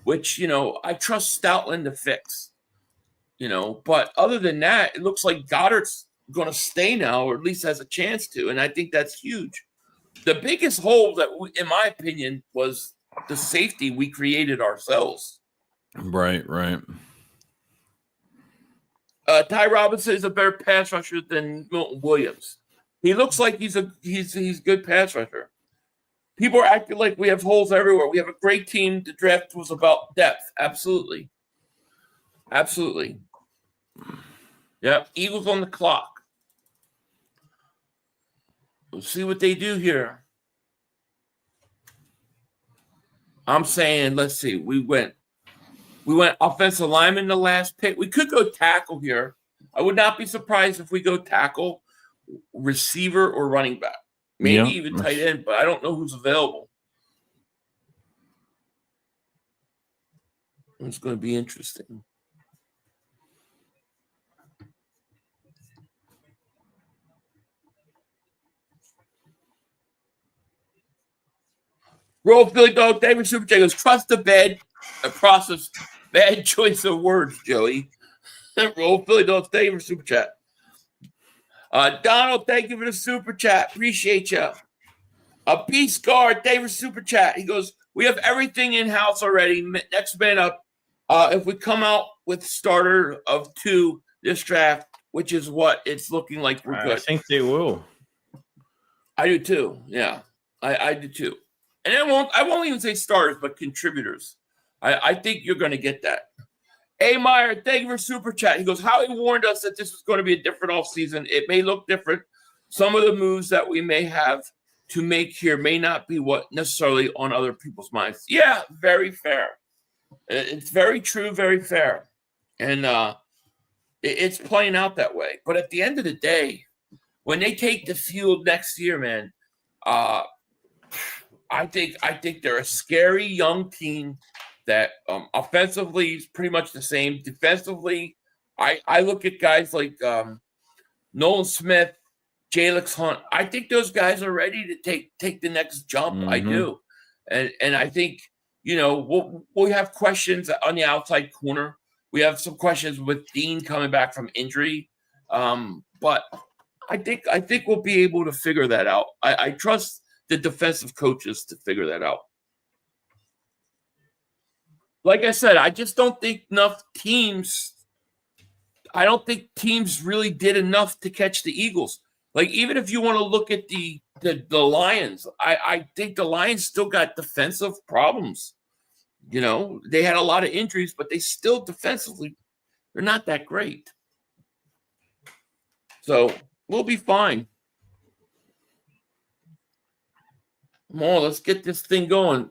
which, I trust Stoutland to fix. But other than that, it looks like Goddard's going to stay now, or at least has a chance to, and I think that's huge. The biggest hole that, in my opinion, was the safety we created ourselves. Right. Ty Robinson is a better pass rusher than Milton Williams. He looks like he's a good pass rusher. People are acting like we have holes everywhere. We have a great team. The draft was about depth. Absolutely. Yep. Eagles on the clock. We'll see what they do here. I'm saying, let's see. We went offensive lineman the last pick. We could go tackle here. I would not be surprised if we go tackle, receiver, or running back. Maybe even tight end, but I don't know who's available. It's going to be interesting. Roll Philly Dog, David Super J goes, trust the bad process, bad choice of words, Joey. Roll Philly Dog, thank you for Super Chat. Donald, thank you for the Super Chat. Appreciate you. Beast Guard, thank you for Super Chat. He goes, we have everything in-house already. Next man up. If we come out with starter of 2 this draft, which is what it's looking like, we're good. I think they will. I do too. Yeah, I do too. And I won't even say starters, but contributors. I think you're going to get that. A. Meyer, thank you for Super Chat. He goes, Howie warned us that this was going to be a different offseason. It may look different. Some of the moves that we may have to make here may not be what necessarily on other people's minds. Yeah, very fair. It's very true, very fair. And it's playing out that way. But at the end of the day, when they take the field next year, man, I think they're a scary young team that offensively is pretty much the same. Defensively, I look at guys like Nolan Smith, Jalix Hunt. I think those guys are ready to take the next jump. Mm-hmm. I do. And I think, we'll have questions on the outside corner. We have some questions with Dean coming back from injury. But I think we'll be able to figure that out. I trust the defensive coaches to figure that out. Like I said, I just don't think teams really did enough to catch the Eagles. Like, even if you want to look at the Lions, I think the Lions still got defensive problems. They had a lot of injuries, but they still defensively, they're not that great. So we'll be fine. Come on, let's get this thing going.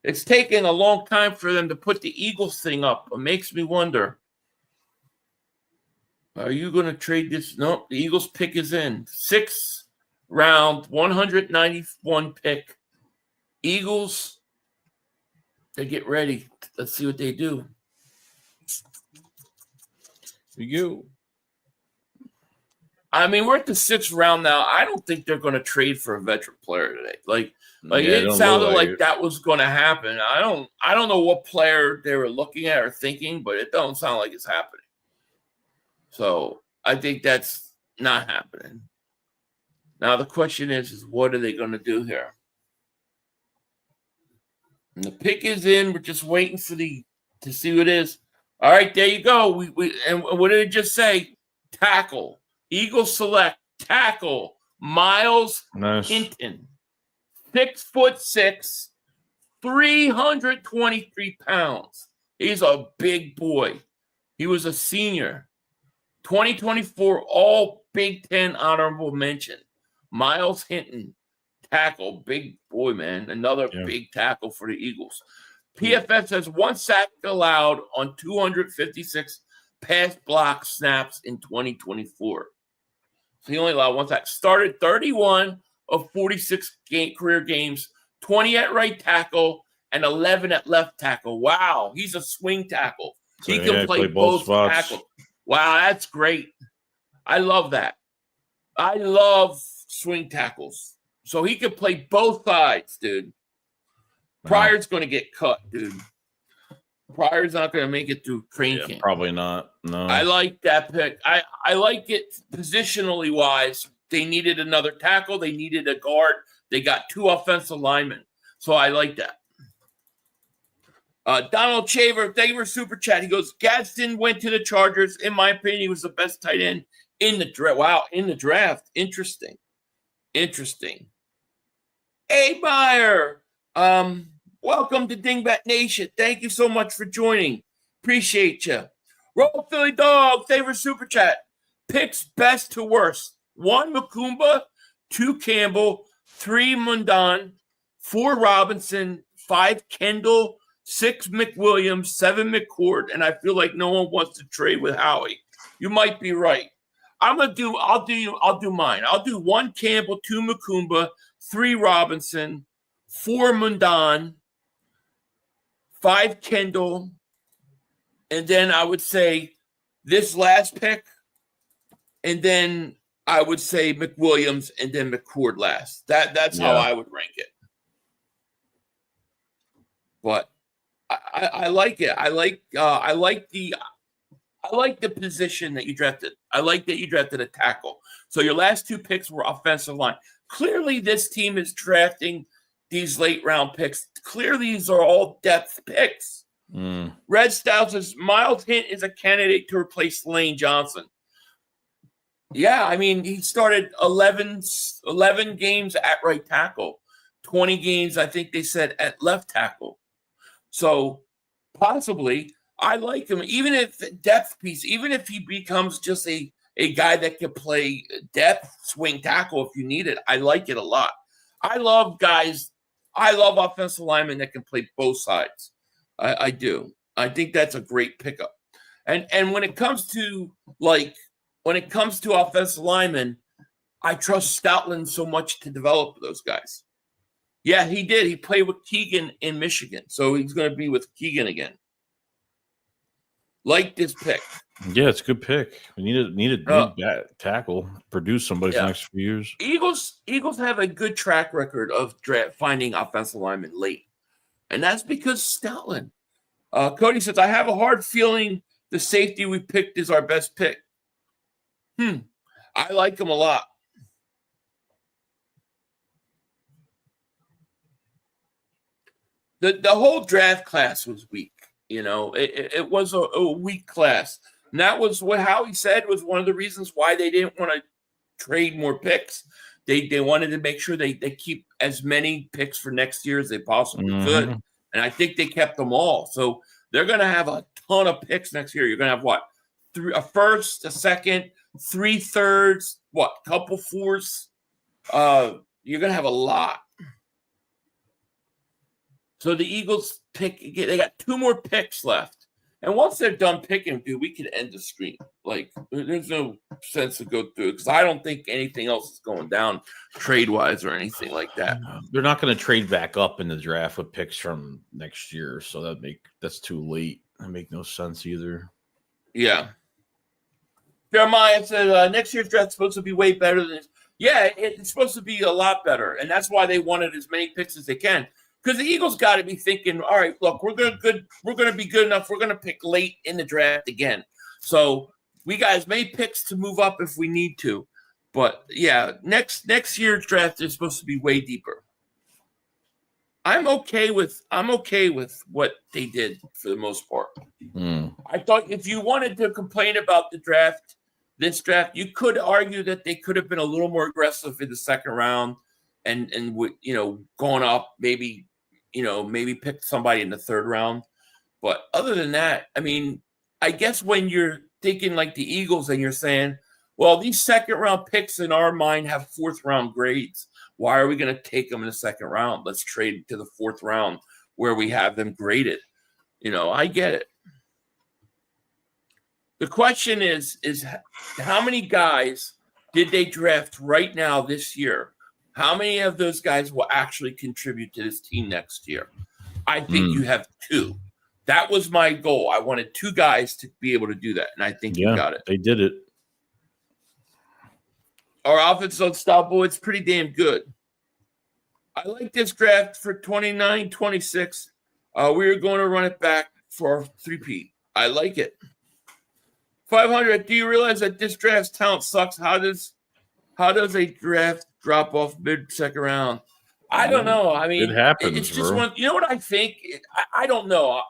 It's taking a long time for them to put the Eagles thing up. It makes me wonder. Are you going to trade this? Nope, the Eagles pick is in. 6th round, 191 pick. Eagles, they get ready. Let's see what they do. For you. I mean, we're at the 6th round now. I don't think they're going to trade for a veteran player today. Like it sounded like that was going to happen. I don't know what player they were looking at or thinking, but it don't sound like it's happening. So I think that's not happening. Now the question is what are they going to do here? And the pick is in. We're just waiting for to see what it is. All right, there you go. And what did it just say? Tackle. Eagles select tackle Miles Hinton. 6'6", 323 pounds. He's a big boy. He was a senior. 2024 All Big Ten honorable mention. Miles Hinton, tackle, big boy, man. Another big tackle for the Eagles. PFF says 1 sack allowed on 256 pass block snaps in 2024. So he only allowed 1 sack. Started 31 of 46 career games, 20 at right tackle and 11 at left tackle. Wow, he's a swing tackle. So he can play both tackles. Wow, that's great. I love that. I love swing tackles. So he can play both sides, dude. Pryor's going to get cut, dude. Pryor's not going to make it through training camp. Probably not. No. I like that pick. I like it positionally wise. They needed another tackle. They needed a guard. They got 2 offensive linemen. So I like that. Donald Shaver, thank you for super chat. He goes, Gadsden went to the Chargers. In my opinion, he was the best tight end in the draft. Wow, in the draft. Interesting. Hey, Meyer. Welcome to Dingbat Nation. Thank you so much for joining. Appreciate you. Roll Philly Dog, favorite super chat. Picks best to worst. 1 Makuba, 2 Campbell, 3 Mundan, 4 Robinson, 5 Kendall, 6 McWilliams, 7 McCord, and I feel like no one wants to trade with Howie. You might be right. I'll do mine. I'll do 1 Campbell, 2 Makumba, 3 Robinson, 4 Mundan, 5 Kendall, and then I would say this last pick, and then I would say McWilliams and then McCord last. That's how I would rank it. But I like it. I like the position that you drafted. I like that you drafted a tackle. So your last 2 picks were offensive line. Clearly, this team is drafting these late round picks. Clearly, these are all depth picks. Red Stout says Miles Hint is a candidate to replace Lane Johnson. Yeah, I mean, he started 11 games at right tackle, 20 games, I think they said, at left tackle. So possibly, I like him, even if depth piece, even if he becomes just a guy that can play depth swing tackle if you need it. I like it a lot. I love offensive linemen that can play both sides. I do. I think that's a great pickup. And when it comes to offensive linemen, I trust Stoutland so much to develop those guys. Yeah, he did. He played with Keegan in Michigan, so he's going to be with Keegan again. Like this pick. Yeah, it's a good pick. We need that tackle, produce somebody for the next few years. Eagles have a good track record of finding offensive linemen late, and that's because Stoutland. Cody says, I have a hard feeling the safety we picked is our best pick. I like him a lot. The whole draft class was weak. You know, it was a weak class. And that was what Howie said was one of the reasons why they didn't want to trade more picks. They wanted to make sure they keep as many picks for next year as they possibly could. And I think they kept them all. So they're going to have a ton of picks next year. You're going to have what? A first, a second, 3 thirds, what? Couple fours. You're going to have a lot. So the Eagles they got 2 more picks left. And once they're done picking, dude, we could end the stream. Like, there's no sense to go through it because I don't think anything else is going down trade-wise or anything like that. They're not going to trade back up in the draft with picks from next year, so that's too late. That make no sense either. Yeah. Jeremiah said next year's draft is supposed to be way better than this. Yeah, it's supposed to be a lot better, and that's why they wanted as many picks as they can. Because the Eagles got to be thinking, all right, look, we're going to be good enough. We're going to pick late in the draft again. So we got as many picks to move up if we need to. But yeah, next year's draft is supposed to be way deeper. I'm okay with what they did for the most part. I thought if you wanted to complain about this draft, you could argue that they could have been a little more aggressive in the second round and going up, maybe pick somebody in the third round. But other than that, I mean, I guess when you're thinking like the Eagles and you're saying, well, these second round picks in our mind have fourth round grades. Why are we going to take them in the second round? Let's trade to the fourth round where we have them graded. I get it. The question is how many guys did they draft right now this year? How many of those guys will actually contribute to this team next year? I think you have 2. That was my goal. I wanted 2 guys to be able to do that, and I think you got it. They did it. Our offense is unstoppable. It's pretty damn good. I like this draft for 29-26. We are going to run it back for 3-peat. I like it. 500. Do you realize that this draft's talent sucks? How does a draft drop off mid-second round? I don't know. I mean, it happens. It's just one. You know what I think? I don't know.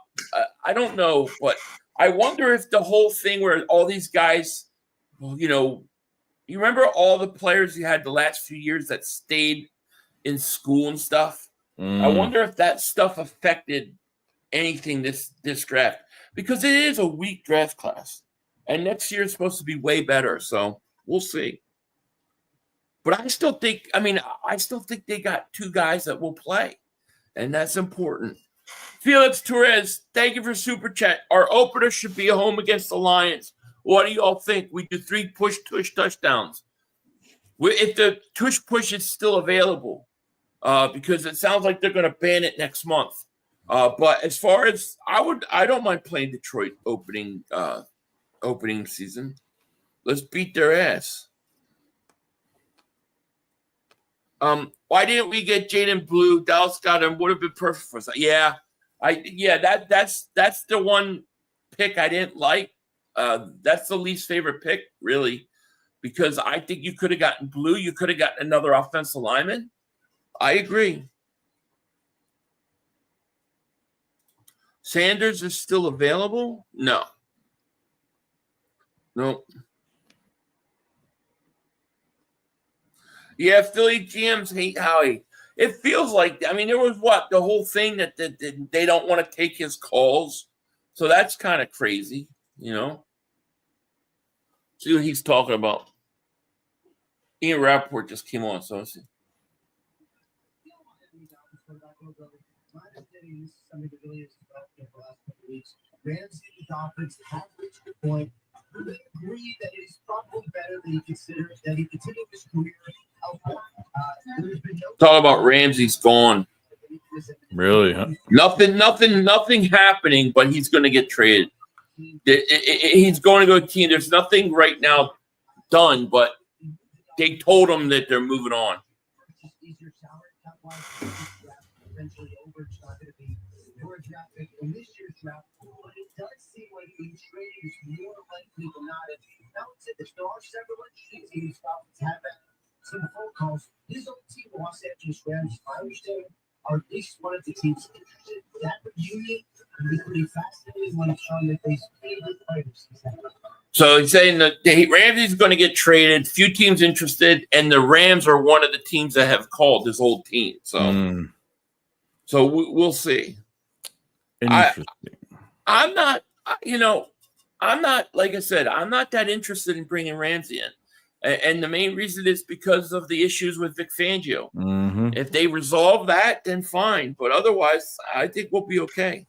I don't know, but I wonder if the whole thing where all these guys, you remember all the players you had the last few years that stayed in school and stuff? I wonder if that stuff affected anything this draft, because it is a weak draft class. And next year is supposed to be way better, so we'll see. But I still think they got 2 guys that will play, and that's important. Felix Torres, thank you for Super Chat. Our opener should be a home against the Lions. What do you all think? We do 3 push-tush touchdowns. If the tush-push is still available, because it sounds like they're going to ban it next month. But as far as I don't mind playing Detroit opening season. Let's beat their ass. Why didn't we get Jaden Blue? Dallas got him. Would have been perfect for us. That's the one pick I didn't like. That's the least favorite pick, really, because I think you could have gotten Blue. You could have gotten another offensive lineman. I agree. Sanders is still available? No. Yeah, Philly GMs hate Howie. It feels like, there was the whole thing that they don't want to take his calls. So that's kind of crazy, See what he's talking about. Ian Rappaport just came on, so let's see. Ramsey and the Dolphins have reached the point where they agree that it is probably better that he considers that he continued his career elsewhere. Talk about Ramsey's gone. Really? Huh? Nothing happening, but he's going to get traded. He's going to go to a team. There's nothing right now done, but they told him that they're moving on. In this year's draft, but it does seem like being traded is more likely than not. And now there are several interesting teams have some phone calls. His own team, the Los Angeles Rams, I understand, are at least one of the teams interested. That reunion can be pretty fascinating when it's shown that they favorite players. So he's saying that Ramsey's going to get traded. Few teams interested, and the Rams are one of the teams that have called this whole team. So, we'll see. I'm not, like I said, I'm not that interested in bringing Ramsey in. And the main reason is because of the issues with Vic Fangio. If they resolve that, then fine. But otherwise, I think we'll be okay.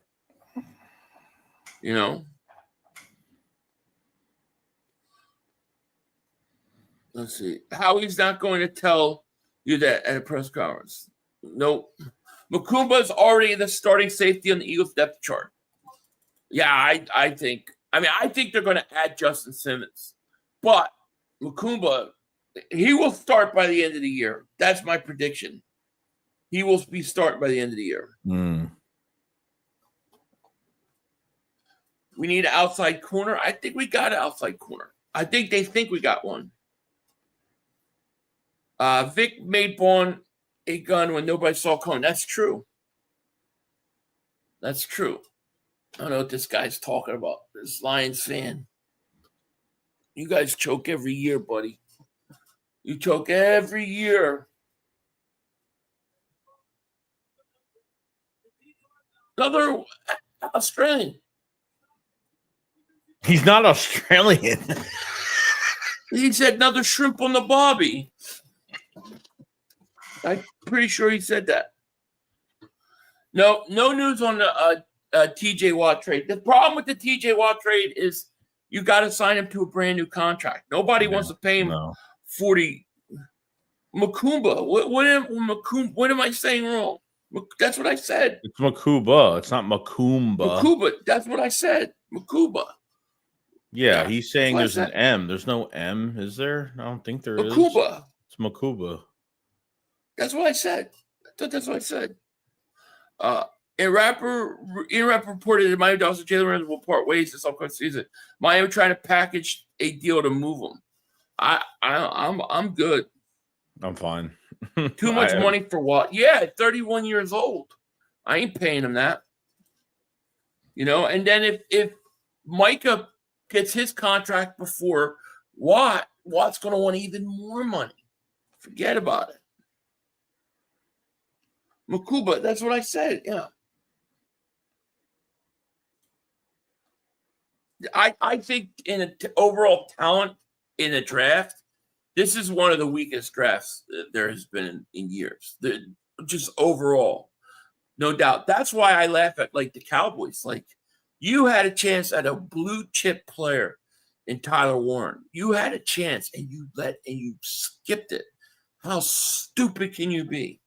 Let's see. Howie's not going to tell you that at a press conference. Nope. Makuba's already the starting safety on the Eagles depth chart. Yeah, I think they're going to add Justin Simmons. But Makuba, he will start by the end of the year. That's my prediction. He will be start by the end of the year. We need an outside corner. I think we got an outside corner. I think they think we got one. Vic made Vaughn a gun when nobody saw Cohen. That's true. That's true. I don't know what this guy's talking about. This Lions fan. You guys choke every year, buddy. You choke every year. Another Australian. He's not Australian. He said another shrimp on the barbie. I'm pretty sure he said that. No news on the TJ Watt trade. The problem with the TJ Watt trade is you got to sign him to a brand new contract. Nobody wants to pay him 40. Makuba. What am I saying wrong? That's what I said. It's Makuba. It's not Makumba. Makuba. That's what I said. Makuba. Yeah, he's saying there's an M. There's no M, is there? I don't think there is. Makuba. It's Makuba. That's what I said. I thought that's what I said. A rapper reported that Miami Dolphins and Jalen Ramsey will part ways this upcoming season. Miami trying to package a deal to move him. I'm good. I'm fine. Too much money for what? Yeah, 31 years old. I ain't paying him that. And then if Micah gets his contract before Watt's going to want even more money. Forget about it. Makuba, that's what I said. Yeah. I think in overall talent in a draft, this is one of the weakest drafts there has been in years. Just overall, no doubt. That's why I laugh at the Cowboys. You had a chance at a blue chip player in Tyler Warren. You had a chance and you skipped it. How stupid can you be?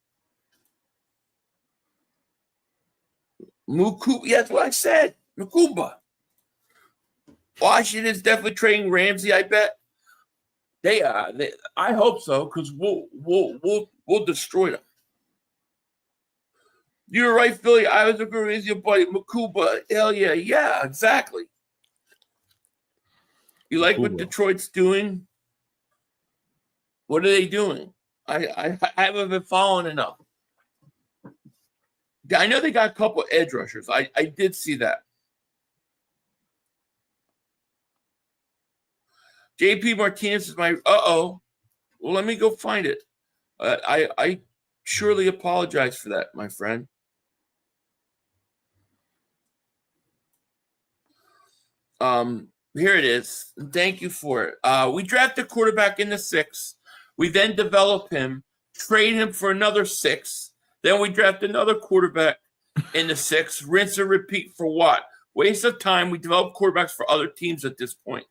Makuba, yeah, that's what I said. Makuba. Washington's definitely trading Ramsey, I bet. They are. I hope so, because we'll destroy them. You're right, Philly. I was agreeing with your buddy Makuba. Hell yeah, yeah, exactly. You like what Detroit's doing? What are they doing? I haven't been following enough. I know they got a couple of edge rushers. I did see that. JP Martinez is my Well, let me go find it. I surely apologize for that, my friend. Here it is. Thank you for it. We draft a quarterback in the 6th. We then develop him, trade him for another 6. Then we draft another quarterback in the 6th. Rinse and repeat for what? Waste of time. We develop quarterbacks for other teams at this point.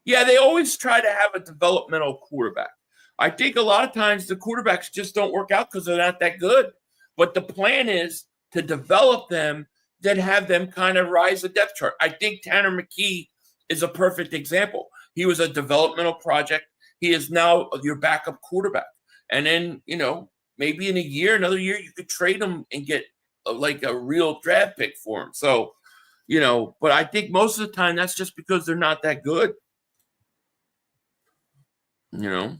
Yeah, they always try to have a developmental quarterback. I think a lot of times the quarterbacks just don't work out because they're not that good. But the plan is to develop them, then have them kind of rise the depth chart. I think Tanner McKee is a perfect example. He was a developmental project. He is now your backup quarterback. And then, maybe in another year, you could trade him and get a real draft pick for him. So, but I think most of the time that's just because they're not that good. In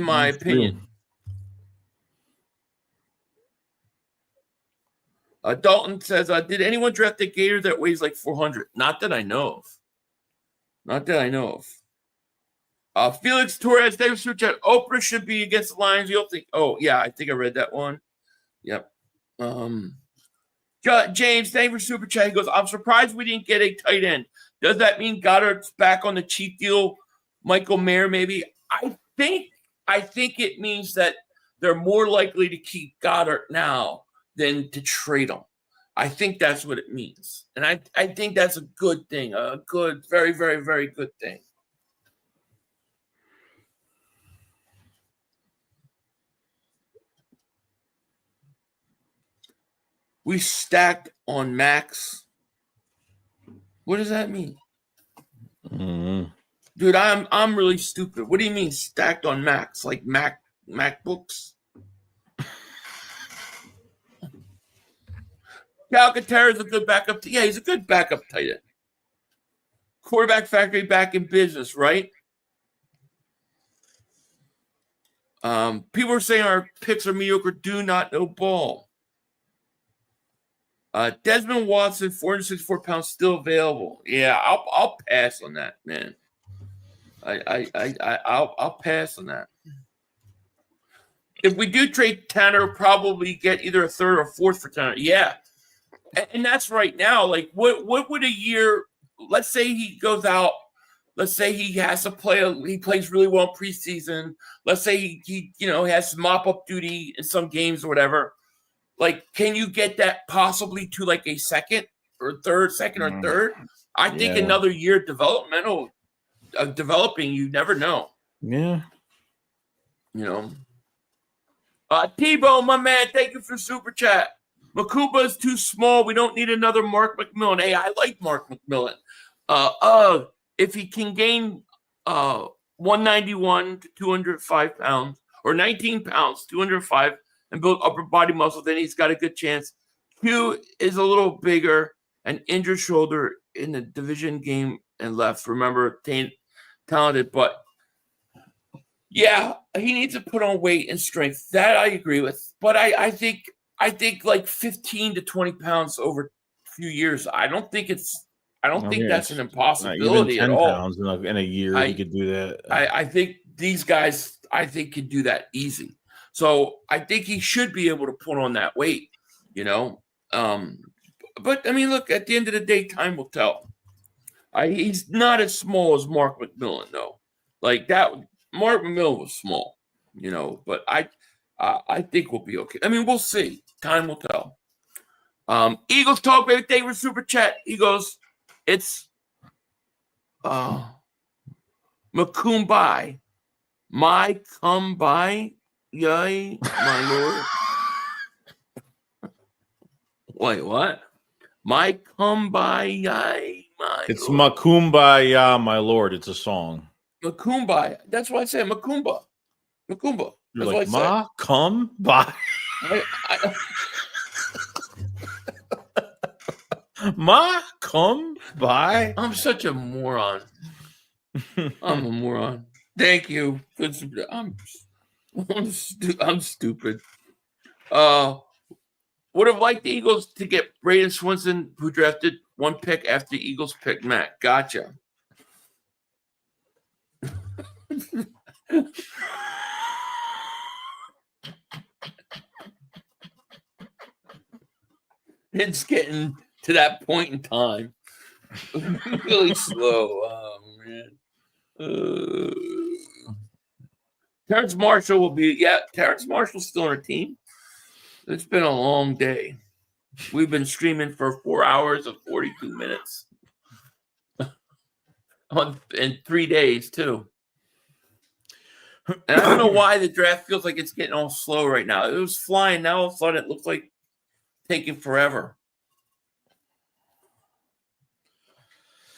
my opinion. Dalton says, did anyone draft a Gator that weighs like 400? Not that I know of. Felix Torres, David Suchet, Oprah should be against the Lions. You'll think, I think I read that one. Yep. James, thank you for Super Chat. He goes, I'm surprised we didn't get a tight end. Does that mean Goddard's back on the cheap deal? Michael Mayer, maybe? I think it means that they're more likely to keep Goddard now than to trade him. I think that's what it means. And I think that's a good thing, a good, very, very, very good thing. We stacked on Max. What does that mean? Mm-hmm. Dude, I'm really stupid. What do you mean stacked on Macs? Like MacBooks? Calcaterra's a good backup. Yeah, he's a good backup tight end. Quarterback factory back in business, right? People are saying our picks are mediocre. Do not know ball. Desmond Watson, 464 pounds, still available. Yeah, I'll pass on that, man. I'll pass on that. If we do trade Tanner, we'll probably get either a third or fourth for Tanner. Yeah, and that's right now. Like, what would a year? Let's say he goes out. Let's say he has to play. He plays really well in preseason. Let's say he has some mop up duty in some games or whatever. Like, can you get that possibly to like a second or third? I think another year developing. You never know. Yeah. Tebow, my man, thank you for super chat. Makuba is too small. We don't need another Mark McMillan. Hey, I like Mark McMillan. If he can gain 191 to 205 pounds or 19 pounds, 205, and build upper body muscle, then he's got a good chance. Q is a little bigger and injured shoulder in the division game and left. Remember, talented, but yeah, he needs to put on weight and strength. That I agree with. But I think like 15 to 20 pounds over a few years. I don't think that's an impossibility even 10 at all. pounds in a year, he could do that. I think these guys, could do that easy. So I think he should be able to put on that weight, But I mean, look, at the end of the day, time will tell. He's not as small as Mark McMillan, though. Like that, Mark McMillan was small, But I think we'll be okay. I mean, we'll see. Time will tell. Eagles talk, baby. Thank you for super chat. He goes, it's Makumbai. My come by, yay, my lord. Wait, what? My come by, yay, my It's lord. Makumbaya, my lord. It's a song. Makumbai. That's why I say Makumba. Makumba. You're That's like, what I Ma, come by. Ma, come by. I'm such a moron. I'm a moron. Thank you. I'm stupid. Would have liked the Eagles to get Braden Swinson, who drafted one pick after the Eagles picked Matt. Gotcha. It's getting to that point in time. Really slow. Oh, man. Terrence Marshall will be, Terrence Marshall's still on our team. It's been a long day. We've been streaming for 4 hours and 42 minutes. In 3 days, too. And I don't know why the draft feels like it's getting all slow right now. It was flying. Now all of a sudden it looks like taking forever.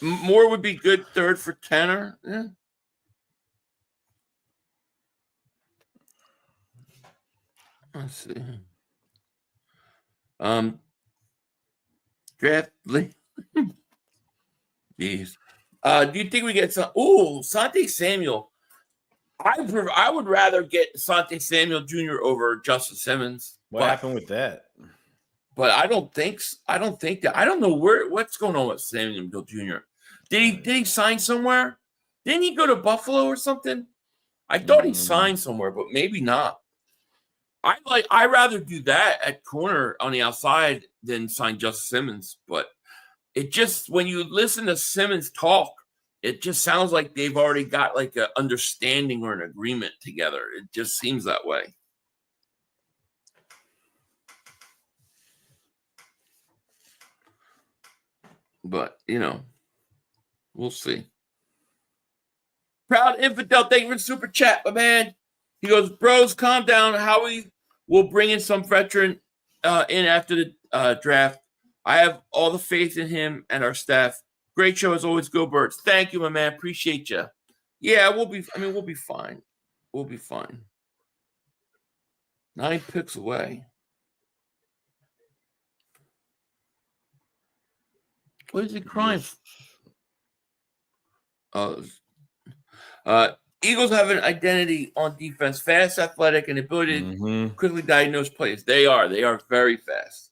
Moore would be good third for Tanner. Yeah. Let's see. Draft. Jeez. Do you think we get some? Ooh, Sante Samuel. I would rather get Sante Samuel Jr. over Justin Simmons. What happened with that? But I don't think that. I don't know what's going on with Samuel Jr. Did he sign somewhere? Didn't he go to Buffalo or something? I thought he signed somewhere, but maybe not. I rather do that at corner on the outside than sign Justin Simmons. But it just, when you listen to Simmons talk, it just sounds like they've already got like an understanding or an agreement together. It just seems that way. But, we'll see. Proud Infidel, thank you for the super chat, my man. He goes, bros, calm down. Howie will bring in some veteran in after the draft. I have all the faith in him and our staff. Great show as always. Go Birds. Thank you, my man. Appreciate you. Yeah, we'll be. I mean, we'll be fine. We'll be fine. 9 picks away. What is he crying for? Eagles have an identity on defense: fast, athletic, and ability to quickly diagnose plays. They are very fast.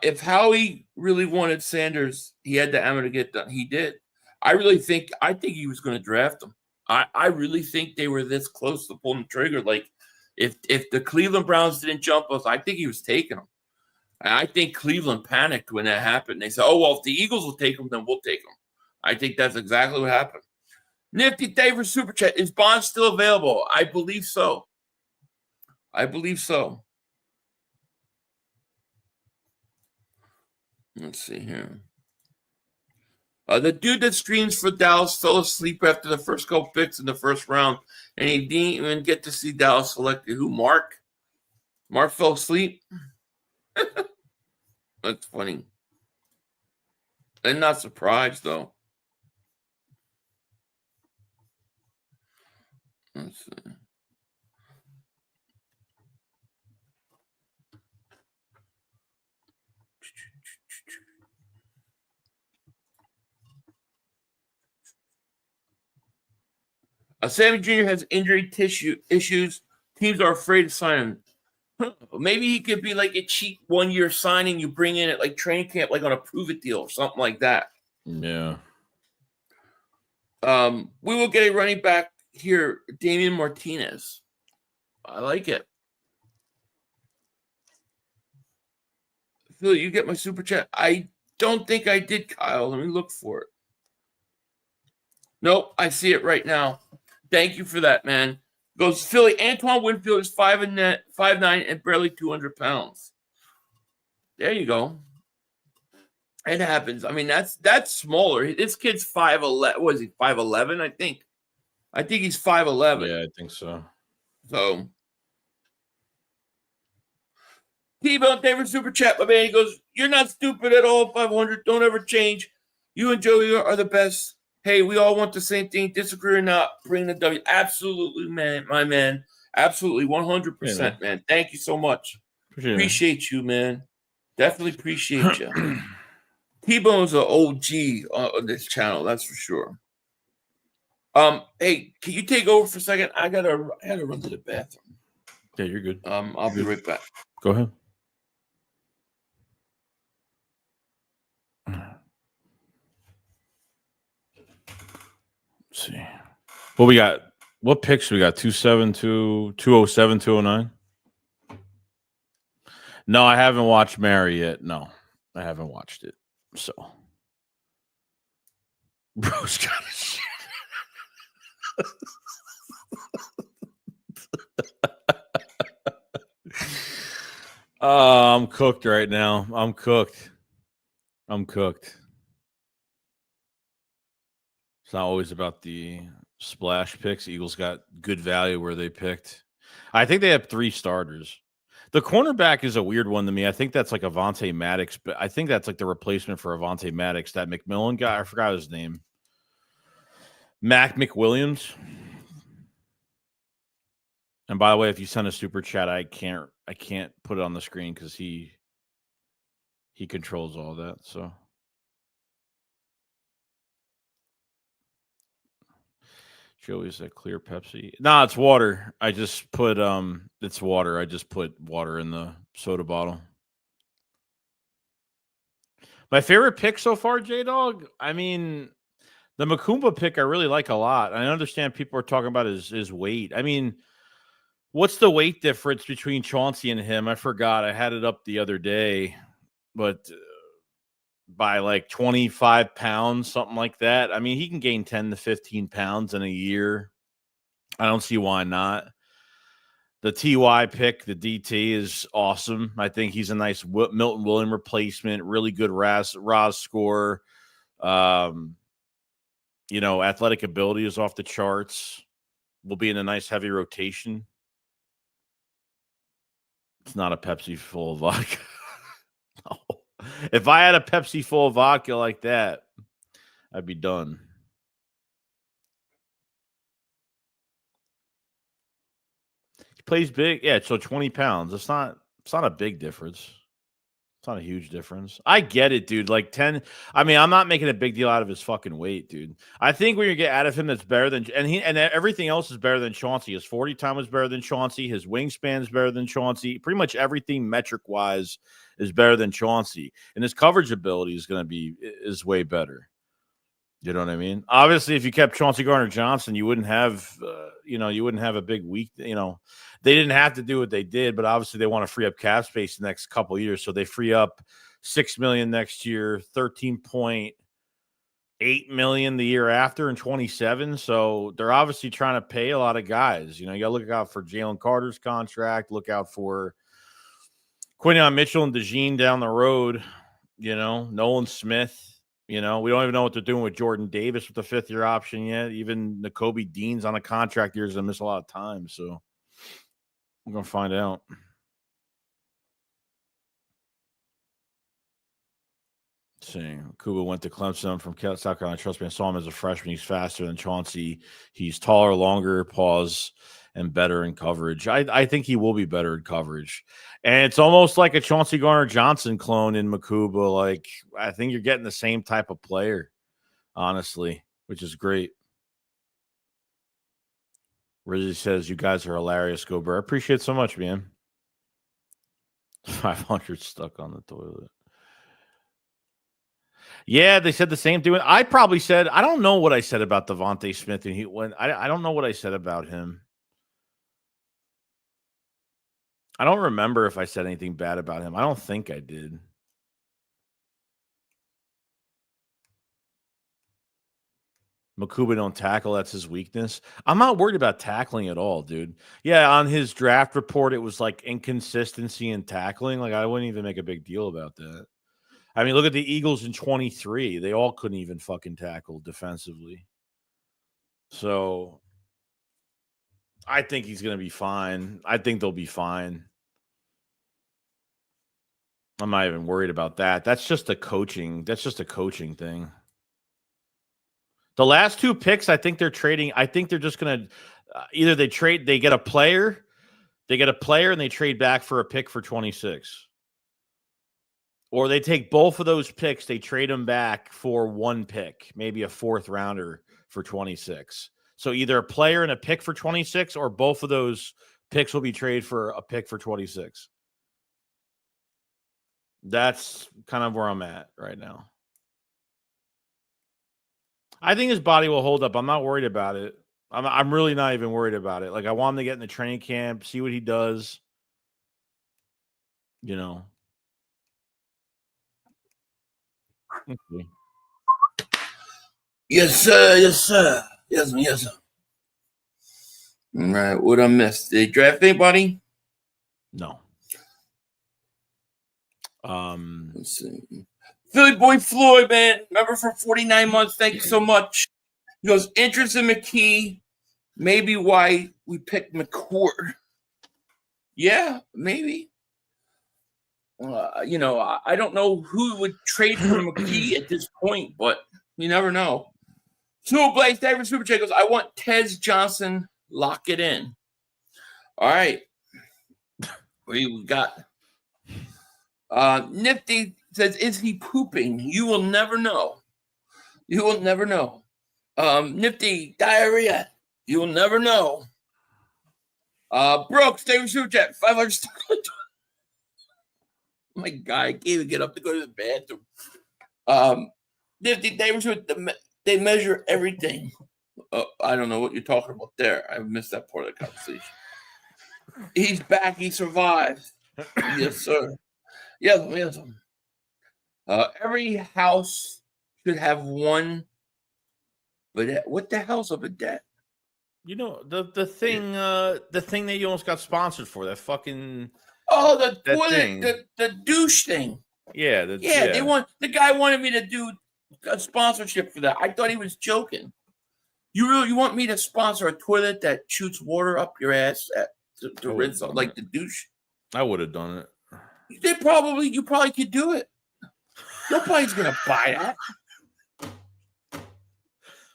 If Howie really wanted Sanders, he had the ammo to get done. He did. I think he was going to draft him. I really think they were this close to pulling the trigger. Like, if the Cleveland Browns didn't jump us, I think he was taking them. And I think Cleveland panicked when that happened. They said, "Oh well, if the Eagles will take him, then we'll take him." I think that's exactly what happened. Nifty Dave for Super Chat. Is Bond still available? I believe so. Let's see here. The dude that streams for Dallas fell asleep after the first couple picks in the first round, and he didn't even get to see Dallas selected. Who? Mark? Mark fell asleep? That's funny. I'm not surprised, though. Let's see. Sammy Jr. has injury tissue issues. Teams are afraid to sign him. Maybe he could be like a cheap 1-year signing you bring in at like training camp, like on a prove-it deal or something like that. Yeah. We will get a running back here, Damian Martinez. I like it. Phil, you get my super chat. I don't think I did, Kyle. Let me look for it. Nope, I see it right now. Thank you for that, man. Goes Philly. Antoine Winfield is 5'9" and barely 200 pounds. There you go. It happens. I mean, that's smaller. This kid's 5'11". What is he? 5'11", I think. I think he's 5'11". Yeah, I think so. So, T-Bone David Super Chat, my man. He goes, "You're not stupid at all, 500. Don't ever change. You and Joey are the best. Hey, we all want the same thing. Disagree or not, bring the W." Absolutely, man, my man. Absolutely, 100%, man. Thank you so much. Appreciate you, man. Definitely appreciate you. T-Bone's an OG on this channel, that's for sure. Hey, can you take over for a second? I gotta run to the bathroom. Yeah, you're good. I'll be right back. Go ahead. Let's see. What we got? What picks we got? 272, 207, 209? No, I haven't watched Mary yet. No, I haven't watched it. So, bro's got a shit. I'm cooked right now. I'm cooked. It's not always about the splash picks. Eagles got good value where they picked. I think they have 3 starters. The cornerback is a weird one to me. I think that's like Avonte Maddox, but I think that's like the replacement for Avonte Maddox, that McMillan guy. I forgot his name. Mac McWilliams. And by the way, if you send a super chat, I can't put it on the screen because he controls all that. So Joey's a clear Pepsi. Nah, it's water. I just put it's water. I just put water in the soda bottle. My favorite pick so far, J-Dog, I mean, the Makuba pick I really like a lot. I understand people are talking about his weight. I mean, what's the weight difference between Chauncey and him? I forgot. I had it up the other day, but by like 25 pounds, something like that. I mean, he can gain 10 to 15 pounds in a year. I don't see why not. The TY pick, the DT, is awesome. I think he's a nice Milton Williams replacement, really good RAS score. Athletic ability is off the charts. Will be in a nice heavy rotation. It's not a Pepsi full of vodka. No. If I had a Pepsi full of vodka like that, I'd be done. plays big. Yeah, so 20 pounds. It's not a big difference. It's not a huge difference. I get it, dude. Like 10. I mean, I'm not making a big deal out of his fucking weight, dude. I think when you get out of him, that's better than and everything else is better than Chauncey. His 40 time was better than Chauncey. His wingspan is better than Chauncey. Pretty much everything metric wise is better than Chauncey, and his coverage ability is way better. You know what I mean? Obviously, if you kept Chauncey Gardner-Johnson, you wouldn't have, a big week. You know, they didn't have to do what they did, but obviously they want to free up cap space the next couple of years. So they free up $6 million next year, $13.8 million the year after in 27. So they're obviously trying to pay a lot of guys. You know, you got to look out for Jalen Carter's contract, look out for Quinyon Mitchell and DeJean down the road. You know, Nolan Smith. You know, we don't even know what they're doing with Jordan Davis with the 5th-year option yet. Even Nakobe Dean's on a contract year is going to miss a lot of time. So we're going to find out. Let's see. Kuba went to Clemson from South Carolina. Trust me, I saw him as a freshman. He's faster than Chauncey. He's taller, longer, and better in coverage. I think he will be better in coverage. And it's almost like a Chauncey Gardner-Johnson clone in Makuba. Like, I think you're getting the same type of player, honestly, which is great. Rizzy says, you guys are hilarious, Gober. I appreciate it so much, man. 500 stuck on the toilet. Yeah, they said the same thing. I probably said, I don't know what I said about Devontae Smith. And I don't know what I said about him. I don't remember if I said anything bad about him. I don't think I did. Makuba don't tackle. That's his weakness. I'm not worried about tackling at all, dude. Yeah, on his draft report, it was like inconsistency in tackling. Like, I wouldn't even make a big deal about that. I mean, look at the Eagles in 23. They all couldn't even fucking tackle defensively. So I think he's going to be fine. I think they'll be fine. I'm not even worried about that. That's just a coaching thing. The last 2 picks, I think they're trading. I think they're just going to either they get a player and they trade back for a pick for 26. Or they take both of those picks, they trade them back for 1 pick, maybe a 4th rounder for 26. So either a player and a pick for 26, or both of those picks will be traded for a pick for 26. That's kind of where I'm at right now. I think his body will hold up. I'm not worried about it. I'm really not even worried about it. Like, I want him to get in the training camp, see what he does. You know. Okay. Yes, sir. Yes, sir. Yes, sir. Yes, sir. All right. What I missed? Did they draft anybody? No. Let's see. Philly boy Floyd, man. Remember for 49 months. Thank you so much. He goes, interest in McKee. Maybe why we picked McCourt. Yeah, maybe. You know, I don't know who would trade for McKee at this point, but you never know. Snow Blaze, David Super Chat goes, I want Tez Johnson. Lock it in. All right. We got Nifty says, is he pooping? You will never know. You will never know. Nifty, diarrhea. You will never know. Brooks, David Super Chat, 500. My God, I can't even get up to go to the bathroom. Nifty, they measure everything. I don't know what you're talking about there. I missed that part of the conversation. He's back. He survived. Yes, sir. Yes. Every house should have one. But what the hell's a bidet? You know, the thing that you almost got sponsored for, that fucking the toilet, the douche thing. Yeah, the guy wanted me to do a sponsorship for that. I thought he was joking. You want me to sponsor a toilet that shoots water up your ass to rinse out, like the douche? I would have done it. You probably could do it. Nobody's gonna buy that.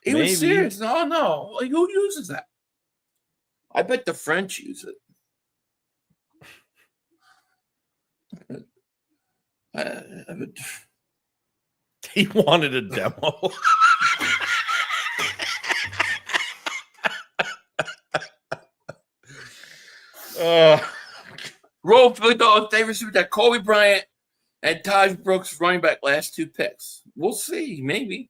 He was serious. No. Like, who uses that? I bet the French use it. He wanted a demo. Roll for the favorite super that Kobe Bryant and Taj Brooks running back last 2 picks. We'll see, maybe.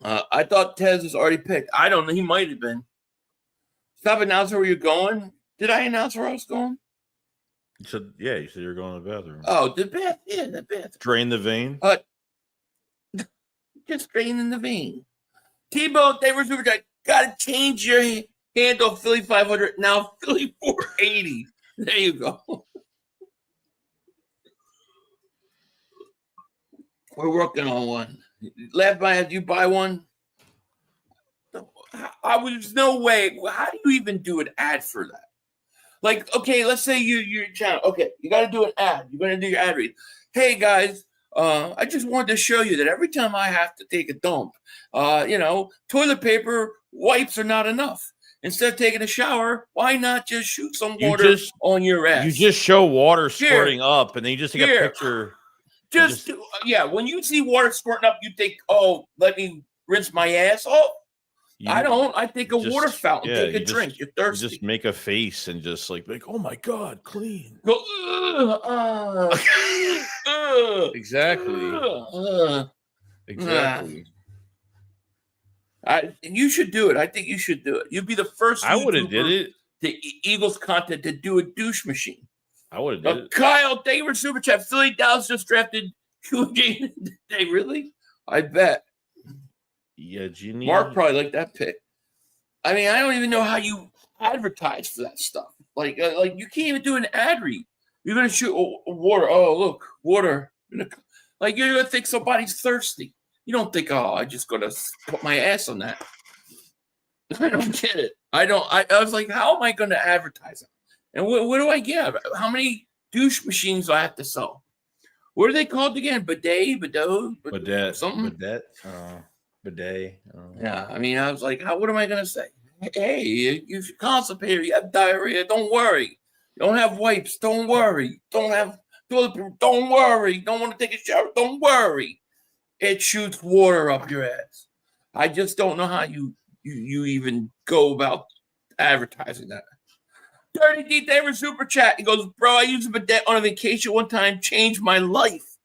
I thought Tez was already picked. I don't know. He might have been. Stop announcing where you're going. Did I announce where I was going? You said, yeah, you said you were going to the bathroom. Oh, the bath. Yeah, the bath. Drain the vein. Just draining the vein. T-Bone, favorite super chat. Got to change your handle, Philly 500. Now Philly 480. There you go. We're working on one. Laugh by, did you buy one? I was no way. How do you even do an ad for that? Like, okay, let's say your channel. Okay, you got to do an ad. You're going to do your ad read. Hey guys, I just wanted to show you that every time I have to take a dump, toilet paper wipes are not enough. Instead of taking a shower, why not just shoot some water on your ass? You just show water squirting up, and then you just take a picture. When you see water squirting up, you think, oh, let me rinse my ass off. I don't. I think a water fountain. Take a drink. You're thirsty. You just make a face and just like, oh my God, clean. Go, exactly. Exactly. You should do it. I think you should do it. You'd be the first. I would have did it. The Eagles content to do a douche machine. I would have did it. Kyle, thank you for super chat. Philly Dallas just drafted QJ today. Really? I bet. Yeah, genius. Mark probably liked that pick. I mean, I don't even know how you advertise for that stuff. Like you can't even do an ad read. You're gonna shoot water. Oh, look, water. Like you're gonna think somebody's thirsty. You don't think, oh, I just gonna put my ass on that. I don't get it. I was like, how am I gonna advertise it? And what do I get? How many douche machines do I have to sell? What are they called again? Bidet, something. Bidet. Yeah, I mean, I was like, what am I gonna say? Hey, you're constipated. You have diarrhea. Don't worry. You don't have wipes. Don't worry. Don't have toilet paper. Don't worry. Don't want to take a shower. Don't worry. It shoots water up your ass. I just don't know how you even go about advertising that. 30 D David super chat. He goes, bro, I used a bidet on a vacation one time, changed my life.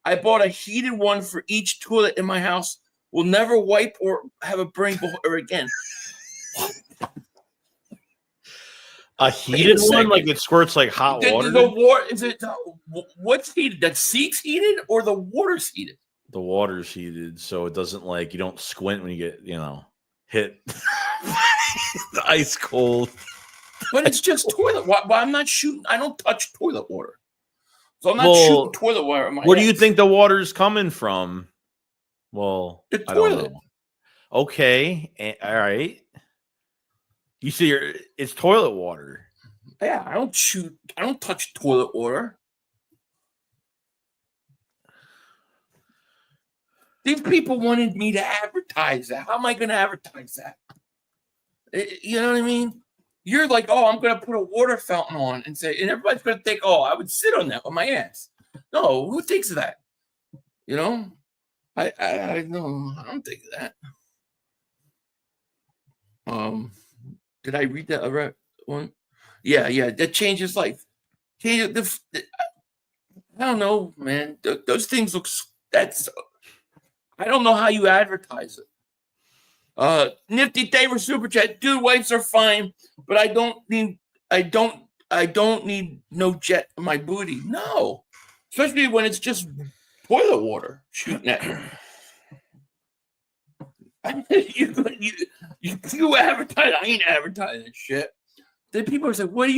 I bought a heated one for each toilet in my house. Will never wipe or have a brain water again. A heated one, like it squirts like hot water. The water is it? What's heated? The seat's heated or the water's heated? The water's heated, so it doesn't you don't squint when you get hit the ice cold. But it's just toilet water. Well, I'm not shooting. I don't touch toilet water, so I'm not shooting toilet water. In my where do you think the water's coming from? Well, the toilet. I don't know. Okay, all right. You see, it's toilet water. Yeah, I don't touch toilet water. These people wanted me to advertise that. How am I going to advertise that? You know what I mean? You're like, oh, I'm going to put a water fountain on and everybody's going to think, oh, I would sit on that with my ass. No, who thinks of that? I no, I don't think of that. Did I read that right one? Yeah, that changes life. I don't know, man. Those things look. I don't know how you advertise it. Nifty Taver super chat. Dude, wipes are fine, but I don't need no jet in my booty. No, especially when it's just toilet water shooting at you. You advertise. I ain't advertising shit. Then people are saying, "What are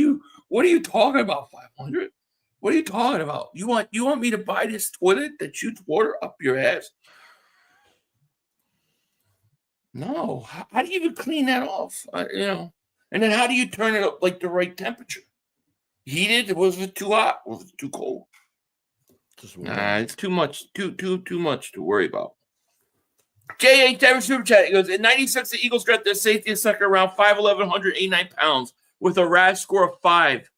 you talking about? 500? What are you talking about? You want me to buy this toilet that shoots water up your ass?" No. How do you even clean that off? And then how do you turn it up like the right temperature? Heated? Was it too hot? Was it too cold? It's too much. Too much to worry about. J.A. Taver super chat. He goes, in 96, the Eagles got their safety and second around 5'11", 189 pounds with a RAS score of 5.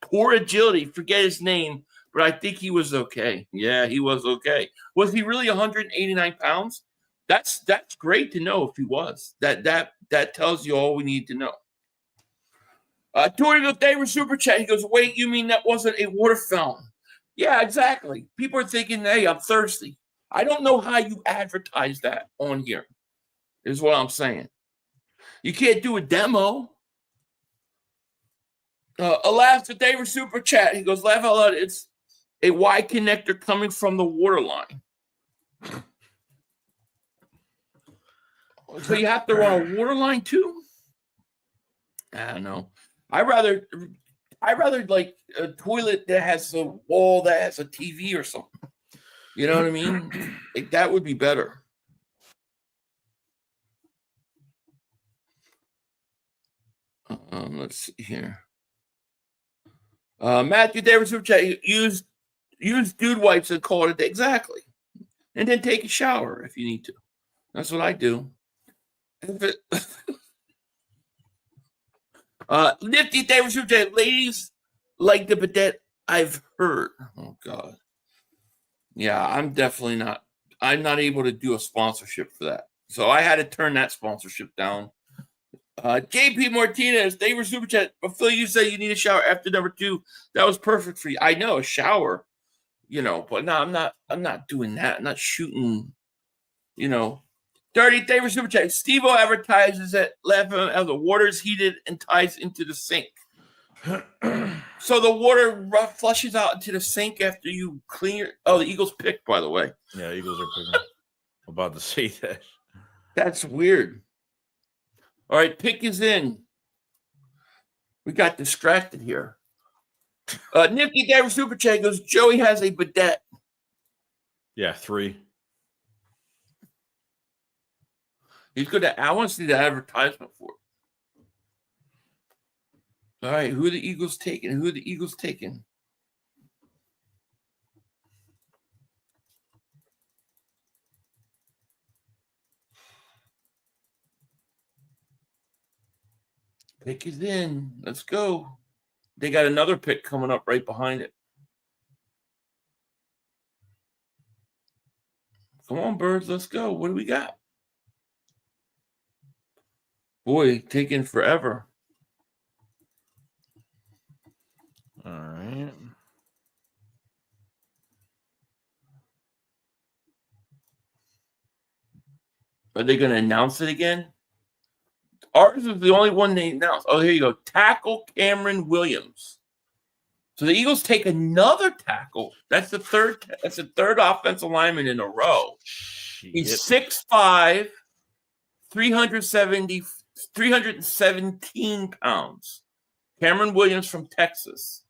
Poor agility. Forget his name. but I think he was okay. Yeah, he was okay. Was he really 189 pounds? That's great to know if he was. That tells you all we need to know. Tori goes, they were super chat. He goes, wait, you mean that wasn't a water fountain? Yeah, exactly. People are thinking, hey, I'm thirsty. I don't know how you advertise that on here, is what I'm saying. You can't do a demo. Alaska, they were super chat. He goes, laugh out loud. It's a Y connector coming from the water line. So you have to run a water line too? I don't know. I rather like a toilet that has a wall that has a TV or something. You know what I mean? Like, that would be better. Let's see here. Matthew Davis use dude wipes and call it a day. Exactly. And then take a shower if you need to. That's what I do. Nifty Davis, ladies like the bidet, I've heard. Oh God. Yeah, I'm not able to do a sponsorship for that. So I had to turn that sponsorship down. JP Martinez, they were super chat. But Phil, you say you need a shower after number 2. That was perfect for you. I know, a shower, but no, I'm not doing that. I'm not shooting, Dirty David super chat. Steve-O advertises that the water is heated and ties into the sink. So the water flushes out into the sink after you clean your. Oh, the Eagles picked, by the way. Yeah, Eagles are picking. I'm about to say that. That's weird. All right, pick is in. We got distracted here. Nifty David super chat goes, Joey has a bidet. Yeah, 3. He's good at. I want to see the advertisement for it. All right, who are the Eagles taking? Pick is in. Let's go. They got another pick coming up right behind it. Come on, birds. Let's go. What do we got? Boy, taking forever. All right. Are they going to announce it again? Ours is the only one they announced. Oh, here you go. Tackle Cameron Williams. So the Eagles take another tackle. That's the third offensive lineman in a row. He's 6'5", 317 pounds. Cameron Williams from Texas.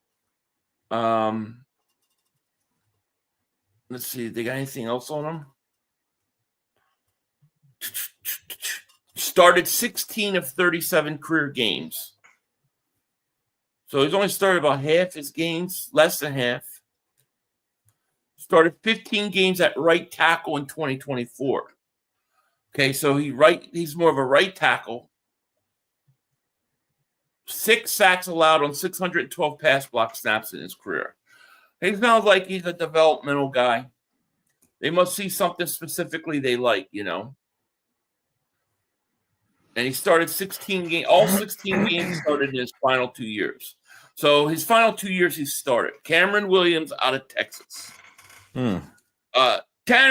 Let's see. They got anything else on him? Started 16 of 37 career games. So he's only started about half his games, less than half. Started 15 games at right tackle in 2024. Okay, so he's more of a right tackle. 6 sacks allowed on 612 pass block snaps in his career. He sounds like he's a developmental guy. They must see something specifically they like, And he started 16 games. All 16 games started in his final 2 years. So his final 2 years he started. Cameron Williams out of Texas. Tanner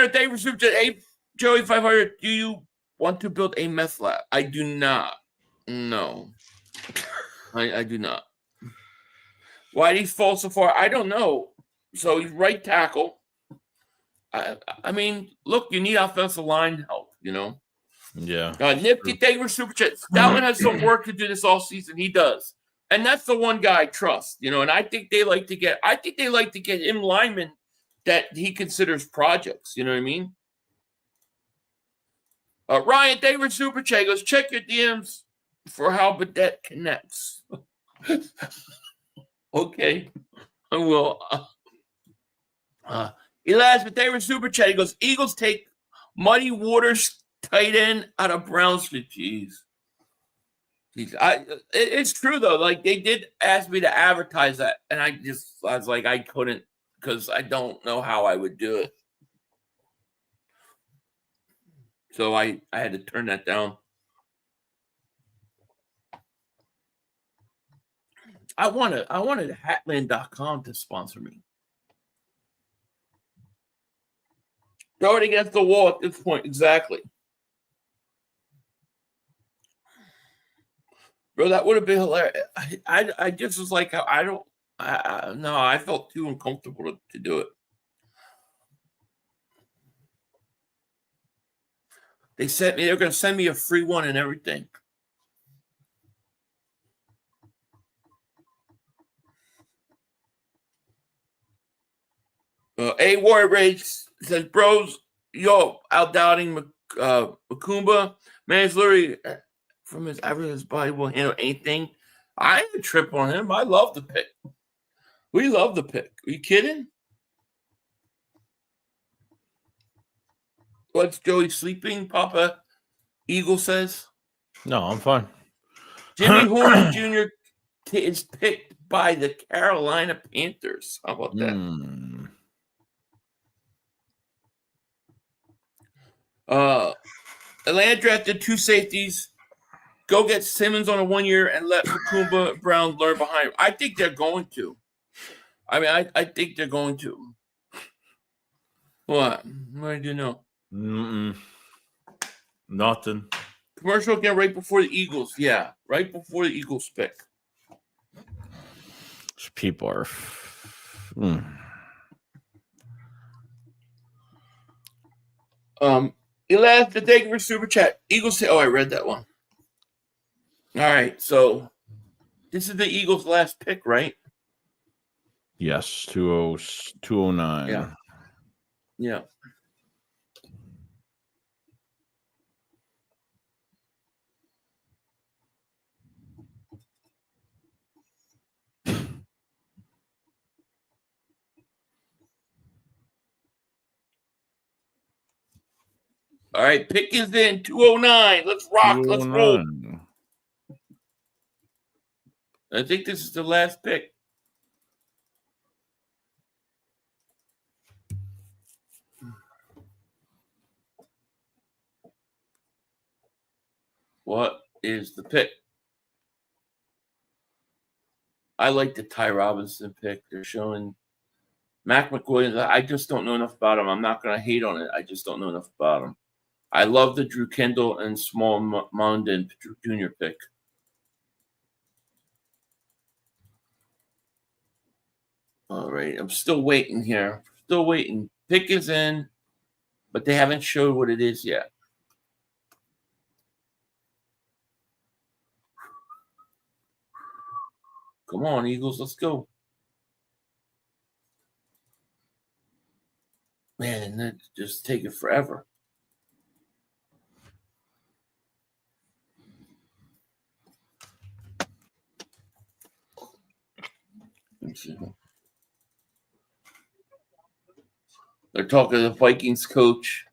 Davis, hey, Joey 500, do you want to build a meth lab? I do not. No. I do not. Why did he fall so far? I don't know. So he's right tackle. I mean, look, you need offensive line help, Yeah. Nifty Davis super chat. Stoutland has some work to do this all season. He does. And that's the one guy I trust, and I think they like to get him linemen that he considers projects. You know what I mean? Ryan David super chat goes, check your DMs for how Bidet connects. Okay. I will. Elias David super chat. He goes, Eagles take Muddy Waters tight end out of Brown Street. Jeez. It's true though. Like, they did ask me to advertise that, and I was like, I couldn't. because I don't know how I would do it. So I had to turn that down. I wanted Hatland.com to sponsor me. Throw it against the wall at this point, exactly. Bro, that would have been hilarious. I just was like, no, I felt too uncomfortable to do it. They're going to send me a free one and everything. A Warrior Race says, bros, yo, out doubting Makuba. Man, it's literally from his average, his body will handle anything. I didn't trip on him. I love the pick. We love the pick. Are you kidding? What's Joey sleeping? Papa Eagle says. No, I'm fine. Jimmy Horn Jr. is picked by the Carolina Panthers. How about that? Atlanta drafted 2 safeties. Go get Simmons on a 1 year and let Makuba Brown learn behind him. I think they're going to. I mean, I think they're going to. What? What do you know? Nothing. Commercial again right before the Eagles. Yeah, right before the Eagles pick. People are. Elias, the thank you for super chat. Eagles say, I read that one. All right, so this is the Eagles' last pick, right? Yes, 209. Yeah. All right, pick is in 209. Let's rock. Let's roll. I think this is the last pick. What is the pick? I like the Ty Robinson pick. They're showing Mac McWilliams. I just don't know enough about him. I'm not going to hate on it. I just don't know enough about him. I love the Drew Kendall and Small Mondin Jr. pick. All right, I'm still waiting here. Still waiting. Pick is in, but they haven't showed what it is yet. Come on, Eagles, let's go. Man, and that just taking forever. Let's see. They're talking to the Vikings coach,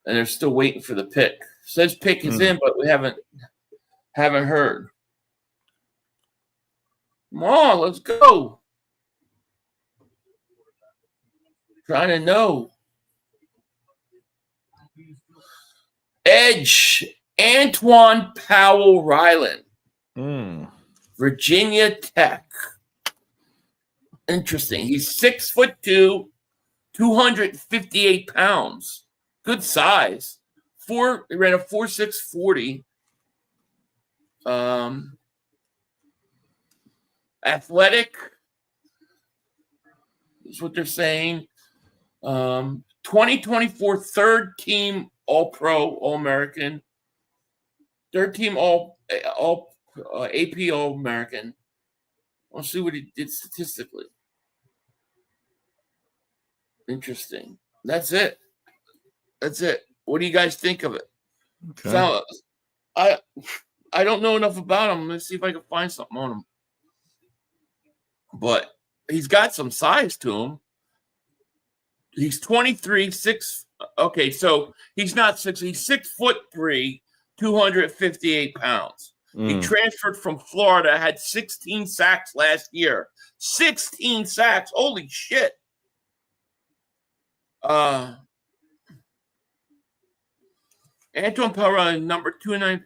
and they're still waiting for the pick. Says pick is in, but we haven't heard. Come on, let's go. Trying to know. Edge, Antoine Powell Ryland. Virginia Tech. Interesting. He's 6'2", 258 pounds. Good size. He ran a 4.6 40. Athletic is what they're saying. 2024 third team All-Pro, All-American. Third team AP All-American. I'll see what he did statistically. Interesting. That's it. What do you guys think of it? Okay. So, I don't know enough about him. Let's see if I can find something on him. But he's got some size to him. He's 23, 6. Okay, so he's not 6. He's 6'3", 258 pounds. He transferred from Florida, had 16 sacks last year. 16 sacks. Holy shit. Antoine Pellerin, number 209,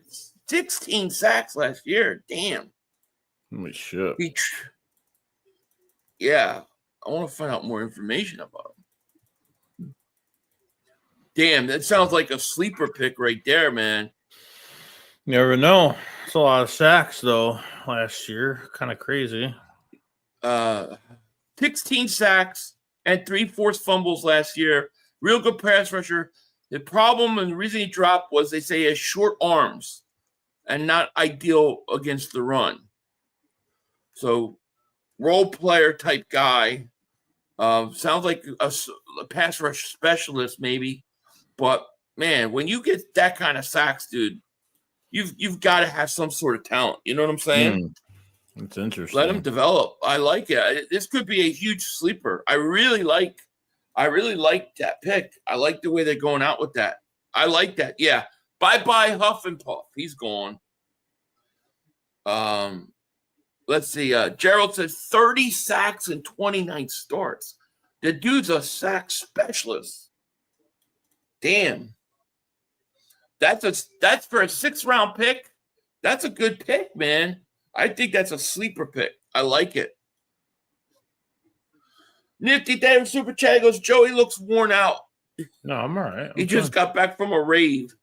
16 sacks last year. Damn. Holy shit. Yeah. I want to find out more information about him. Damn, that sounds like a sleeper pick right there, man. Never know. It's a lot of sacks, though, last year. Kind of crazy. 16 sacks and 3 forced fumbles last year. Real good pass rusher. The problem and the reason he dropped was they say he has short arms and not ideal against the run. So, role player type guy. Sounds like a pass rush specialist, maybe. But, man, when you get that kind of sacks, dude, you've got to have some sort of talent. You know what I'm saying? That's interesting. Let him develop. I like it. This could be a huge sleeper. I really like that pick. I like the way they're going out with that. I like that. Yeah. Bye-bye Huff and Puff. He's gone. Let's see. Gerald says 30 sacks and 29 starts. The dude's a sack specialist. Damn. That's for a 6th-round pick. That's a good pick, man. I think that's a sleeper pick. I like it. Nifty Dave Super Chat goes, Joey looks worn out. No, I'm all right. He just got back from a rave.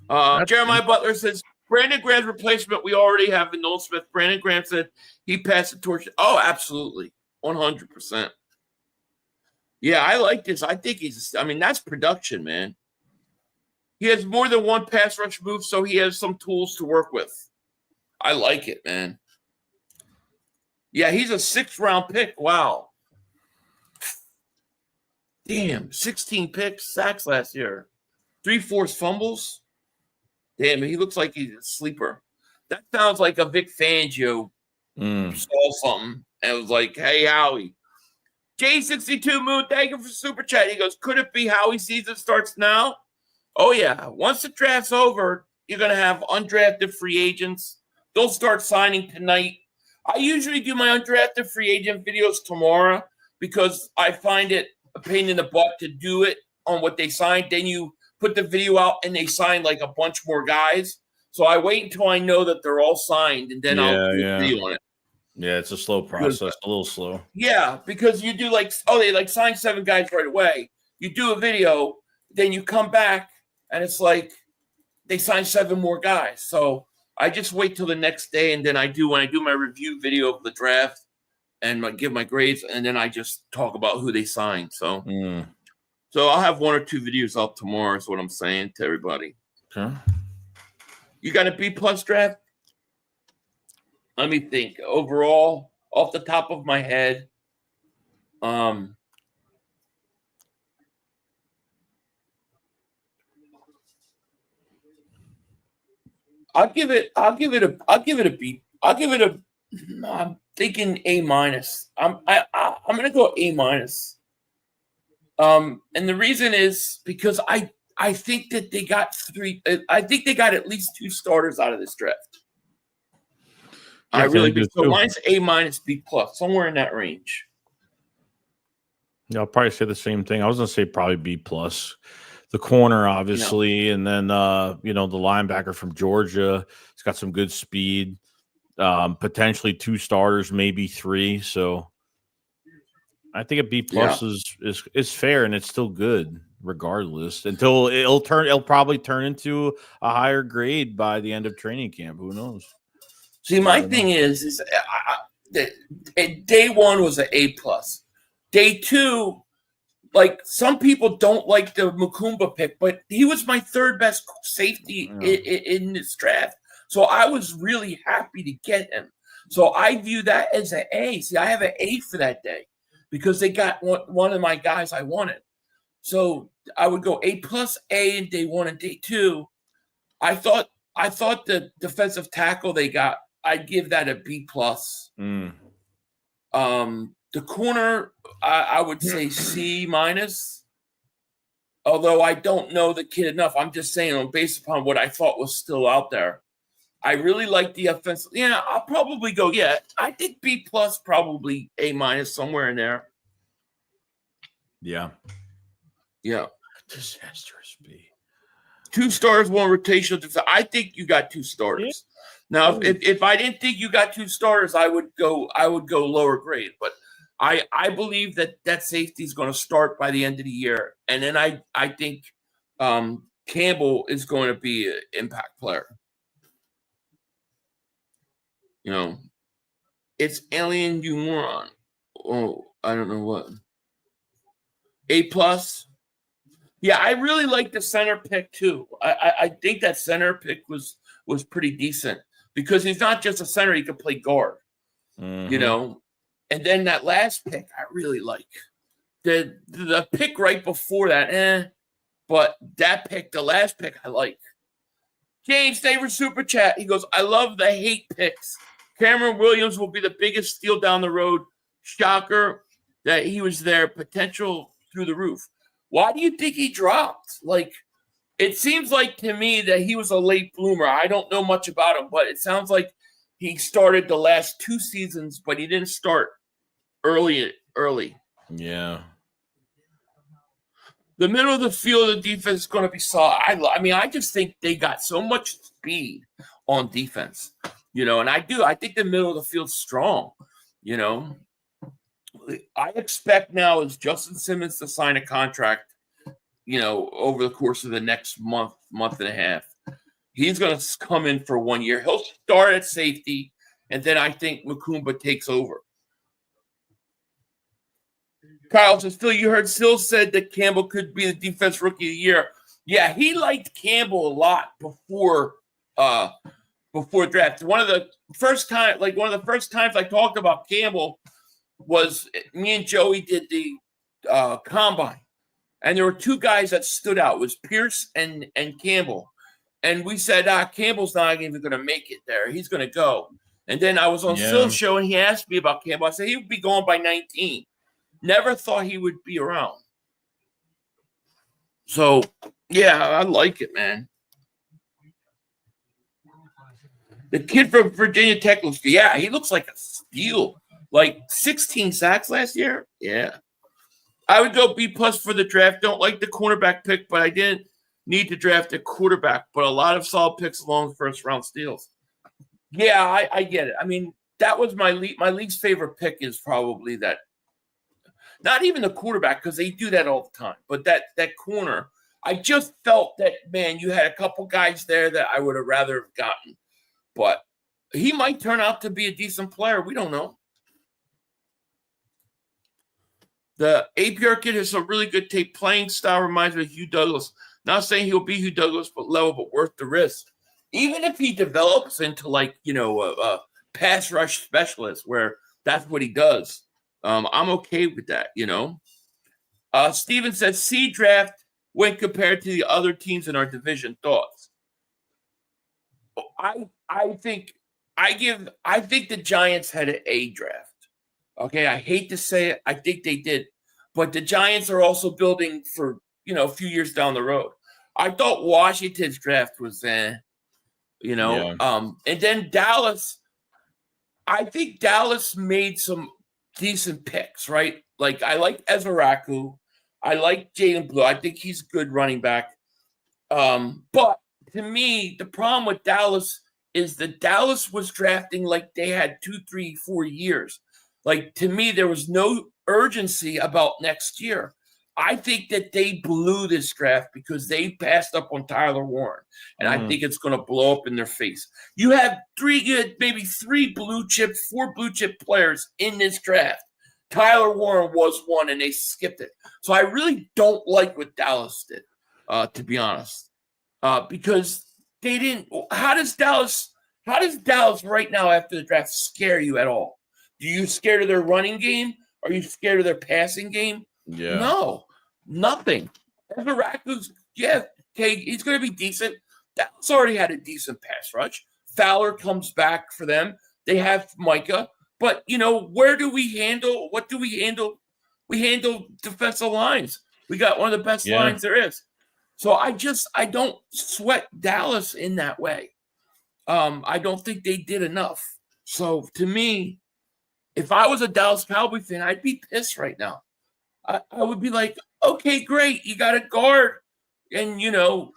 Jeremiah Butler says, Brandon Graham's replacement, we already have in Nolan Smith. Brandon Graham said he passed the torch. Oh, absolutely. 100%. Yeah, I like this. I think that's production, man. He has more than one pass rush move, so he has some tools to work with. I like it, man. Yeah, he's a 6th-round pick. Wow. Damn, 16 picks, sacks last year. 3 forced fumbles. Damn, he looks like he's a sleeper. That sounds like a Vic Fangio saw something and was like, hey, Howie. J62 Moon, thank you for Super Chat. He goes, could it be Howie season starts now? Oh, yeah. Once the draft's over, you're going to have undrafted free agents. They'll start signing tonight. I usually do my undrafted free agent videos tomorrow because I find it a pain in the butt to do it on what they signed. Then you put the video out and they sign like a bunch more guys. So I wait until I know that they're all signed and then I'll do a video on it. Yeah, it's a slow process, a little slow. Yeah, because you do they sign 7 guys right away. You do a video, then you come back and it's like they sign 7 more guys. So I just wait till the next day and then when I do my review video of the draft and give my grades and then I just talk about who they signed. So So I'll have 1 or 2 videos up tomorrow is what I'm saying to everybody. Okay. You got a B+ draft? Let me think. Overall, off the top of my head, I'll give it a B. I'm thinking A-. I'm gonna go A-. And the reason is because I think that they got at least 2 starters out of this draft. I really do. So mine's A-, B+, somewhere in that range. Yeah, I'll probably say the same thing. I was gonna say probably B+. The corner, obviously, and then the linebacker from Georgia. He's got some good speed. Potentially 2 starters, maybe 3. So I think a B+ is fair, and it's still good regardless. Until it'll probably turn into a higher grade by the end of training camp. Who knows? See, my thing is day 1 was an A+. Day 2, like some people don't like the Makuba pick, but he was my 3rd best safety in this draft. So I was really happy to get him. So I view that as an A. See, I have an A for that day because they got one of my guys I wanted. So I would go A+, A in day 1 and day 2. I thought the defensive tackle they got, I'd give that a B+. The corner, I would say C-. Although I don't know the kid enough. I'm just saying based upon what I thought was still out there. I really like the offense. Yeah, I'll probably go, I think B+, probably A- somewhere in there. Yeah. Yeah. Disastrous B. 2 stars, 1 rotational defense. I think you got 2 starters. Now, if I didn't think you got 2 starters, I would go lower grade. But I believe that safety is going to start by the end of the year, and then I think Campbell is going to be an impact player. You know, it's Alien You Moron. Oh, I don't know what. A+. Yeah, I really like the center pick too. I think that center pick was pretty decent because he's not just a center; he can play guard. Mm-hmm. You know, and then that last pick I really like. The pick right before that, but that pick, the last pick, I like. James, thank you for super chat. He goes, I love the hate picks. Cameron Williams will be the biggest steal down the road. Shocker that he was there. Potential through the roof. Why do you think he dropped? Like, it seems like to me that he was a late bloomer. I don't know much about him, but it sounds like he started the last 2 seasons, but he didn't start early. Yeah. The middle of the field of defense is going to be solid. I mean, I just think they got so much speed on defense, you know, and I think the middle of the field's strong, you know. I expect now is Justin Simmons to sign a contract, you know, over the course of the next month and a half. He's going to come in for 1 year. He'll start at safety, and then I think Makuba takes over. Kyle says, Phil, you heard Sill said that Campbell could be the defense rookie of the year. Yeah, he liked Campbell a lot before draft. One of the first times I talked about Campbell was me and Joey did the combine, and there were 2 guys that stood out. It was Pierce and Campbell, and we said, Campbell's not even going to make it there. He's going to go. And then I was on Sill's show, and he asked me about Campbell. I said he would be going by 19. Never thought he would be around. So, yeah, I like it, man. The kid from Virginia Tech looks good. Yeah, he looks like a steal. Like 16 sacks last year. Yeah. I would go B+ for the draft. Don't like the cornerback pick, but I didn't need to draft a quarterback. But a lot of solid picks along the first round steals. Yeah, I get it. I mean, that was my least favorite pick is probably that. Not even the quarterback, because they do that all the time. But that corner, I just felt that, man, you had a couple guys there that I would have rather have gotten. But he might turn out to be a decent player. We don't know. The APR kid has some really good tape. Playing style reminds me of Hugh Douglas. Not saying he'll be Hugh Douglas, but worth the risk. Even if he develops into, like, you know, a pass rush specialist where that's what he does. I'm okay with that, you know. Steven says, C draft when compared to the other teams in our division. Thoughts? I think the Giants had an A draft. Okay, I hate to say it. I think they did. But the Giants are also building for, you know, a few years down the road. I thought Washington's draft was you know. Yeah. And then Dallas, I think Dallas made some decent picks, right? Like, I like Ezraku. I like Jaden Blue. I think he's a good running back. But to me, the problem with Dallas is that Dallas was drafting like they had 2, 3, 4 years. Like, to me, there was no urgency about next year. I think that they blew this draft because they passed up on Tyler Warren. And I think it's going to blow up in their face. You have 4 blue chip players in this draft. Tyler Warren was one, and they skipped it. So I really don't like what Dallas did, to be honest, because they didn't. How does Dallas right now after the draft scare you at all? Do you scared of their running game? Are you scared of their passing game? Yeah. No, nothing. Ezraku's, okay, he's going to be decent. Dallas already had a decent pass rush. Fowler comes back for them. They have Micah. But, you know, what do we handle? We handle defensive lines. We got one of the best lines there is. So I don't sweat Dallas in that way. I don't think they did enough. So to me, if I was a Dallas Cowboy fan, I'd be pissed right now. I would be like, okay, great, you got a guard, and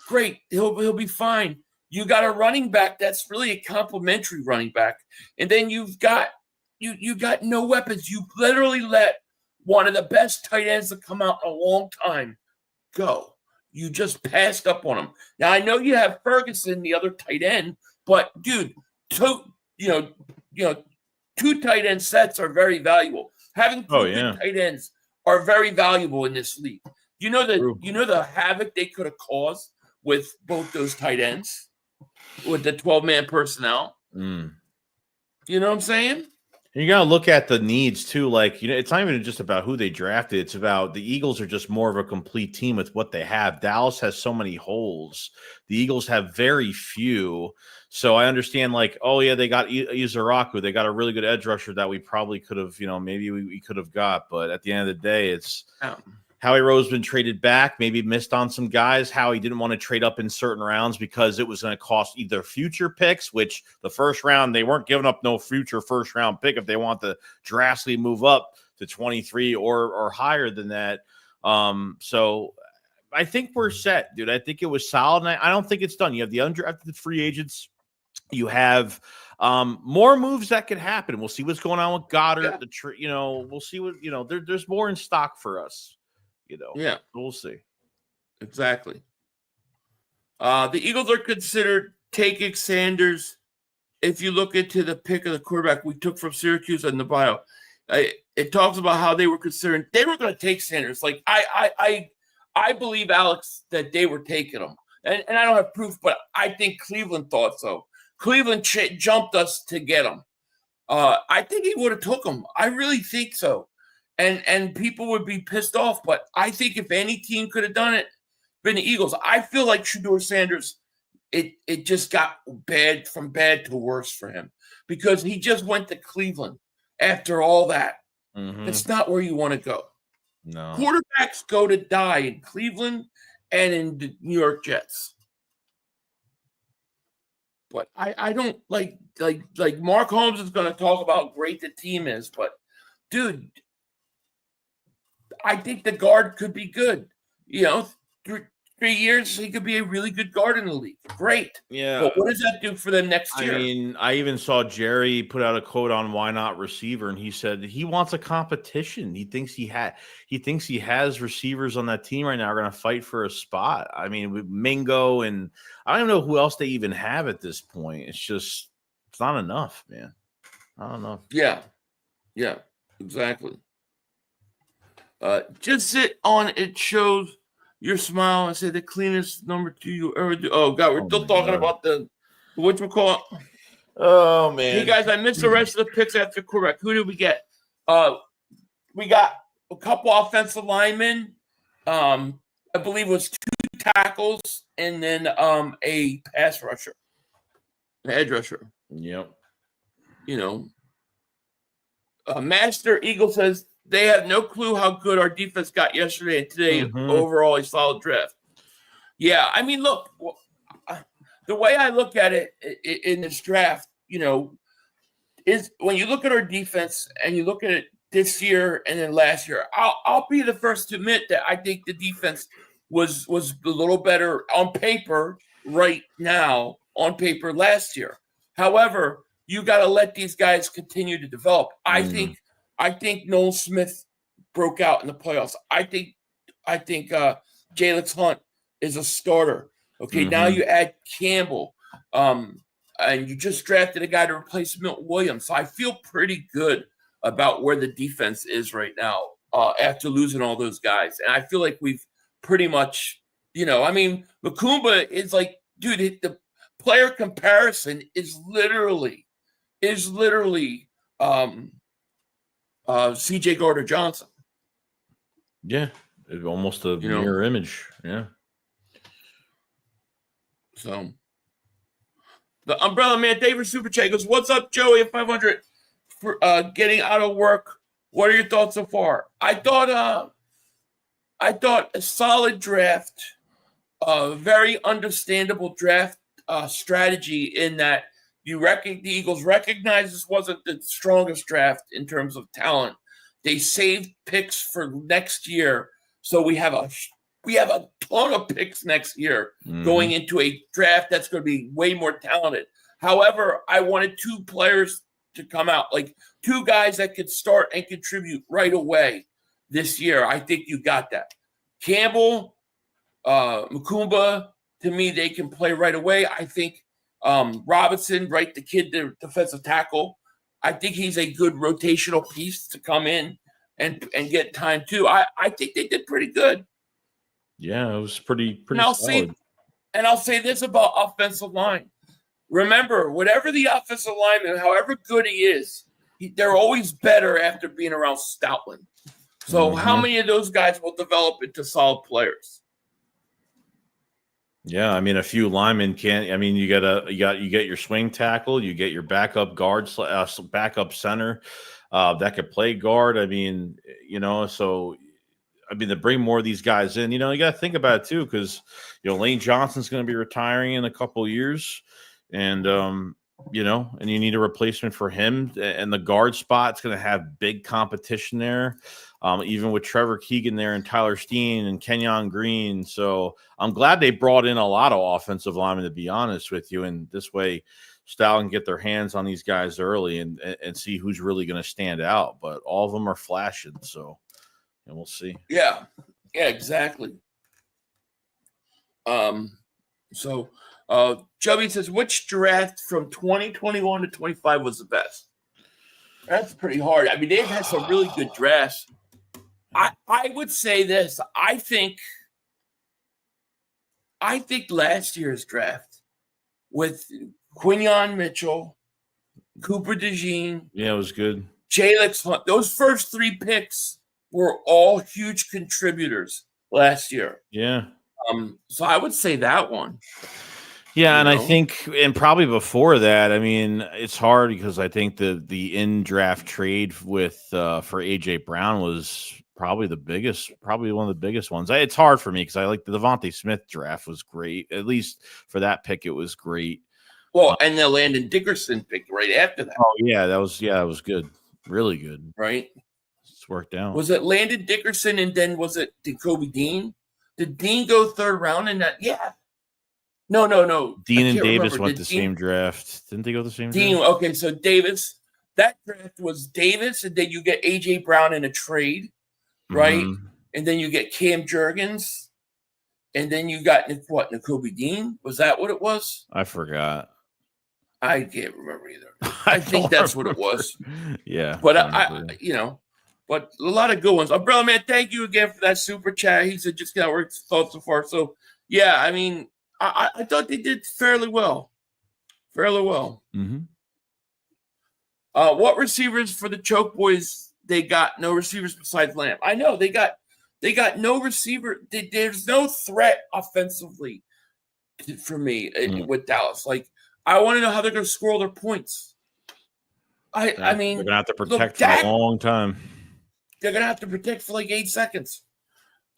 great, he'll be fine. You got a running back that's really a complimentary running back, and then you've got you got no weapons. You literally let one of the best tight ends to come out in a long time go. You just passed up on him. Now I know you have Ferguson, the other tight end, but dude, two tight end sets are very valuable. Having two good tight ends are very valuable in this league. You know the havoc they could have caused with both those tight ends, with the 12-man personnel. Mm. You know what I'm saying? You got to look at the needs too. Like, it's not even just about who they drafted. It's about the Eagles are just more of a complete team with what they have. Dallas has so many holes. The Eagles have very few. So I understand, like, oh yeah, they got Izaraku. They got a really good edge rusher that we probably could have, maybe we could have got. But at the end of the day, it's Howie Roseman traded back, maybe missed on some guys. Howie didn't want to trade up in certain rounds because it was going to cost either future picks, which the first round, they weren't giving up no future first round pick if they want to drastically move up to 23 or higher than that. So I think we're set, dude. I think it was solid, and I don't think it's done. You have the undrafted free agents. You have more moves that could happen. We'll see what's going on with Goddard. Yeah. We'll see what, there's more in stock for us. Yeah, we'll see. Exactly. The Eagles are considered taking Sanders. If you look into the pick of the quarterback we took from Syracuse in the bio, it talks about how they were considering they were going to take Sanders. Like I believe, Alex, that they were taking him, and I don't have proof, but I think Cleveland thought so. Cleveland jumped us to get him. I think he would have took him. I really think so. And people would be pissed off, but I think if any team could have done it, been the Eagles. I feel like Shedeur Sanders, it just got from bad to worse for him because he just went to Cleveland after all that. Mm-hmm. It's not where you want to go. No. Quarterbacks go to die in Cleveland and in the New York Jets. But I don't like Mark Holmes is going to talk about how great the team is, but dude, I think the guard could be good. 3 years, he could be a really good guard in the league. Great. Yeah. But what does that do for them next year? I mean, I even saw Jerry put out a quote on why not receiver, and he said he wants a competition. He thinks he has receivers on that team right now are going to fight for a spot. I mean, with Mingo, and I don't know who else they even have at this point. It's not enough, man. I don't know. Yeah, exactly. Just sit on it shows your smile and say the cleanest number 2 you ever do. Oh God, we're still talking about the whatchamacallit. Oh man. Hey guys, I missed the rest of the picks after quarterback. Who did we get? We got a couple offensive linemen. I believe it was 2 tackles and then a pass rusher. An edge rusher. Yep. Master Eagle says they have no clue how good our defense got yesterday and today. Mm-hmm. Overall, a solid draft. Yeah, I mean, look, the way I look at it in this draft, is when you look at our defense and you look at it this year and then last year, I'll be the first to admit that I think the defense was a little better on paper right now, on paper last year. However, you got to let these guys continue to develop. I think Noel Smith broke out in the playoffs. I think Jalen Hunt is a starter. Okay, now you add Campbell, and you just drafted a guy to replace Milton Williams. So I feel pretty good about where the defense is right now after losing all those guys. And I feel like we've pretty much, Makuba is like, dude, the player comparison is literally CJ Gardner-Johnson. Yeah, almost a mirror image. Yeah. So the Umbrella Man, David Super Chat goes, "What's up, Joey at 500 for getting out of work? What are your thoughts so far?" I thought a solid draft, very understandable draft strategy in that the Eagles recognize this wasn't the strongest draft in terms of talent. They saved picks for next year, so we have a ton of picks next year going into a draft that's going to be way more talented. However, I wanted 2 players to come out, like 2 guys that could start and contribute right away this year. I think you got that. Campbell, Makuba, to me, they can play right away. I think Robinson, right, the kid, the defensive tackle, I think he's a good rotational piece to come in and get time too. I think they did pretty good. Yeah, it was pretty And I'll solid. say this about offensive line. Remember, whatever the offensive lineman, however good he is, they're always better after being around Stoutland. So how many of those guys will develop into solid players? Yeah, I mean, a few linemen can't. I mean, you get your swing tackle, you get your backup guard, backup center that could play guard. I mean, so I mean, to bring more of these guys in, you got to think about it too, because Lane Johnson's going to be retiring in a couple of years, and and you need a replacement for him, and the guard spot's going to have big competition there. Even with Trevor Keegan there and Tyler Steen and Kenyon Green. So I'm glad they brought in a lot of offensive linemen, to be honest with you. And this way, Stal can get their hands on these guys early and see who's really going to stand out. But all of them are flashing. So we'll see. Yeah, exactly. So Chubby says, which draft from 2021 to 25 was the best? That's pretty hard. I mean, they've had some really good drafts. I would say this. I think last year's draft with Quinyon Mitchell, Cooper DeJean, it was good. Jalix Hunt, those first 3 picks were all huge contributors last year. Yeah. So I would say that one. Yeah, and I think, and probably before that, I mean, it's hard because I think the in-draft trade with for AJ Brown was probably one of the biggest ones. It's hard for me because I like the Devontae Smith draft was great. At least for that pick, it was great. Well, and the Landon Dickerson pick right after that. Oh yeah, that was good, really good. Right, it's worked out. Was it Landon Dickerson and then was it Kobe Dean? Did Dean go 3rd round in that? Yeah. No. Dean and Davis went the same draft. Didn't they go the same Dean, draft? okay, so Davis, that draft was Davis, and then you get A.J. Brown in a trade, right? And then you get Cam Jurgens, and then you got, Nakobe Dean? Was that what it was? I forgot. I can't remember either. I think that's what it was. Yeah. But, but a lot of good ones. Brother, man, thank you again for that super chat. He said just got work thoughts so far. So, yeah, I mean, I thought they did fairly well. Mm-hmm. What receivers for the Choke Boys? They got no receivers besides Lamb. I know they got no receiver. There's no threat offensively for me with Dallas. Like, I want to know how they're going to score their points. I mean, they're going to have to protect for a long time. They're going to have to protect for like 8 seconds.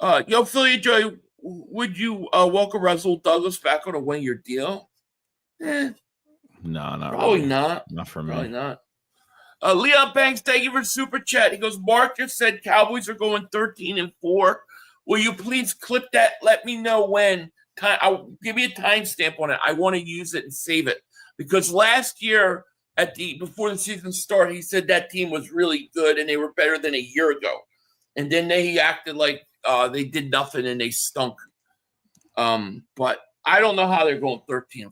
Philly Joy, would you welcome Russell Douglas back on a 1-year deal? No, not probably really. not. Not for me. Probably not. Leon Banks, thank you for super chat. He goes, Mark just said Cowboys are going 13-4. Will you please clip that? Let me know when. Give me a timestamp on it. I want to use it and save it because last year before the season started, he said that team was really good and they were better than a year ago, and then he acted like they did nothing and they stunk. But I don't know how they're going 13-4.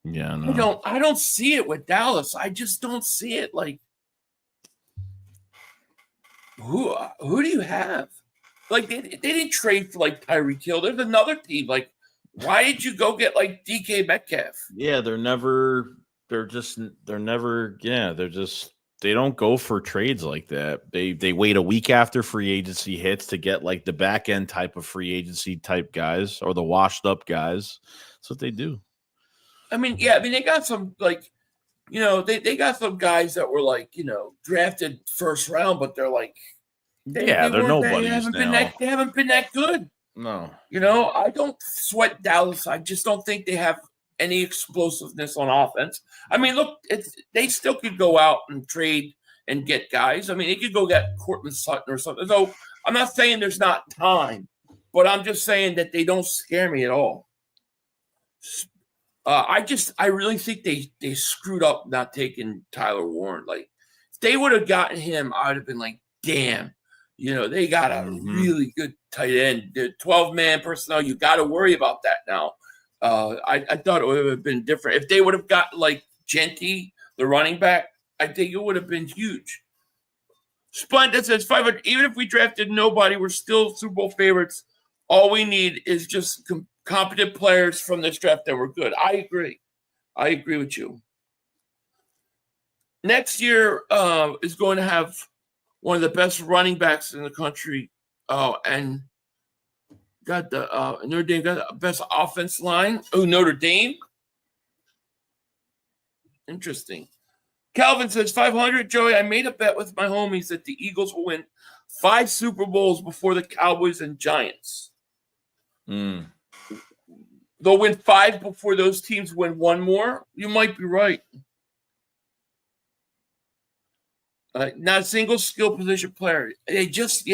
Yeah, no. I don't see it with Dallas. I just don't see it. Like, who do you have? Like, they didn't trade for like Tyreek Hill. There's another team. Like, why did you go get like DK Metcalf? Yeah, they don't go for trades like that. They wait a week after free agency hits to get like the back end type of free agency type guys or the washed up guys. That's what they do. I mean, they got some like, they got some guys that were like, drafted first round, but they're like, they're nobodies now. They haven't been that good. No. I don't sweat Dallas. I just don't think they have any explosiveness on offense. I mean, look, they still could go out and trade and get guys. I mean, they could go get Cortland Sutton or something. So I'm not saying there's not time, but I'm just saying that they don't scare me at all. I really think they screwed up not taking Tyler Warren. Like, if they would have gotten him, I would have been like, damn, they got a really good tight end. The 12-man personnel, you got to worry about that now. I thought it would have been different. If they would have got like Genty, the running back, I think it would have been huge. Splendid says 500. Even if we drafted nobody, we're still Super Bowl favorites. All we need is just competent players from this draft that were good. I agree. I agree with you. Next year is going to have one of the best running backs in the country. Oh, and got the Notre Dame got the best offense line. Oh, Notre Dame. Interesting. Calvin says 500. Joey, I made a bet with my homies that the Eagles will win 5 Super Bowls before the Cowboys and Giants. They'll win 5 before those teams win 1 more. You might be right. Not a single skill position player. I just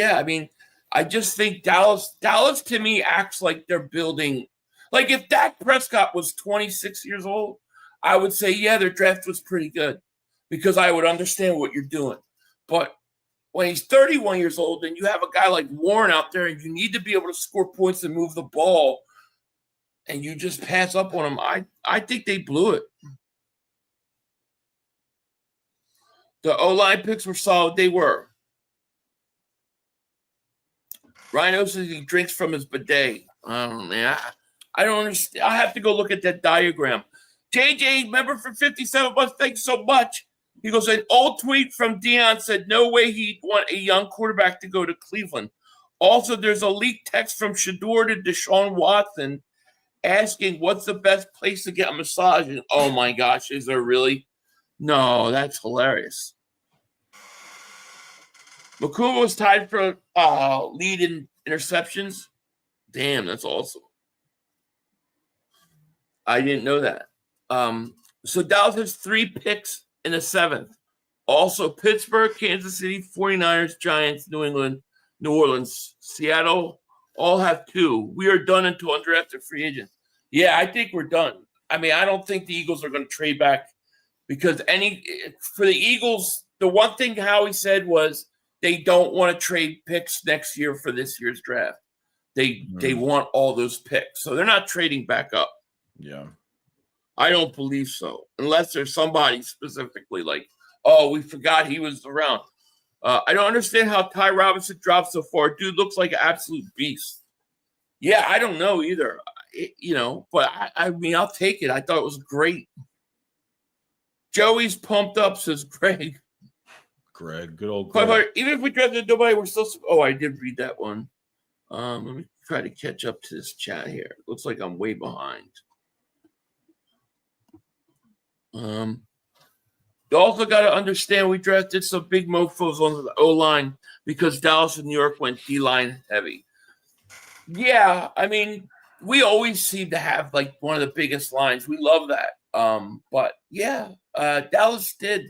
think Dallas to me acts like they're building. Like if Dak Prescott was 26 years old, I would say, yeah, their draft was pretty good because I would understand what you're doing. But when he's 31 years old and you have a guy like Warren out there and you need to be able to score points and move the ball and you just pass up on him, I think they blew it. The O-line picks were solid. They were. Rhino says he drinks from his bidet. Man, I don't understand. I have to go look at that diagram. JJ, member for 57 months, thanks so much. He goes, an old tweet from Dion said no way he'd want a young quarterback to go to Cleveland. Also, there's a leaked text from Shedeur to Deshaun Watson asking what's the best place to get a massage. And, oh, my gosh, is there really? No, that's hilarious. Makuba was tied for lead in interceptions. Damn, that's awesome. I didn't know that. So Dallas has 3 picks in the 7th. Also, Pittsburgh, Kansas City, 49ers, Giants, New England, New Orleans, Seattle all have 2. We are done until undrafted free agents. Yeah, I think we're done. I mean, I don't think the Eagles are going to trade back because for the Eagles, the one thing Howie said was they don't want to trade picks next year for this year's draft. They want all those picks. So they're not trading back up. Yeah. I don't believe so, unless there's somebody specifically like, oh, we forgot he was around. I don't understand how Ty Robinson dropped so far. Dude looks like an absolute beast. Yeah, I don't know either, but I mean, I'll take it. I thought it was great. Joey's pumped up, says Greg. Good old Greg. 500. Even if we drafted nobody, we're still. Oh, I did read that one. Let me try to catch up to this chat here. Looks like I'm way behind. You also got to understand we drafted some big mofos on the O-line because Dallas and New York went D-line heavy. Yeah, I mean, we always seem to have like one of the biggest lines. We love that. But yeah, Dallas did.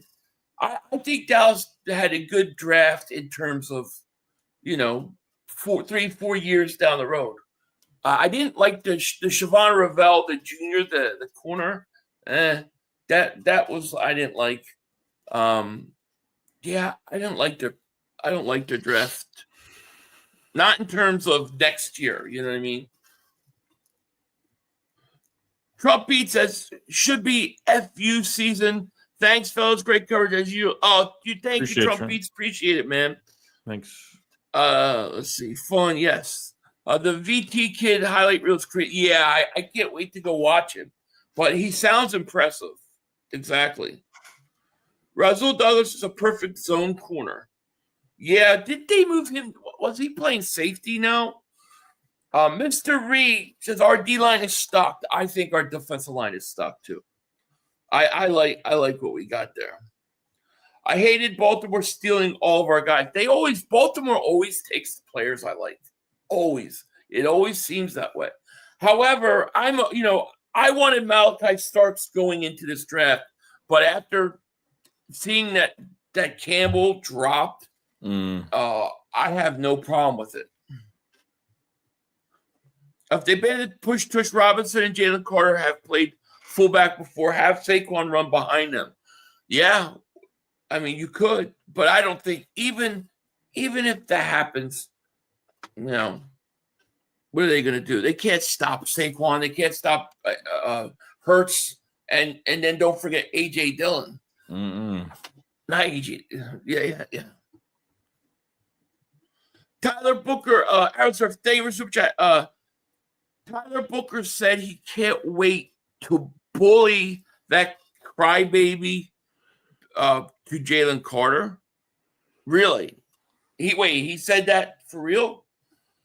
I think Dallas had a good draft in terms of, 3-4 years down the road. I didn't like the Siobhan Ravel, the junior, the corner. That was I didn't like. Yeah, I don't like their draft. Not in terms of next year, you know what I mean? Trump Beat says should be FU season. Thanks, fellas. Great coverage as you. Oh, thank you, Trump Beats. Appreciate it, man. Thanks. Let's see. Fun, yes. The VT kid highlight reels great. Yeah, I can't wait to go watch him. But he sounds impressive. Exactly. Rasul Douglas is a perfect zone corner. Yeah, did they move him? Was he playing safety now? Mr. Reed says our D-line is stuck. I think our defensive line is stuck too. I like what we got there. I hated Baltimore stealing all of our guys. Baltimore always takes the players I like. Always. It always seems that way. However, I wanted Malachi Starks going into this draft, but after seeing that that Campbell dropped, I have no problem with it. If they've been Tush Robinson and Jalen Carter have played fullback before, have Saquon run behind them. Yeah, I mean, you could, but I don't think even if that happens, what are they going to do? They can't stop Saquon. They can't stop Hurts, and then don't forget A.J. Dillon. Not A.J. Yeah. Tyler Booker, thank you for super chat. Tyler Booker said he can't wait to bully that crybaby to Jalen Carter. Really? He said that for real?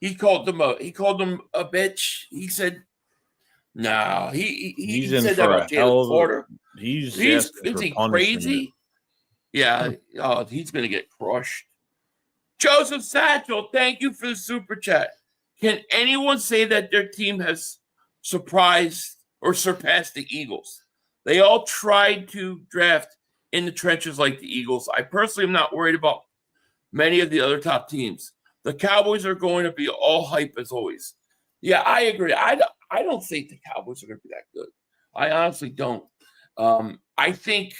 He called him a bitch. He said, no, he said that about Jalen Carter. Is he crazy? Yeah. Oh, he's gonna get crushed. Joseph Satchel, thank you for the super chat. Can anyone say that their team has surprised or surpassed the Eagles? They all tried to draft in the trenches like the Eagles. I personally am not worried about many of the other top teams. The Cowboys are going to be all hype as always. Yeah, I agree. I don't think the Cowboys are going to be that good. I honestly don't. I think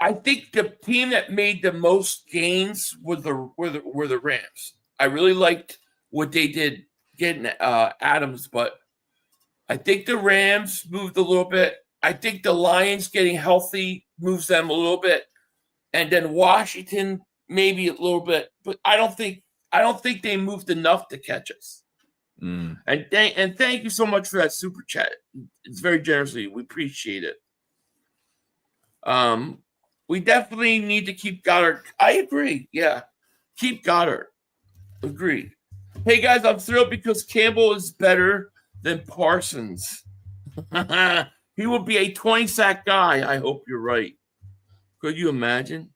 the team that made the most gains were the Rams. I really liked what they did getting Adams, but I think the Rams moved a little bit. I think the Lions getting healthy moves them a little bit, and then Washington maybe a little bit. But I don't think they moved enough to catch us. And thank you so much for that super chat. It's very generous of you. We appreciate it. We definitely need to keep Goddard. I agree. Yeah, keep Goddard. Agreed. Hey guys, I'm thrilled because Campbell is better than Parsons. He will be a 20-sack guy. I hope you're right. Could you imagine?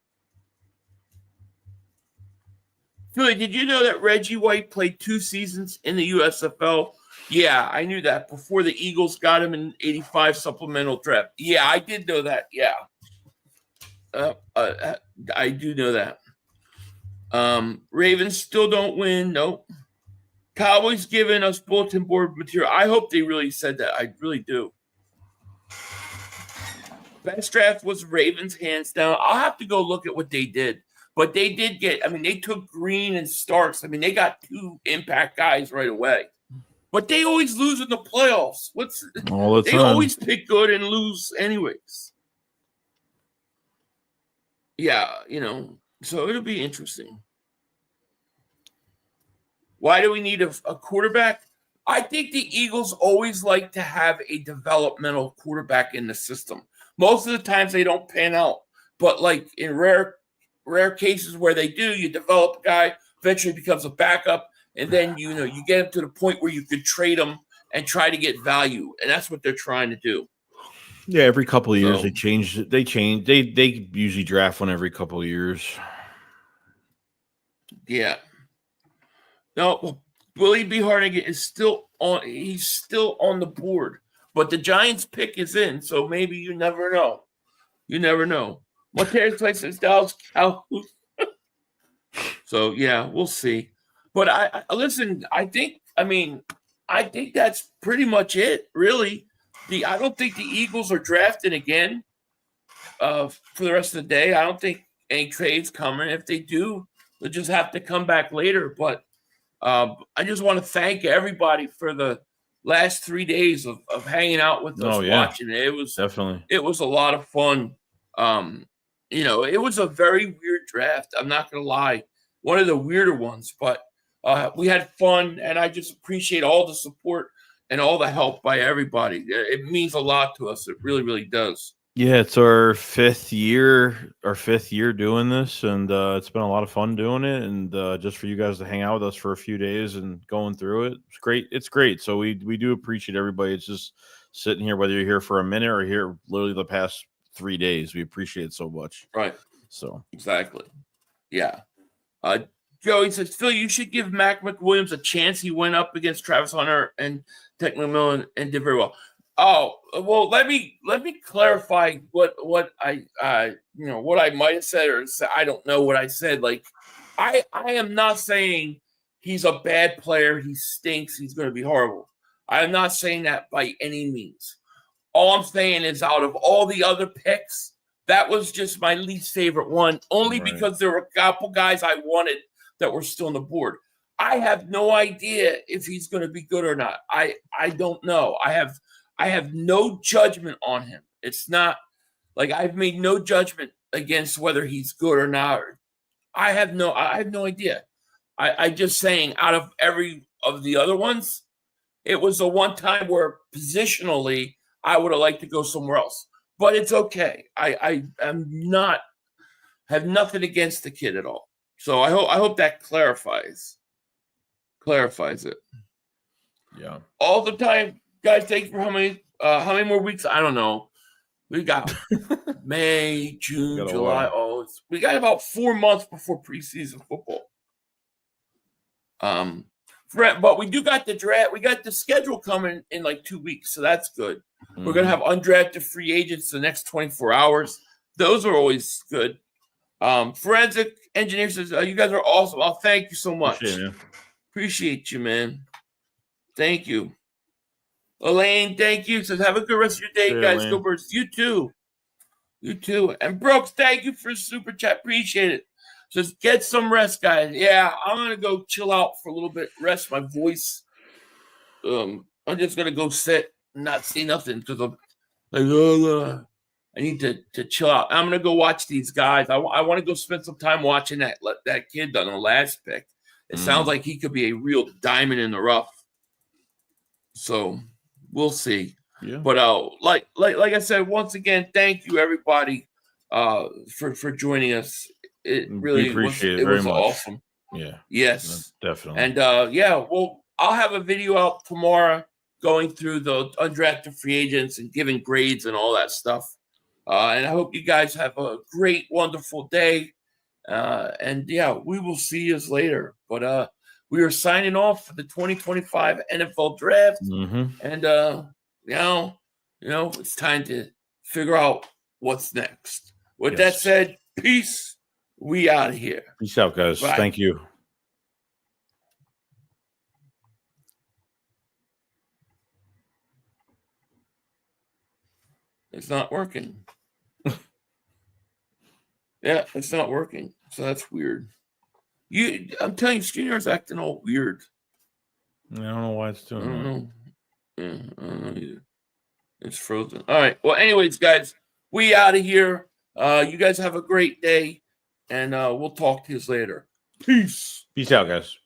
Philly, did you know that Reggie White played 2 seasons in the USFL? Yeah, I knew that before the Eagles got him in 85 supplemental draft. Yeah, I did know that. Yeah. I do know that. Ravens still don't win. Nope. Cowboys giving us bulletin board material. I hope they really said that. I really do. Best draft was Ravens, hands down. I'll have to go look at what they did. But they did get, they took Green and Starks. They got 2 impact guys right away. But they always lose in the playoffs. They always pick good and lose anyways. Yeah, so it'll be interesting. Why do we need a quarterback? I think the Eagles always like to have a developmental quarterback in the system. Most of the times they don't pan out. But like in rare cases where they do, you develop a guy, eventually becomes a backup, and then you get him to the point where you could trade him and try to get value. And that's what they're trying to do. Yeah, every couple of years they change. They usually draft one every couple of years. Yeah. No, Willie B. Harnigan is still on. He's still on the board, but the Giants pick is in, so maybe you never know. You never know. Montez places Dallas Cowboys. So yeah, we'll see. But I listen. I think that's pretty much it, really. I don't think the Eagles are drafting again for the rest of the day. I don't think any trades coming. If they do, they'll just have to come back later. But I just want to thank everybody for the last 3 days of hanging out with us, watching it. It was a lot of fun. It was a very weird draft. I'm not going to lie. One of the weirder ones, but we had fun, and I just appreciate all the support and all the help by everybody. It means a lot to us. It really, really does. Yeah, it's our fifth year doing this, and it's been a lot of fun doing it. And just for you guys to hang out with us for a few days and going through it, it's great. It's great. So we do appreciate everybody. It's just sitting here, whether you're here for a minute or here literally the past 3 days. We appreciate it so much. Right. So exactly. Yeah. Joey says, Phil, you should give Mac McWilliams a chance. He went up against Travis Hunter and Tech McMillan and did very well. Oh, well, let me clarify what I what I might have said, or I don't know what I said. Like, I am not saying he's a bad player. He stinks. He's going to be horrible. I am not saying that by any means. All I'm saying is, out of all the other picks, that was just my least favorite one, only because there were a couple guys I wanted that were still on the board. I have no idea if he's going to be good or not. I don't know. I have no judgment on him. It's not like I've made no judgment against whether he's good or not. I have no idea. I just saying, out of every of the other ones, it was the one time where positionally I would have liked to go somewhere else. But it's okay. I am not have nothing against the kid at all. So I hope that clarifies it. Yeah. All the time, guys. Thank you for how many more weeks? I don't know. We got May, June, July. We got about 4 months before preseason football. But we do got the draft. We got the schedule coming in like 2 weeks, so that's good. Mm-hmm. We're gonna have undrafted free agents the next 24 hours. Those are always good. Forensic Engineer says, you guys are awesome. Oh, thank you so much. Appreciate you, man. Thank you. Elaine, thank you. Says, have a good rest of your day, guys. Elaine. Go Birds. You too. You too. And Brooks, thank you for the super chat. Appreciate it. Says, get some rest, guys. Yeah, I'm going to go chill out for a little bit, rest my voice. I'm just going to go sit and not say nothing because I'm like, I need to chill out. I'm going to go watch these guys. I want to go spend some time watching that kid on the last pick. It sounds like he could be a real diamond in the rough. So we'll see. Yeah. But like I said, once again, thank you everybody for joining us. It really appreciate it very was much. Awesome. Yeah. Yes. Definitely. And I'll have a video out tomorrow going through the undrafted free agents and giving grades and all that stuff. And I hope you guys have a great, wonderful day. And we will see you later. But we are signing off for the 2025 NFL Draft. Mm-hmm. And it's time to figure out what's next. With that said, peace. We out of here. Peace out, guys. Bye. Thank you. It's not working. Yeah, it's not working. So that's weird. I'm telling you, Shedeur acting all weird. I don't know why it's doing that. Yeah, I don't know either. It's frozen. All right. Well, anyways, guys, we out of here. You guys have a great day, and we'll talk to you later. Peace. Peace out, guys.